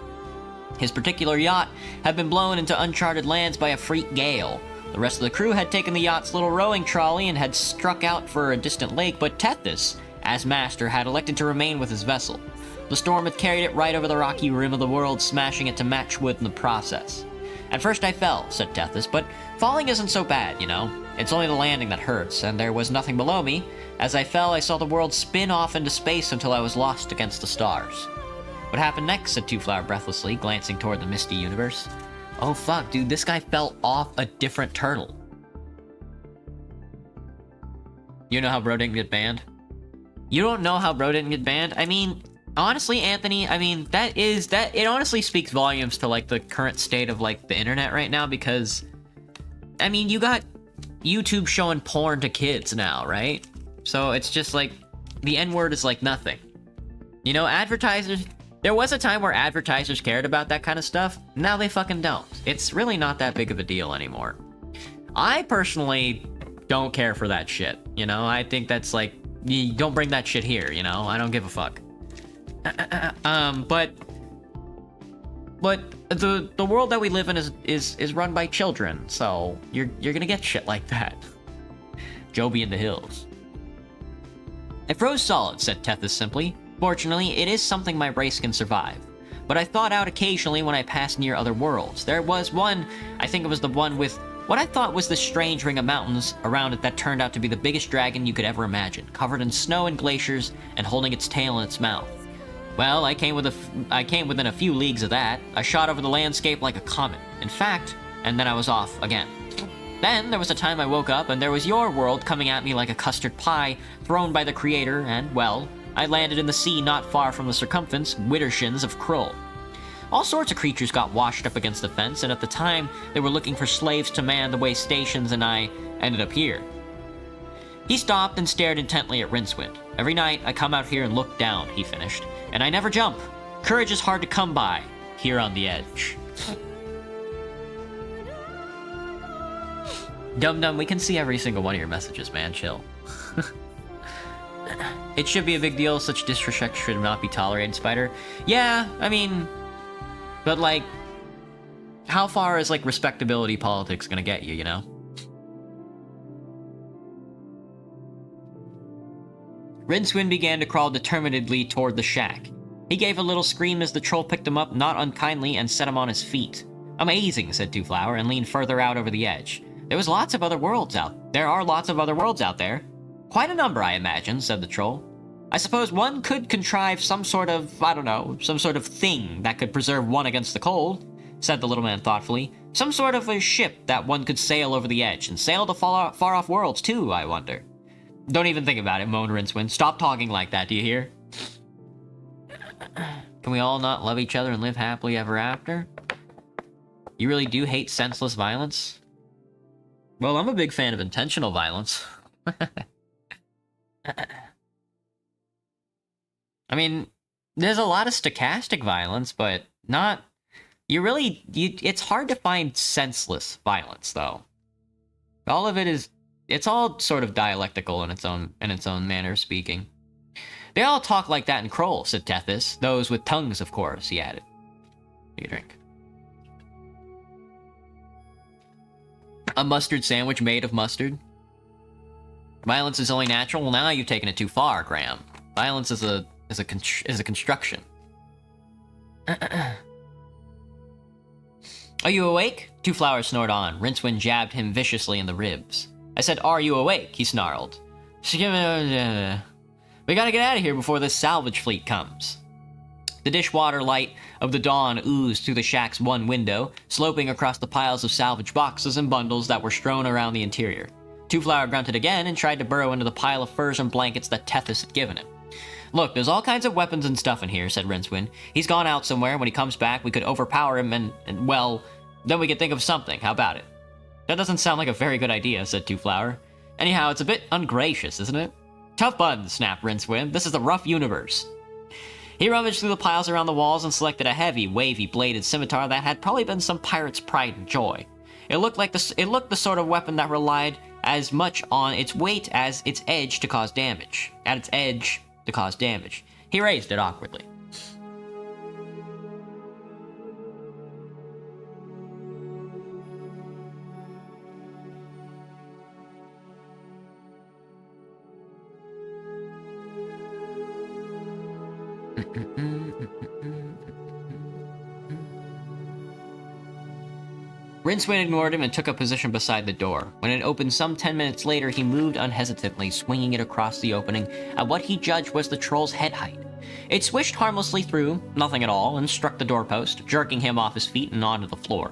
His particular yacht had been blown into uncharted lands by a freak gale. The rest of the crew had taken the yacht's little rowing trolley and had struck out for a distant lake, but Tethys, as master, had elected to remain with his vessel. The storm had carried it right over the rocky rim of the world, smashing it to matchwood in the process. At first I fell, said Tethys, but falling isn't so bad, you know? It's only the landing that hurts, and there was nothing below me. As I fell, I saw the world spin off into space until I was lost against the stars. What happened next? Said Two-Flower breathlessly, glancing toward the misty universe. Oh fuck, dude, this guy fell off a different turtle. You know how Bro didn't get banned? You don't know how Bro didn't get banned? I mean, honestly, Anthony, I mean, it honestly speaks volumes to, like, the current state of, like, the internet right now, because, I mean, you got YouTube showing porn to kids now, right? So it's just, like, the N-word is, like, nothing. You know, advertisers... There was a time where advertisers cared about that kind of stuff. Now they fucking don't. It's really not that big of a deal anymore. I personally don't care for that shit, you know? I think that's, like, you don't bring that shit here, you know? I don't give a fuck. But the world that we live in is run by children, so you're gonna get shit like that. Joby in the hills. I froze solid, said Tethys simply. Fortunately, it is something my race can survive. But I thought out occasionally when I passed near other worlds. There was one, I think it was the one with what I thought was the strange ring of mountains around it that turned out to be the biggest dragon you could ever imagine, covered in snow and glaciers and holding its tail in its mouth. Well, I came within a few leagues of that. I shot over the landscape like a comet. In fact, and then I was off again. Then there was a time I woke up and there was your world coming at me like a custard pie thrown by the creator, and, well, I landed in the sea not far from the circumference widdershins of Krull. All sorts of creatures got washed up against the fence, and at the time, they were looking for slaves to man the way stations, and I ended up here. He stopped and stared intently at Rincewind. Every night, I come out here and look down, he finished. And I never jump. Courage is hard to come by, here on the edge. Dum-Dum, we can see every single one of your messages, man. Chill. It should be a big deal. Such disrespect should not be tolerated, Spider. Yeah, I mean... But, like... How far is, like, respectability politics gonna get you, you know? Rincewind began to crawl determinedly toward the shack. He gave a little scream as the troll picked him up, not unkindly, and set him on his feet. Amazing, said Two-Flower, and leaned further out over the edge. There are lots of other worlds out there. Quite a number, I imagine, said the troll. I suppose one could contrive some sort of, I don't know, some sort of thing that could preserve one against the cold, said the little man thoughtfully. Some sort of a ship that one could sail over the edge, and sail to far-off worlds, too, I wonder. Don't even think about it, moaned Rincewind. Stop talking like that, do you hear? Can we all not love each other and live happily ever after? You really do hate senseless violence? Well, I'm a big fan of intentional violence. I mean, there's a lot of stochastic violence, but not... it's hard to find senseless violence, though. All of it is... It's all sort of dialectical in its own manner of speaking. They all talk like that in Krull, said Tethys. Those with tongues, of course, he added. Take a drink. A mustard sandwich made of mustard. Violence is only natural. Well, now you've taken it too far, Graham. Violence is a construction. Are you awake? Two-Flower snored on. Rincewind jabbed him viciously in the ribs. I said, are you awake? He snarled. We gotta get out of here before this salvage fleet comes. The dishwater light of the dawn oozed through the shack's one window, sloping across the piles of salvage boxes and bundles that were strewn around the interior. Two-Flower grunted again and tried to burrow into the pile of furs and blankets that Tethys had given him. Look, there's all kinds of weapons and stuff in here, said Rincewind. He's gone out somewhere. When he comes back, we could overpower him and, well, then we could think of something. How about it? That doesn't sound like a very good idea, said Two-Flower. Anyhow, it's a bit ungracious, isn't it? Tough buttons, snapped Rincewind. This is the rough universe. He rummaged through the piles around the walls and selected a heavy, wavy bladed scimitar that had probably been some pirate's pride and joy. It looked the sort of weapon that relied as much on its weight as its edge to cause damage. He raised it awkwardly. Rincewind ignored him and took a position beside the door. When it opened some 10 minutes later, he moved unhesitantly, swinging it across the opening at what he judged was the troll's head height. It swished harmlessly through, nothing at all, and struck the doorpost, jerking him off his feet and onto the floor.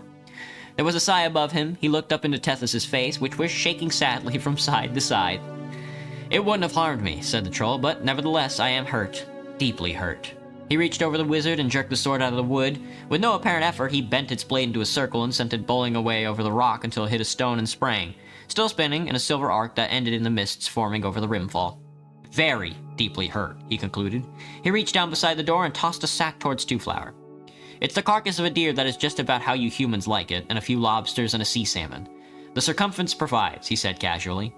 There was a sigh above him. He looked up into Tethys' face, which was shaking sadly from side to side. "It wouldn't have harmed me," said the troll, "but nevertheless I am hurt. Deeply hurt." He reached over the wizard and jerked the sword out of the wood. With no apparent effort, he bent its blade into a circle and sent it bowling away over the rock until it hit a stone and sprang, still spinning in a silver arc that ended in the mists forming over the rimfall. "Very deeply hurt," he concluded. He reached down beside the door and tossed a sack towards Two-Flower. "It's the carcass of a deer that is just about how you humans like it, and a few lobsters and a sea salmon. The circumference provides," he said casually.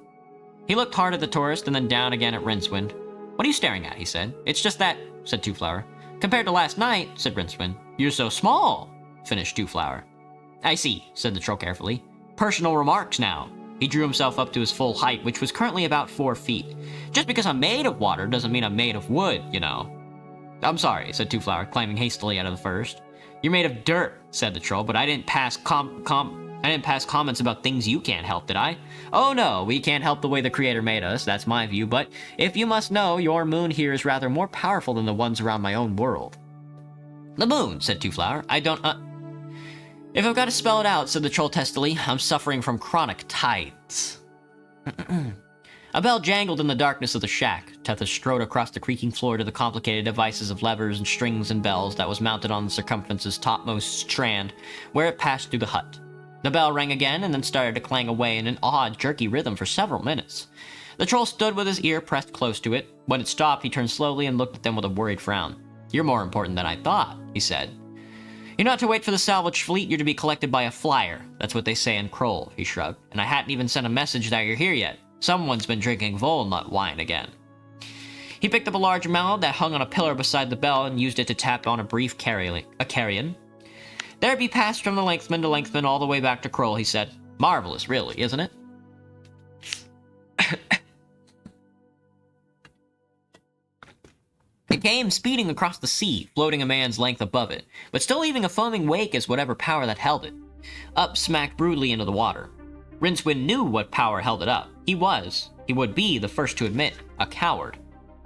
He looked hard at the tourist and then down again at Rincewind. "What are you staring at?" he said. "It's just that," said Two-Flower. "Compared to last night," said Rincewind. "You're so small," finished Two-Flower. "I see," said the troll carefully. "Personal remarks now." He drew himself up to his full height, which was currently about 4 feet. "Just because I'm made of water doesn't mean I'm made of wood, you know." "I'm sorry," said Two-Flower, climbing hastily out of the first. "You're made of dirt," said the troll, "but I didn't pass comments about things you can't help, did I? Oh no, we can't help the way the Creator made us, that's my view, but if you must know, your moon here is rather more powerful than the ones around my own world." "The moon," said Two-Flower. "I don't, If I've got to spell it out," said the troll testily, "I'm suffering from chronic tides." A bell jangled in the darkness of the shack. Tethys strode across the creaking floor to the complicated devices of levers and strings and bells that was mounted on the circumference's topmost strand, where it passed through the hut. The bell rang again and then started to clang away in an odd, jerky rhythm for several minutes. The troll stood with his ear pressed close to it. When it stopped, he turned slowly and looked at them with a worried frown. "You're more important than I thought," he said. "You're not to wait for the salvage fleet, you're to be collected by a flyer. That's what they say in Kroll," he shrugged. "And I hadn't even sent a message that you're here yet. Someone's been drinking Volnut wine again." He picked up a large mallet that hung on a pillar beside the bell and used it to tap on a brief carrion. "There be passed from the Lengthman to Lengthman all the way back to Kroll," he said. "Marvelous, really, isn't it?" It came speeding across the sea, floating a man's length above it, but still leaving a foaming wake as whatever power that held it. Up smacked brutally into the water. Rincewind knew what power held it up. He would be the first to admit, a coward,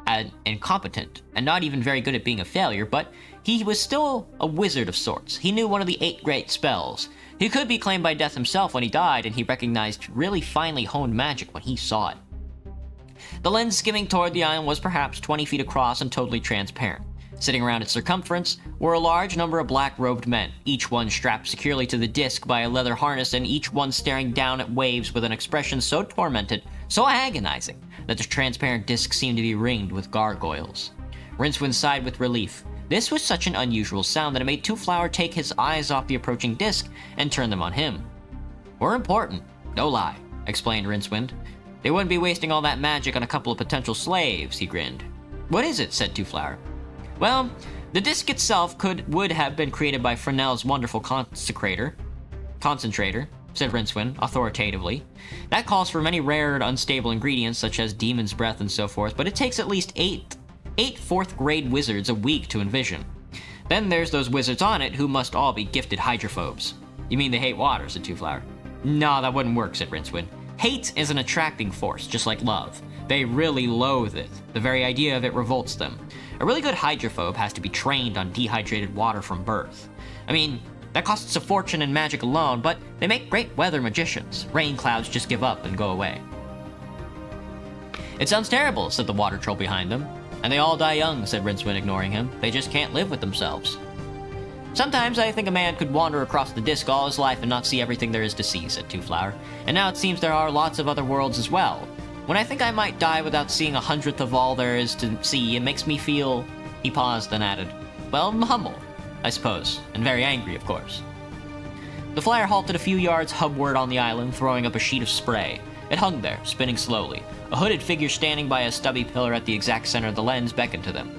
and incompetent, and not even very good at being a failure, but he was still a wizard of sorts. He knew one of the 8 great spells. He could be claimed by death himself when he died, and he recognized really finely honed magic when he saw it. The lens skimming toward the island was perhaps 20 feet across and totally transparent. Sitting around its circumference were a large number of black-robed men, each one strapped securely to the disc by a leather harness, and each one staring down at waves with an expression so tormented, so agonizing, that the transparent disc seemed to be ringed with gargoyles. Rincewind sighed with relief. This was such an unusual sound that it made Two-Flower take his eyes off the approaching disc and turn them on him. "We're important, no lie," explained Rincewind. "They wouldn't be wasting all that magic on a couple of potential slaves," he grinned. "What is it?" said Two-Flower. "Well, the disc itself would have been created by Fresnel's wonderful concentrator, said Rincewind, authoritatively. "That calls for many rare and unstable ingredients, such as demon's breath and so forth, but it takes at least eight 4th-grade wizards a week to envision. Then there's those wizards on it who must all be gifted hydrophobes." "You mean they hate water," said Two-Flower. "No, that wouldn't work," said Rincewind. "Hate is an attracting force, just like love. They really loathe it. The very idea of it revolts them. A really good hydrophobe has to be trained on dehydrated water from birth. I mean, that costs a fortune in magic alone, but they make great weather magicians. Rain clouds just give up and go away." "It sounds terrible," said the water troll behind them. "And they all die young," said Rincewind, ignoring him. "They just can't live with themselves." "Sometimes I think a man could wander across the disc all his life and not see everything there is to see," said Two-Flower. "And now it seems there are lots of other worlds as well. When I think I might die without seeing 1/100th of all there is to see, it makes me feel..." He paused, then added, "Well, humble, I suppose, and very angry, of course." The flyer halted a few yards hubward on the island, throwing up a sheet of spray. It hung there, spinning slowly. A hooded figure standing by a stubby pillar at the exact center of the lens beckoned to them.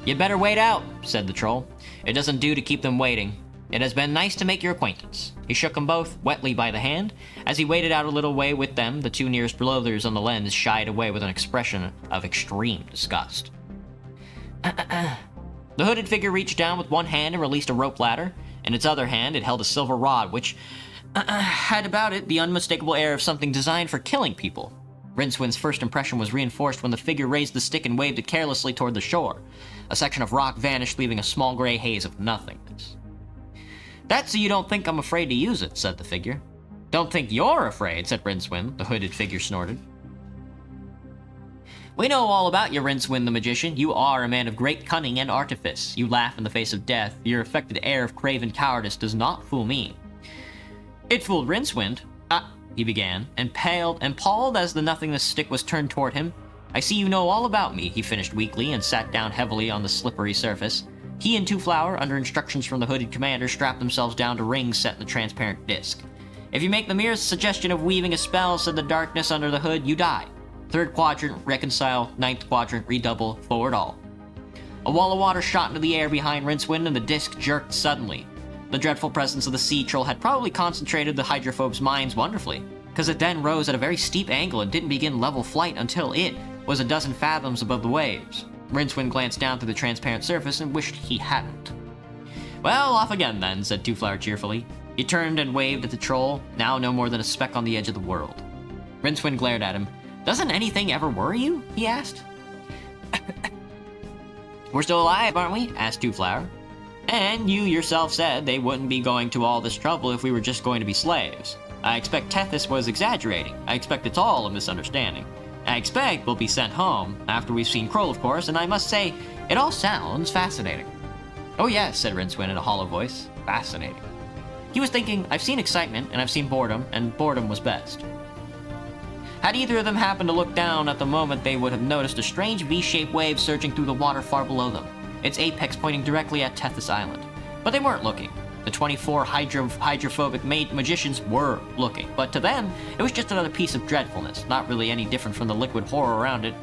"You'd better wait out," said the troll. "It doesn't do to keep them waiting. It has been nice to make your acquaintance." He shook them both wetly by the hand. As he waited out a little way with them, the 2 nearest loathers on the lens shied away with an expression of extreme disgust. The hooded figure reached down with one hand and released a rope ladder. In its other hand, it held a silver rod, which had about it the unmistakable air of something designed for killing people. Rincewind's first impression was reinforced when the figure raised the stick and waved it carelessly toward the shore. A section of rock vanished, leaving a small gray haze of nothingness. "That's so you don't think I'm afraid to use it," said the figure. "Don't think you're afraid," said Rincewind. The hooded figure snorted. "We know all about you, Rincewind the magician. You are a man of great cunning and artifice. You laugh in the face of death. Your affected air of craven cowardice does not fool me." "It fooled Rincewind," he began, and palled as the nothingness stick was turned toward him. "I see you know all about me," he finished weakly, and sat down heavily on the slippery surface. He and Two Flower, under instructions from the hooded commander, strapped themselves down to rings set in the transparent disc. "If you make the merest suggestion of weaving a spell," said the darkness under the hood, "you die. Third quadrant, reconcile. Ninth quadrant, redouble. Forward all." A wall of water shot into the air behind Rincewind, and the disc jerked suddenly. The dreadful presence of the sea troll had probably concentrated the hydrophobes' minds wonderfully, because it then rose at a very steep angle and didn't begin level flight until it was a dozen fathoms above the waves. Rincewind glanced down through the transparent surface and wished he hadn't. "Well, off again then," said Two Flower cheerfully. He turned and waved at the troll, now no more than a speck on the edge of the world. Rincewind glared at him. "Doesn't anything ever worry you?" he asked. "We're still alive, aren't we?" asked Two Flower. "And you yourself said they wouldn't be going to all this trouble if we were just going to be slaves. I expect Tethys was exaggerating. I expect it's all a misunderstanding. I expect we'll be sent home, after we've seen Kroll, of course, and I must say, it all sounds fascinating." "Oh yes," said Rincewind in a hollow voice. "Fascinating." He was thinking, I've seen excitement, and I've seen boredom, and boredom was best. Had either of them happened to look down at the moment, they would have noticed a strange V-shaped wave surging through the water far below them, its apex pointing directly at Tethys Island. But they weren't looking. The 24 hydrophobic magicians were looking, but to them, it was just another piece of dreadfulness, not really any different from the liquid horror around it.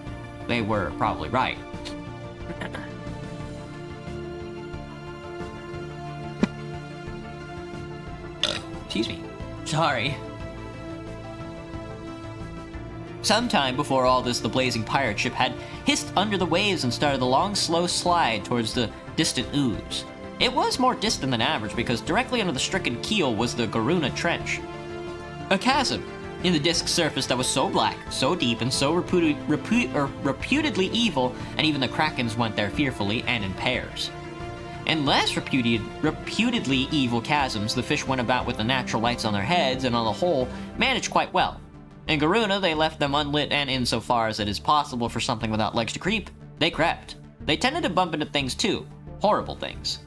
They were probably right. Excuse me. Sorry. Sometime before all this, the blazing pirate ship had hissed under the waves and started the long, slow slide towards the distant ooze. It was more distant than average because directly under the stricken keel was the Garuna Trench. A chasm in the disk's surface that was so black, so deep, and so reputedly evil, and even the krakens went there fearfully and in pairs. In less reputedly evil chasms, the fish went about with the natural lights on their heads and on the whole managed quite well. In Garuna, they left them unlit, and insofar as it is possible for something without legs to creep, they crept. They tended to bump into things too. Horrible things.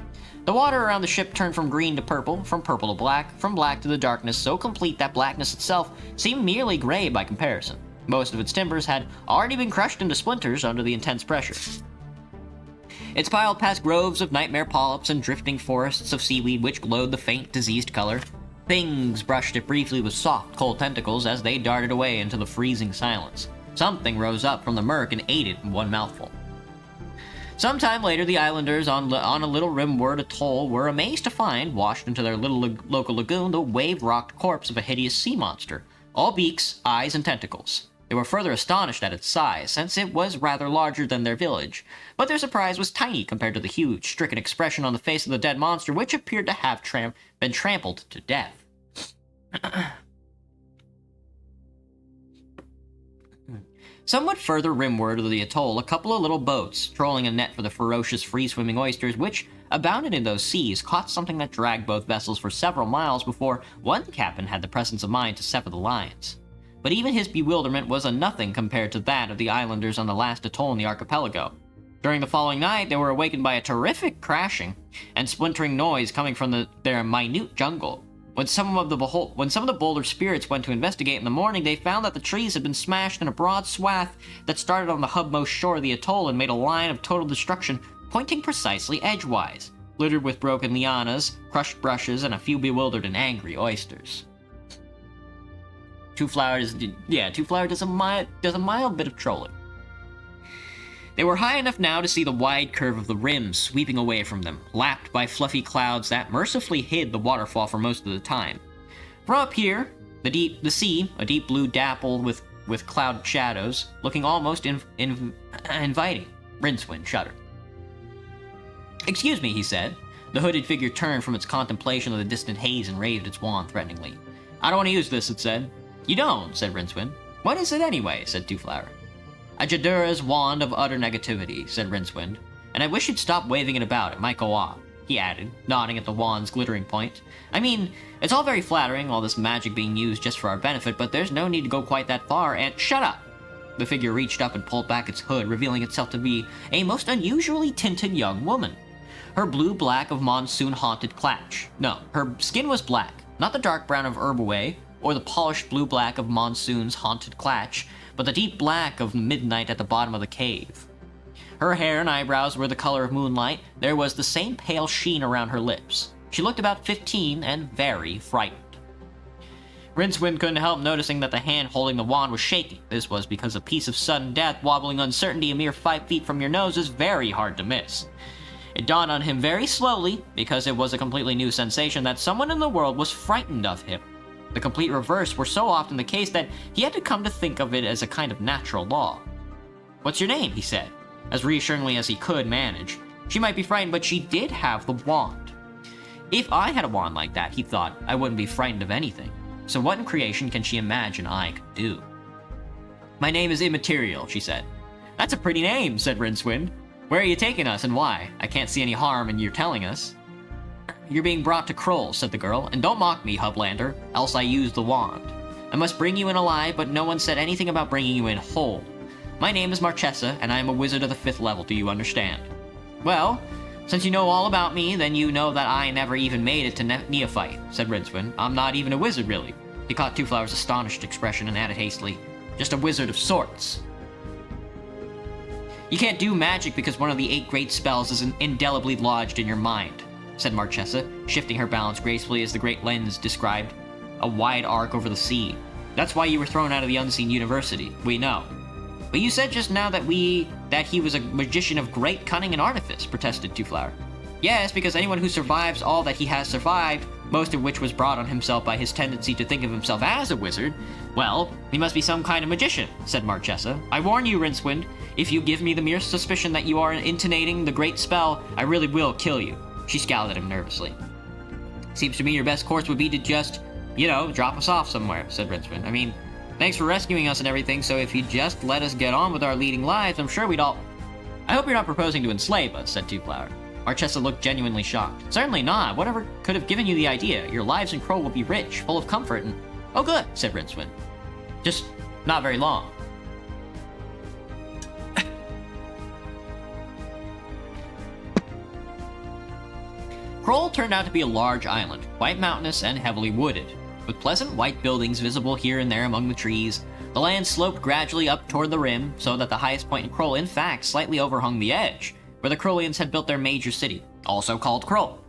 The water around the ship turned from green to purple, from purple to black, from black to the darkness so complete that blackness itself seemed merely gray by comparison. Most of its timbers had already been crushed into splinters under the intense pressure. It piled past groves of nightmare polyps and drifting forests of seaweed which glowed the faint, diseased color. Things brushed it briefly with soft, cold tentacles as they darted away into the freezing silence. Something rose up from the murk and ate it in one mouthful. Sometime later, the islanders on a little rimward atoll were amazed to find, washed into their little local lagoon, the wave-rocked corpse of a hideous sea monster, all beaks, eyes, and tentacles. They were further astonished at its size, since it was rather larger than their village, but their surprise was tiny compared to the huge, stricken expression on the face of the dead monster, which appeared to have been trampled to death. Somewhat further rimward of the atoll, a couple of little boats, trolling a net for the ferocious free-swimming oysters which abounded in those seas, caught something that dragged both vessels for several miles before one captain had the presence of mind to sever the lines. But even his bewilderment was a nothing compared to that of the islanders on the last atoll in the archipelago. During the following night, they were awakened by a terrific crashing and splintering noise coming from their minute jungle. When some of the bolder spirits went to investigate in the morning, they found that the trees had been smashed in a broad swath that started on the hubmost shore of the atoll and made a line of total destruction, pointing precisely edgewise, littered with broken lianas, crushed brushes, and a few bewildered and angry oysters. Two Flower does a mild bit of trolling. They were high enough now to see the wide curve of the rim sweeping away from them, lapped by fluffy clouds that mercifully hid the waterfall for most of the time. From up here, the sea, a deep blue dappled with cloud shadows, looking almost inviting. Rincewind shuddered. "Excuse me," he said. The hooded figure turned from its contemplation of the distant haze and raised its wand threateningly. I don't want to use this, it said. You don't, said Rincewind. What is it anyway, said Twoflower. A Jadura's wand of utter negativity, said Rincewind. And I wish you'd stop waving it about, it might go off, he added, nodding at the wand's glittering point. I mean, it's all very flattering, all this magic being used just for our benefit, but there's no need to go quite that far, and shut up! The figure reached up and pulled back its hood, revealing itself to be a most unusually tinted young woman. Her blue-black of monsoon-haunted clatch. No, her skin was black, not the dark brown of Herbaway, or the polished blue-black of monsoon's haunted clatch, but the deep black of midnight at the bottom of the cave. Her hair and eyebrows were the color of moonlight. There was the same pale sheen around her lips. She looked about 15 and very frightened. Rincewind couldn't help noticing that the hand holding the wand was shaking. This was because a piece of sudden death wobbling uncertainty a mere 5 feet from your nose is very hard to miss. It dawned on him very slowly, because it was a completely new sensation, that someone in the world was frightened of him. The complete reverse were so often the case that he had to come to think of it as a kind of natural law. "What's your name?" he said, as reassuringly as he could manage. She might be frightened, but she did have the wand. If I had a wand like that, he thought, I wouldn't be frightened of anything. So what in creation can she imagine I could do? "My name is Immaterial," she said. "That's a pretty name," said Rincewind. "Where are you taking us and why? I can't see any harm in your telling us." "You're being brought to Kroll," said the girl, "and don't mock me, Hublander, else I use the wand. I must bring you in alive, but no one said anything about bringing you in whole. My name is Marchesa, and I am a wizard of the 5th level, do you understand? Well, since you know all about me, then you know that I never even made it to Neophyte," said Rincewind. "I'm not even a wizard, really." He caught Twoflower's astonished expression and added hastily, "Just a wizard of sorts." "You can't do magic because one of the 8 great spells is indelibly lodged in your mind," said Marchesa, shifting her balance gracefully as the great lens described a wide arc over the sea. "That's why you were thrown out of the Unseen University, we know." "But you said just now that he was a magician of great cunning and artifice," protested Twoflower. "Yes, because anyone who survives all that he has survived, most of which was brought on himself by his tendency to think of himself as a wizard, well, he must be some kind of magician," said Marchesa. "I warn you, Rincewind, if you give me the mere suspicion that you are intonating the great spell, I really will kill you." She scowled at him nervously. "Seems to me your best course would be to just, drop us off somewhere," said Rincewind. "I mean, thanks for rescuing us and everything, so if you'd just let us get on with our leading lives, I'm sure we'd all—" "I hope you're not proposing to enslave us," said Twoflower. Marchesa looked genuinely shocked. "Certainly not. Whatever could have given you the idea? Your lives in Kroll will be rich, full of comfort, and—" "Oh, good," said Rincewind. "Just not very long." Kroll turned out to be a large island, quite mountainous and heavily wooded. With pleasant white buildings visible here and there among the trees, the land sloped gradually up toward the rim, so that the highest point in Kroll, in fact, slightly overhung the edge, where the Krollians had built their major city, also called Kroll.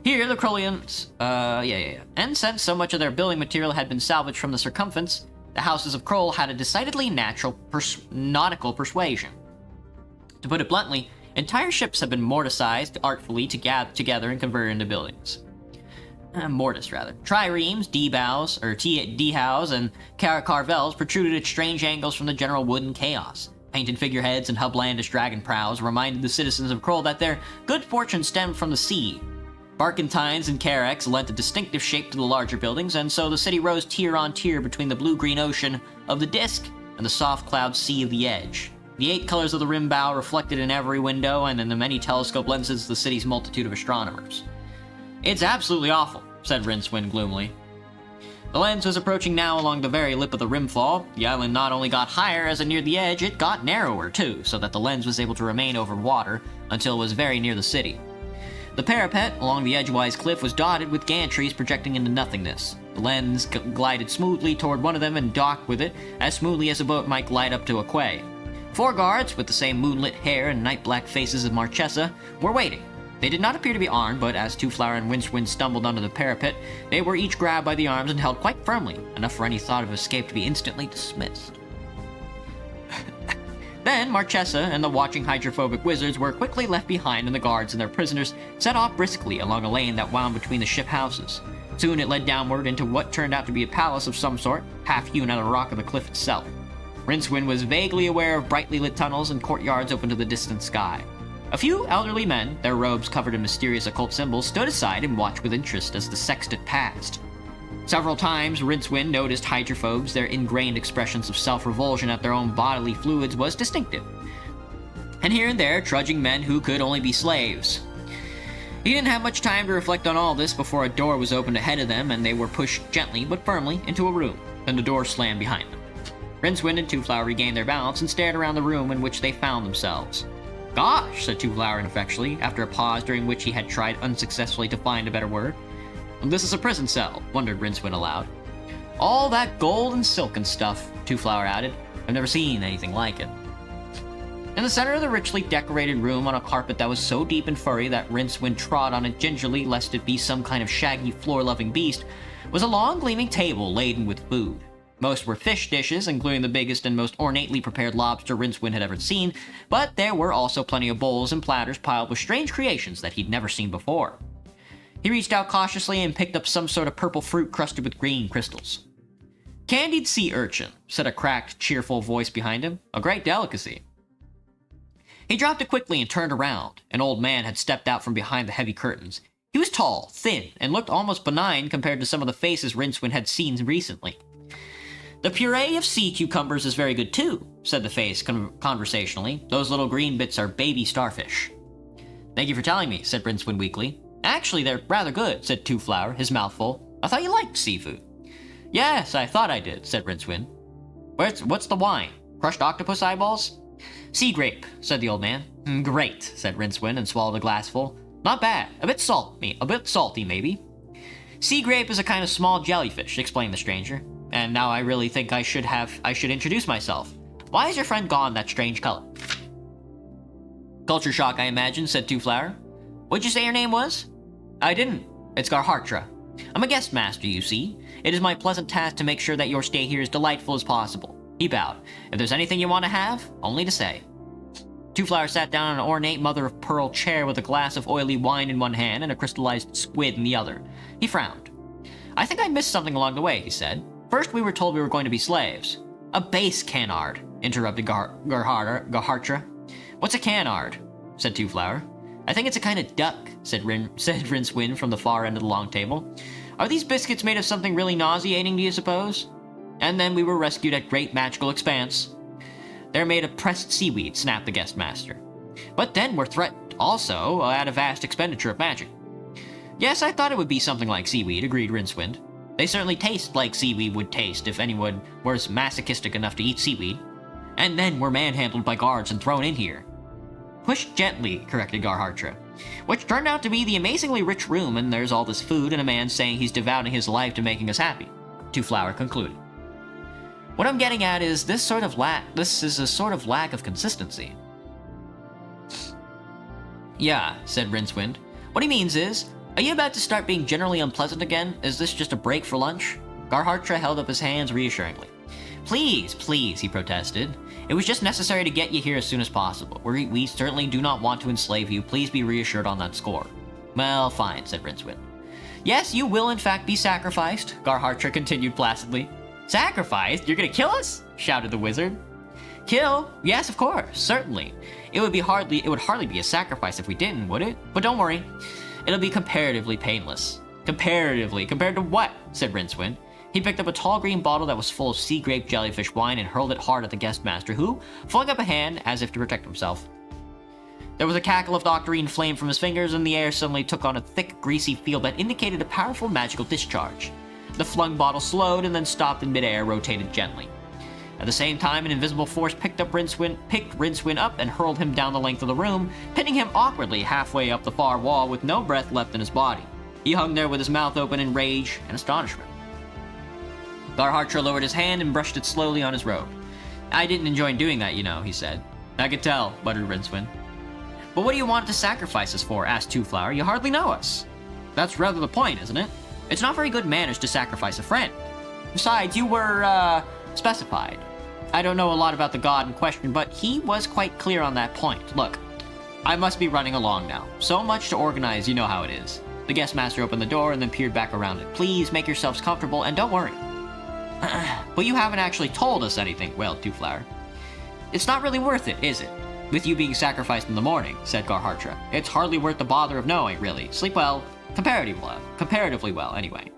Here, the Krollians, and since so much of their building material had been salvaged from the circumference, the houses of Kroll had a decidedly natural nautical persuasion. To put it bluntly, entire ships have been mortisized artfully together and converted into buildings. Mortis, rather. Triremes, D-bows, D-hows, and carvels protruded at strange angles from the general wooden chaos. Painted figureheads and hublandish dragon prows reminded the citizens of Kroll that their good fortune stemmed from the sea. Barkentines and carracks lent a distinctive shape to the larger buildings, and so the city rose tier on tier between the blue-green ocean of the disk and the soft cloud sea of the edge. The 8 colors of the rim bow reflected in every window and in the many telescope lenses of the city's multitude of astronomers. "It's absolutely awful," said Rincewind gloomily. The lens was approaching now along the very lip of the rimfall. The island not only got higher as it neared the edge, it got narrower too, so that the lens was able to remain over water until it was very near the city. The parapet along the edgewise cliff was dotted with gantries projecting into nothingness. The lens glided smoothly toward one of them and docked with it, as smoothly as a boat might glide up to a quay. 4 guards, with the same moonlit hair and night-black faces of Marchesa, were waiting. They did not appear to be armed, but as Twoflower and Rincewind stumbled under the parapet, they were each grabbed by the arms and held quite firmly, enough for any thought of escape to be instantly dismissed. Then Marchesa and the watching hydrophobic wizards were quickly left behind, and the guards and their prisoners set off briskly along a lane that wound between the ship houses. Soon it led downward into what turned out to be a palace of some sort, half-hewn out of the rock of the cliff itself. Rincewind was vaguely aware of brightly lit tunnels and courtyards open to the distant sky. A few elderly men, their robes covered in mysterious occult symbols, stood aside and watched with interest as the sextet passed. Several times, Rincewind noticed hydrophobes. Their ingrained expressions of self-revulsion at their own bodily fluids was distinctive. And here and there, trudging men who could only be slaves. He didn't have much time to reflect on all this before a door was opened ahead of them, and they were pushed gently but firmly into a room. Then the door slammed behind them. Rincewind and Twoflower regained their balance and stared around the room in which they found themselves. "Gosh," said Twoflower ineffectually, after a pause during which he had tried unsuccessfully to find a better word. "This is a prison cell," wondered Rincewind aloud. "All that gold and silk and stuff," Twoflower added. "I've never seen anything like it." In the center of the richly decorated room, on a carpet that was so deep and furry that Rincewind trod on it gingerly lest it be some kind of shaggy floor-loving beast, was a long gleaming table laden with food. Most were fish dishes, including the biggest and most ornately prepared lobster Rincewind had ever seen, but there were also plenty of bowls and platters piled with strange creations that he'd never seen before. He reached out cautiously and picked up some sort of purple fruit crusted with green crystals. "Candied sea urchin," said a cracked, cheerful voice behind him. "A great delicacy." He dropped it quickly and turned around. An old man had stepped out from behind the heavy curtains. He was tall, thin, and looked almost benign compared to some of the faces Rincewind had seen recently. "The puree of sea cucumbers is very good too," said the face conversationally. "Those little green bits are baby starfish." "Thank you for telling me," said Rincewind weakly. "Actually, they're rather good," said Twoflower, his mouth full. "I thought you liked seafood." "Yes, I thought I did," said Rincewind. What's the wine? Crushed octopus eyeballs?" "Sea grape," said the old man. "Great," said Rincewind and swallowed a glassful. "Not bad. A bit salty, maybe." "Sea grape is a kind of small jellyfish," explained the stranger. "And now I really think I should introduce myself. Why is your friend gone that strange color?" "Culture shock, I imagine," said Twoflower. "What'd you say your name was?" "I didn't. It's Garhartra. I'm a guest master, you see. It is my pleasant task to make sure that your stay here is delightful as possible." He bowed. "If there's anything you want to have, only to say." Twoflower sat down on an ornate mother-of-pearl chair with a glass of oily wine in one hand and a crystallized squid in the other. He frowned. "I think I missed something along the way," he said. "First we were told we were going to be slaves." "A base canard," interrupted Garhartra. "What's a canard?" said Twoflower. "I think it's a kind of duck," said Rincewind from the far end of the long table. "Are these biscuits made of something really nauseating, do you suppose?" "And then we were rescued at great magical expense." "They're made of pressed seaweed," snapped the guest master. "But then we're threatened, also, at a vast expenditure of magic." "Yes, I thought it would be something like seaweed," agreed Rincewind. "They certainly taste like seaweed would taste if anyone was masochistic enough to eat seaweed. And then we're manhandled by guards and thrown in here." "Pushed gently," corrected Garhartra. "Which turned out to be the amazingly rich room, and there's all this food and a man saying he's devoting his life to making us happy," Twoflower concluded. "What I'm getting at is this is a sort of lack of consistency." "Yeah," said Rincewind. "What he means is, are you about to start being generally unpleasant again? Is this just a break for lunch?" Garhartra held up his hands reassuringly. "Please, please," he protested. "It was just necessary to get you here as soon as possible. We certainly do not want to enslave you. Please be reassured on that score." "Well, fine," said Rincewind. "Yes, you will in fact be sacrificed," Garhartra continued placidly. "Sacrificed? You're gonna kill us?" shouted the wizard. "Kill? Yes, of course, certainly. It would hardly be a sacrifice if we didn't, would it? But don't worry. It'll be comparatively painless." "Comparatively? Compared to what?" said Rincewind. He picked up a tall green bottle that was full of sea grape jellyfish wine and hurled it hard at the guest master, who flung up a hand as if to protect himself. There was a cackle of octarine flame from his fingers, and the air suddenly took on a thick, greasy feel that indicated a powerful magical discharge. The flung bottle slowed and then stopped in midair, rotated gently. At the same time, an invisible force picked Rincewind up and hurled him down the length of the room, pinning him awkwardly halfway up the far wall with no breath left in his body. He hung there with his mouth open in rage and astonishment. Garhartra lowered his hand and brushed it slowly on his robe. "I didn't enjoy doing that, he said. "I could tell," muttered Rincewind. "But what do you want to sacrifice us for?" asked Twoflower. "You hardly know us." "That's rather the point, isn't it? It's not very good manners to sacrifice a friend. Besides, you were, specified. I don't know a lot about the god in question, but he was quite clear on that point. Look, I must be running along now. So much to organize, you know how it is." The guest master opened the door and then peered back around it. "Please make yourselves comfortable and don't worry." "But you haven't actually told us anything," wailed Twoflower. "It's not really worth it, is it? With you being sacrificed in the morning," said Garhartra. "It's hardly worth the bother of knowing, really. Sleep well. Comparatively well, anyway."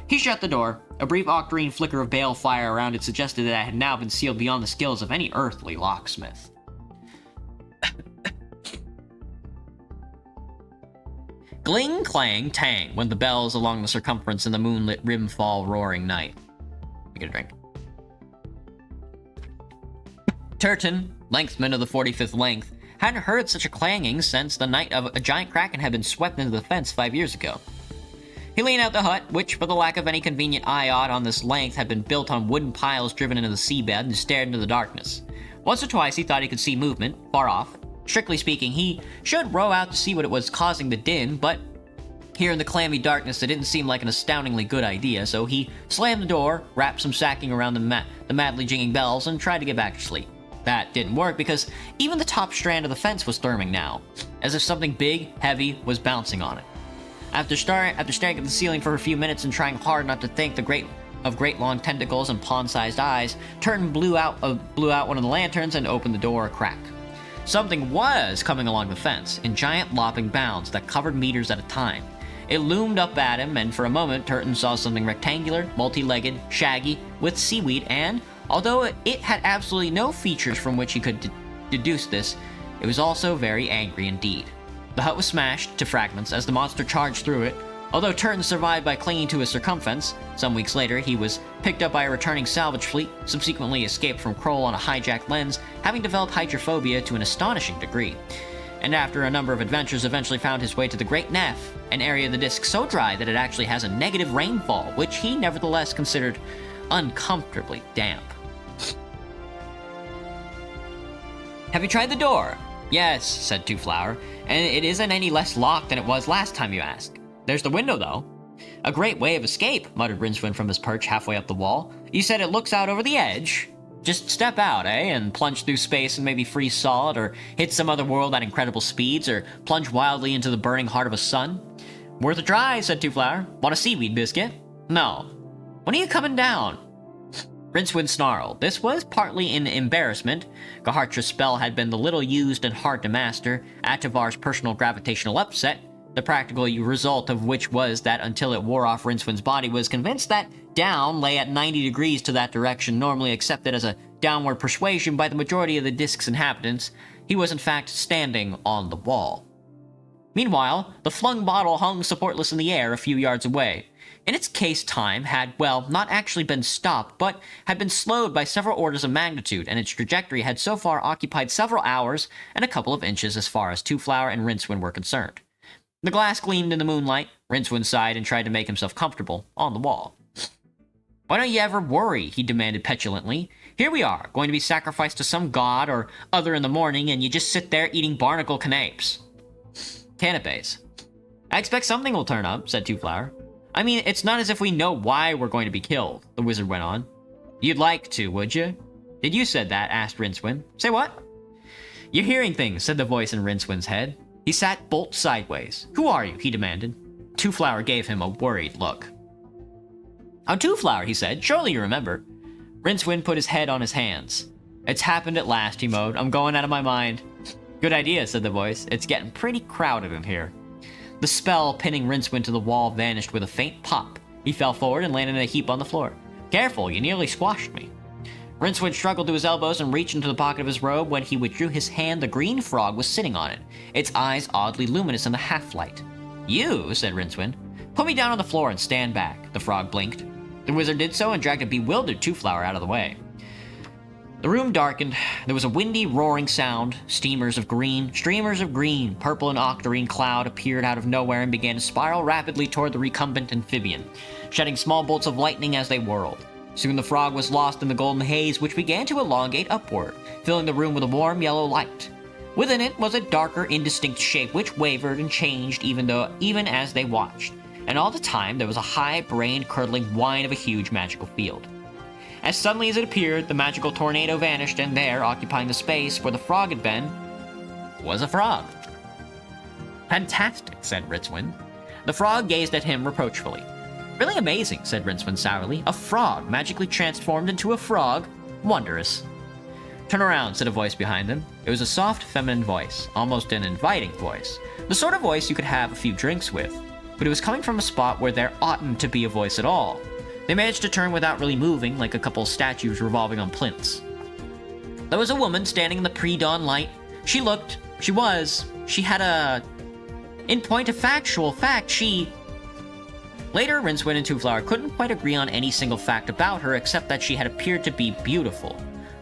He shut the door. A brief octarine flicker of bale fire around it suggested that it had now been sealed beyond the skills of any earthly locksmith. Gling, clang, tang went the bells along the circumference in the moonlit rimfall roaring night. Let me get a drink. Turton, lengthman of the 45th length, hadn't heard such a clanging since the night of a giant kraken had been swept into the fence 5 years ago. He leaned out the hut, which, for the lack of any convenient eyot on this length, had been built on wooden piles driven into the seabed, and stared into the darkness. Once or twice he thought he could see movement, far off. Strictly speaking, he should row out to see what it was causing the din, but here in the clammy darkness it didn't seem like an astoundingly good idea, so he slammed the door, wrapped some sacking around the madly jingling bells, and tried to get back to sleep. That didn't work because even the top strand of the fence was therming now, as if something big, heavy, was bouncing on it. After staring at the ceiling for a few minutes and trying hard not to think of great long tentacles and pond-sized eyes, Turton blew out one of the lanterns and opened the door a crack. Something was coming along the fence, in giant lopping bounds that covered meters at a time. It loomed up at him, and for a moment Turton saw something rectangular, multi-legged, shaggy, with seaweed, and, although it had absolutely no features from which he could deduce this, it was also very angry indeed. The hut was smashed to fragments as the monster charged through it. Although Turton survived by clinging to his circumference, some weeks later he was picked up by a returning salvage fleet, subsequently escaped from Kroll on a hijacked lens, having developed hydrophobia to an astonishing degree. And after a number of adventures eventually found his way to the Great Neff, an area of the disk so dry that it actually has a negative rainfall, which he nevertheless considered uncomfortably damp. Have you tried the door? Yes, said Two Flower, and it isn't any less locked than it was last time you asked. There's the window, though. A great way of escape, muttered Rincewind from his perch halfway up the wall. You said it looks out over the edge? Just step out, eh, and plunge through space and maybe freeze solid, or hit some other world at incredible speeds, or plunge wildly into the burning heart of a sun? Worth a try, said Two Flower. Want a seaweed biscuit? No. When are you coming down? Rincewind snarled. This was partly in embarrassment. Gahartra's spell had been the little used and hard to master, Ativar's personal gravitational upset, the practical result of which was that until it wore off Rincewind's body was convinced that down lay at 90 degrees to that direction normally accepted as a downward persuasion by the majority of the disk's inhabitants, he was in fact standing on the wall. Meanwhile, the flung bottle hung supportless in the air a few yards away. In its case, time had, well, not actually been stopped, but had been slowed by several orders of magnitude, and its trajectory had so far occupied several hours and a couple of inches as far as Two Flower and Rincewind were concerned. The glass gleamed in the moonlight. Rincewind sighed and tried to make himself comfortable on the wall. Why don't you ever worry? He demanded petulantly. Here we are, going to be sacrificed to some god or other in the morning, and you just sit there eating barnacle canapes. Canapes. I expect something will turn up, said Two Flower. I mean, it's not as if we know why we're going to be killed, the wizard went on. You'd like to, would you? Did you said that? Asked Rincewind. Say what? You're hearing things, said the voice in Rincewind's head. He sat bolt sideways. Who are you? He demanded. Two Flower gave him a worried look. I'm Two Flower, he said. Surely you remember. Rincewind put his head on his hands. It's happened at last, he moaned. I'm going out of my mind. Good idea, said the voice. It's getting pretty crowded in here. The spell pinning Rincewind to the wall vanished with a faint pop. He fell forward and landed in a heap on the floor. Careful, you nearly squashed me. Rincewind struggled to his elbows and reached into the pocket of his robe. When he withdrew his hand, the green frog was sitting on it, its eyes oddly luminous in the half-light. You, said Rincewind. Put me down on the floor and stand back, the frog blinked. The wizard did so and dragged a bewildered Two Flower out of the way. The room darkened. There was a windy, roaring sound. Streamers of green, purple and octarine cloud appeared out of nowhere and began to spiral rapidly toward the recumbent amphibian, shedding small bolts of lightning as they whirled. Soon the frog was lost in the golden haze, which began to elongate upward, filling the room with a warm yellow light. Within it was a darker, indistinct shape which wavered and changed even as they watched, and all the time there was a high, brain-curdling whine of a huge magical field. As suddenly as it appeared, the magical tornado vanished, and there, occupying the space where the frog had been, was a frog. Fantastic, said Rincewind. The frog gazed at him reproachfully. Really amazing, said Rincewind sourly. A frog magically transformed into a frog? Wondrous. Turn around, said a voice behind them. It was a soft, feminine voice, almost an inviting voice. The sort of voice you could have a few drinks with. but it was coming from a spot where there oughtn't to be a voice at all. They managed to turn without really moving, like a couple statues revolving on plinths. There was a woman standing in the pre-dawn light. She had a... In point of factual fact, she... Later, Rincewind and Twoflower couldn't quite agree on any single fact about her except that she had appeared to be beautiful.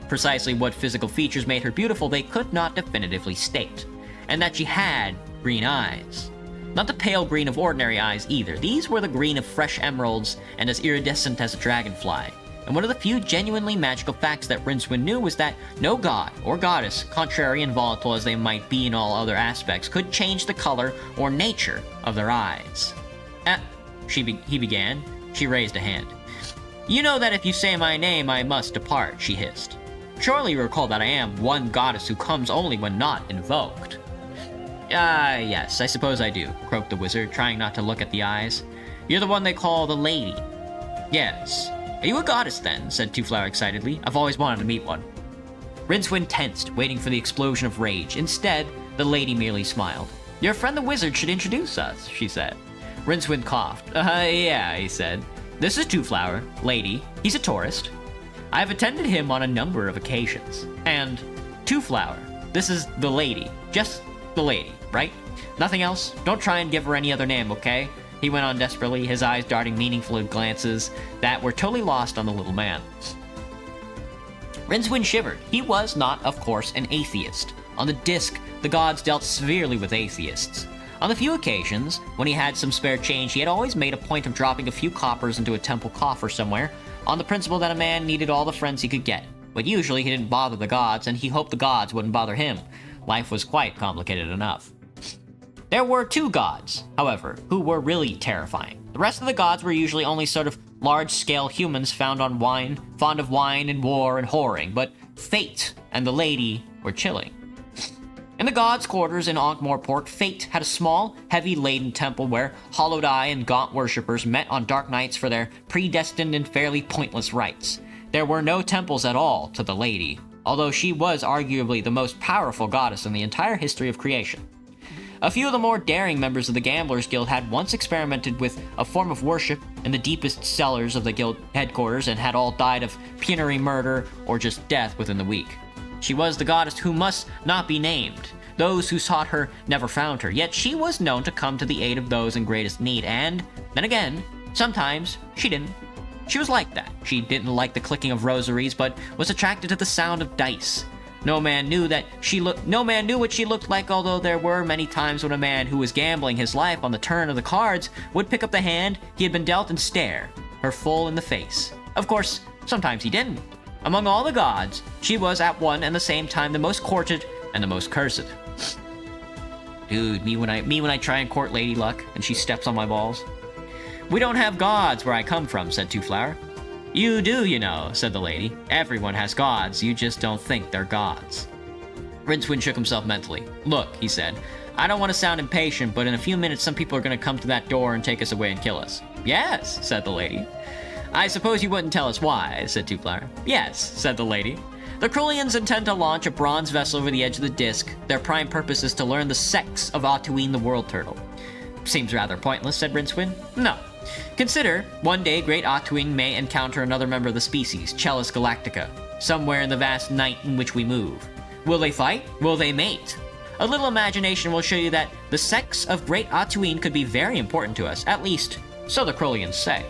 Precisely what physical features made her beautiful they could not definitively state. And that she had green eyes. Not the pale green of ordinary eyes either. These were the green of fresh emeralds and as iridescent as a dragonfly. And one of the few genuinely magical facts that Rincewind knew was that no god or goddess, contrary and volatile as they might be in all other aspects, could change the color or nature of their eyes. He began. She raised a hand. "You know that if you say my name, I must depart," she hissed. "Surely you recall that I am one goddess who comes only when not invoked." Yes, I suppose I do," croaked the wizard, trying not to look at the eyes. "You're the one they call the Lady." "Yes." "Are you a goddess, then?" said Twoflower excitedly. "I've always wanted to meet one." Rincewind tensed, waiting for the explosion of rage. Instead, the lady merely smiled. "Your friend the wizard should introduce us," she said. Rincewind coughed. Yeah," he said. "This is Twoflower, lady. He's a tourist. I've attended him on a number of occasions. And Twoflower, this is the lady. Just the lady, right? Nothing else? Don't try and give her any other name, okay?" He went on desperately, his eyes darting meaningful glances that were totally lost on the little man. Rincewind shivered. He was not, of course, an atheist. On the disc, the gods dealt severely with atheists. On the few occasions, when he had some spare change, he had always made a point of dropping a few coppers into a temple coffer somewhere, on the principle that a man needed all the friends he could get. But usually he didn't bother the gods, and he hoped the gods wouldn't bother him. Life was quite complicated enough. There were two gods, however, who were really terrifying. The rest of the gods were usually only sort of large-scale humans fond of wine and war and whoring, but Fate and the Lady were chilling. In the gods' quarters in Ankh-Morpork, Fate had a small, heavy-laden temple where hollowed eye and gaunt worshippers met on dark nights for their predestined and fairly pointless rites. There were no temples at all to the Lady, although she was arguably the most powerful goddess in the entire history of creation. A few of the more daring members of the Gamblers Guild had once experimented with a form of worship in the deepest cellars of the guild headquarters and had all died of penury, murder, or just death within the week. She was the goddess who must not be named. Those who sought her never found her, yet she was known to come to the aid of those in greatest need, and, then again, sometimes she didn't. She was like that. She didn't like the clicking of rosaries, but was attracted to the sound of dice. No man knew what she looked like, although there were many times when a man who was gambling his life on the turn of the cards would pick up the hand he had been dealt and stare her full in the face. Of course, sometimes he didn't. Among all the gods, she was at one and the same time the most courted and the most cursed. Dude, me when I try and court Lady Luck and she steps on my balls. "We don't have gods where I come from," said Twoflower. "You do, you know," said the lady. "Everyone has gods, you just don't think they're gods." Rincewind shook himself mentally. "Look," he said, "I don't want to sound impatient, but in a few minutes some people are going to come to that door and take us away and kill us." "Yes," said the lady. "I suppose you wouldn't tell us why," said Twoflower. "Yes," said the lady. "The Krullians intend to launch a bronze vessel over the edge of the disk. Their prime purpose is to learn the sex of Atuin the World Turtle." "Seems rather pointless," said Rincewind. "No. Consider, one day great Atuin may encounter another member of the species, Chelys Galactica, somewhere in the vast night in which we move. Will they fight? Will they mate? A little imagination will show you that the sex of great Atuin could be very important to us, at least, so the Krullians say."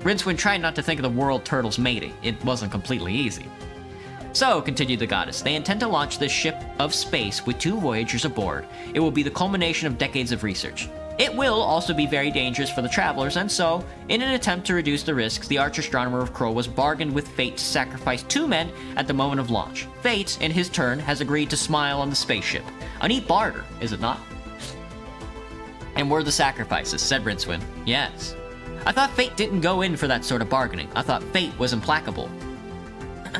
Rincewind tried not to think of the world turtles mating. It wasn't completely easy. "So," continued the goddess, "they intend to launch this ship of space with 2 voyagers aboard. It will be the culmination of decades of research. It will also be very dangerous for the travelers, and so, in an attempt to reduce the risks, the Arch-Astronomer of Krull was bargained with Fate to sacrifice 2 men at the moment of launch. Fate, in his turn, has agreed to smile on the spaceship. A neat barter, is it not?" "And were the sacrifices," said Rincewind. "Yes." "I thought Fate didn't go in for that sort of bargaining. I thought Fate was implacable,"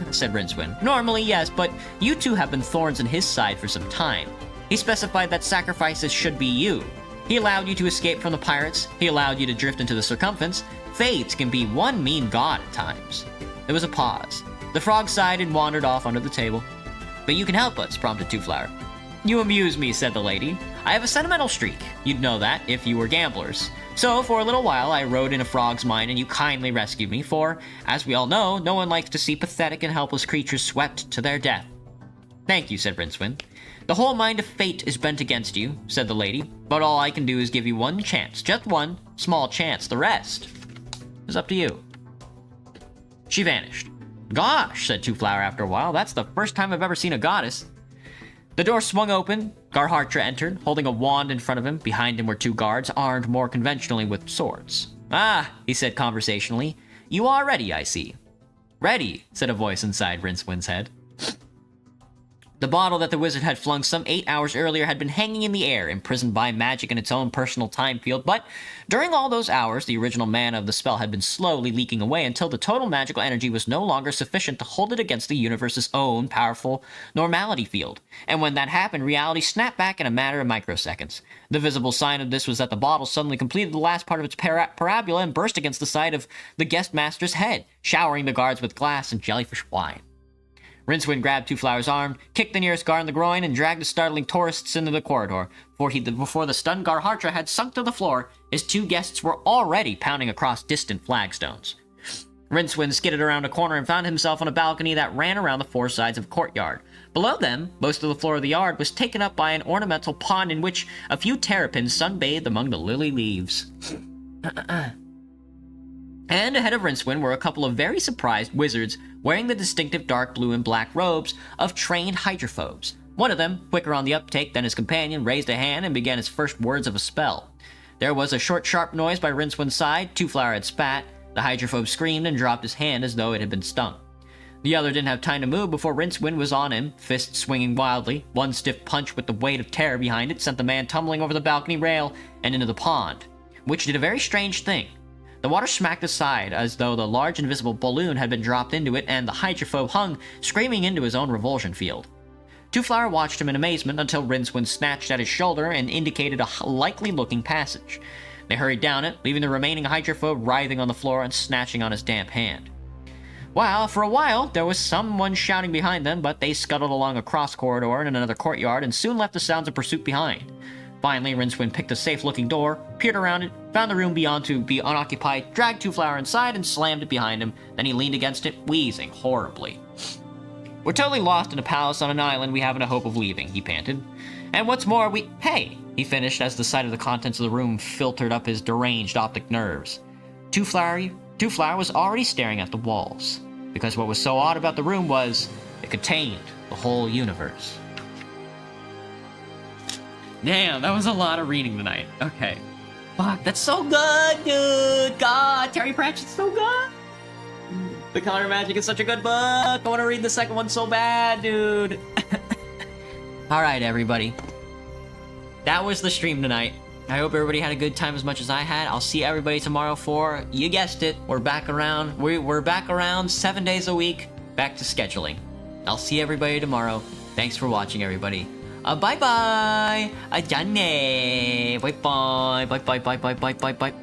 said Rincewind. "Normally, yes, but you two have been thorns in his side for some time. He specified that sacrifices should be you. He allowed you to escape from the pirates. He allowed you to drift into the circumference. Fate can be one mean god at times." There was a pause. The frog sighed and wandered off under the table. "But you can help us," prompted Twoflower. You amuse me, said the lady. I have a sentimental streak. You'd know that if you were gamblers. So, for a little while, I rode in a frog's mine and you kindly rescued me, for, as we all know, no one likes to see pathetic and helpless creatures swept to their death. Thank you, said Rincewind. The whole mind of fate is bent against you, said the lady, but all I can do is give you one chance. Just one small chance. The rest is up to you. She vanished. Gosh, said Two Flower after a while, that's the first time I've ever seen a goddess. The door swung open. Garhartra entered, holding a wand in front of him. Behind him were two guards, armed more conventionally with swords. Ah, he said conversationally. You are ready, I see. Ready, said a voice inside Rincewind's head. The bottle that the wizard had flung some 8 hours earlier had been hanging in the air, imprisoned by magic in its own personal time field, but during all those hours, the original mana of the spell had been slowly leaking away until the total magical energy was no longer sufficient to hold it against the universe's own powerful normality field. And when that happened, reality snapped back in a matter of microseconds. The visible sign of this was that the bottle suddenly completed the last part of its parabola and burst against the side of the guest master's head, showering the guards with glass and jellyfish wine. Rincewind grabbed Two Flower's arm, kicked the nearest guard in the groin, and dragged the startling tourists into the corridor. Before the stunned Garhartra had sunk to the floor, his two guests were already pounding across distant flagstones. Rincewind skidded around a corner and found himself on a balcony that ran around the four sides of a courtyard. Below them, most of the floor of the yard was taken up by an ornamental pond in which a few terrapins sunbathed among the lily leaves. And ahead of Rincewind were a couple of very surprised wizards wearing the distinctive dark blue and black robes of trained hydrophobes. One of them, quicker on the uptake than his companion, raised a hand and began his first words of a spell. There was a short, sharp noise by Rincewind's side. Two Flower had spat. The hydrophobe screamed and dropped his hand as though it had been stung. The other didn't have time to move before Rincewind was on him, fists swinging wildly. One stiff punch with the weight of terror behind it sent the man tumbling over the balcony rail and into the pond, which did a very strange thing. The water smacked aside as though the large invisible balloon had been dropped into it, and the hydrophobe hung, screaming into his own revulsion field. Two Flower watched him in amazement until Rincewind snatched at his shoulder and indicated a likely-looking passage. They hurried down it, leaving the remaining hydrophobe writhing on the floor and snatching on his damp hand. Well, for a while, there was someone shouting behind them, but they scuttled along a cross corridor in another courtyard and soon left the sounds of pursuit behind. Finally, Rincewind picked a safe-looking door, peered around it, found the room beyond to be unoccupied, dragged Two Flower inside, and slammed it behind him. Then he leaned against it, wheezing horribly. We're totally lost in a palace on an island we haven't a hope of leaving, he panted. And what's more, Hey, he finished as the sight of the contents of the room filtered up his deranged optic nerves. Two Flower was already staring at the walls, because what was so odd about the room was it contained the whole universe. Damn, that was a lot of reading tonight. Okay. Fuck, that's so good, dude! God, Terry Pratchett's so good! The Color of Magic is such a good book! I want to read the second one so bad, dude! Alright, everybody. That was the stream tonight. I hope everybody had a good time as much as I had. I'll see everybody tomorrow for, you guessed it, we're back around. We're back around 7 days a week, back to scheduling. I'll see everybody tomorrow. Thanks for watching, everybody. Bye-bye! Bye-bye! Bye-bye, bye-bye, bye-bye, bye-bye.